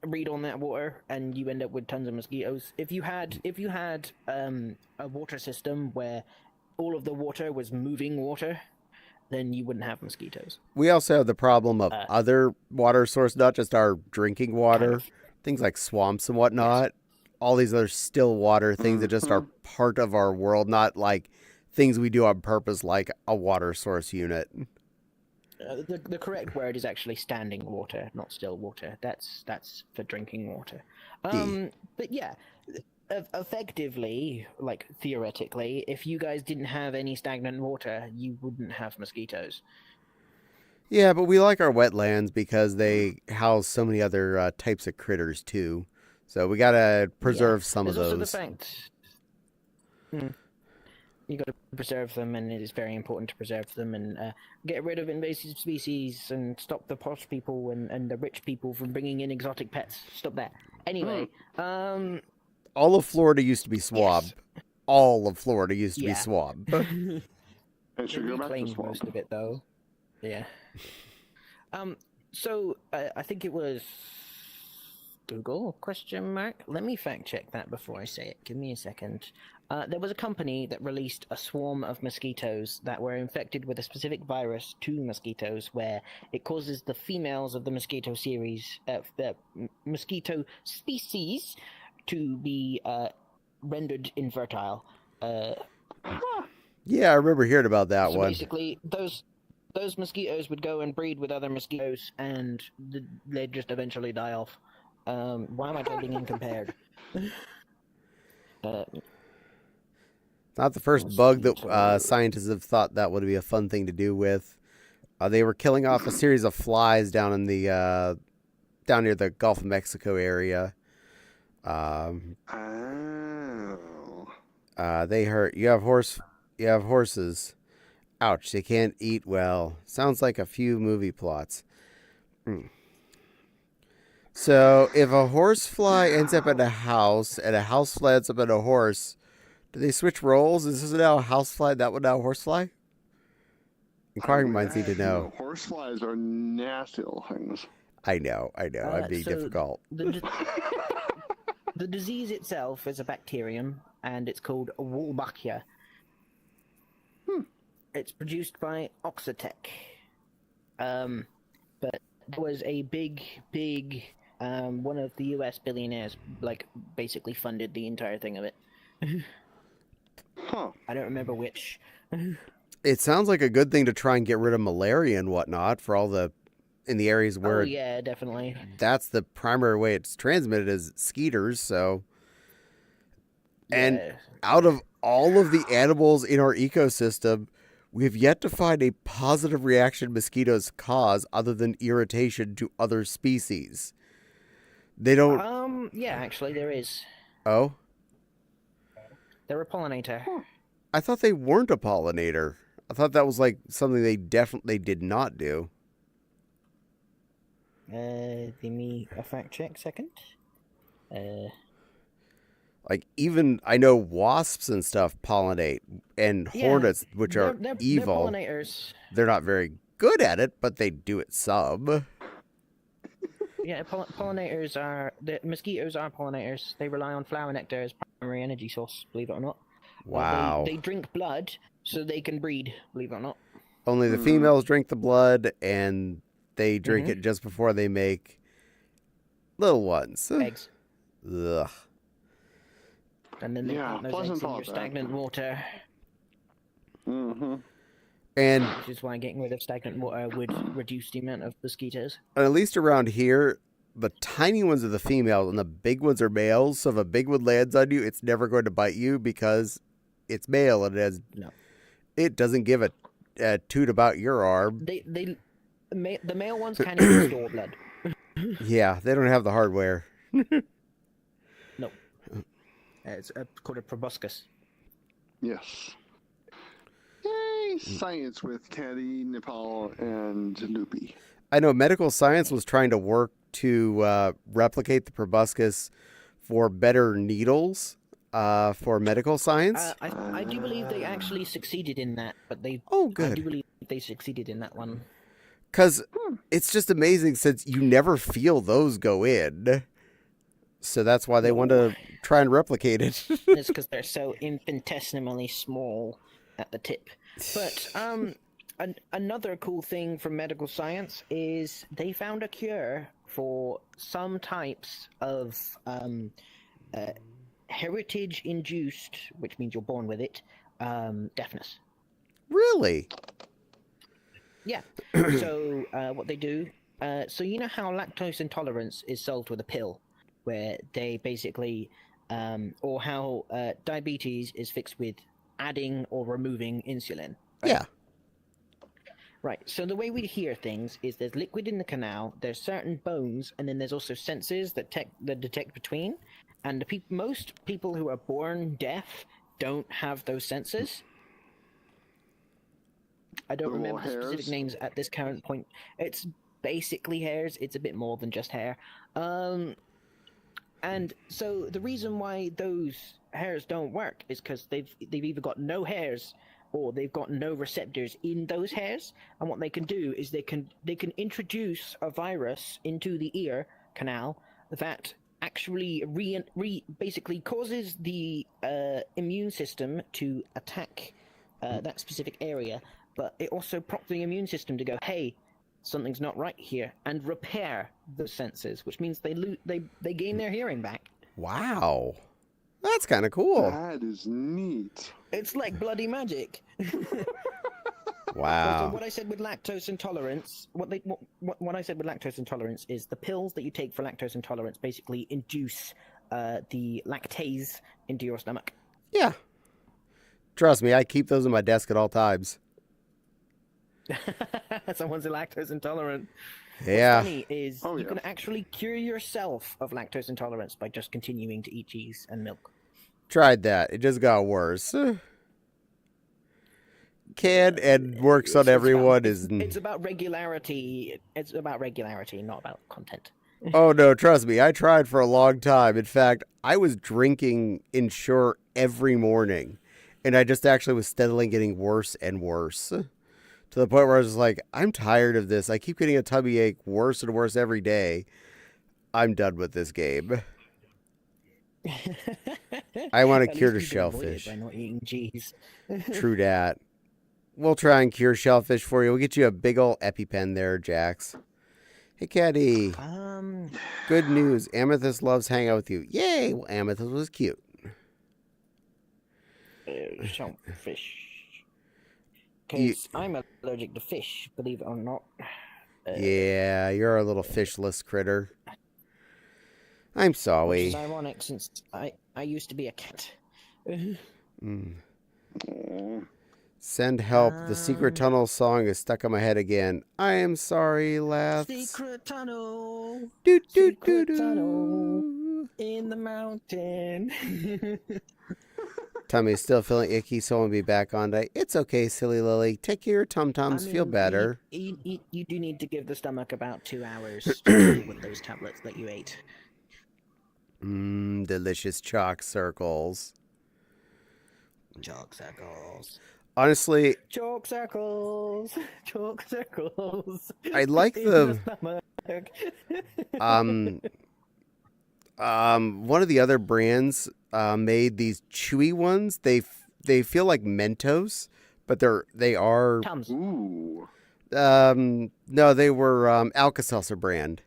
breed on that water and you end up with tons of mosquitoes. If you had a water system where all of the water was moving water, then you wouldn't have mosquitoes. We also have the problem of other water sources, not just our drinking water, things like swamps and whatnot. Yes. All these other still water things that just are part of our world, not like things we do on purpose, like a water source unit. The correct word is actually standing water, not still water. That's for drinking water. But yeah, effectively, like theoretically, if you guys didn't have any stagnant water, you wouldn't have mosquitoes. Yeah, but we like our wetlands because they house so many other types of critters too. So we gotta preserve some of those. Also the fact you gotta preserve them, and it is very important to preserve them and get rid of invasive species and stop the posh people and the rich people from bringing in exotic pets. Stop that. Anyway, all of Florida used to be swamp. Yes. All of Florida used to be swamp. And should go back to swamp. Most of it, though. Yeah. So I think it was Google ? Let me fact check that before I say it. Give me a second. There was a company that released a swarm of mosquitoes that were infected with a specific virus to mosquitoes, where it causes the females of the mosquito series, the mosquito species, to be rendered infertile. Yeah, I remember hearing about that one. Basically, those mosquitoes would go and breed with other mosquitoes, and they'd just eventually die off. Why am I typing in compared? Not the first bug that scientists have thought that would be a fun thing to do with. They were killing off a series of flies down in the down near the Gulf of Mexico area. They hurt. You have horses. Ouch, they can't eat well. Sounds like a few movie plots. So, if a horsefly ends up in a house, and a housefly ends up in a horse, do they switch roles? Is this now a housefly, that one now a horsefly? Inquiring minds need to know. Horseflies are nasty little things. I know. I'm being difficult. The disease itself is a bacterium, and it's called Wolbachia. It's produced by Oxitec. But there was a big, one of the US billionaires, basically funded the entire thing of it. I don't remember which. It sounds like a good thing to try and get rid of malaria and whatnot in the areas where... Oh, yeah, definitely. That's the primary way it's transmitted is skeeters, so... And out of all of the animals in our ecosystem, we have yet to find a positive reaction mosquitoes cause other than irritation to other species. They don't... Yeah, actually, there is. Oh? They're a pollinator. I thought they weren't a pollinator. I thought that was something they definitely did not do. Give me a fact check second. Even I know wasps and stuff pollinate, and hornets, which are evil. They're pollinators. They're not very good at it, but they do it some. Yeah, pollinators are... The mosquitoes are pollinators. They rely on flower nectar as primary energy source, believe it or not. Wow. They drink blood so they can breed, believe it or not. Only the females drink the blood, and they drink it just before they make little ones. Eggs. Ugh. And then they put those eggs in your stagnant water. And which is why getting rid of stagnant water would reduce the amount of mosquitoes. At least around here, the tiny ones are the females and the big ones are males. So if a big one lands on you, it's never going to bite you because it's male and it doesn't give a toot about your arm. The male ones can't even store blood. Yeah, they don't have the hardware. No. It's called a proboscis. Yes. Yay! Science with Caddy, Nepal, and Loopy. I know medical science was trying to work to replicate the proboscis for better needles for medical science. I do believe they actually succeeded in that, but they... Oh, good. I do believe they succeeded in that one. Because it's just amazing since you never feel those go in. So that's why they want to try and replicate it. It's because they're so infinitesimally small at the tip. But another cool thing from medical science is they found a cure for some types of heritage-induced, which means you're born with it, deafness. Really? Yeah. So what they do, so you know how lactose intolerance is solved with a pill, where they basically, or how diabetes is fixed with adding or removing insulin. Right? Yeah. Right, so the way we hear things is there's liquid in the canal, there's certain bones, and then there's also sensors that detect between, and most people who are born deaf don't have those sensors. I don't remember the specific names at this current point. It's basically hairs, it's a bit more than just hair. And so the reason why those hairs don't work is because they've either got no hairs or they've got no receptors in those hairs, and what they can do is they can introduce a virus into the ear canal that actually basically causes the immune system to attack that specific area, but it also prompts the immune system to go, hey, something's not right here, and repair the senses, which means they gain their hearing back. Wow. That's kind of cool. That is neat. It's like bloody magic. Wow. So what I said with lactose intolerance, what I said with lactose intolerance is the pills that you take for lactose intolerance basically induce the lactase into your stomach. Yeah. Trust me, I keep those on my desk at all times. Someone's lactose intolerant. Yeah. What's funny is you can actually cure yourself of lactose intolerance by just continuing to eat cheese and milk. Tried that. It just got worse. Can and works on everyone is... It's about regularity. It's about regularity, not about content. Oh, no, trust me. I tried for a long time. In fact, I was drinking Ensure every morning, and I just actually was steadily getting worse and worse. To the point where I was just like, I'm tired of this. I keep getting a tummy ache worse and worse every day. I'm done with this game. I want to cure the shellfish. By not eating cheese. True dat. We'll try and cure shellfish for you. We'll get you a big old EpiPen there, Jax. Hey, Caddy. Good news. Amethyst loves hanging out with you. Yay! Well, Amethyst was cute. Shellfish. Because I'm allergic to fish, believe it or not. Yeah, you're a little fishless critter. I'm sorry. Which is ironic since I used to be a cat. Send help. The Secret Tunnel song is stuck in my head again. I am sorry, lads. Secret tunnel. Secret tunnel in the mountain. Tummy's still feeling icky, so I'll be back on day. It's okay, silly Lily. Take care of your tum-tums. Feel better. You do need to give the stomach about 2 hours to deal with those tablets that you ate. Delicious chalk circles. Chalk circles. Honestly, Chalk circles. Chalk circles. I like in the stomach. one of the other brands made these chewy ones. They feel like Mentos, but they are Tums. Ooh. no, they were Alka-Seltzer brand.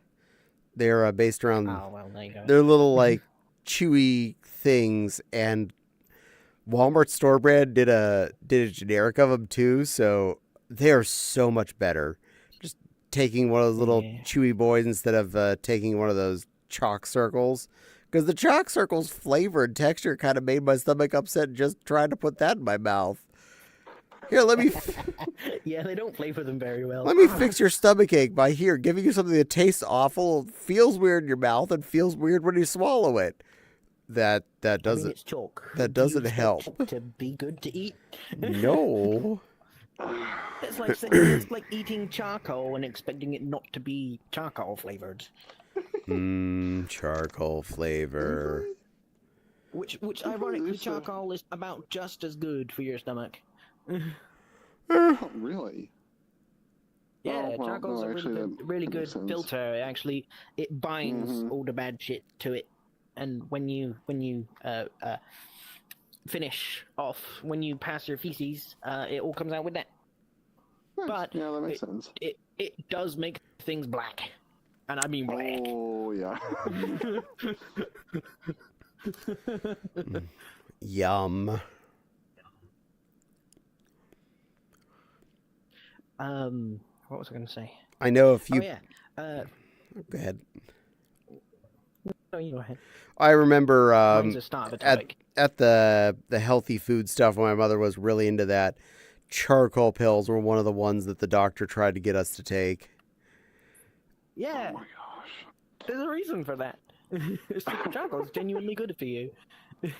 They're based around. Oh well, there you go. They're little like chewy things, and Walmart store brand did a generic of them too. So they are so much better. Just taking one of those little chewy boys instead of taking one of those chalk circles, because the chalk circles flavor and texture kind of made my stomach upset just trying to put that in my mouth. Here, let me. Yeah, they don't flavor them very well. Let me fix your stomach ache by giving you something that tastes awful, feels weird in your mouth, and feels weird when you swallow it. That doesn't. I mean, it's chalk. That Do you doesn't expect help. it to be good to eat? No. It's like eating charcoal and expecting it not to be charcoal flavored. Charcoal flavor. Which ironically, charcoal is about just as good for your stomach. Oh, really? Yeah, Oh, well, charcoal's no, a actually, that really good makes sense. filter. Actually, it binds Mhm. all the bad shit to it, and when you finish off, when you pass your feces, it all comes out with that. Nice. But Yeah, that makes sense. It does make things black, and I mean black. Oh, yeah. Yum. What was I going to say? I know if you. Oh yeah. Go ahead. No, you go ahead. I remember Mine's a start of a topic. at the healthy food stuff when my mother was really into that. Charcoal pills were one of the ones that the doctor tried to get us to take. Yeah. Oh my gosh. There's a reason for that. Charcoal is genuinely good for you.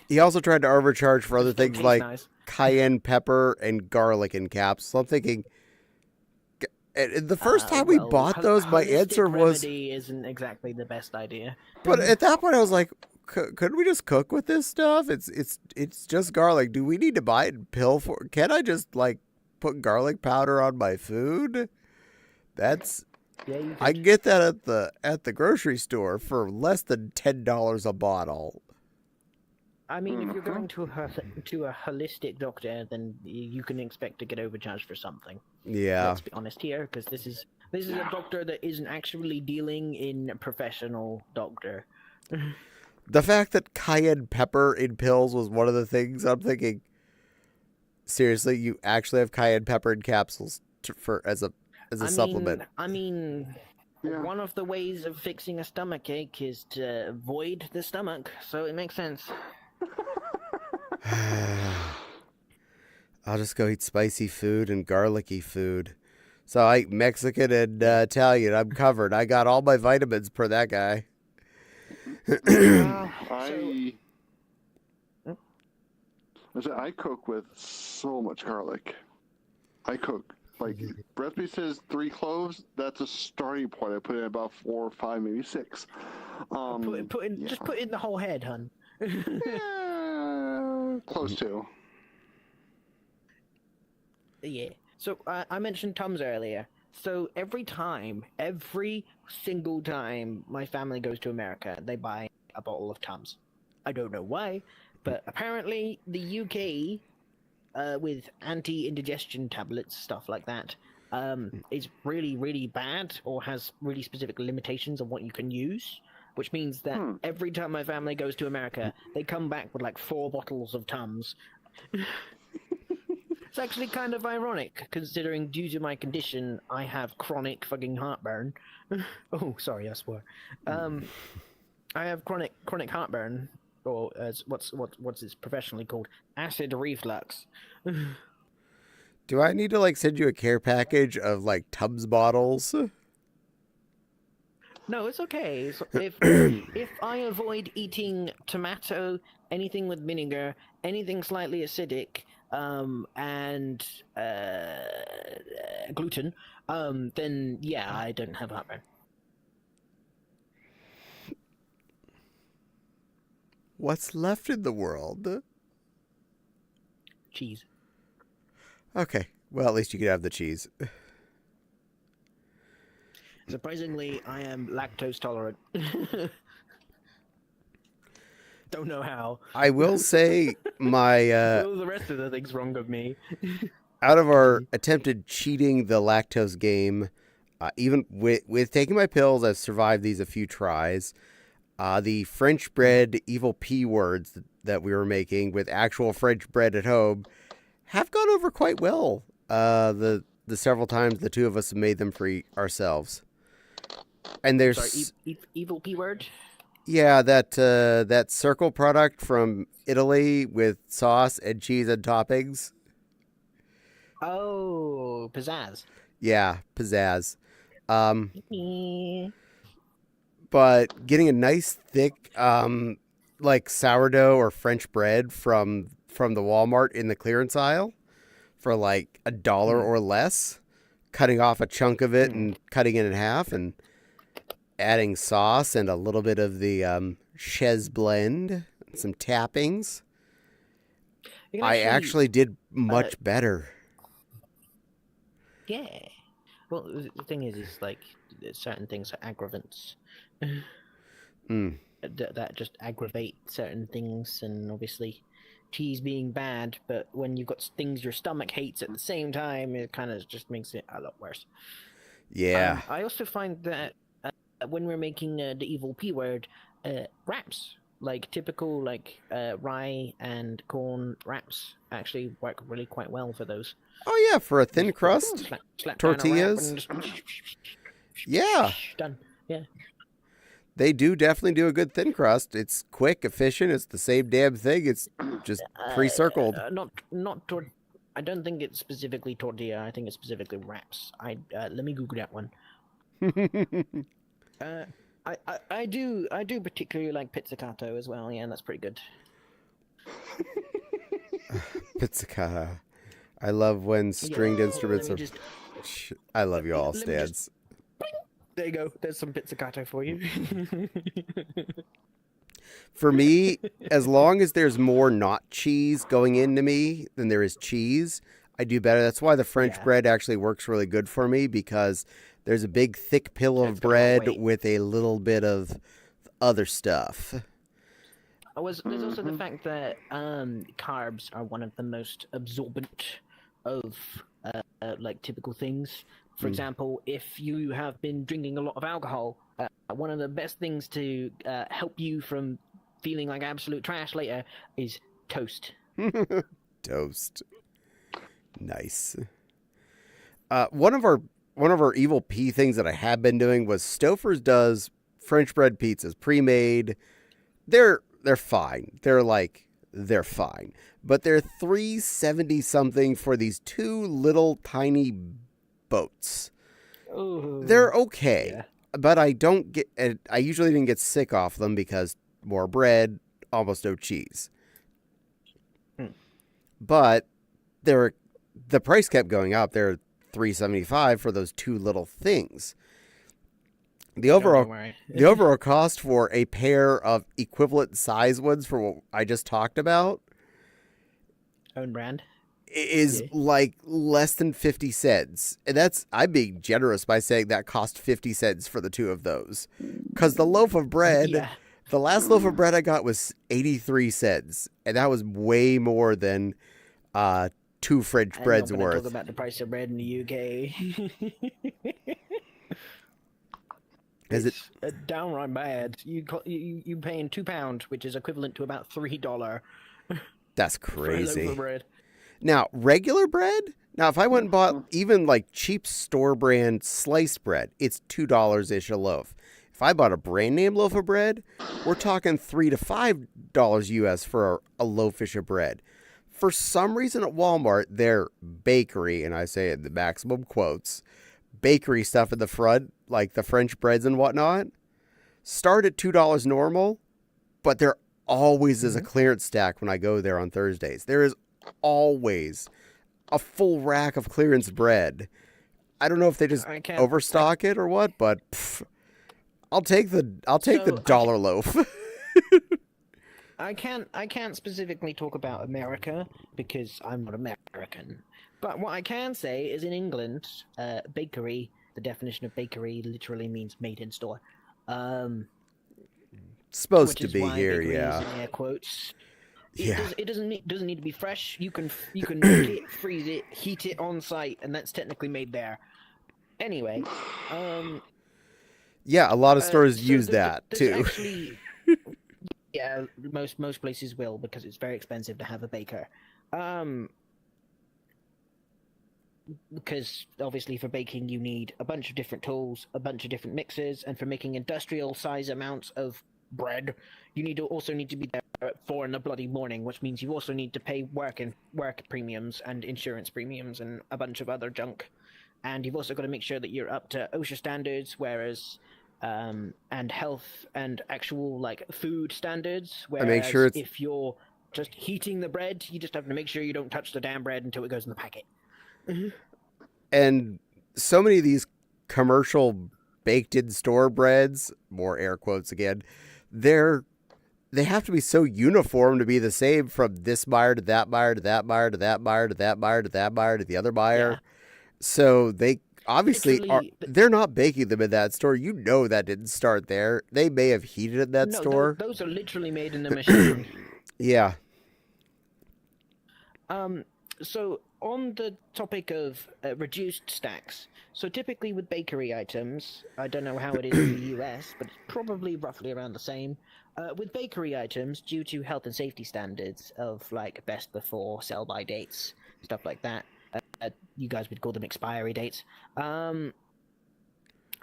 He also tried to overcharge for other It still things tastes like nice. cayenne pepper and garlic in caps. So I'm thinking, the first time we bought those, my answer was, remedy isn't exactly the best idea. but at that point I was like, couldn't we just cook with this stuff? It's just garlic. Do we need to buy it in pill for? Can I just like put garlic powder on my food? That's Yeah, you I can get that at the grocery store for less than $10 a bottle. I mean, if you're going to a holistic doctor, then you can expect to get overcharged for something. Yeah. Let's be honest here, because this is a doctor that isn't actually dealing in professional doctor. The fact that cayenne pepper in pills was one of the things I'm thinking. Seriously, you actually have cayenne pepper in capsules as a supplement. One of the ways of fixing a stomach ache is to avoid the stomach, so it makes sense. I'll just go eat spicy food and garlicky food. So I eat Mexican and Italian. I'm covered. I got all my vitamins per that guy. I cook with so much garlic. I cook like recipe says 3 cloves. That's a starting point. I put in about 4 or 5, maybe 6. Just put in the whole head, hun. Close to. Yeah. So I mentioned Tums earlier. So every single time my family goes to America, they buy a bottle of Tums. I don't know why, but apparently the UK, with anti-indigestion tablets, stuff like that, is really, really bad or has really specific limitations on what you can use. Which means that every time my family goes to America, they come back with like 4 bottles of Tums. It's actually kind of ironic, considering due to my condition, I have chronic fucking heartburn. Oh, sorry, I swore. I have chronic heartburn, or what's it professionally called? Acid reflux. Do I need to like send you a care package of like Tums bottles? No, it's okay. So if I avoid eating tomato, anything with vinegar, anything slightly acidic, and gluten, then yeah, I don't have heartburn. What's left in the world? Cheese. Okay. Well, at least you could have the cheese. Surprisingly, I am lactose tolerant. Don't know how. I will say my All the rest of the things wrong with me. out of our attempted cheating the lactose game, even with taking my pills, I've survived these a few tries. The French bread evil P words that we were making with actual French bread at home have gone over quite well. The several times the two of us have made them for ourselves. And there's evil P word. Yeah, that circle product from Italy with sauce and cheese and toppings. Oh, pizzazz. Yeah, pizzazz. But getting a nice thick like sourdough or French bread from the Walmart in the clearance aisle for like $1 or less, cutting off a chunk of it and cutting it in half and adding sauce and a little bit of the Chez blend, some tappings. I actually did much better. Yeah. Well, the thing is like certain things are aggravants. That just aggravate certain things, and obviously cheese being bad, but when you've got things your stomach hates at the same time, it kind of just makes it a lot worse. Yeah. I also find that when we're making the evil P word, wraps, like typical rye and corn wraps, actually work really quite well for those. Oh yeah, for a thin crust slap tortillas. Yeah, done. Yeah, they definitely do a good thin crust. It's quick, efficient. It's the same damn thing. It's just pre-circled. I don't think it's specifically tortilla. I think it's specifically wraps. Let me Google that one. I do particularly like pizzicato as well. Yeah, that's pretty good. Pizzicato. I love when stringed instruments are. I love you all, Stans. There you go. There's some pizzicato for you. For me, as long as there's more not cheese going into me than there is cheese, I do better. That's why the French bread actually works really good for me, because there's a big thick pill of bread with a little bit of other stuff. There's also the fact that carbs are one of the most absorbent of like typical things. For example, if you have been drinking a lot of alcohol, one of the best things to help you from feeling like absolute trash later is toast. Toast. Nice. One of our evil P things that I have been doing was Stouffer's does French bread pizzas pre-made. They're fine. They're fine. But they're $3.70 something for these two little tiny boats. Ooh, they're okay, but I usually didn't get sick off them because more bread, almost no cheese. But the price kept going up. They're $3.75 for those two little things. The overall cost for a pair of equivalent size ones for what I just talked about, own brand, is like less than 50 cents. And I'm being generous by saying that cost 50 cents for the two of those. Because the loaf of bread, the last loaf of bread I got was 83 cents. And that was way more than two French breads worth. Talk about the price of bread in the UK. Is it downright bad? You paying £2, which is equivalent to about $3. That's crazy. For a loaf of bread. Now, regular bread? Now, if I went and bought even like cheap store brand sliced bread, it's $2-ish a loaf. If I bought a brand name loaf of bread, we're talking $3 to $5 US for a loaf-ish of bread. For some reason at Walmart, their bakery, and I say it in the maximum quotes, bakery stuff in the front, like the French breads and whatnot, start at $2 normal, but there always is a clearance stack when I go there on Thursdays. There is always a full rack of clearance bread. I don't know if they just overstock it or what, but I'll take the dollar loaf. I can't specifically talk about America because I'm not American, But what I can say is in England, bakery, the definition of bakery literally means made in store. Supposed which to is be why here, bakery yeah. is in air quotes. Yeah. It doesn't need to be fresh. You can make it, freeze it, heat it on site, and that's technically made there. Anyway, yeah, a lot of stores so use that there's too. Actually, yeah, most places will because it's very expensive to have a baker. Because obviously for baking you need a bunch of different tools, a bunch of different mixes, and for making industrial size amounts of bread, you also need to be there at 4 in the bloody morning, which means you also need to pay work premiums and insurance premiums and a bunch of other junk. And you've also got to make sure that you're up to OSHA standards, whereas and health and actual like food standards. Whereas make sure if you're just heating the bread, you just have to make sure you don't touch the damn bread until it goes in the packet. And so many of these commercial baked in store breads, more air quotes again, they have to be so uniform to be the same from this buyer to that buyer to that buyer to that buyer to that buyer to that buyer to the other buyer. Yeah. So they obviously they're not baking them in that store. You know that didn't start there. They may have heated it in that store. Those are literally made in the machine. Yeah. So on the topic of reduced stacks, so typically with bakery items, I don't know how it is in the US, but it's probably roughly around the same. With bakery items, due to health and safety standards of like best before, sell by dates, stuff like that, you guys would call them expiry dates.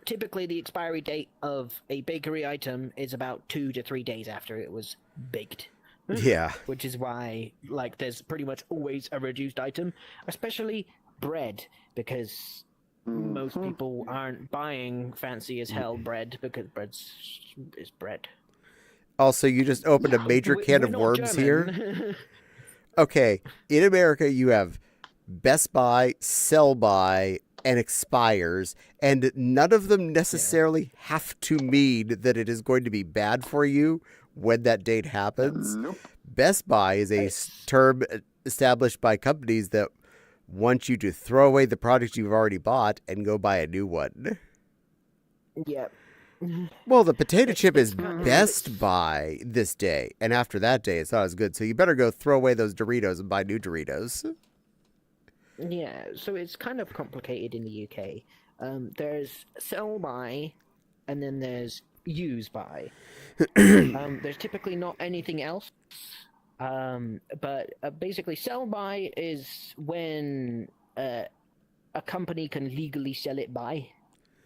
Typically the expiry date of a bakery item is about 2 to 3 days after it was baked. Yeah. Which is why, like, there's pretty much always a reduced item, especially bread, because most people aren't buying fancy as hell bread because bread is bread. Also, you just opened a major can of worms here. Okay, in America, you have Best Buy, Sell By, and Expires, and none of them necessarily have to mean that it is going to be bad for you when that date happens. Nope. Best Buy is a term established by companies that want you to throw away the product you've already bought and go buy a new one. Yeah. Well, the potato chip is Best Buy this day, and after that day, it's not as good. So you better go throw away those Doritos and buy new Doritos. Yeah, so it's kind of complicated in the UK. There's sell by, and then there's use by. There's typically not anything else. But basically, sell by is when a company can legally sell it by,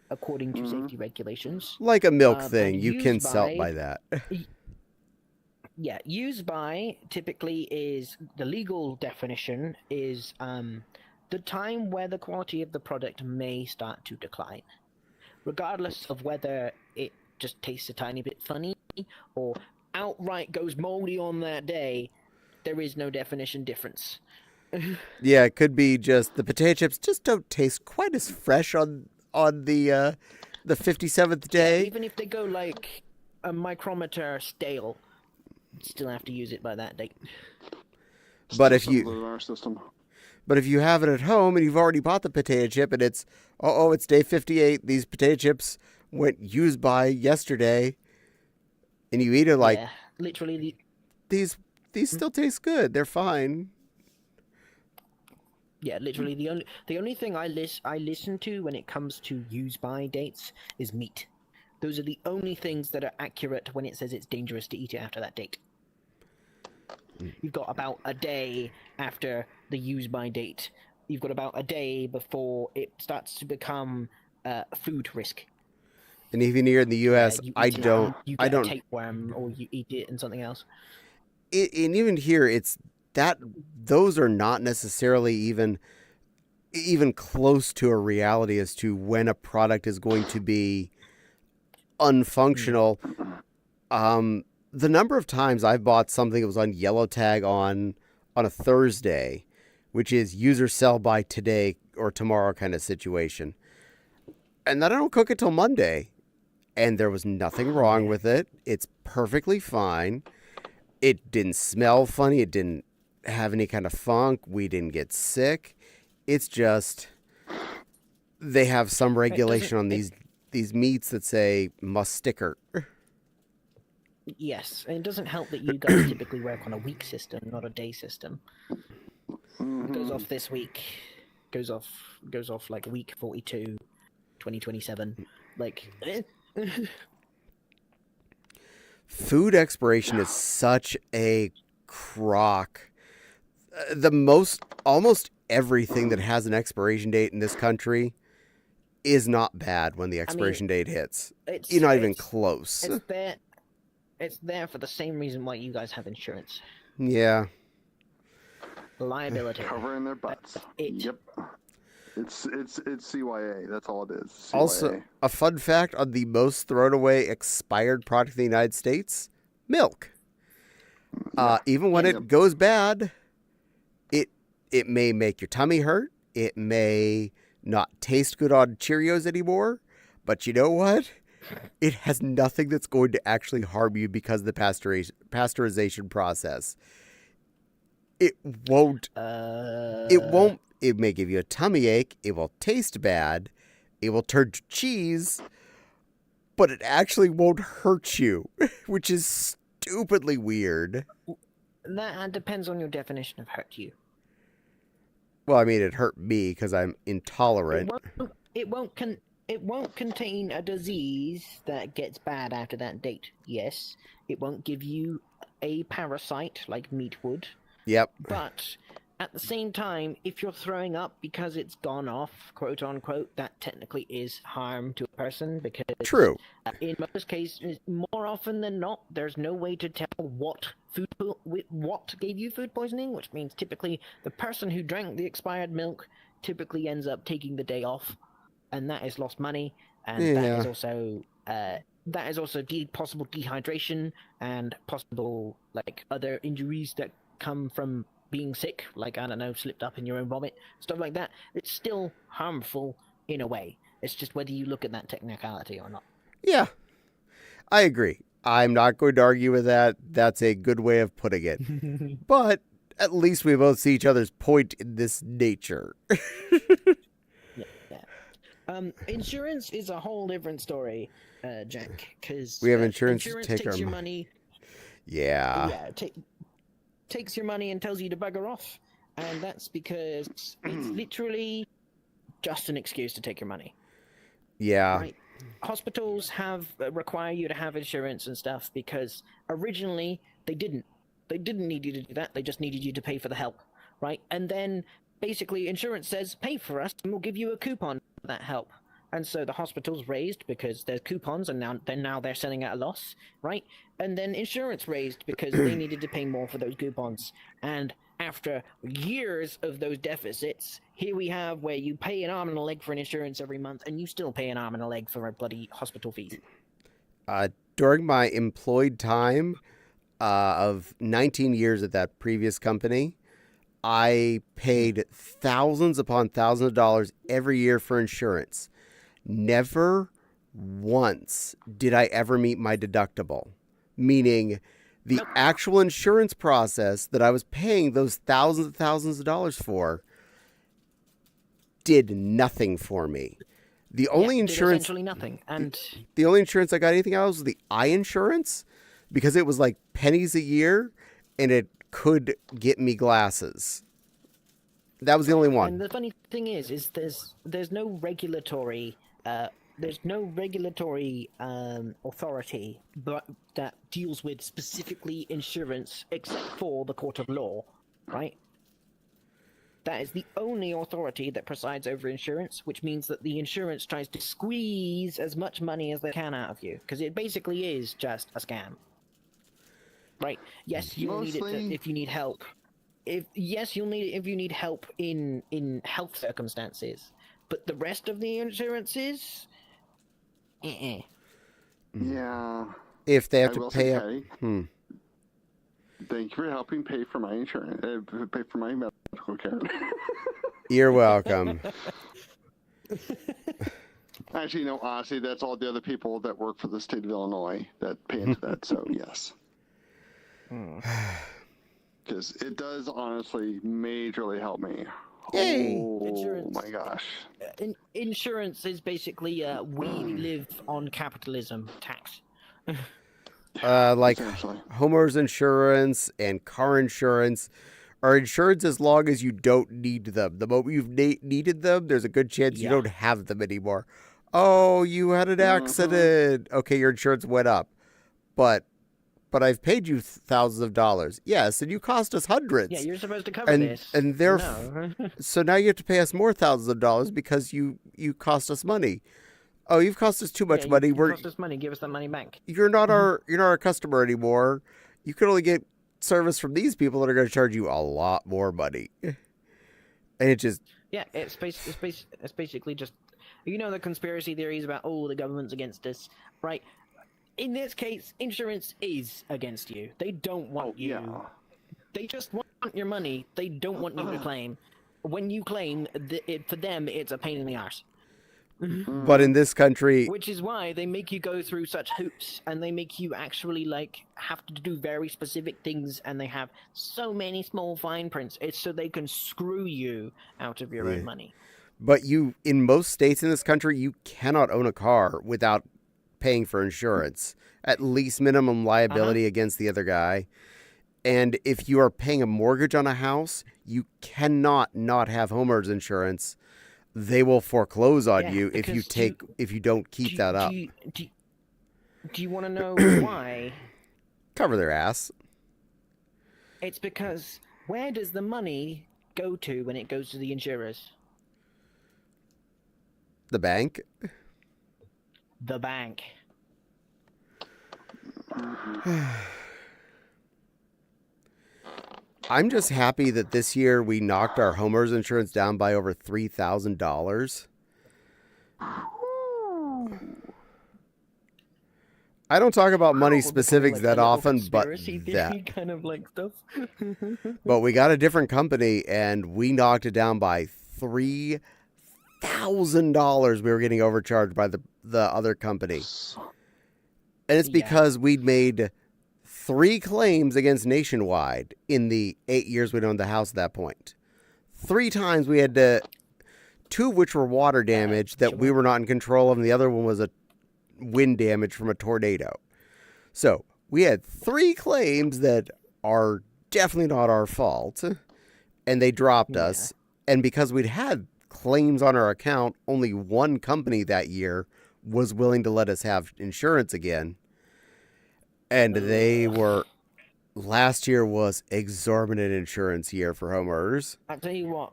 according to safety regulations. Like a milk thing, you can sell by that. Yeah, use by typically is the legal definition is the time where the quality of the product may start to decline, regardless of whether it just tastes a tiny bit funny or outright goes moldy on that day. There is no definition difference. Yeah, it could be just the potato chips just don't taste quite as fresh on the 57th day. Yeah, even if they go like a micrometer stale, you still have to use it by that date. But if you have it at home and you've already bought the potato chip and it's it's day 58, these potato chips went used by yesterday, and you eat it like literally these still taste good. They're fine. Yeah, literally the only thing I listen to when it comes to use by dates is meat. Those are the only things that are accurate when it says it's dangerous to eat it after that date. You've got about a day after the use by date. You've got about a day before it starts to become food risk. And even here in the U.S., you I don't a tapeworm, or you eat it in something else. And even here, it's that those are not necessarily even close to a reality as to when a product is going to be unfunctional. The number of times I've bought something that was on yellow tag on a Thursday, which is user sell by today or tomorrow kind of situation, and then I don't cook it till Monday, and there was nothing wrong with it. It's perfectly fine. It didn't smell funny. It didn't have any kind of funk. We didn't get sick. It's just they have some regulation on these meats that say must sticker. Yes, and it doesn't help that you guys typically work on a week system, not a day system. It goes off this week, goes off like week 42, 2027. Like, Food expiration is such a crock. Almost everything that has an expiration date in this country is not bad when the expiration date hits. You're not even close. It's there for the same reason why you guys have insurance. Yeah. Liability. Covering their butts. Yep. It's CYA. That's all it is. CYA. Also, a fun fact on the most thrown away expired product in the United States, milk. Even when it goes bad, it may make your tummy hurt. It may not taste good on Cheerios anymore. But you know what? It has nothing that's going to actually harm you because of the pasteurization process. It won't. It won't. It may give you a tummy ache. It will taste bad. It will turn to cheese. But it actually won't hurt you, which is stupidly weird. That depends on your definition of hurt you. Well, I mean, it hurt me because I'm intolerant. It won't contain a disease that gets bad after that date. Yes, it won't give you a parasite like meat would. Yep. But at the same time, if you're throwing up because it's gone off, quote unquote, that technically is harm to a person because True. In most cases, more often than not, there's no way to tell what gave you food poisoning, which means typically the person who drank the expired milk typically ends up taking the day off, and that is lost money, and that is also possible dehydration and possible like other injuries that come from being sick, like, I don't know, slipped up in your own vomit, stuff like that. It's still harmful in a way. It's just whether you look at that technicality or not. Yeah, I agree. I'm not going to argue with that. That's a good way of putting it. But at least we both see each other's point in this nature. Insurance is a whole different story, Jack, because we have insurance to take takes our your money. Yeah. Takes your money and tells you to bugger off, and that's because it's literally just an excuse to take your money. Yeah. Right? Hospitals require you to have insurance and stuff because originally they didn't need you to do that. They just needed you to pay for the help, right? And then basically insurance says pay for us and we'll give you a coupon for that help. And so the hospitals raised because there's coupons, and now they're selling at a loss, right? And then insurance raised because they needed to pay more for those coupons. And after years of those deficits, here we have where you pay an arm and a leg for an insurance every month, and you still pay an arm and a leg for a bloody hospital fees. During my employed time of 19 years at that previous company, I paid thousands upon thousands of dollars every year for insurance. Never once did I ever meet my deductible, meaning the actual insurance process that I was paying those thousands and thousands of dollars for did nothing for me. The only insurance, essentially nothing, and the only insurance I got anything else was the eye insurance because it was like pennies a year, and it could get me glasses. That was the only one. And the funny thing is there's no regulatory authority that deals with specifically insurance except for the court of law, right? That is the only authority that presides over insurance, which means that the insurance tries to squeeze as much money as they can out of you, because it basically is just a scam. Right? Yes, you'll need it if you need help. You'll need it if you need help in health circumstances. But the rest of the insurances, Yeah. If they have to pay up. Thank you for helping pay for my insurance, pay for my medical care. You're welcome. Actually, no, honestly, that's all the other people that work for the state of Illinois that pay into that, so yes. Because it does honestly majorly help me. Yay! Oh Insurance. my gosh. Insurance is basically we live on capitalism tax. Like Essentially. homeowners insurance and car insurance are insurance as long as you don't need them. The moment you've needed them, there's a good chance you Yeah. don't have them anymore. Oh, you had an accident. Okay, your insurance went up. But I've paid you thousands of dollars. Yes, and you cost us hundreds. Yeah, you're supposed to cover this. And No. so now you have to pay us more thousands of dollars because you cost us money. Oh, you've cost us too much money. You cost us money. Give us that money back. You're not our customer anymore. You can only get service from these people that are going to charge you a lot more money. And it just It's basically just, the conspiracy theories about the government's against us, right? In this case, insurance is against you. They don't want you. Yeah. They just want your money. They don't want you to claim. When you claim, for them, it's a pain in the arse. But in this country, Which is why they make you go through such hoops, and they make you actually have to do very specific things, and they have so many small fine prints. It's so they can screw you out of your own money. but in most states in this country, you cannot own a car without paying for insurance, at least minimum liability against the other guy. And if you are paying a mortgage on a house, you cannot not have homeowners insurance. They will foreclose on you if you don't keep that up. Do you want to know why? Cover their ass. It's because where does the money go to when it goes to the insurers? The bank. The bank. I'm just happy that this year we knocked our homeowners insurance down by over $3,000. I don't talk about money specifics that often, but that. Kind of stuff. But we got a different company, and we knocked it down by $3,000. We were getting overcharged by the other company, and it's because we'd made 3 claims against Nationwide in the 8 years we'd owned the house at that point. 3 times we had to, 2 of which were water damage that we were not in control of, and the other one was a wind damage from a tornado. So we had 3 claims that are definitely not our fault, and they dropped us. And because we'd had claims on our account, only one company that year was willing to let us have insurance again. And they were, last year was exorbitant insurance year for homeowners. I'll tell you what,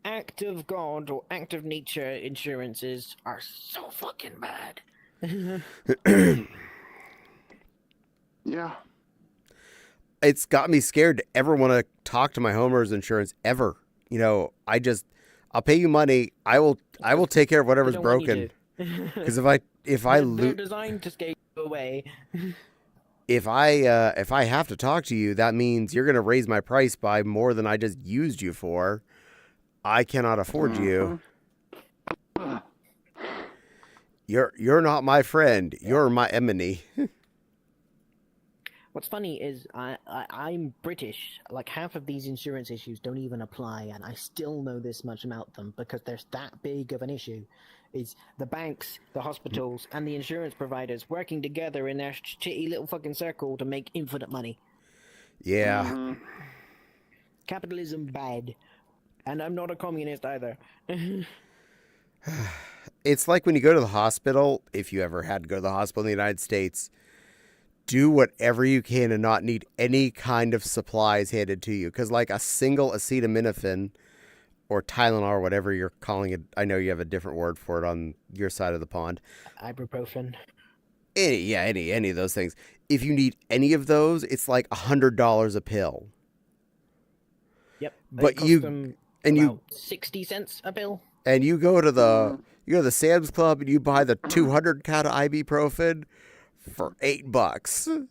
act of God or act of nature insurances are so fucking bad. Yeah. It's got me scared to ever want to talk to my homeowners insurance ever. I'll pay you money. I will take care of whatever's broken. Because if I they're designed to scare you away. If I have to talk to you, that means you're going to raise my price by more than I just used you for. I cannot afford you. You're not my friend. You're my enemy. What's funny is I'm British. Like half of these insurance issues don't even apply, and I still know this much about them because there's that big of an issue. Is the banks, the hospitals, and the insurance providers working together in their shitty little fucking circle to make infinite money. Yeah. Capitalism bad. And I'm not a communist either. It's like when you go to the hospital, if you ever had to go to the hospital in the United States, do whatever you can and not need any kind of supplies handed to you. Because like a single acetaminophen or Tylenol or whatever you're calling it, I know you have a different word for it on your side of the pond. Ibuprofen. Any of those things. If you need any of those, it's like $100 a pill. Yep. But you 60 cents a pill. And you go to the Sam's Club and you buy the 200 count of ibuprofen for $8.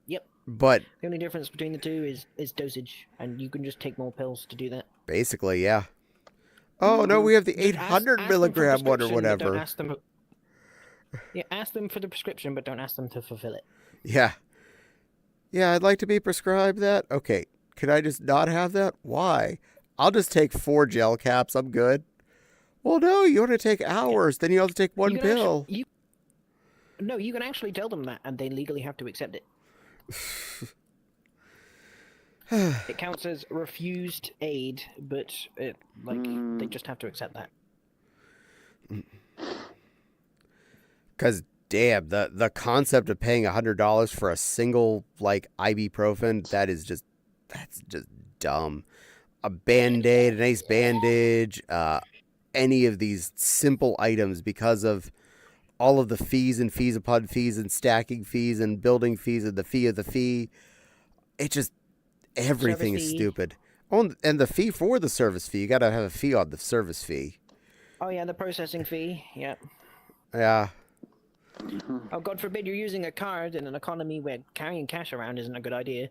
Yep. But the only difference between the two is dosage, and you can just take more pills to do that. Basically, yeah. Oh no, we have the 800 milligram one or whatever. Ask them for the prescription, but don't ask them to fulfill it. Yeah. Yeah, I'd like to be prescribed that. Okay, Can I just not have that? Why? I'll just take 4 gel caps. I'm good. Well, no, you want to take hours. Then you have to take one You can pill. No, you can actually tell them that, and they legally have to accept it. It counts as refused aid, but they just have to accept that. Because, damn, the concept of paying $100 for a single, like, ibuprofen, that's just dumb. A Band-Aid, an ace bandage, any of these simple items, because of all of the fees and fees upon fees and stacking fees and building fees and the fee of the fee. It just, everything Service is fee. stupid. Oh, and the fee for the service fee. You got to have a fee on the service fee. Oh yeah, the processing fee. Yeah. Yeah. Oh, God forbid you're using a card in an economy where carrying cash around isn't a good idea.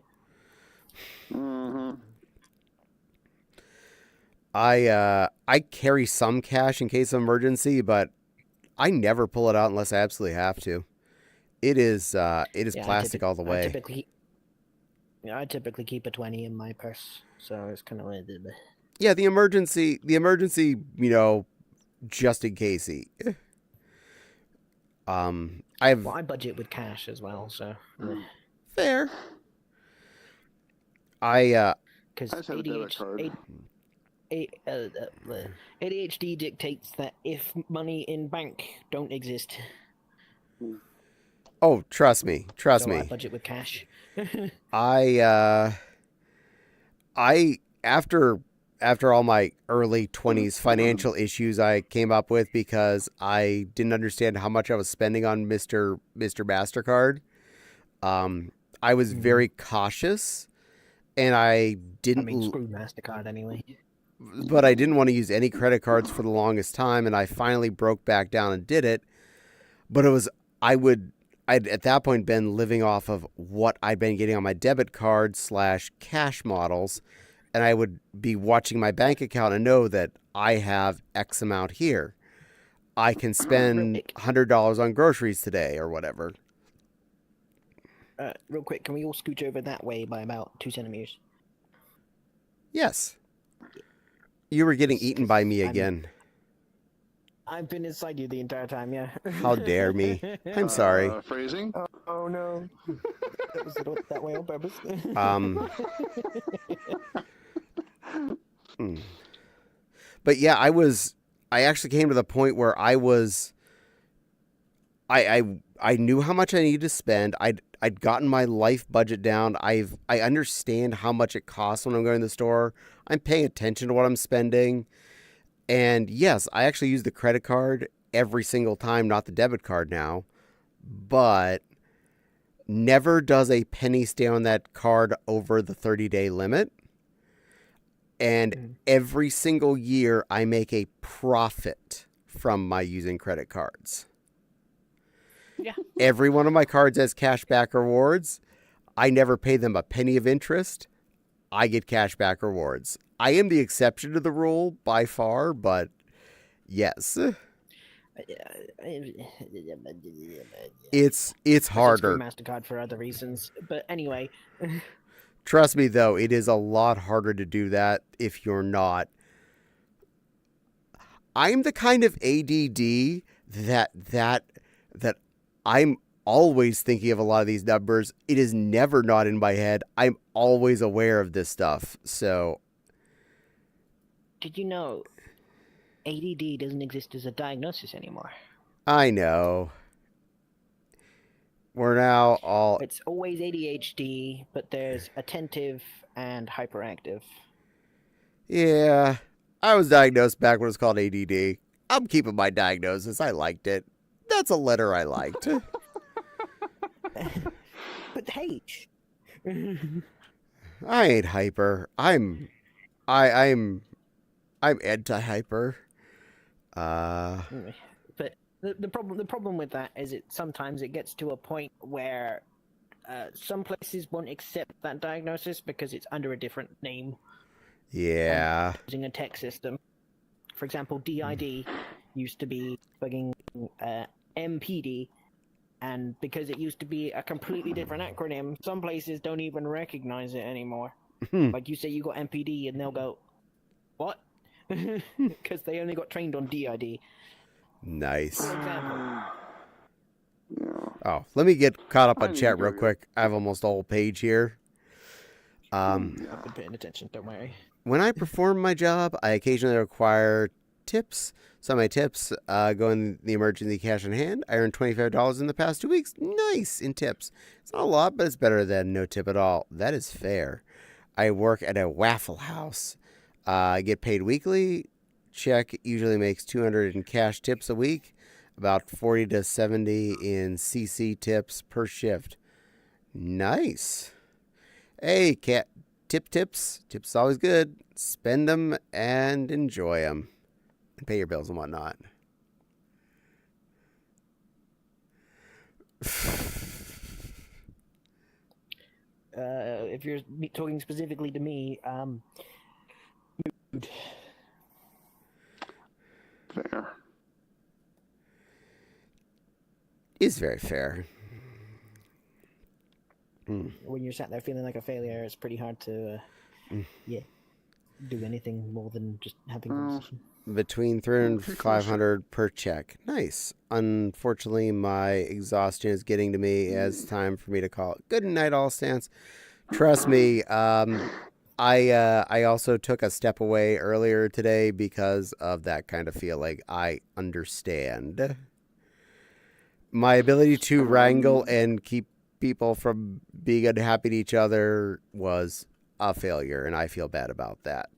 I carry some cash in case of emergency, but I never pull it out unless I absolutely have to. It is plastic all the way. I typically keep a 20 in my purse, so it's kind of like. Yeah, the emergency, just in casey. I budget with cash as well, so. Fair. Because I just have a debit card. ADHD dictates that if money in bank don't exist. Oh, trust me. I budget with cash. After all my early 20s financial issues I came up with because I didn't understand how much I was spending on Mr. MasterCard, I was very cautious, and I didn't... screw MasterCard anyway. But I didn't want to use any credit cards for the longest time, and I finally broke back down and did it. But I'd at that point been living off of what I'd been getting on my debit card / cash models, and I would be watching my bank account and know that I have X amount here. I can spend $100 on groceries today or whatever. Real quick, can we all scooch over that way by about 2 centimeters? Yes. You were getting eaten by me again. I've been inside you the entire time, yeah. How dare me? I'm sorry. Phrasing? Oh no. That was that way on purpose. But yeah, I actually came to the point where I knew how much I needed to spend. I'd gotten my life budget down. I understand how much it costs when I'm going to the store. I'm paying attention to what I'm spending. And yes, I actually use the credit card every single time, not the debit card now. But never does a penny stay on that card over the 30-day limit. And every single year I make a profit from my using credit cards. Yeah. Every one of my cards has cashback rewards. I never pay them a penny of interest. I get cashback rewards. I am the exception to the rule by far, but yes. It's harder. MasterCard for other reasons, but anyway. Trust me, though, it is a lot harder to do that if you're not. I'm the kind of ADD that I'm always thinking of a lot of these numbers. It is never not in my head. I'm always aware of this stuff. So, did you know ADD doesn't exist as a diagnosis anymore? I know. We're now all... It's always ADHD, but there's attentive and hyperactive. Yeah. I was diagnosed back when it was called ADD. I'm keeping my diagnosis. I liked it. That's a letter I liked. But H. I ain't hyper. I'm anti-hyper. But the problem with that is sometimes it gets to a point where some places won't accept that diagnosis because it's under a different name. Yeah. Using a tech system. For example, DID used to be fucking MPD, and because it used to be a completely different acronym, some places don't even recognize it anymore. Like you say you got MPD and they'll go, what? Because they only got trained on DID. Nice. For example. Oh, let me get caught up I on need chat to real go. quick. I have almost the whole page here. I've been paying attention, don't worry. When I perform my job, I occasionally require tips. Some of my tips go in the emergency cash in hand. I earned $25 in the past 2 weeks. Nice in tips. It's not a lot, but it's better than no tip at all. That is fair. I work at a Waffle House. I get paid weekly. Check usually makes $200 in cash tips a week, about 40 to 70 in CC tips per shift. Nice. Hey, cat. Tips. Tips is always good. Spend them and enjoy them. And pay your bills and whatnot. If you're talking specifically to me, mood. Fair. Is very fair. When you're sat there feeling like a failure, it's pretty hard to, do anything more than just having conversation. Between 300 and 500 per check. Nice. Unfortunately, my exhaustion is getting to me as time for me to call it good night, all stance. Trust me, I also took a step away earlier today because of that kind of feeling. I understand. My ability to wrangle and keep people from being unhappy to each other was a failure, and I feel bad about that.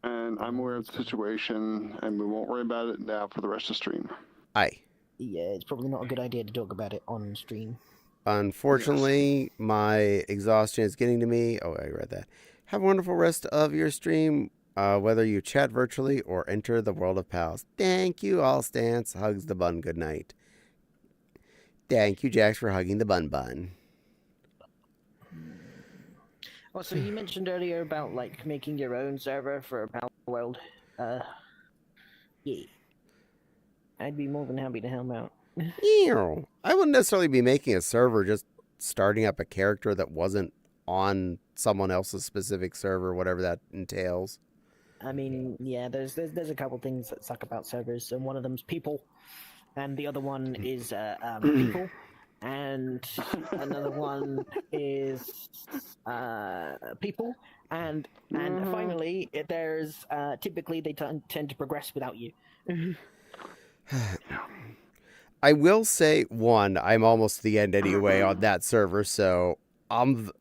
And I'm aware of the situation, and we won't worry about it now for the rest of the stream. Aye. Yeah, it's probably not a good idea to talk about it on stream. Unfortunately, my exhaustion is getting to me. Oh, I read that. Have a wonderful rest of your stream, whether you chat virtually or enter the world of pals. Thank you, all stance. Hugs the bun. Good night. Thank you, Jax, for hugging the bun. Oh, so you mentioned earlier about like making your own server for Pal World. Yeah, I'd be more than happy to help out. I wouldn't necessarily be making a server, just starting up a character that wasn't on someone else's specific server, whatever that entails. I mean, yeah, there's a couple things that suck about servers, and one of them's people, and the other one is people, and another one is people, and finally there's typically they tend to progress without you. I will say, one, I'm almost to the end anyway on that server, so I'm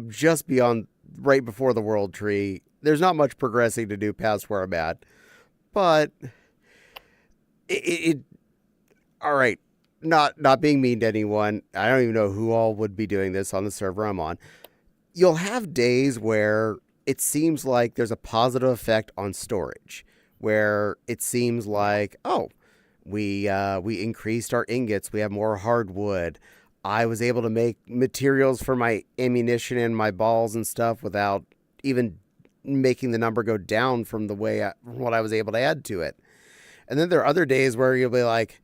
just beyond, right before the world tree. There's not much progressing to do past where I'm at, but it all right. Not being mean to anyone. I don't even know who all would be doing this on the server I'm on. You'll have days where it seems like there's a positive effect on storage, where it seems like, oh, we increased our ingots, we have more hardwood. I was able to make materials for my ammunition and my balls and stuff without even making the number go down from what I was able to add to it. And then there are other days where you'll be like,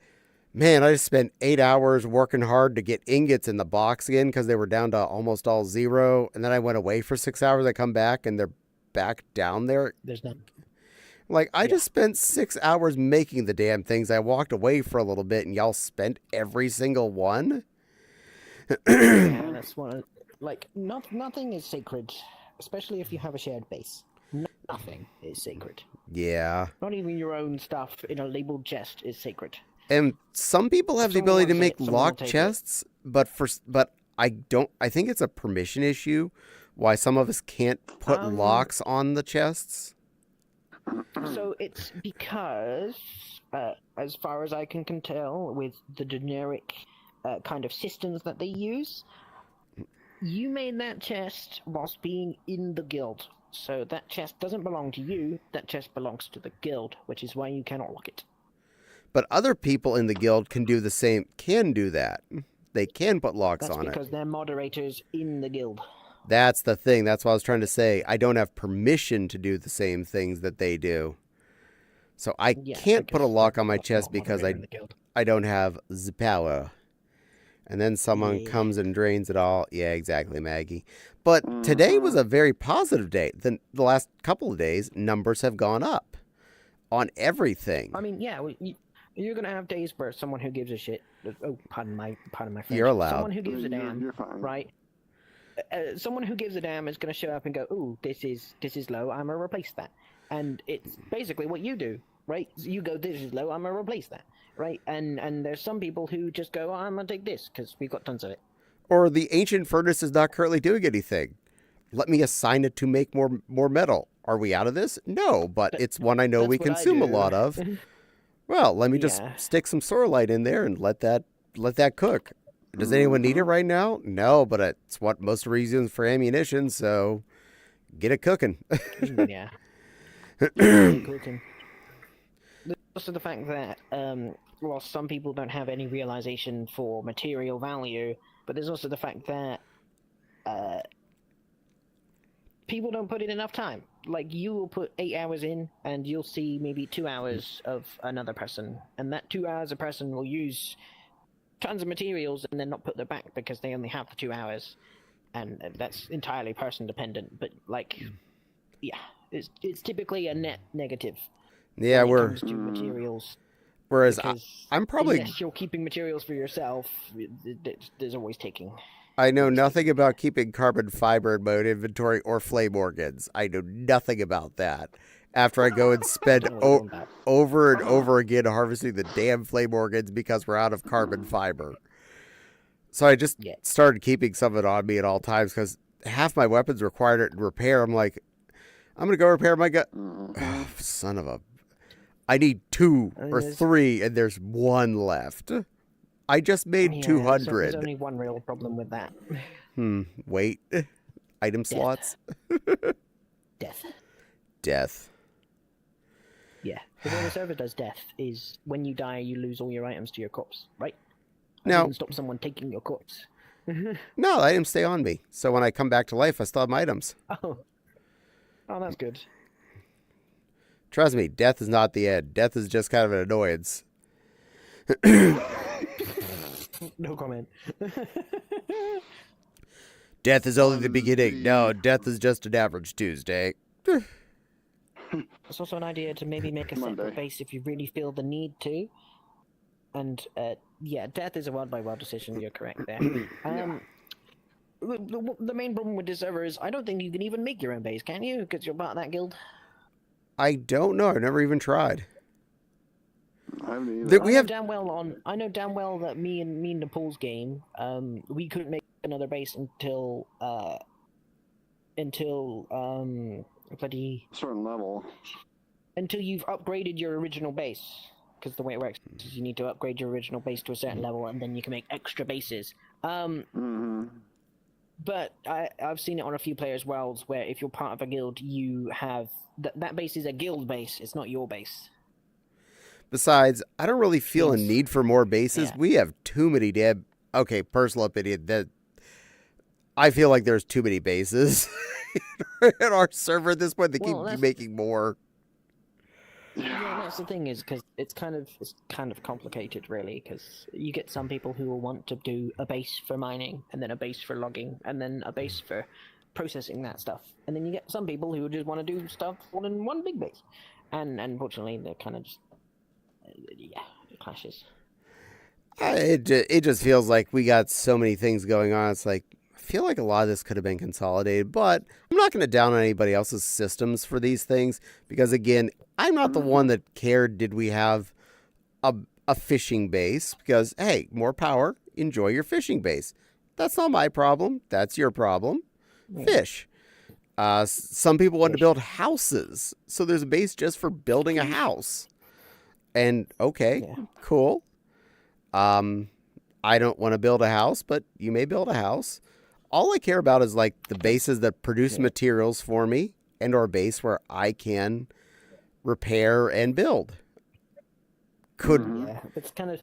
man, I just spent 8 hours working hard to get ingots in the box again because they were down to almost all zero. And then I went away for 6 hours. I come back and they're back down there. There's none. Like, I just spent 6 hours making the damn things. I walked away for a little bit and y'all spent every single one. Yeah, that's one. Like, nothing is sacred, especially if you have a shared base. Nothing is sacred. Yeah. Not even your own stuff in a labeled chest is sacred. And some people have the ability to make locked chests, but I think it's a permission issue why some of us can't put locks on the chests. So it's because, as far as I can tell, with the generic kind of systems that they use, you made that chest whilst being in the guild. So that chest doesn't belong to you, that chest belongs to the guild, which is why you cannot lock it. But other people in the guild can do the same, can do that. They can put locks on it. That's because they're moderators in the guild. That's the thing. That's what I was trying to say. I don't have permission to do the same things that they do. So I can't put a lock on my chest because I don't have the power. And then someone comes and drains it all. Yeah, exactly, Maggie. But today was a very positive day. The last couple of days, numbers have gone up on everything. I mean, yeah, you're gonna have days where someone who gives a shit. Oh, pardon my French. You're allowed. Someone who gives a damn, You're fine. right? Someone who gives a damn is gonna show up and go, "Ooh, this is low. I'm gonna replace that." And it's basically what you do, right? You go, "This is low. I'm gonna replace that." Right, and there's some people who just go, I'm gonna take this because we've got tons of it. Or the ancient furnace is not currently doing anything. Let me assign it to make more metal. Are we out of this? No, but it's one I know we consume a lot of. Well, let me just stick some sorlite in there and let that cook. Does anyone need it right now? No, but it's what most are using for ammunition, so get it cooking. Yeah. Cooking. There's also the fact that while some people don't have any realization for material value, but there's also the fact that people don't put in enough time. Like, you will put 8 hours in, and you'll see maybe 2 hours of another person, and that 2 hours a person will use tons of materials and then not put them back because they only have the 2 hours, and that's entirely person dependent. But like, yeah, it's typically a net negative. Yeah, when it comes to materials. Whereas I'm probably, unless you're keeping materials for yourself, there's always taking. I know nothing about keeping carbon fiber in my own inventory or flame organs. I know nothing about that. After I go and spend over and over again harvesting the damn flame organs because we're out of carbon fiber. So I just started keeping some of it on me at all times because half my weapons required it repair. I'm like, I'm going to go repair my gun. Oh, son of a... I need 2 or 3, and there's 1 left. I just made 200. There's only one real problem with that. Wait. Item slots? Death. Yeah. The way the server does death is when you die, you lose all your items to your corpse, right? No. Stop someone taking your corpse. No, the items stay on me. So when I come back to life, I still have my items. Oh, that's good. Trust me, death is not the end. Death is just kind of an annoyance. No comment. Death is only the beginning. No, death is just an average Tuesday. It's also an idea to maybe make a separate base if you really feel the need to. And, yeah, death is a world-by-world decision. You're correct there. The main problem with this server is I don't think you can even make your own base, can you? Because you're part of that guild. I don't know. I've never even tried. I haven't either. I know damn well that me and Nepal's game, we couldn't make another base until bloody certain level. Until you've upgraded your original base. Because the way it works is you need to upgrade your original base to a certain level, and then you can make extra bases. But I've seen it on a few players' worlds where if you're part of a guild, you have that base is a guild base. It's not your base. Besides, I don't really feel a need for more bases. Yeah. We have too many damn... Okay, personal opinion, that I feel like there's too many bases in our server at this point. They keep making more. Yeah, that's the thing, is because it's kind of complicated, really, because you get some people who will want to do a base for mining, and then a base for logging, and then a base for processing that stuff, and then you get some people who just want to do stuff all in one big base, and unfortunately they're kind of just it clashes. It just feels like we got so many things going on. It's like, I feel like a lot of this could have been consolidated, but I'm not going to down on anybody else's systems for these things because, again, I'm not the one that cared did we have a fishing base because, hey, more power, enjoy your fishing base. That's not my problem. That's your problem. Fish. Some people want to build houses, so there's a base just for building a house. And, okay, cool. I don't want to build a house, but you may build a house. All I care about is like the bases that produce materials for me and or base where I can repair and build. Yeah, it's kind of,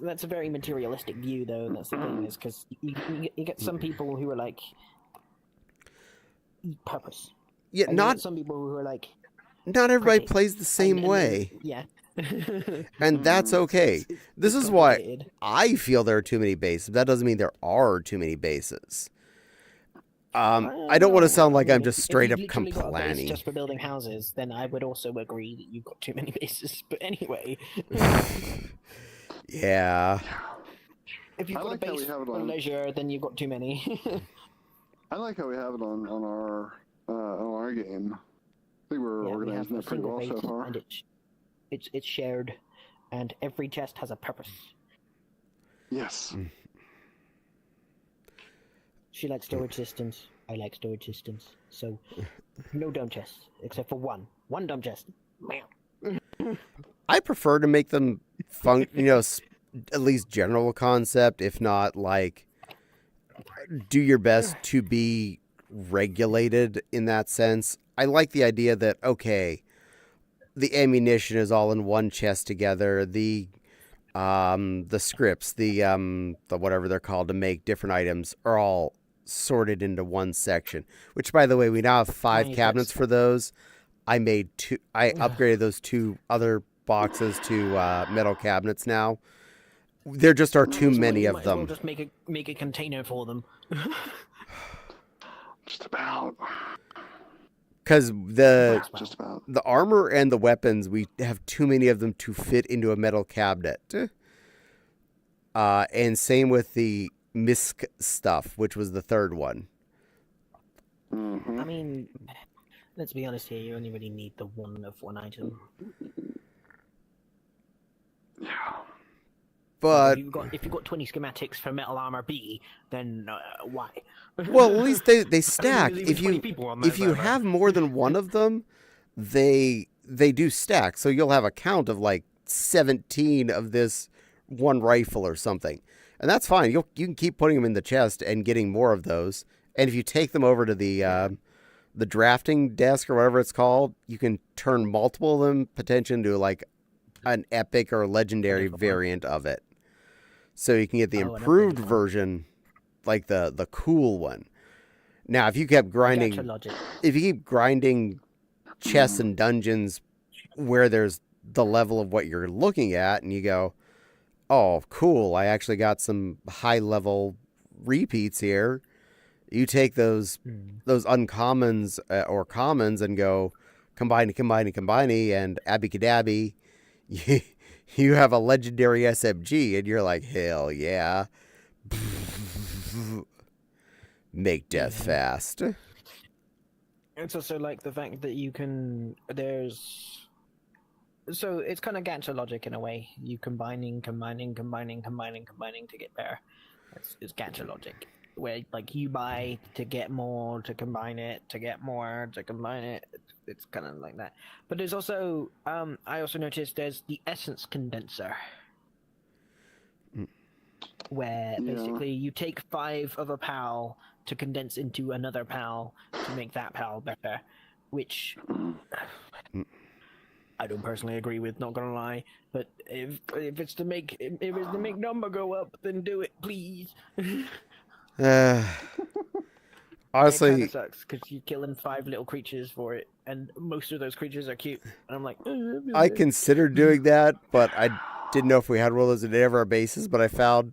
that's a very materialistic view though. That's the thing, is because you get some people who are like purpose. Yeah, and not some people who are like, not everybody plays the same way. Yeah. And that's okay. This is why I feel there are too many bases. That doesn't mean there are too many bases. I don't want to sound like I'm just straight up If you literally got a base complaining. just for building houses, then I would also agree that you've got too many bases. But anyway, Yeah. if you've I got like a how we base have it for on. leisure, then you've got too many. I like how we have it on our game. I think we're Yeah, we organizing have it a pretty single well base, so far. and it's shared, and every chest has a purpose. Yes. She likes storage systems. I like storage systems. So, no dumb chests, except for one. One dumb chest. I prefer to make them at least general concept, if not like do your best to be regulated in that sense. I like the idea that, okay, the ammunition is all in one chest together. The scripts, the whatever they're called to make different items are all sorted into one section, which by the way, we now have 5 cabinets for those. I made 2. I upgraded those 2 other boxes to metal cabinets now. There just are too many of them. Well, just make a container for them. Just about. Because the armor and the weapons, we have too many of them to fit into a metal cabinet. And same with the misc stuff, which was the third one. Mm-hmm. I mean, let's be honest here. You only really need the one of one item. Yeah. But if you've got 20 schematics for metal armor B, then why? Well, at least they stack. There's If even you 20 people on that if you server. have more than one of them, they do stack. So you'll have a count of like 17 of this one rifle or something, and that's fine. You can keep putting them in the chest and getting more of those. And if you take them over to the drafting desk or whatever it's called, you can turn multiple of them potentially into like an epic or legendary variant of it. So you can get the improved version, like the cool one. Now, if you kept grinding, if you keep grinding chests and dungeons where there's the level of what you're looking at, and you go, oh, cool, I actually got some high level repeats here. You take those uncommons or commons and go combine, and abby-cadabby, you have a legendary SMG, and you're like, hell yeah. Make death fast. It's also like the fact that you can. So it's kind of gacha logic in a way. You combining to get better. It's gacha logic. Where like you buy to get more, to combine it, to get more, to combine it. It's kind of like that. But there's also I also noticed there's the essence condenser, where basically you take 5 of a PAL to condense into another PAL to make that PAL better, which I don't personally agree with, not gonna lie. But if it's to make number go up, then do it, please. Honestly, it kind of sucks because you're killing 5 little creatures for it, and most of those creatures are cute. And I'm like, I considered doing that, but I didn't know if we had one of those in any of our bases. But I found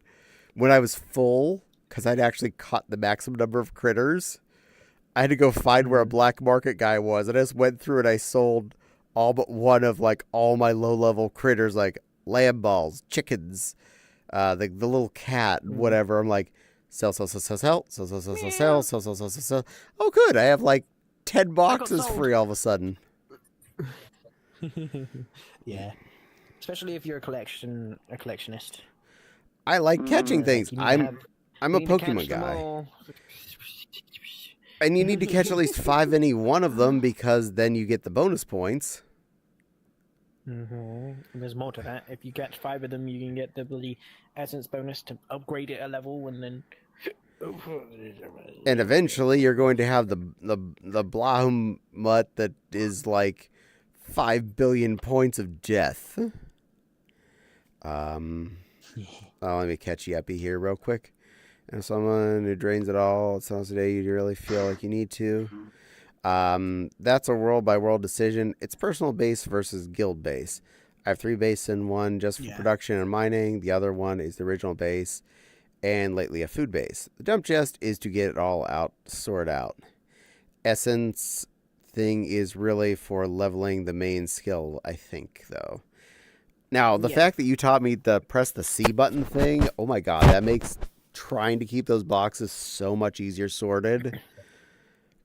when I was full, because I'd actually caught the maximum number of critters, I had to go find where a black market guy was, and I just went through and I sold all but one of like all my low level critters, like lamb balls, chickens, the little cat, whatever. I'm like, sell. Oh, good. I have like 10 boxes free all of a sudden. Yeah, especially if you're a collectionist. I like catching things. I'm a Pokemon guy. And you need to catch at least 5 any one of them because then you get the bonus points. And there's more to that. If you catch 5 of them, you can get the bloody essence bonus to upgrade it a level, and then. And eventually, you're going to have the Blahumut that is like 5 billion points of death. Let me catch Yeppy here real quick. And someone who drains it all, it sounds today you really feel like you need to. That's a world by world decision. It's personal base versus guild base. I have 3 bases in one just for production and mining. The other one is the original base, and lately a food base. The dump chest is to get it all out, sort out. Essence thing is really for leveling the main skill, I think, though. Now, the fact that you taught me to press the C button thing, oh my god, that makes trying to keep those boxes so much easier sorted.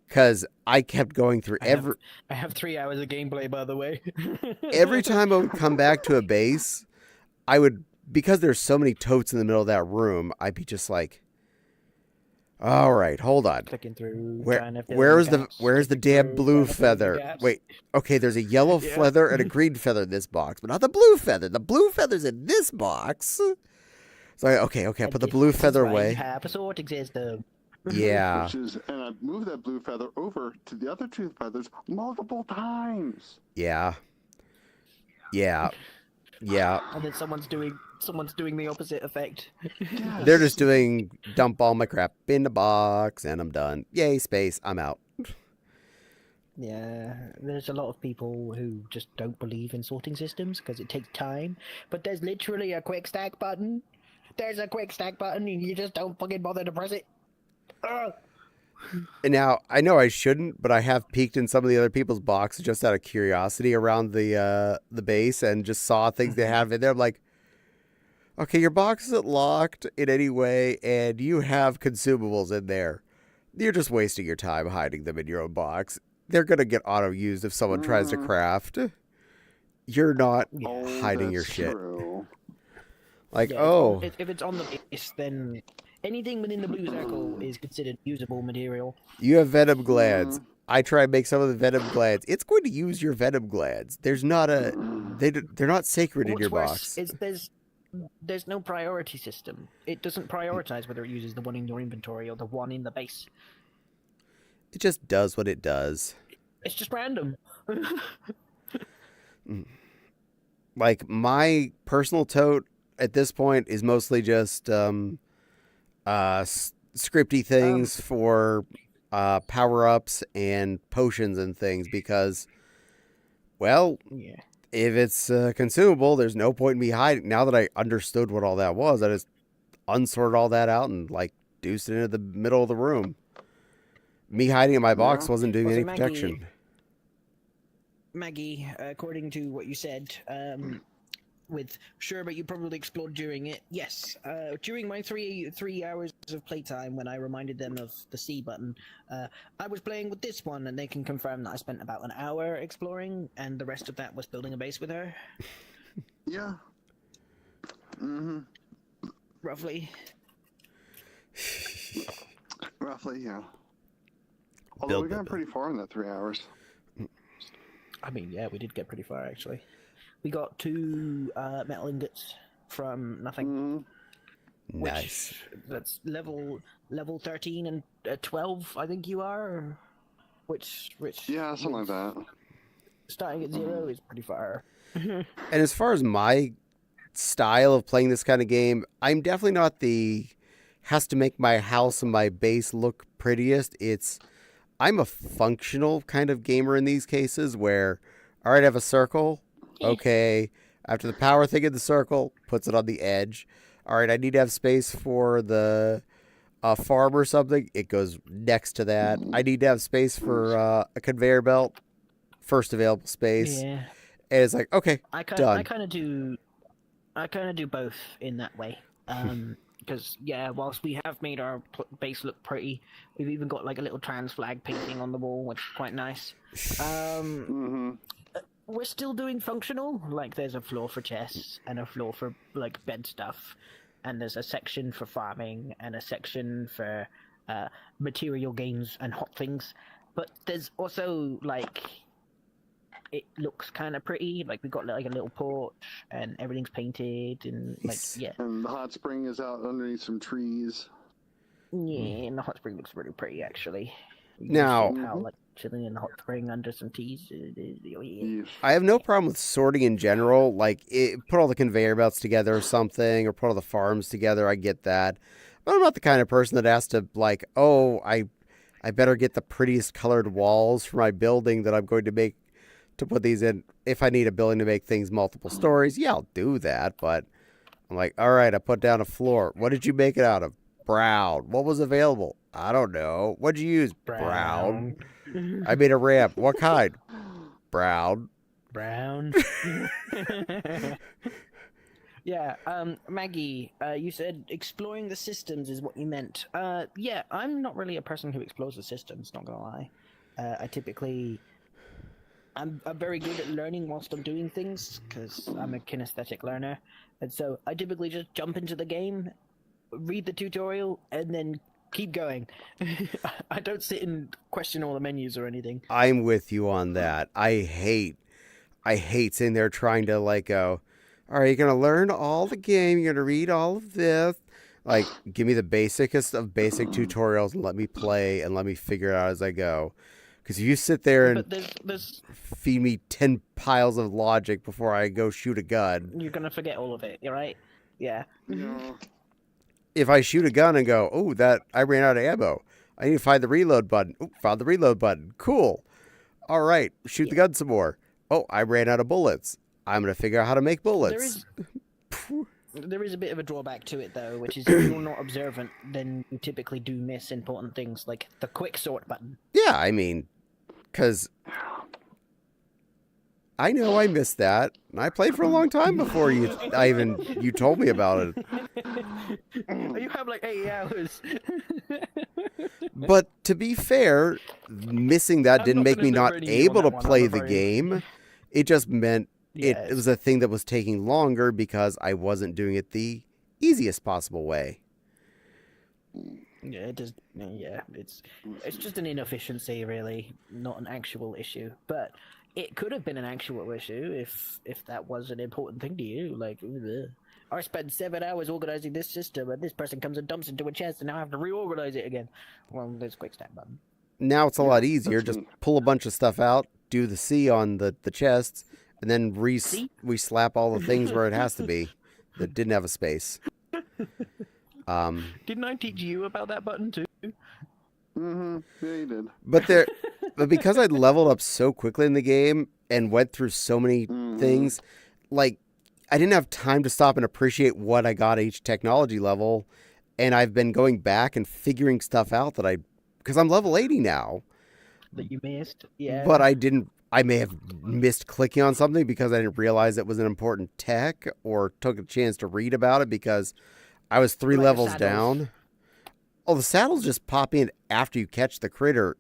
Because I kept going through I have 3 hours of gameplay, by the way. every time I would come back to a base, I would, because there's so many totes in the middle of that room, I'd be just like, all right, hold on. Clicking through. Where's the damn blue feather? Wait, okay, there's a yellow feather and a green feather in this box, but not the blue feather. The blue feather's in this box. So okay, I put the blue feather away. Have a sorting system. Yeah. And I moved that blue feather over to the other 2 feathers multiple times. Yeah. And then someone's doing the opposite effect. Yes. They're just doing dump all my crap in the box and I'm done. Yay, space, I'm out. Yeah, there's a lot of people who just don't believe in sorting systems because it takes time. But there's literally a quick stack button. There's a quick stack button and you just don't fucking bother to press it. And now, I know I shouldn't, but I have peeked in some of the other people's boxes just out of curiosity around the base and just saw things they have in there. I'm like, okay, your box isn't locked in any way, and you have consumables in there. You're just wasting your time hiding them in your own box. They're going to get auto-used if someone tries to craft. You're not hiding your shit. True. Like, if it's on the base, then anything within the blue circle is considered usable material. You have venom glands. I try and make some of the venom glands. It's going to use your venom glands. There's not they're not sacred in your box. What's worse is there's no priority system. It doesn't prioritize whether it uses the one in your inventory or the one in the base. It just does what it does. It's just random. Like, my personal tote at this point is mostly just scripty things for power-ups and potions and things because, well, if it's consumable, there's no point in me hiding. Now that I understood what all that was, I just unsorted all that out and, like, deuced it into the middle of the room. Me hiding in my box wasn't doing any protection. Maggie, according to what you said, but you probably explored during it. Yes, during my three hours of playtime, when I reminded them of the C button, I was playing with this one, and they can confirm that I spent about an hour exploring, and the rest of that was building a base with her. Yeah. Roughly. Roughly, yeah. Although we got pretty far in that 3 hours. I mean, yeah, we did get pretty far, actually. We got 2 metal ingots from nothing. Nice. That's level 13 and 12, I think you are. Which yeah, something like that. Starting at 0 is pretty far. And as far as my style of playing this kind of game, I'm definitely not the has to make my house and my base look prettiest. I'm a functional kind of gamer in these cases where, all right, I have a circle. Okay, after the power thing in the circle, puts it on the edge. All right, I need to have space for the farm or something. It goes next to that. I need to have space for a conveyor belt. First available space. Yeah. And it's like, okay, done. I kind of do both in that way. Because, whilst we have made our base look pretty, we've even got like a little trans flag painting on the wall, which is quite nice. We're still doing functional. Like, there's a floor for chests and a floor for like bed stuff, and there's a section for farming and a section for material gains and hot things. But there's also like, it looks kind of pretty. Like, we've got like a little porch and everything's painted and like, yeah. And the hot spring is out underneath some trees. Yeah, and the hot spring looks really pretty, actually. Now, how, like, chilling in the hot spring under some teas. I have no problem with sorting in general. Like, put all the conveyor belts together or something, or put all the farms together. I get that. But I'm not the kind of person that has to, like, I better get the prettiest colored walls for my building that I'm going to make to put these in. If I need a building to make things multiple stories, yeah, I'll do that. But I'm like, all right, I put down a floor. What did you make it out of? Brown. What was available? I don't know. What'd you use? Brown. I made a ramp. What kind? Brown. Brown. Yeah, Maggie, you said exploring the systems is what you meant. Yeah, I'm not really a person who explores the systems, not gonna lie. I'm very good at learning whilst I'm doing things, because I'm a kinesthetic learner. And so I typically just jump into the game, read the tutorial, and then keep going. I don't sit and question all the menus or anything. I'm with you on that. I hate sitting there trying to like go, all right, you're going to learn all the game. You're going to read all of this. Like, give me the basicest of basic tutorials and let me play and let me figure it out as I go. Because if you sit there and feed me 10 piles of logic before I go shoot a gun. You're going to forget all of it, right? Yeah. If I shoot a gun and go, oh, I ran out of ammo. I need to find the reload button. Oh, found the reload button. Cool. All right, shoot the gun some more. Oh, I ran out of bullets. I'm going to figure out how to make bullets. There is a bit of a drawback to it, though, which is if you're not observant, then you typically do miss important things, like the quick sort button. Yeah, I mean, because I know I missed that. And I played for a long time before you told me about it. You have like 80 hours. But to be fair, missing that didn't make me not able to play the game. It just meant it was a thing that was taking longer because I wasn't doing it the easiest possible way. Yeah, it does. Yeah, it's just an inefficiency, really, not an actual issue. But it could have been an actual issue if that was an important thing to you. Like, I spent 7 hours organizing this system, and this person comes and dumps into a chest, and now I have to reorganize it again. Well, there's a quick step button. Now it's a lot easier. Just pull a bunch of stuff out, do the C on the chests, and then we slap all the things where it has to be that didn't have a space. Didn't I teach you about that button too? Mm-hmm. Yeah, you did. But because I leveled up so quickly in the game and went through so many things, like I didn't have time to stop and appreciate what I got at each technology level, and I've been going back and figuring stuff out because I'm level 80 now. That you missed, yeah. But I may have missed clicking on something because I didn't realize it was an important tech, or took a chance to read about it because I was 3 levels down. Oh, the saddles just pop in after you catch the critter.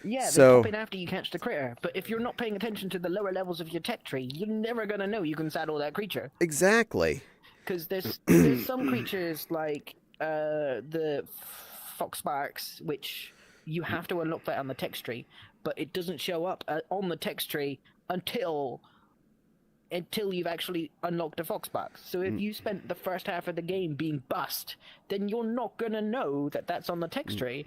Yeah, they pop in after you catch the critter. But if you're not paying attention to the lower levels of your tech tree, you're never going to know you can saddle that creature. Exactly. Because there's some creatures like the foxbarks, which you have to unlock that on the text tree, but it doesn't show up on the text tree until you've actually unlocked a foxbark. So if you spent the first half of the game being bust, then you're not going to know that that's on the text tree.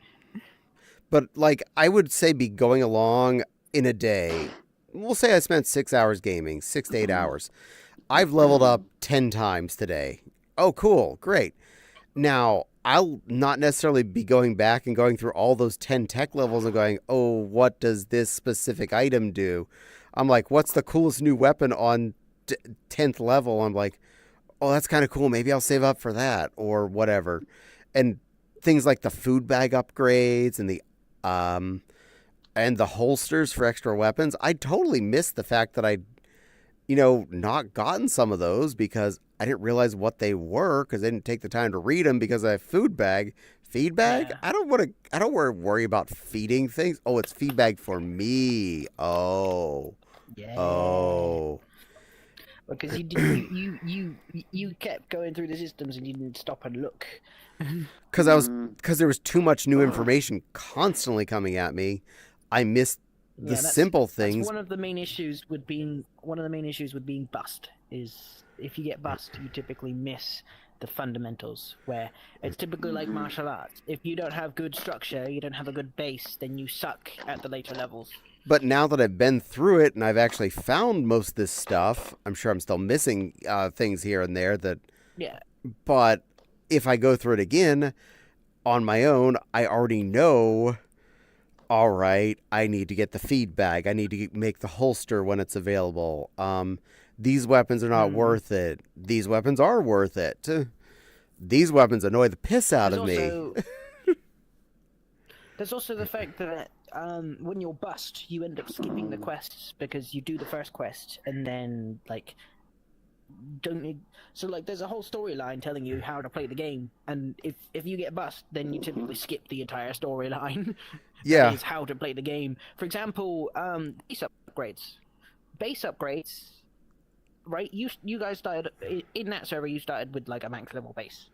But, like, I would say be going along in a day. We'll say I spent 6 hours gaming, 6 to 8 hours. I've leveled up 10 times today. Oh, cool. Great. Now, I'll not necessarily be going back and going through all those 10 tech levels and going, oh, what does this specific item do? I'm like, what's the coolest new weapon on 10th level? I'm like, oh, that's kind of cool. Maybe I'll save up for that or whatever. And things like the food bag upgrades and the holsters for extra weapons. I totally missed the fact that I'd, not gotten some of those because I didn't realize what they were because I didn't take the time to read them because I have feed bag. Yeah. I don't want to worry about feeding things. Oh, it's feed bag for me. Oh. Yeah. Oh. Because you kept going through the systems and you didn't stop and look. Because there was too much new information constantly coming at me. I missed the simple things. That's one of the main issues with being bust is if you get bust, you typically miss the fundamentals, where it's typically like martial arts. If you don't have good structure, you don't have a good base, then you suck at the later levels. But now that I've been through it and I've actually found most of this stuff, I'm sure I'm still missing things here and there that. Yeah. But if I go through it again on my own, I already know all right, I need to get the feed bag. I need to make the holster when it's available. These weapons are not worth it. These weapons are worth it. These weapons annoy the piss out of me. There's also the fact that when you're bust, you end up skipping the quests because you do the first quest and then like so like there's a whole storyline telling you how to play the game, and if you get bust, then you typically skip the entire storyline. Yeah, that is how to play the game. For example, base upgrades, right? You guys started in that server. You started with like a max level base.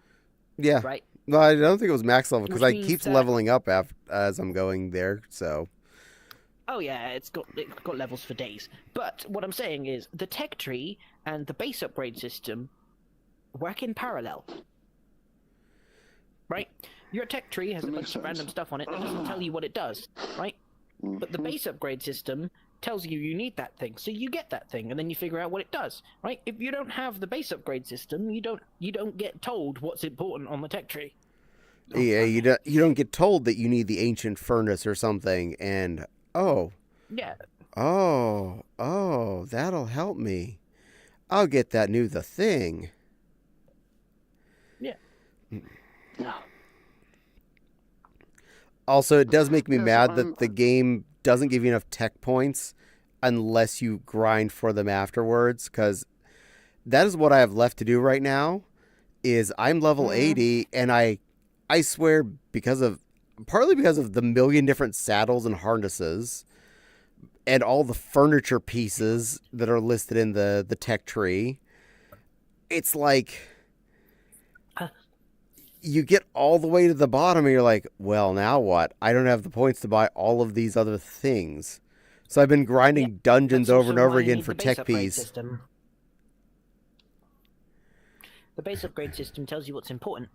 Yeah. Right. Well, I don't think it was max level because I keep that... leveling up as I'm going there. So. Oh yeah, it's got levels for days. But what I'm saying is the tech tree and the base upgrade system work in parallel. Right? Your tech tree has a bunch of random stuff on it that doesn't tell you what it does, right? But the base upgrade system tells you need that thing, so you get that thing, and then you figure out what it does, right? If you don't have the base upgrade system, you don't get told what's important on the tech tree. Yeah, you don't get told that you need the ancient furnace or something, and yeah. Oh, that'll help me. I'll get that new the thing. Yeah. Yeah. Also, it does make me mad that the game doesn't give you enough tech points unless you grind for them afterwards, because that is what I have left to do right now. Is I'm level 80, and I swear partly because of the million different saddles and harnesses and all the furniture pieces that are listed in the tech tree, it's like you get all the way to the bottom and you're like, well, now what? I don't have the points to buy all of these other things. So I've been grinding dungeons over and over again for tech piece. The base upgrade system tells you what's important.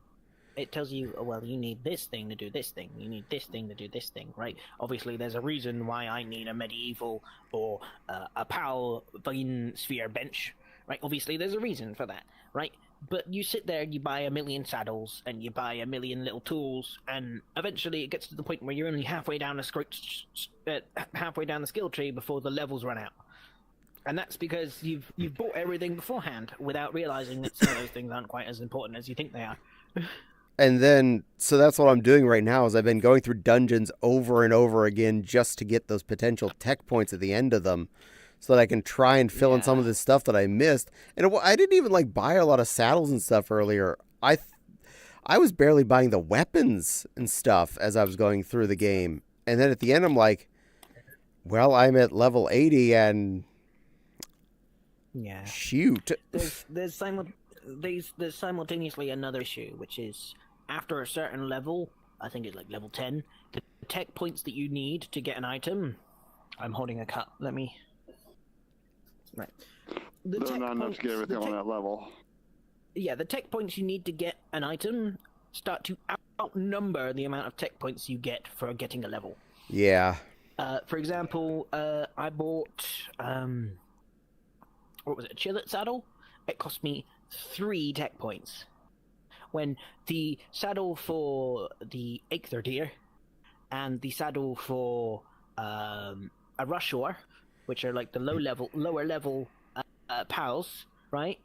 It tells you, well, you need this thing to do this thing. You need this thing to do this thing, right? Obviously, there's a reason why I need a medieval or a Paladin sphere bench, right? Obviously, there's a reason for that, right? But you sit there, you buy a million saddles, and you buy a million little tools, and eventually it gets to the point where you're only halfway down the skill tree before the levels run out. And that's because you've bought everything beforehand without realizing that some of those things aren't quite as important as you think they are. And then, so that's what I'm doing right now is I've been going through dungeons over and over again just to get those potential tech points at the end of them so that I can try and fill in some of this stuff that I missed. And I didn't even buy a lot of saddles and stuff earlier. I was barely buying the weapons and stuff as I was going through the game. And then at the end, I'm like, well, I'm at level 80 and shoot. There's simultaneously another issue, which is after a certain level, I think it's like level 10, the tech points that you need to get an item. I'm holding a cup. Let me. Right. They're not enough to get everything on that level. Yeah, the tech points you need to get an item start to outnumber the amount of tech points you get for getting a level. Yeah. For example, I bought what was it? A Chillet saddle. It cost me 3 tech points. When the saddle for the Aether Deer and the saddle for a Rushor, which are like the lower level pals, right?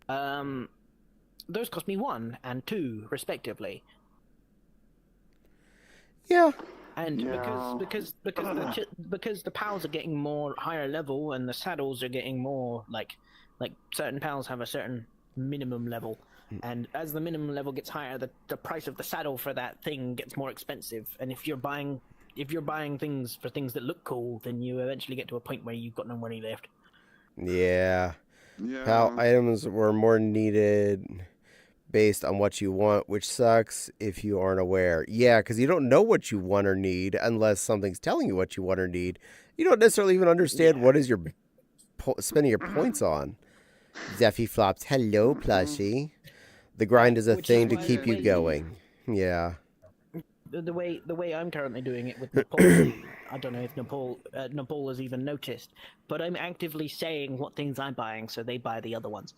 Those cost me 1 and 2 respectively. Yeah. And because the pals are getting more higher level and the saddles are getting more like certain pals have a certain minimum level, and as the minimum level gets higher, the price of the saddle for that thing gets more expensive. And if you're buying things for things that look cool, then you eventually get to a point where you've got no money left. Yeah. Pal items were more needed based on what you want, which sucks if you aren't aware. Yeah, because you don't know what you want or need unless something's telling you what you want or need. You don't necessarily even understand what is your spending your points on. Zeffy flops. Hello, plushie. The grind is a thing to keep you going. Yeah. The way I'm currently doing it with Nepal, I don't know if Nepal has even noticed, but I'm actively saying what things I'm buying, so they buy the other ones.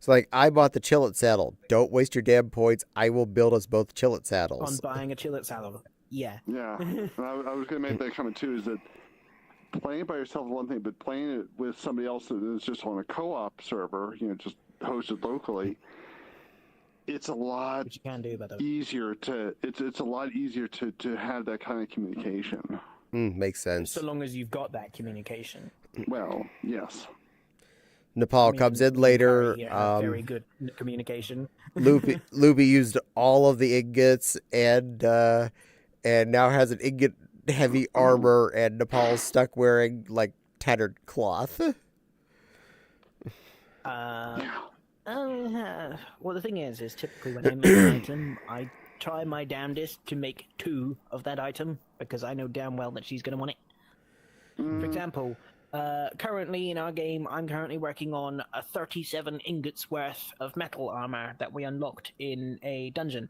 So, I bought the Chillet saddle. Don't waste your damn points. I will build us both Chillet saddles. On buying a Chillet saddle. Yeah. Yeah, and I was going to make that comment too. Is that playing it by yourself is one thing, but playing it with somebody else that is just on a co-op server, just hosted locally, it's a lot Which you can do, by the way. easier to it's a lot easier to have that kind of communication. Makes sense. So long as you've got that communication. Well, yes. Nepal comes in later. Very good communication. Loopy used all of the ingots and now has an ingot heavy armor, and Nepal's stuck wearing like tattered cloth. Well, the thing is typically when I make an item, I try my damnedest to make 2 of that item because I know damn well that she's going to want it. For example, currently in our game, I'm currently working on a 37 ingots worth of metal armor that we unlocked in a dungeon.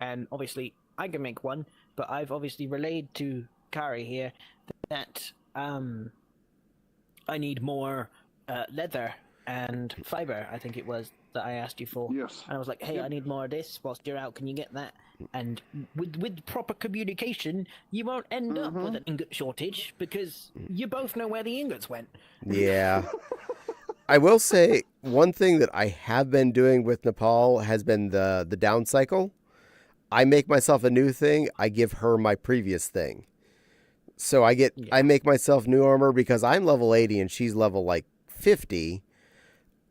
And obviously, I can make 1, but I've obviously relayed to Kari here that I need more leather and fiber, I think it was, that I asked you for. Yes. And I was like, hey, I need more of this. Whilst you're out, can you get that? And with proper communication, you won't end up with an ingot shortage because you both know where the ingots went. Yeah. I will say one thing that I have been doing with Nepal has been the down cycle. I make myself a new thing. I give her my previous thing. So I make myself new armor because I'm level 80 and she's level like 50.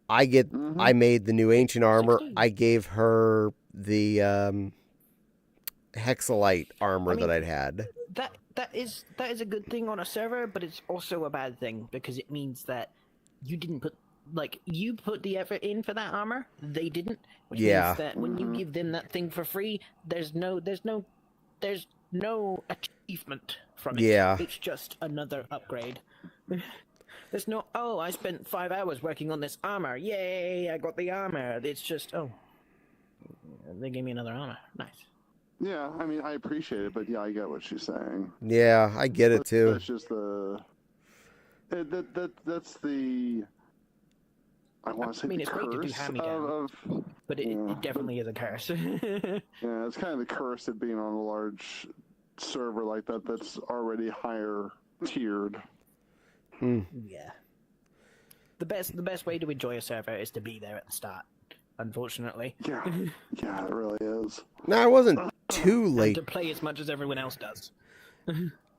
I made the new ancient armor. 60. I gave her the hexalite armor that I'd had. That is a good thing on a server, but it's also a bad thing because it means that you didn't put you put the effort in for that armor, they didn't. Which means that when you give them that thing for free, there's no achievement from it. Yeah. It's just another upgrade. There's no, oh, I spent 5 hours working on this armor. Yay, I got the armor. It's just, oh, they gave me another armor. Nice. Yeah, I mean, I appreciate it, but yeah, I get what she's saying. Yeah, I get it too. That's just that's the. I want to say it's great to do hand-me-down, but it definitely is a curse. Yeah, it's kind of the curse of being on a large server like that that's already higher tiered. Yeah. The best way to enjoy a server is to be there at the start, unfortunately. Yeah, it really is. No, I wasn't too late. And to play as much as everyone else does.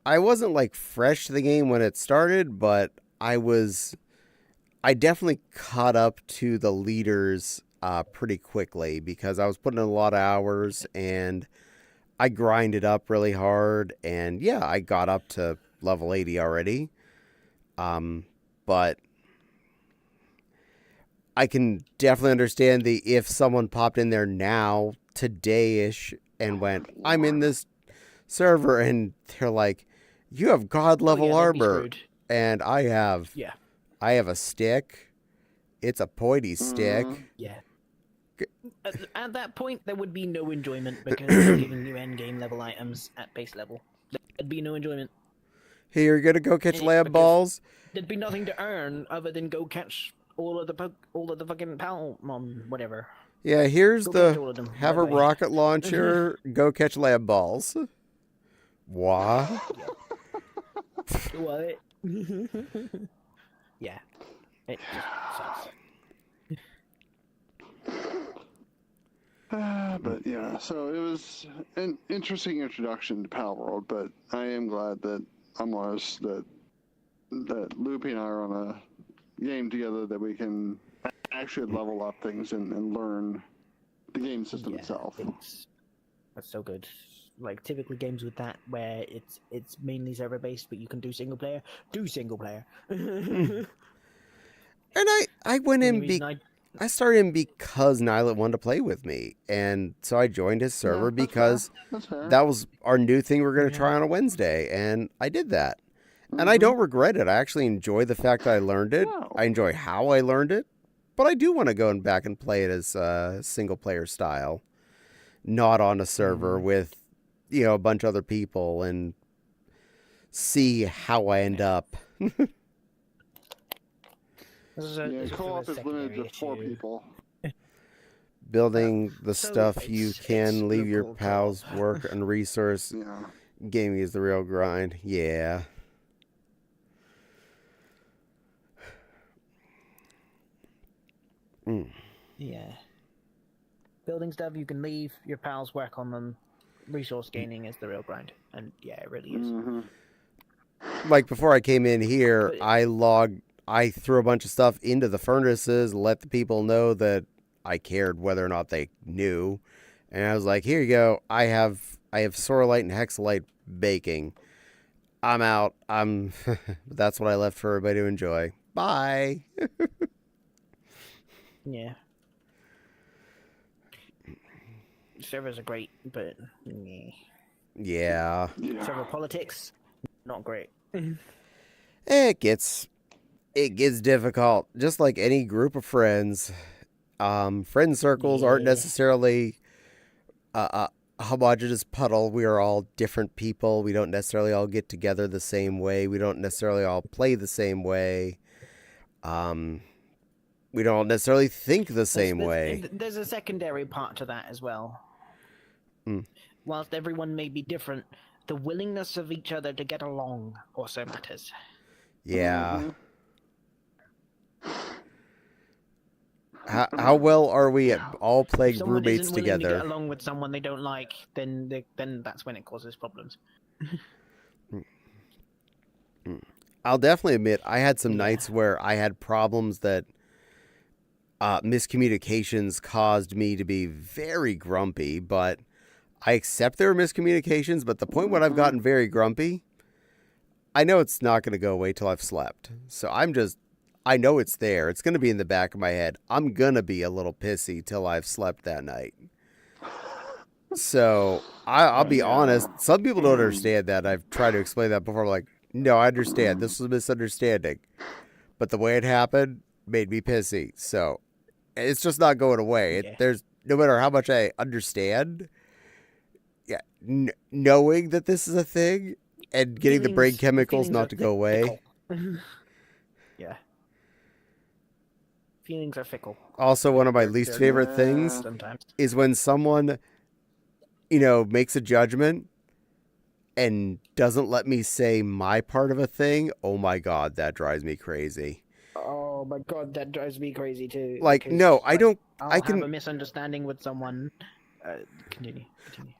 I wasn't like fresh to the game when it started, but I definitely caught up to the leaders pretty quickly because I was putting in a lot of hours and I grinded up really hard, and yeah, I got up to level 80 already. But I can definitely understand if someone popped in there now, today-ish, and went, I'm in this server, and they're like, you have god level armor, and I have a stick. It's a pointy stick. Yeah. At that point, there would be no enjoyment because they're giving you endgame level items at base level. There'd be no enjoyment. Hey, you're gonna go catch lab balls? There'd be nothing to earn other than go catch all of the fucking Palmon, whatever. Yeah, here's Go have a rocket launcher, go catch lab balls. What? What? Yeah. It just sucks. But yeah, so it was an interesting introduction to Pal World, but I am glad that that Loopy and I are on a game together that we can actually level up things and learn the game system itself. That's so good. Like typically games with that where it's mainly server based, but you can do single player. Do single player. And I went in I started in because Nylet wanted to play with me, and so I joined his server because that was our new thing we were going to try on a Wednesday, and I did that. And I don't regret it. I actually enjoy the fact that I learned it. I enjoy how I learned it, but I do want to go back and play it as single player style, not on a server with a bunch of other people, and see how I end up. Co-op is limited to 4 people. Building the stuff you can, leave your pals work and resource. Gaming is the real grind. Yeah. Yeah. Building stuff, you can leave. Your pals work on them. Resource gaining is the real grind. And yeah, it really is. Like before I came in here, I threw a bunch of stuff into the furnaces, let the people know that I cared whether or not they knew. And I was like, here you go. I have sorolite and hexalite baking. I'm out. That's what I left for everybody to enjoy. Bye. Yeah. Servers are great, but Yeah. server politics, not great. It gets difficult. Just like any group of friends. Friend circles aren't necessarily a homogeneous puddle. We are all different people. We don't necessarily all get together the same way. We don't necessarily all play the same way. We don't necessarily think the same way. There's a secondary part to that as well. Whilst everyone may be different, the willingness of each other to get along also matters. Yeah. How well are we at all playing If someone roommates isn't willing together? to get along with someone they don't like, then that's when it causes problems. I'll definitely admit I had some nights where I had problems that miscommunications caused me to be very grumpy, but I accept there were miscommunications, but the point when I've gotten very grumpy, I know it's not going to go away till I've slept. So I know it's there. It's going to be in the back of my head. I'm going to be a little pissy till I've slept that night. So I'll be honest. Some people don't understand that. I've tried to explain that before. I'm like, no, I understand. This was a misunderstanding. But the way it happened made me pissy. So it's just not going away. There's no matter how much I understand, knowing that this is a thing and getting the brain chemicals not to go away. Yeah. Feelings are fickle. Also, one of my least favorite things is when someone, makes a judgment and doesn't let me say my part of a thing. Oh my God, that drives me crazy. Oh my God, that drives me crazy too. Like, no, I don't. I can have a misunderstanding with someone. Continue.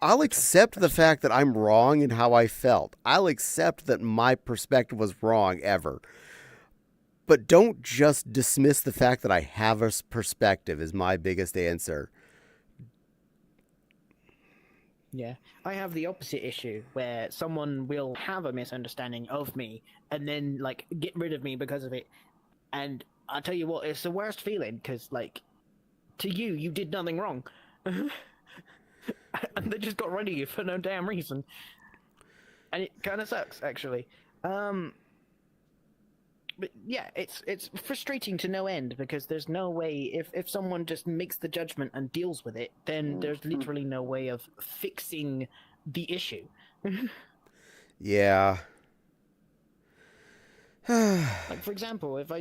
I'll accept the fact that I'm wrong in how I felt. I'll accept that my perspective was wrong ever. But don't just dismiss the fact that I have a perspective is my biggest answer. Yeah, I have the opposite issue where someone will have a misunderstanding of me and then get rid of me because of it. And I'll tell you what, it's the worst feeling because to you did nothing wrong. And they just got rid of you for no damn reason. And it kind of sucks, actually. But yeah, it's frustrating to no end because there's no way if someone just makes the judgment and deals with it, then there's literally no way of fixing the issue. Yeah. For example, if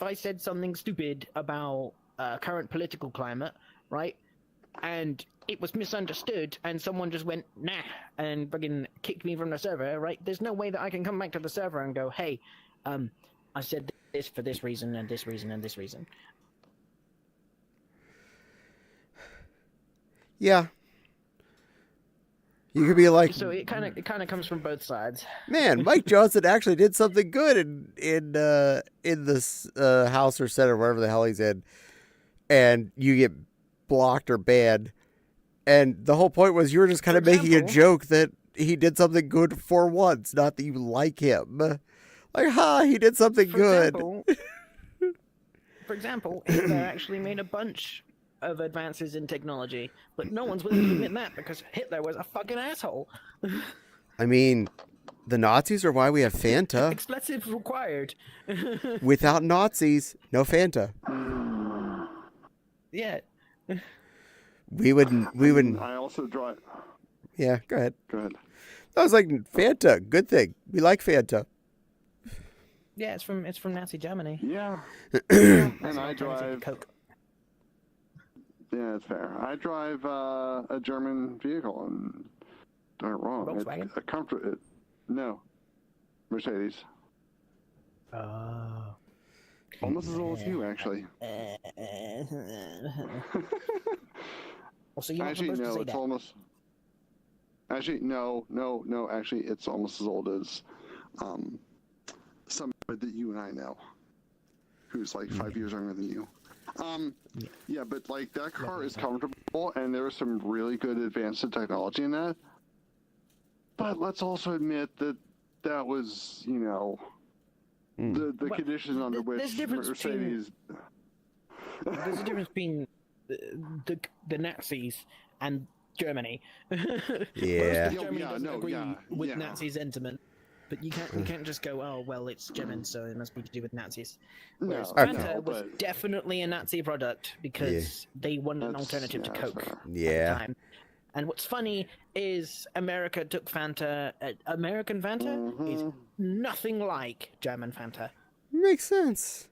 I said something stupid about current political climate, right, and it was misunderstood, and someone just went nah and fucking kicked me from the server, right? There's no way that I can come back to the server and go, hey, I said this for this reason and this reason and this reason. Yeah. You could be like, so it kind of comes from both sides. Man, Mike Johnson actually did something good in this House or Senate or wherever the hell he's in, and you get blocked or banned. And the whole point was you were just kind of making a joke that he did something good for once, not that you like him. Like, he did something good. For example, Hitler actually made a bunch of advances in technology, but no one's willing to admit that because Hitler was a fucking asshole. I mean, the Nazis are why we have Fanta. Expletives required. Without Nazis, no Fanta. Yeah. We wouldn't. I also drive. Yeah, go ahead. Go ahead. I was like, Fanta, good thing. We like Fanta. Yeah, it's from Nazi Germany. Yeah. And I drive Coke. Yeah, it's fair. I drive a German vehicle, and aren't wrong. Volkswagen? No, Mercedes. Oh. Almost as old as you, actually. Also, you're not Actually, supposed to no, say it's that. almost. Actually, no. Actually, it's almost as old as somebody that you and I know, who's like 5 years younger than you. Yeah, but like that car is comfortable, and there was some really good advanced technology in that. But let's also admit that that was, you know, the conditions under which Mercedes. There's a difference between the Nazis and Germany. Yeah. Germany doesn't agree with Nazi sentiment, but you can't just go, oh well, it's German, so it must be to do with Nazis. Whereas Fanta was definitely a Nazi product because they wanted an alternative to Coke at the time. And what's funny is America took Fanta. American Fanta is nothing like German Fanta. Makes sense.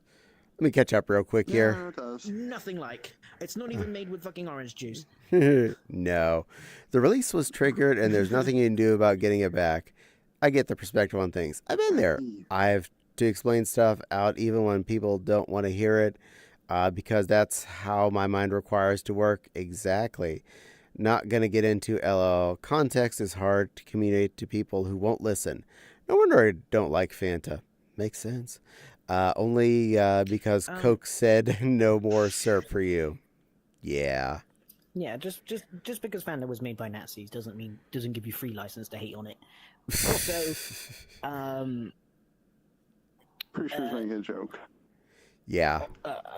Let me catch up real quick here. It does. Nothing like. It's not even made with fucking orange juice. No. The release was triggered, and there's nothing you can do about getting it back. I get the perspective on things. I've been there. I have to explain stuff out even when people don't want to hear it, because that's how my mind requires to work. Exactly. Not going to get into LL. Context is hard to communicate to people who won't listen. No wonder I don't like Fanta. Makes sense. Only because Coke said no more syrup for you. Yeah. Yeah, just because Fanta was made by Nazis doesn't give you free license to hate on it. Also, pretty sure he's making a joke. Yeah.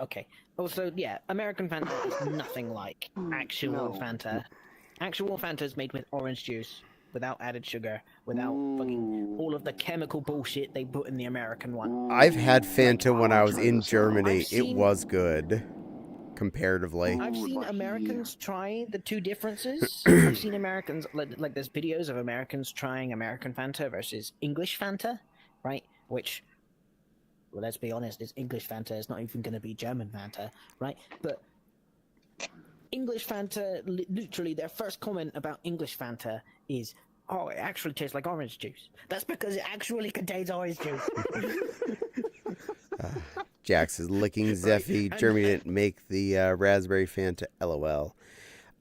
Okay. Also, yeah, American Fanta is nothing like actual Fanta. Actual Fanta is made with orange juice, without added sugar, without fucking all of the chemical bullshit they put in the American one. I've had Fanta when I was in Germany. It was good, comparatively. I've seen Americans try the two differences. I've seen Americans, like there's videos of Americans trying American Fanta versus English Fanta, right? Which, well, let's be honest, it's English Fanta. It's not even going to be German Fanta, right? But English Fanta, literally, their first comment about English Fanta is, oh, it actually tastes like orange juice. That's because it actually contains orange juice. Jax is licking Zeffy. Germany didn't make the raspberry Fanta. LOL.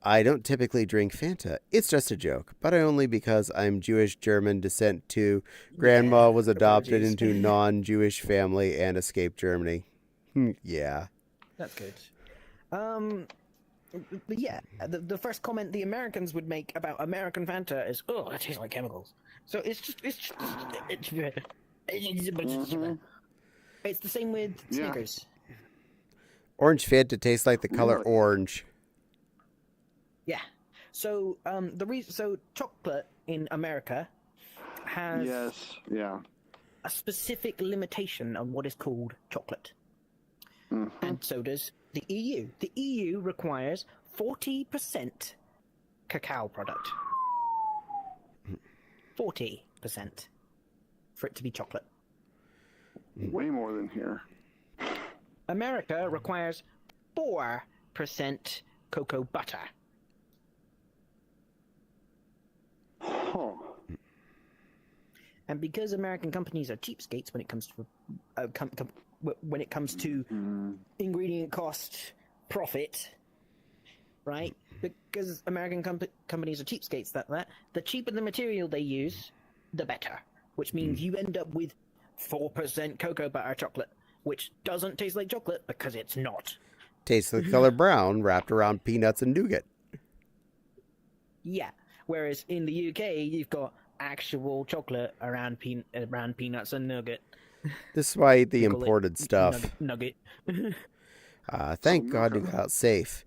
I don't typically drink Fanta. It's just a joke, but I only because I'm Jewish German descent too. Grandma was adopted into non-Jewish family and escaped Germany. Yeah. That's good. But yeah, the first comment the Americans would make about American Fanta is, oh, it tastes like chemicals. So it's the same with Snickers. Orange Fanta tastes like the color orange. Yeah. So so chocolate in America has a specific limitation on what is called chocolate. And so does the EU. The EU requires 40% cacao product. 40% for it to be chocolate. Way more than here. America requires 4% cocoa butter. Huh. And because American companies are cheapskates when it comes to ingredient cost profit, right? Because American companies are cheapskates, the cheaper the material they use, the better. Which means you end up with 4% cocoa butter chocolate, which doesn't taste like chocolate because it's not. Tastes the color brown wrapped around peanuts and nougat. Yeah. Whereas in the UK, you've got actual chocolate around peanuts and nougat. This is why I eat the imported stuff. Nugget. Thank God you got out safe.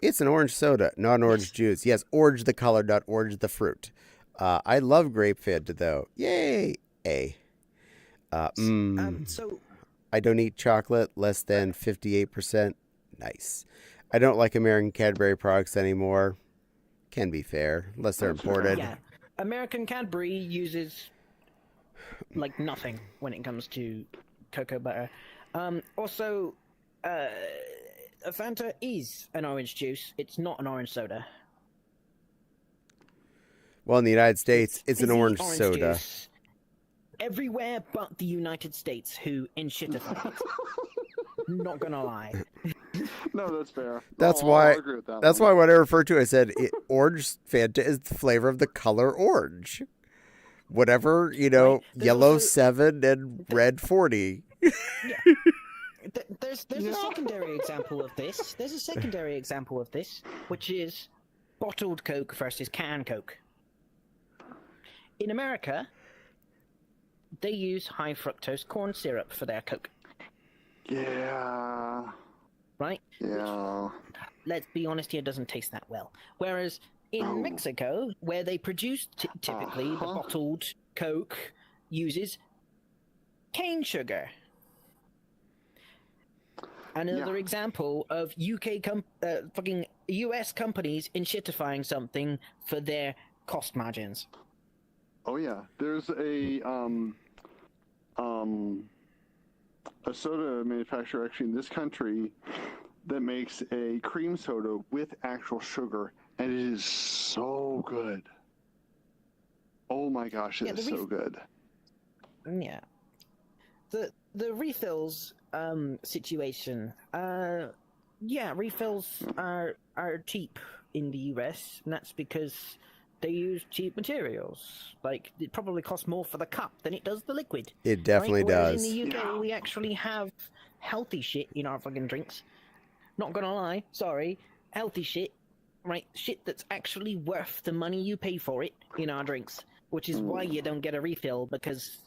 It's an orange soda, not an orange juice. Yes, orange the color, not orange the fruit. I love grape Fanta, though. Yay! So I don't eat chocolate less than 58%. Nice. I don't like American Cadbury products anymore. Can be fair, unless they're imported. Yeah, American Cadbury uses like nothing when it comes to cocoa butter. Also, Fanta is an orange juice. It's not an orange soda. Well, in the United States, it's an fizzy orange soda. Juice everywhere but the United States, who enshittified it. Not gonna lie. No, that's fair. That's I'll why. agree with that That's one. why when I refer to it, I said orange Fanta is the flavor of the color orange. Whatever, Right. There's yellow also- 7 and red 40. Yeah. There's a secondary example of this. There's a secondary example of this, which is bottled Coke versus canned Coke. In America, they use high fructose corn syrup for their Coke, Yeah. right? Yeah. Let's be honest here, doesn't taste that well. Whereas in Oh. Mexico, where they produce typically the bottled Coke uses cane sugar. Another example of fucking US companies enshittifying something for their cost margins. Oh yeah. There's a soda manufacturer actually in this country that makes a cream soda with actual sugar, and it is so good. Oh my gosh, Yeah, it is so good. Yeah. The refills situation. Yeah, refills are cheap in the US, and that's because they use cheap materials. Like, it probably costs more for the cup than it does the liquid. It definitely right? Whereas does. in the UK, we actually have healthy shit in our fucking drinks. Not gonna lie, sorry, healthy shit, right? Shit that's actually worth the money you pay for it in our drinks, which is why you don't get a refill, because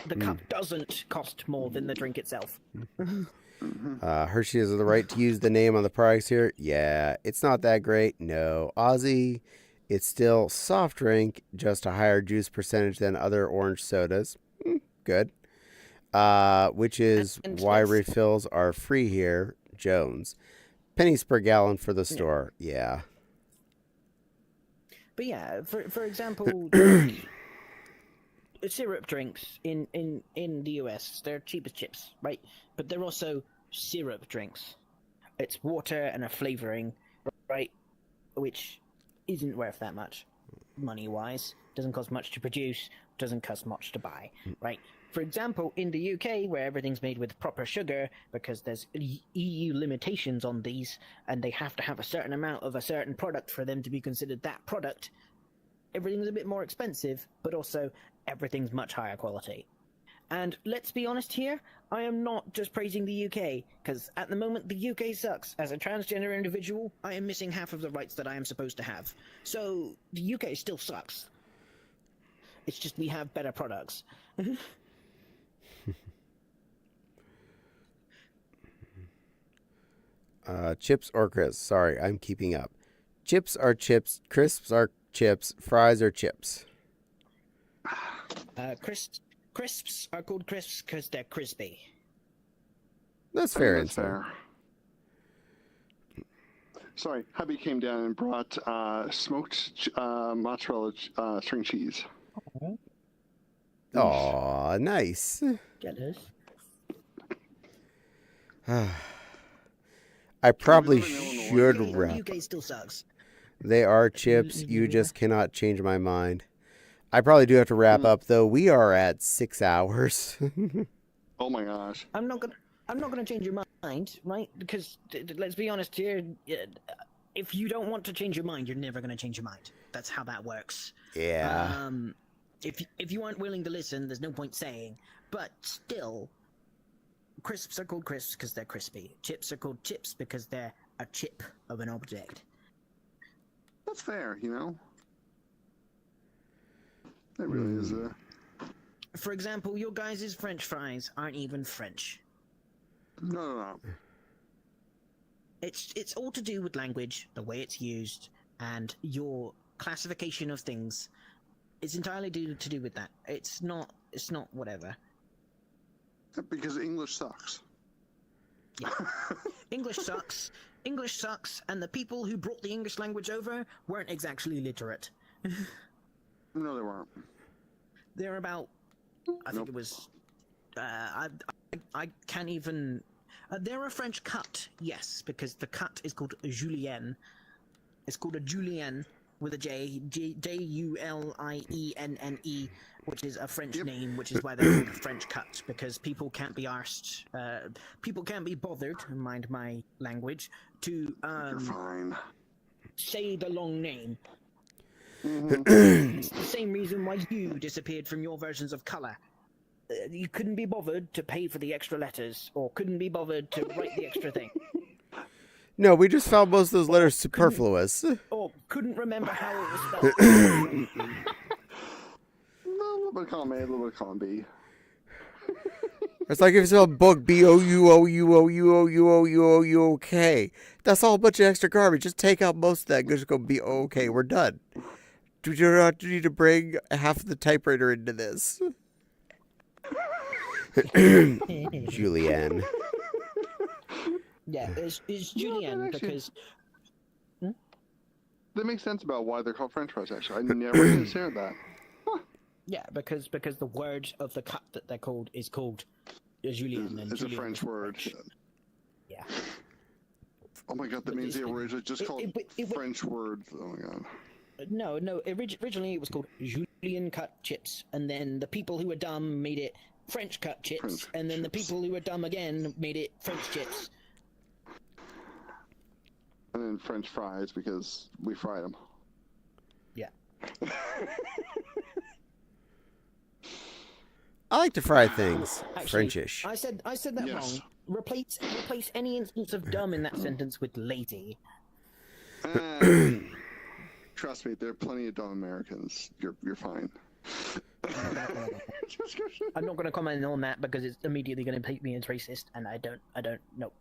the cup doesn't cost more than the drink itself. Hershey has the right to use the name on the products here. Yeah, it's not that great. No. Aussie, it's still soft drink, just a higher juice percentage than other orange sodas. Good. Which is And why let's- refills are free here. Jones. Pennies per gallon for the store. Yeah. But yeah, for example, syrup drinks in the US, they're cheap as chips, right? But they're also syrup drinks. It's water and a flavoring, right? Which isn't worth that much money-wise. Doesn't cost much to produce, doesn't cost much to buy, right? For example, in the UK, where everything's made with proper sugar, because there's EU limitations on these, and they have to have a certain amount of a certain product for them to be considered that product, everything's a bit more expensive, but also everything's much higher quality. And let's be honest here, I am not just praising the UK, because at the moment the UK sucks. As a transgender individual, I am missing half of the rights that I am supposed to have. So the UK still sucks. It's just we have better products. Chips or crisps? Sorry, I'm keeping up. Chips are chips. Crisps are chips. Fries are chips. Crisps are called crisps because they're crispy. That's fair That's answer. fair. Sorry, hubby came down and brought smoked mozzarella string cheese. Aw, nice. Jealous. I probably live in Illinois. should The wrap. UK still sucks. They are chips. You just cannot change my mind. I probably do have to wrap up, though. We are at 6 hours. Oh my gosh. I'm not gonna change your mind, right? Because let's be honest here. If you don't want to change your mind, you're never gonna change your mind. That's how that works. Yeah. If you aren't willing to listen, there's no point saying. But still, crisps are called crisps because they're crispy. Chips are called chips because they're a chip of an object. That's fair, you know? That really is For example, your guys' French fries aren't even French. No. It's all to do with language, the way it's used, and your classification of things. It's entirely to do with that. It's not whatever. Because English sucks. Yeah. English sucks, and the people who brought the English language over weren't exactly literate. No, they weren't. They're about, I think it was, I can't even, they're a French cut, yes, because the cut is called a julienne. It's called a julienne, with a J, Julienne, which is a French name, which is why they're called French cut, because people can't be arsed, people can't be bothered, mind my language, to You're fine. say the long name. Mm-hmm. It's the same reason why you disappeared from your versions of colour. You couldn't be bothered to pay for the extra letters, or couldn't be bothered to write the extra thing. No, we just found most of those letters superfluous. Or couldn't remember how it was spelled. A little bit of column A, a little bit of column B. It's like if you spell book B-O-U-O-U-O-U-O-U-O-U-O-U-O-K. That's all a bunch of extra garbage. Just take out most of that and just go B-O-K. We're done. Do you not need to bring half of the typewriter into this? Julianne. Yeah, it's Julienne because... That makes sense about why they're called French fries, actually. I never considered that. Yeah, because the word of the cut that they're called is called Julienne. It's a French word. Yeah. Oh my god, that means they were originally just called French words. Oh my god. No, originally it was called Julienne cut chips, and then the people who were dumb made it French cut chips, and then the people who were dumb again made it French chips. And then French fries because we fried them. Yeah. I like to fry things. Actually, Frenchish. I said that wrong. Replace any instance of dumb in that sentence with lazy. Trust me, there are plenty of dumb Americans. You're fine. I'm not going to comment on that because it's immediately going to paint me as racist, and I don't know.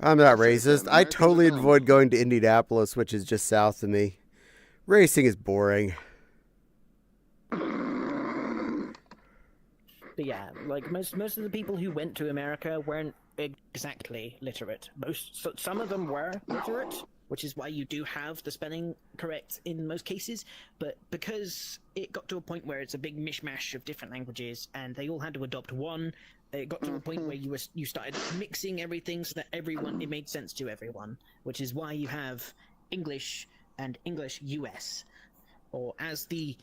I'm not racist. I totally avoid going to Indianapolis, which is just south of me. Racing is boring. But yeah, like most of the people who went to America weren't exactly literate. Some of them were literate, which is why you do have the spelling correct in most cases. But because it got to a point where it's a big mishmash of different languages, and they all had to adopt one, it got to a point where you started mixing everything so that it made sense to everyone. Which is why you have English and English US, or as the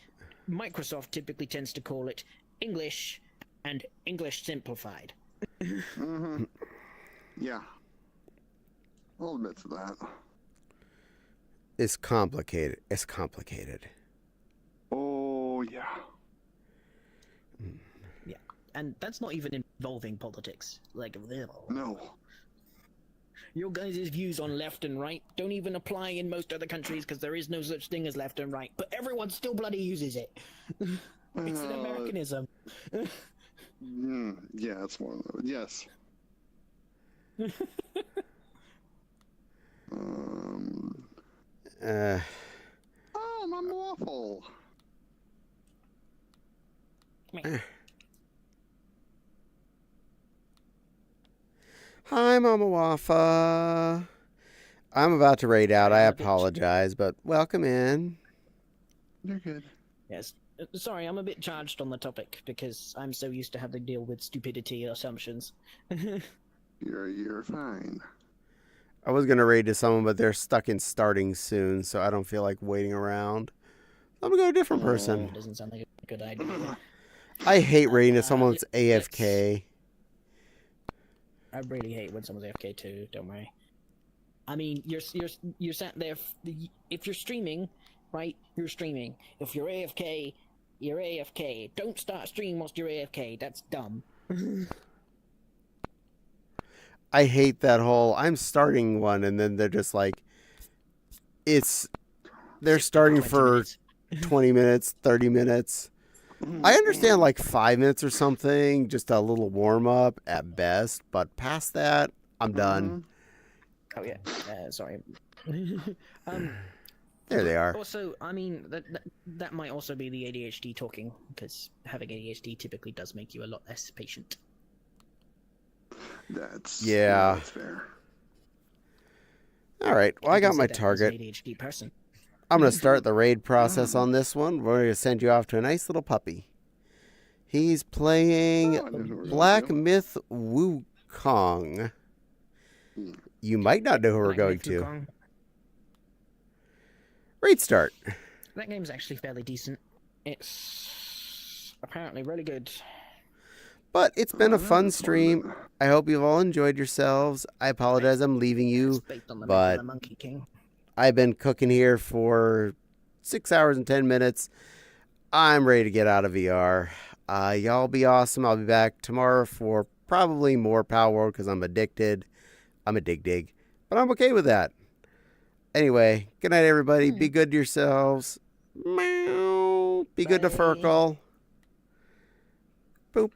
Microsoft typically tends to call it, English and English simplified. Yeah. I'll admit to that. It's complicated. It's complicated. Oh, yeah. Yeah. And that's not even involving politics. Like, no. Your guys' views on left and right don't even apply in most other countries because there is no such thing as left and right. But everyone still bloody uses it. It's an Americanism. Yeah, it's more than that. Yes. Oh, my waffle. Hi, Mama Wafa. I'm about to raid out. I apologize, but welcome in. You're good. Yes. Sorry, I'm a bit charged on the topic because I'm so used to having to deal with stupidity assumptions. You're fine. I was going to raid to someone, but they're stuck in starting soon, so I don't feel like waiting around. I'm going to go to a different person. It doesn't sound like a good idea. I hate raiding to someone that's AFK. I really hate when someone's AFK too, don't worry. I mean, you're sat there, if you're streaming, right, you're streaming. If you're AFK, you're AFK. Don't start streaming whilst you're AFK, that's dumb. I hate that whole, I'm starting one, and then they're just like, they're starting for 20 minutes, 30 minutes. I understand like 5 minutes or something, just a little warm up at best, but past that, I'm done. Oh yeah, sorry. There they are. Also, I mean, that might also be the ADHD talking, because having ADHD typically does make you a lot less patient. That's fair. All right. Well, I got my target. ADHD person. I'm going to start the raid process on this one. We're going to send you off to a nice little puppy. He's playing Black Myth Wukong. You might not know who we're going to. Great start. That game's actually fairly decent. It's apparently really good. But it's been a fun stream. I hope you've all enjoyed yourselves. I apologize I'm leaving you, It's based on the myth but of the Monkey King. I've been cooking here for 6 hours and 10 minutes. I'm ready to get out of VR. Y'all be awesome. I'll be back tomorrow for probably more Power World because I'm addicted. I'm a dig, but I'm okay with that. Anyway, good night, everybody. Be good to yourselves. Meow. Be good to Bye. Furkle. Boop.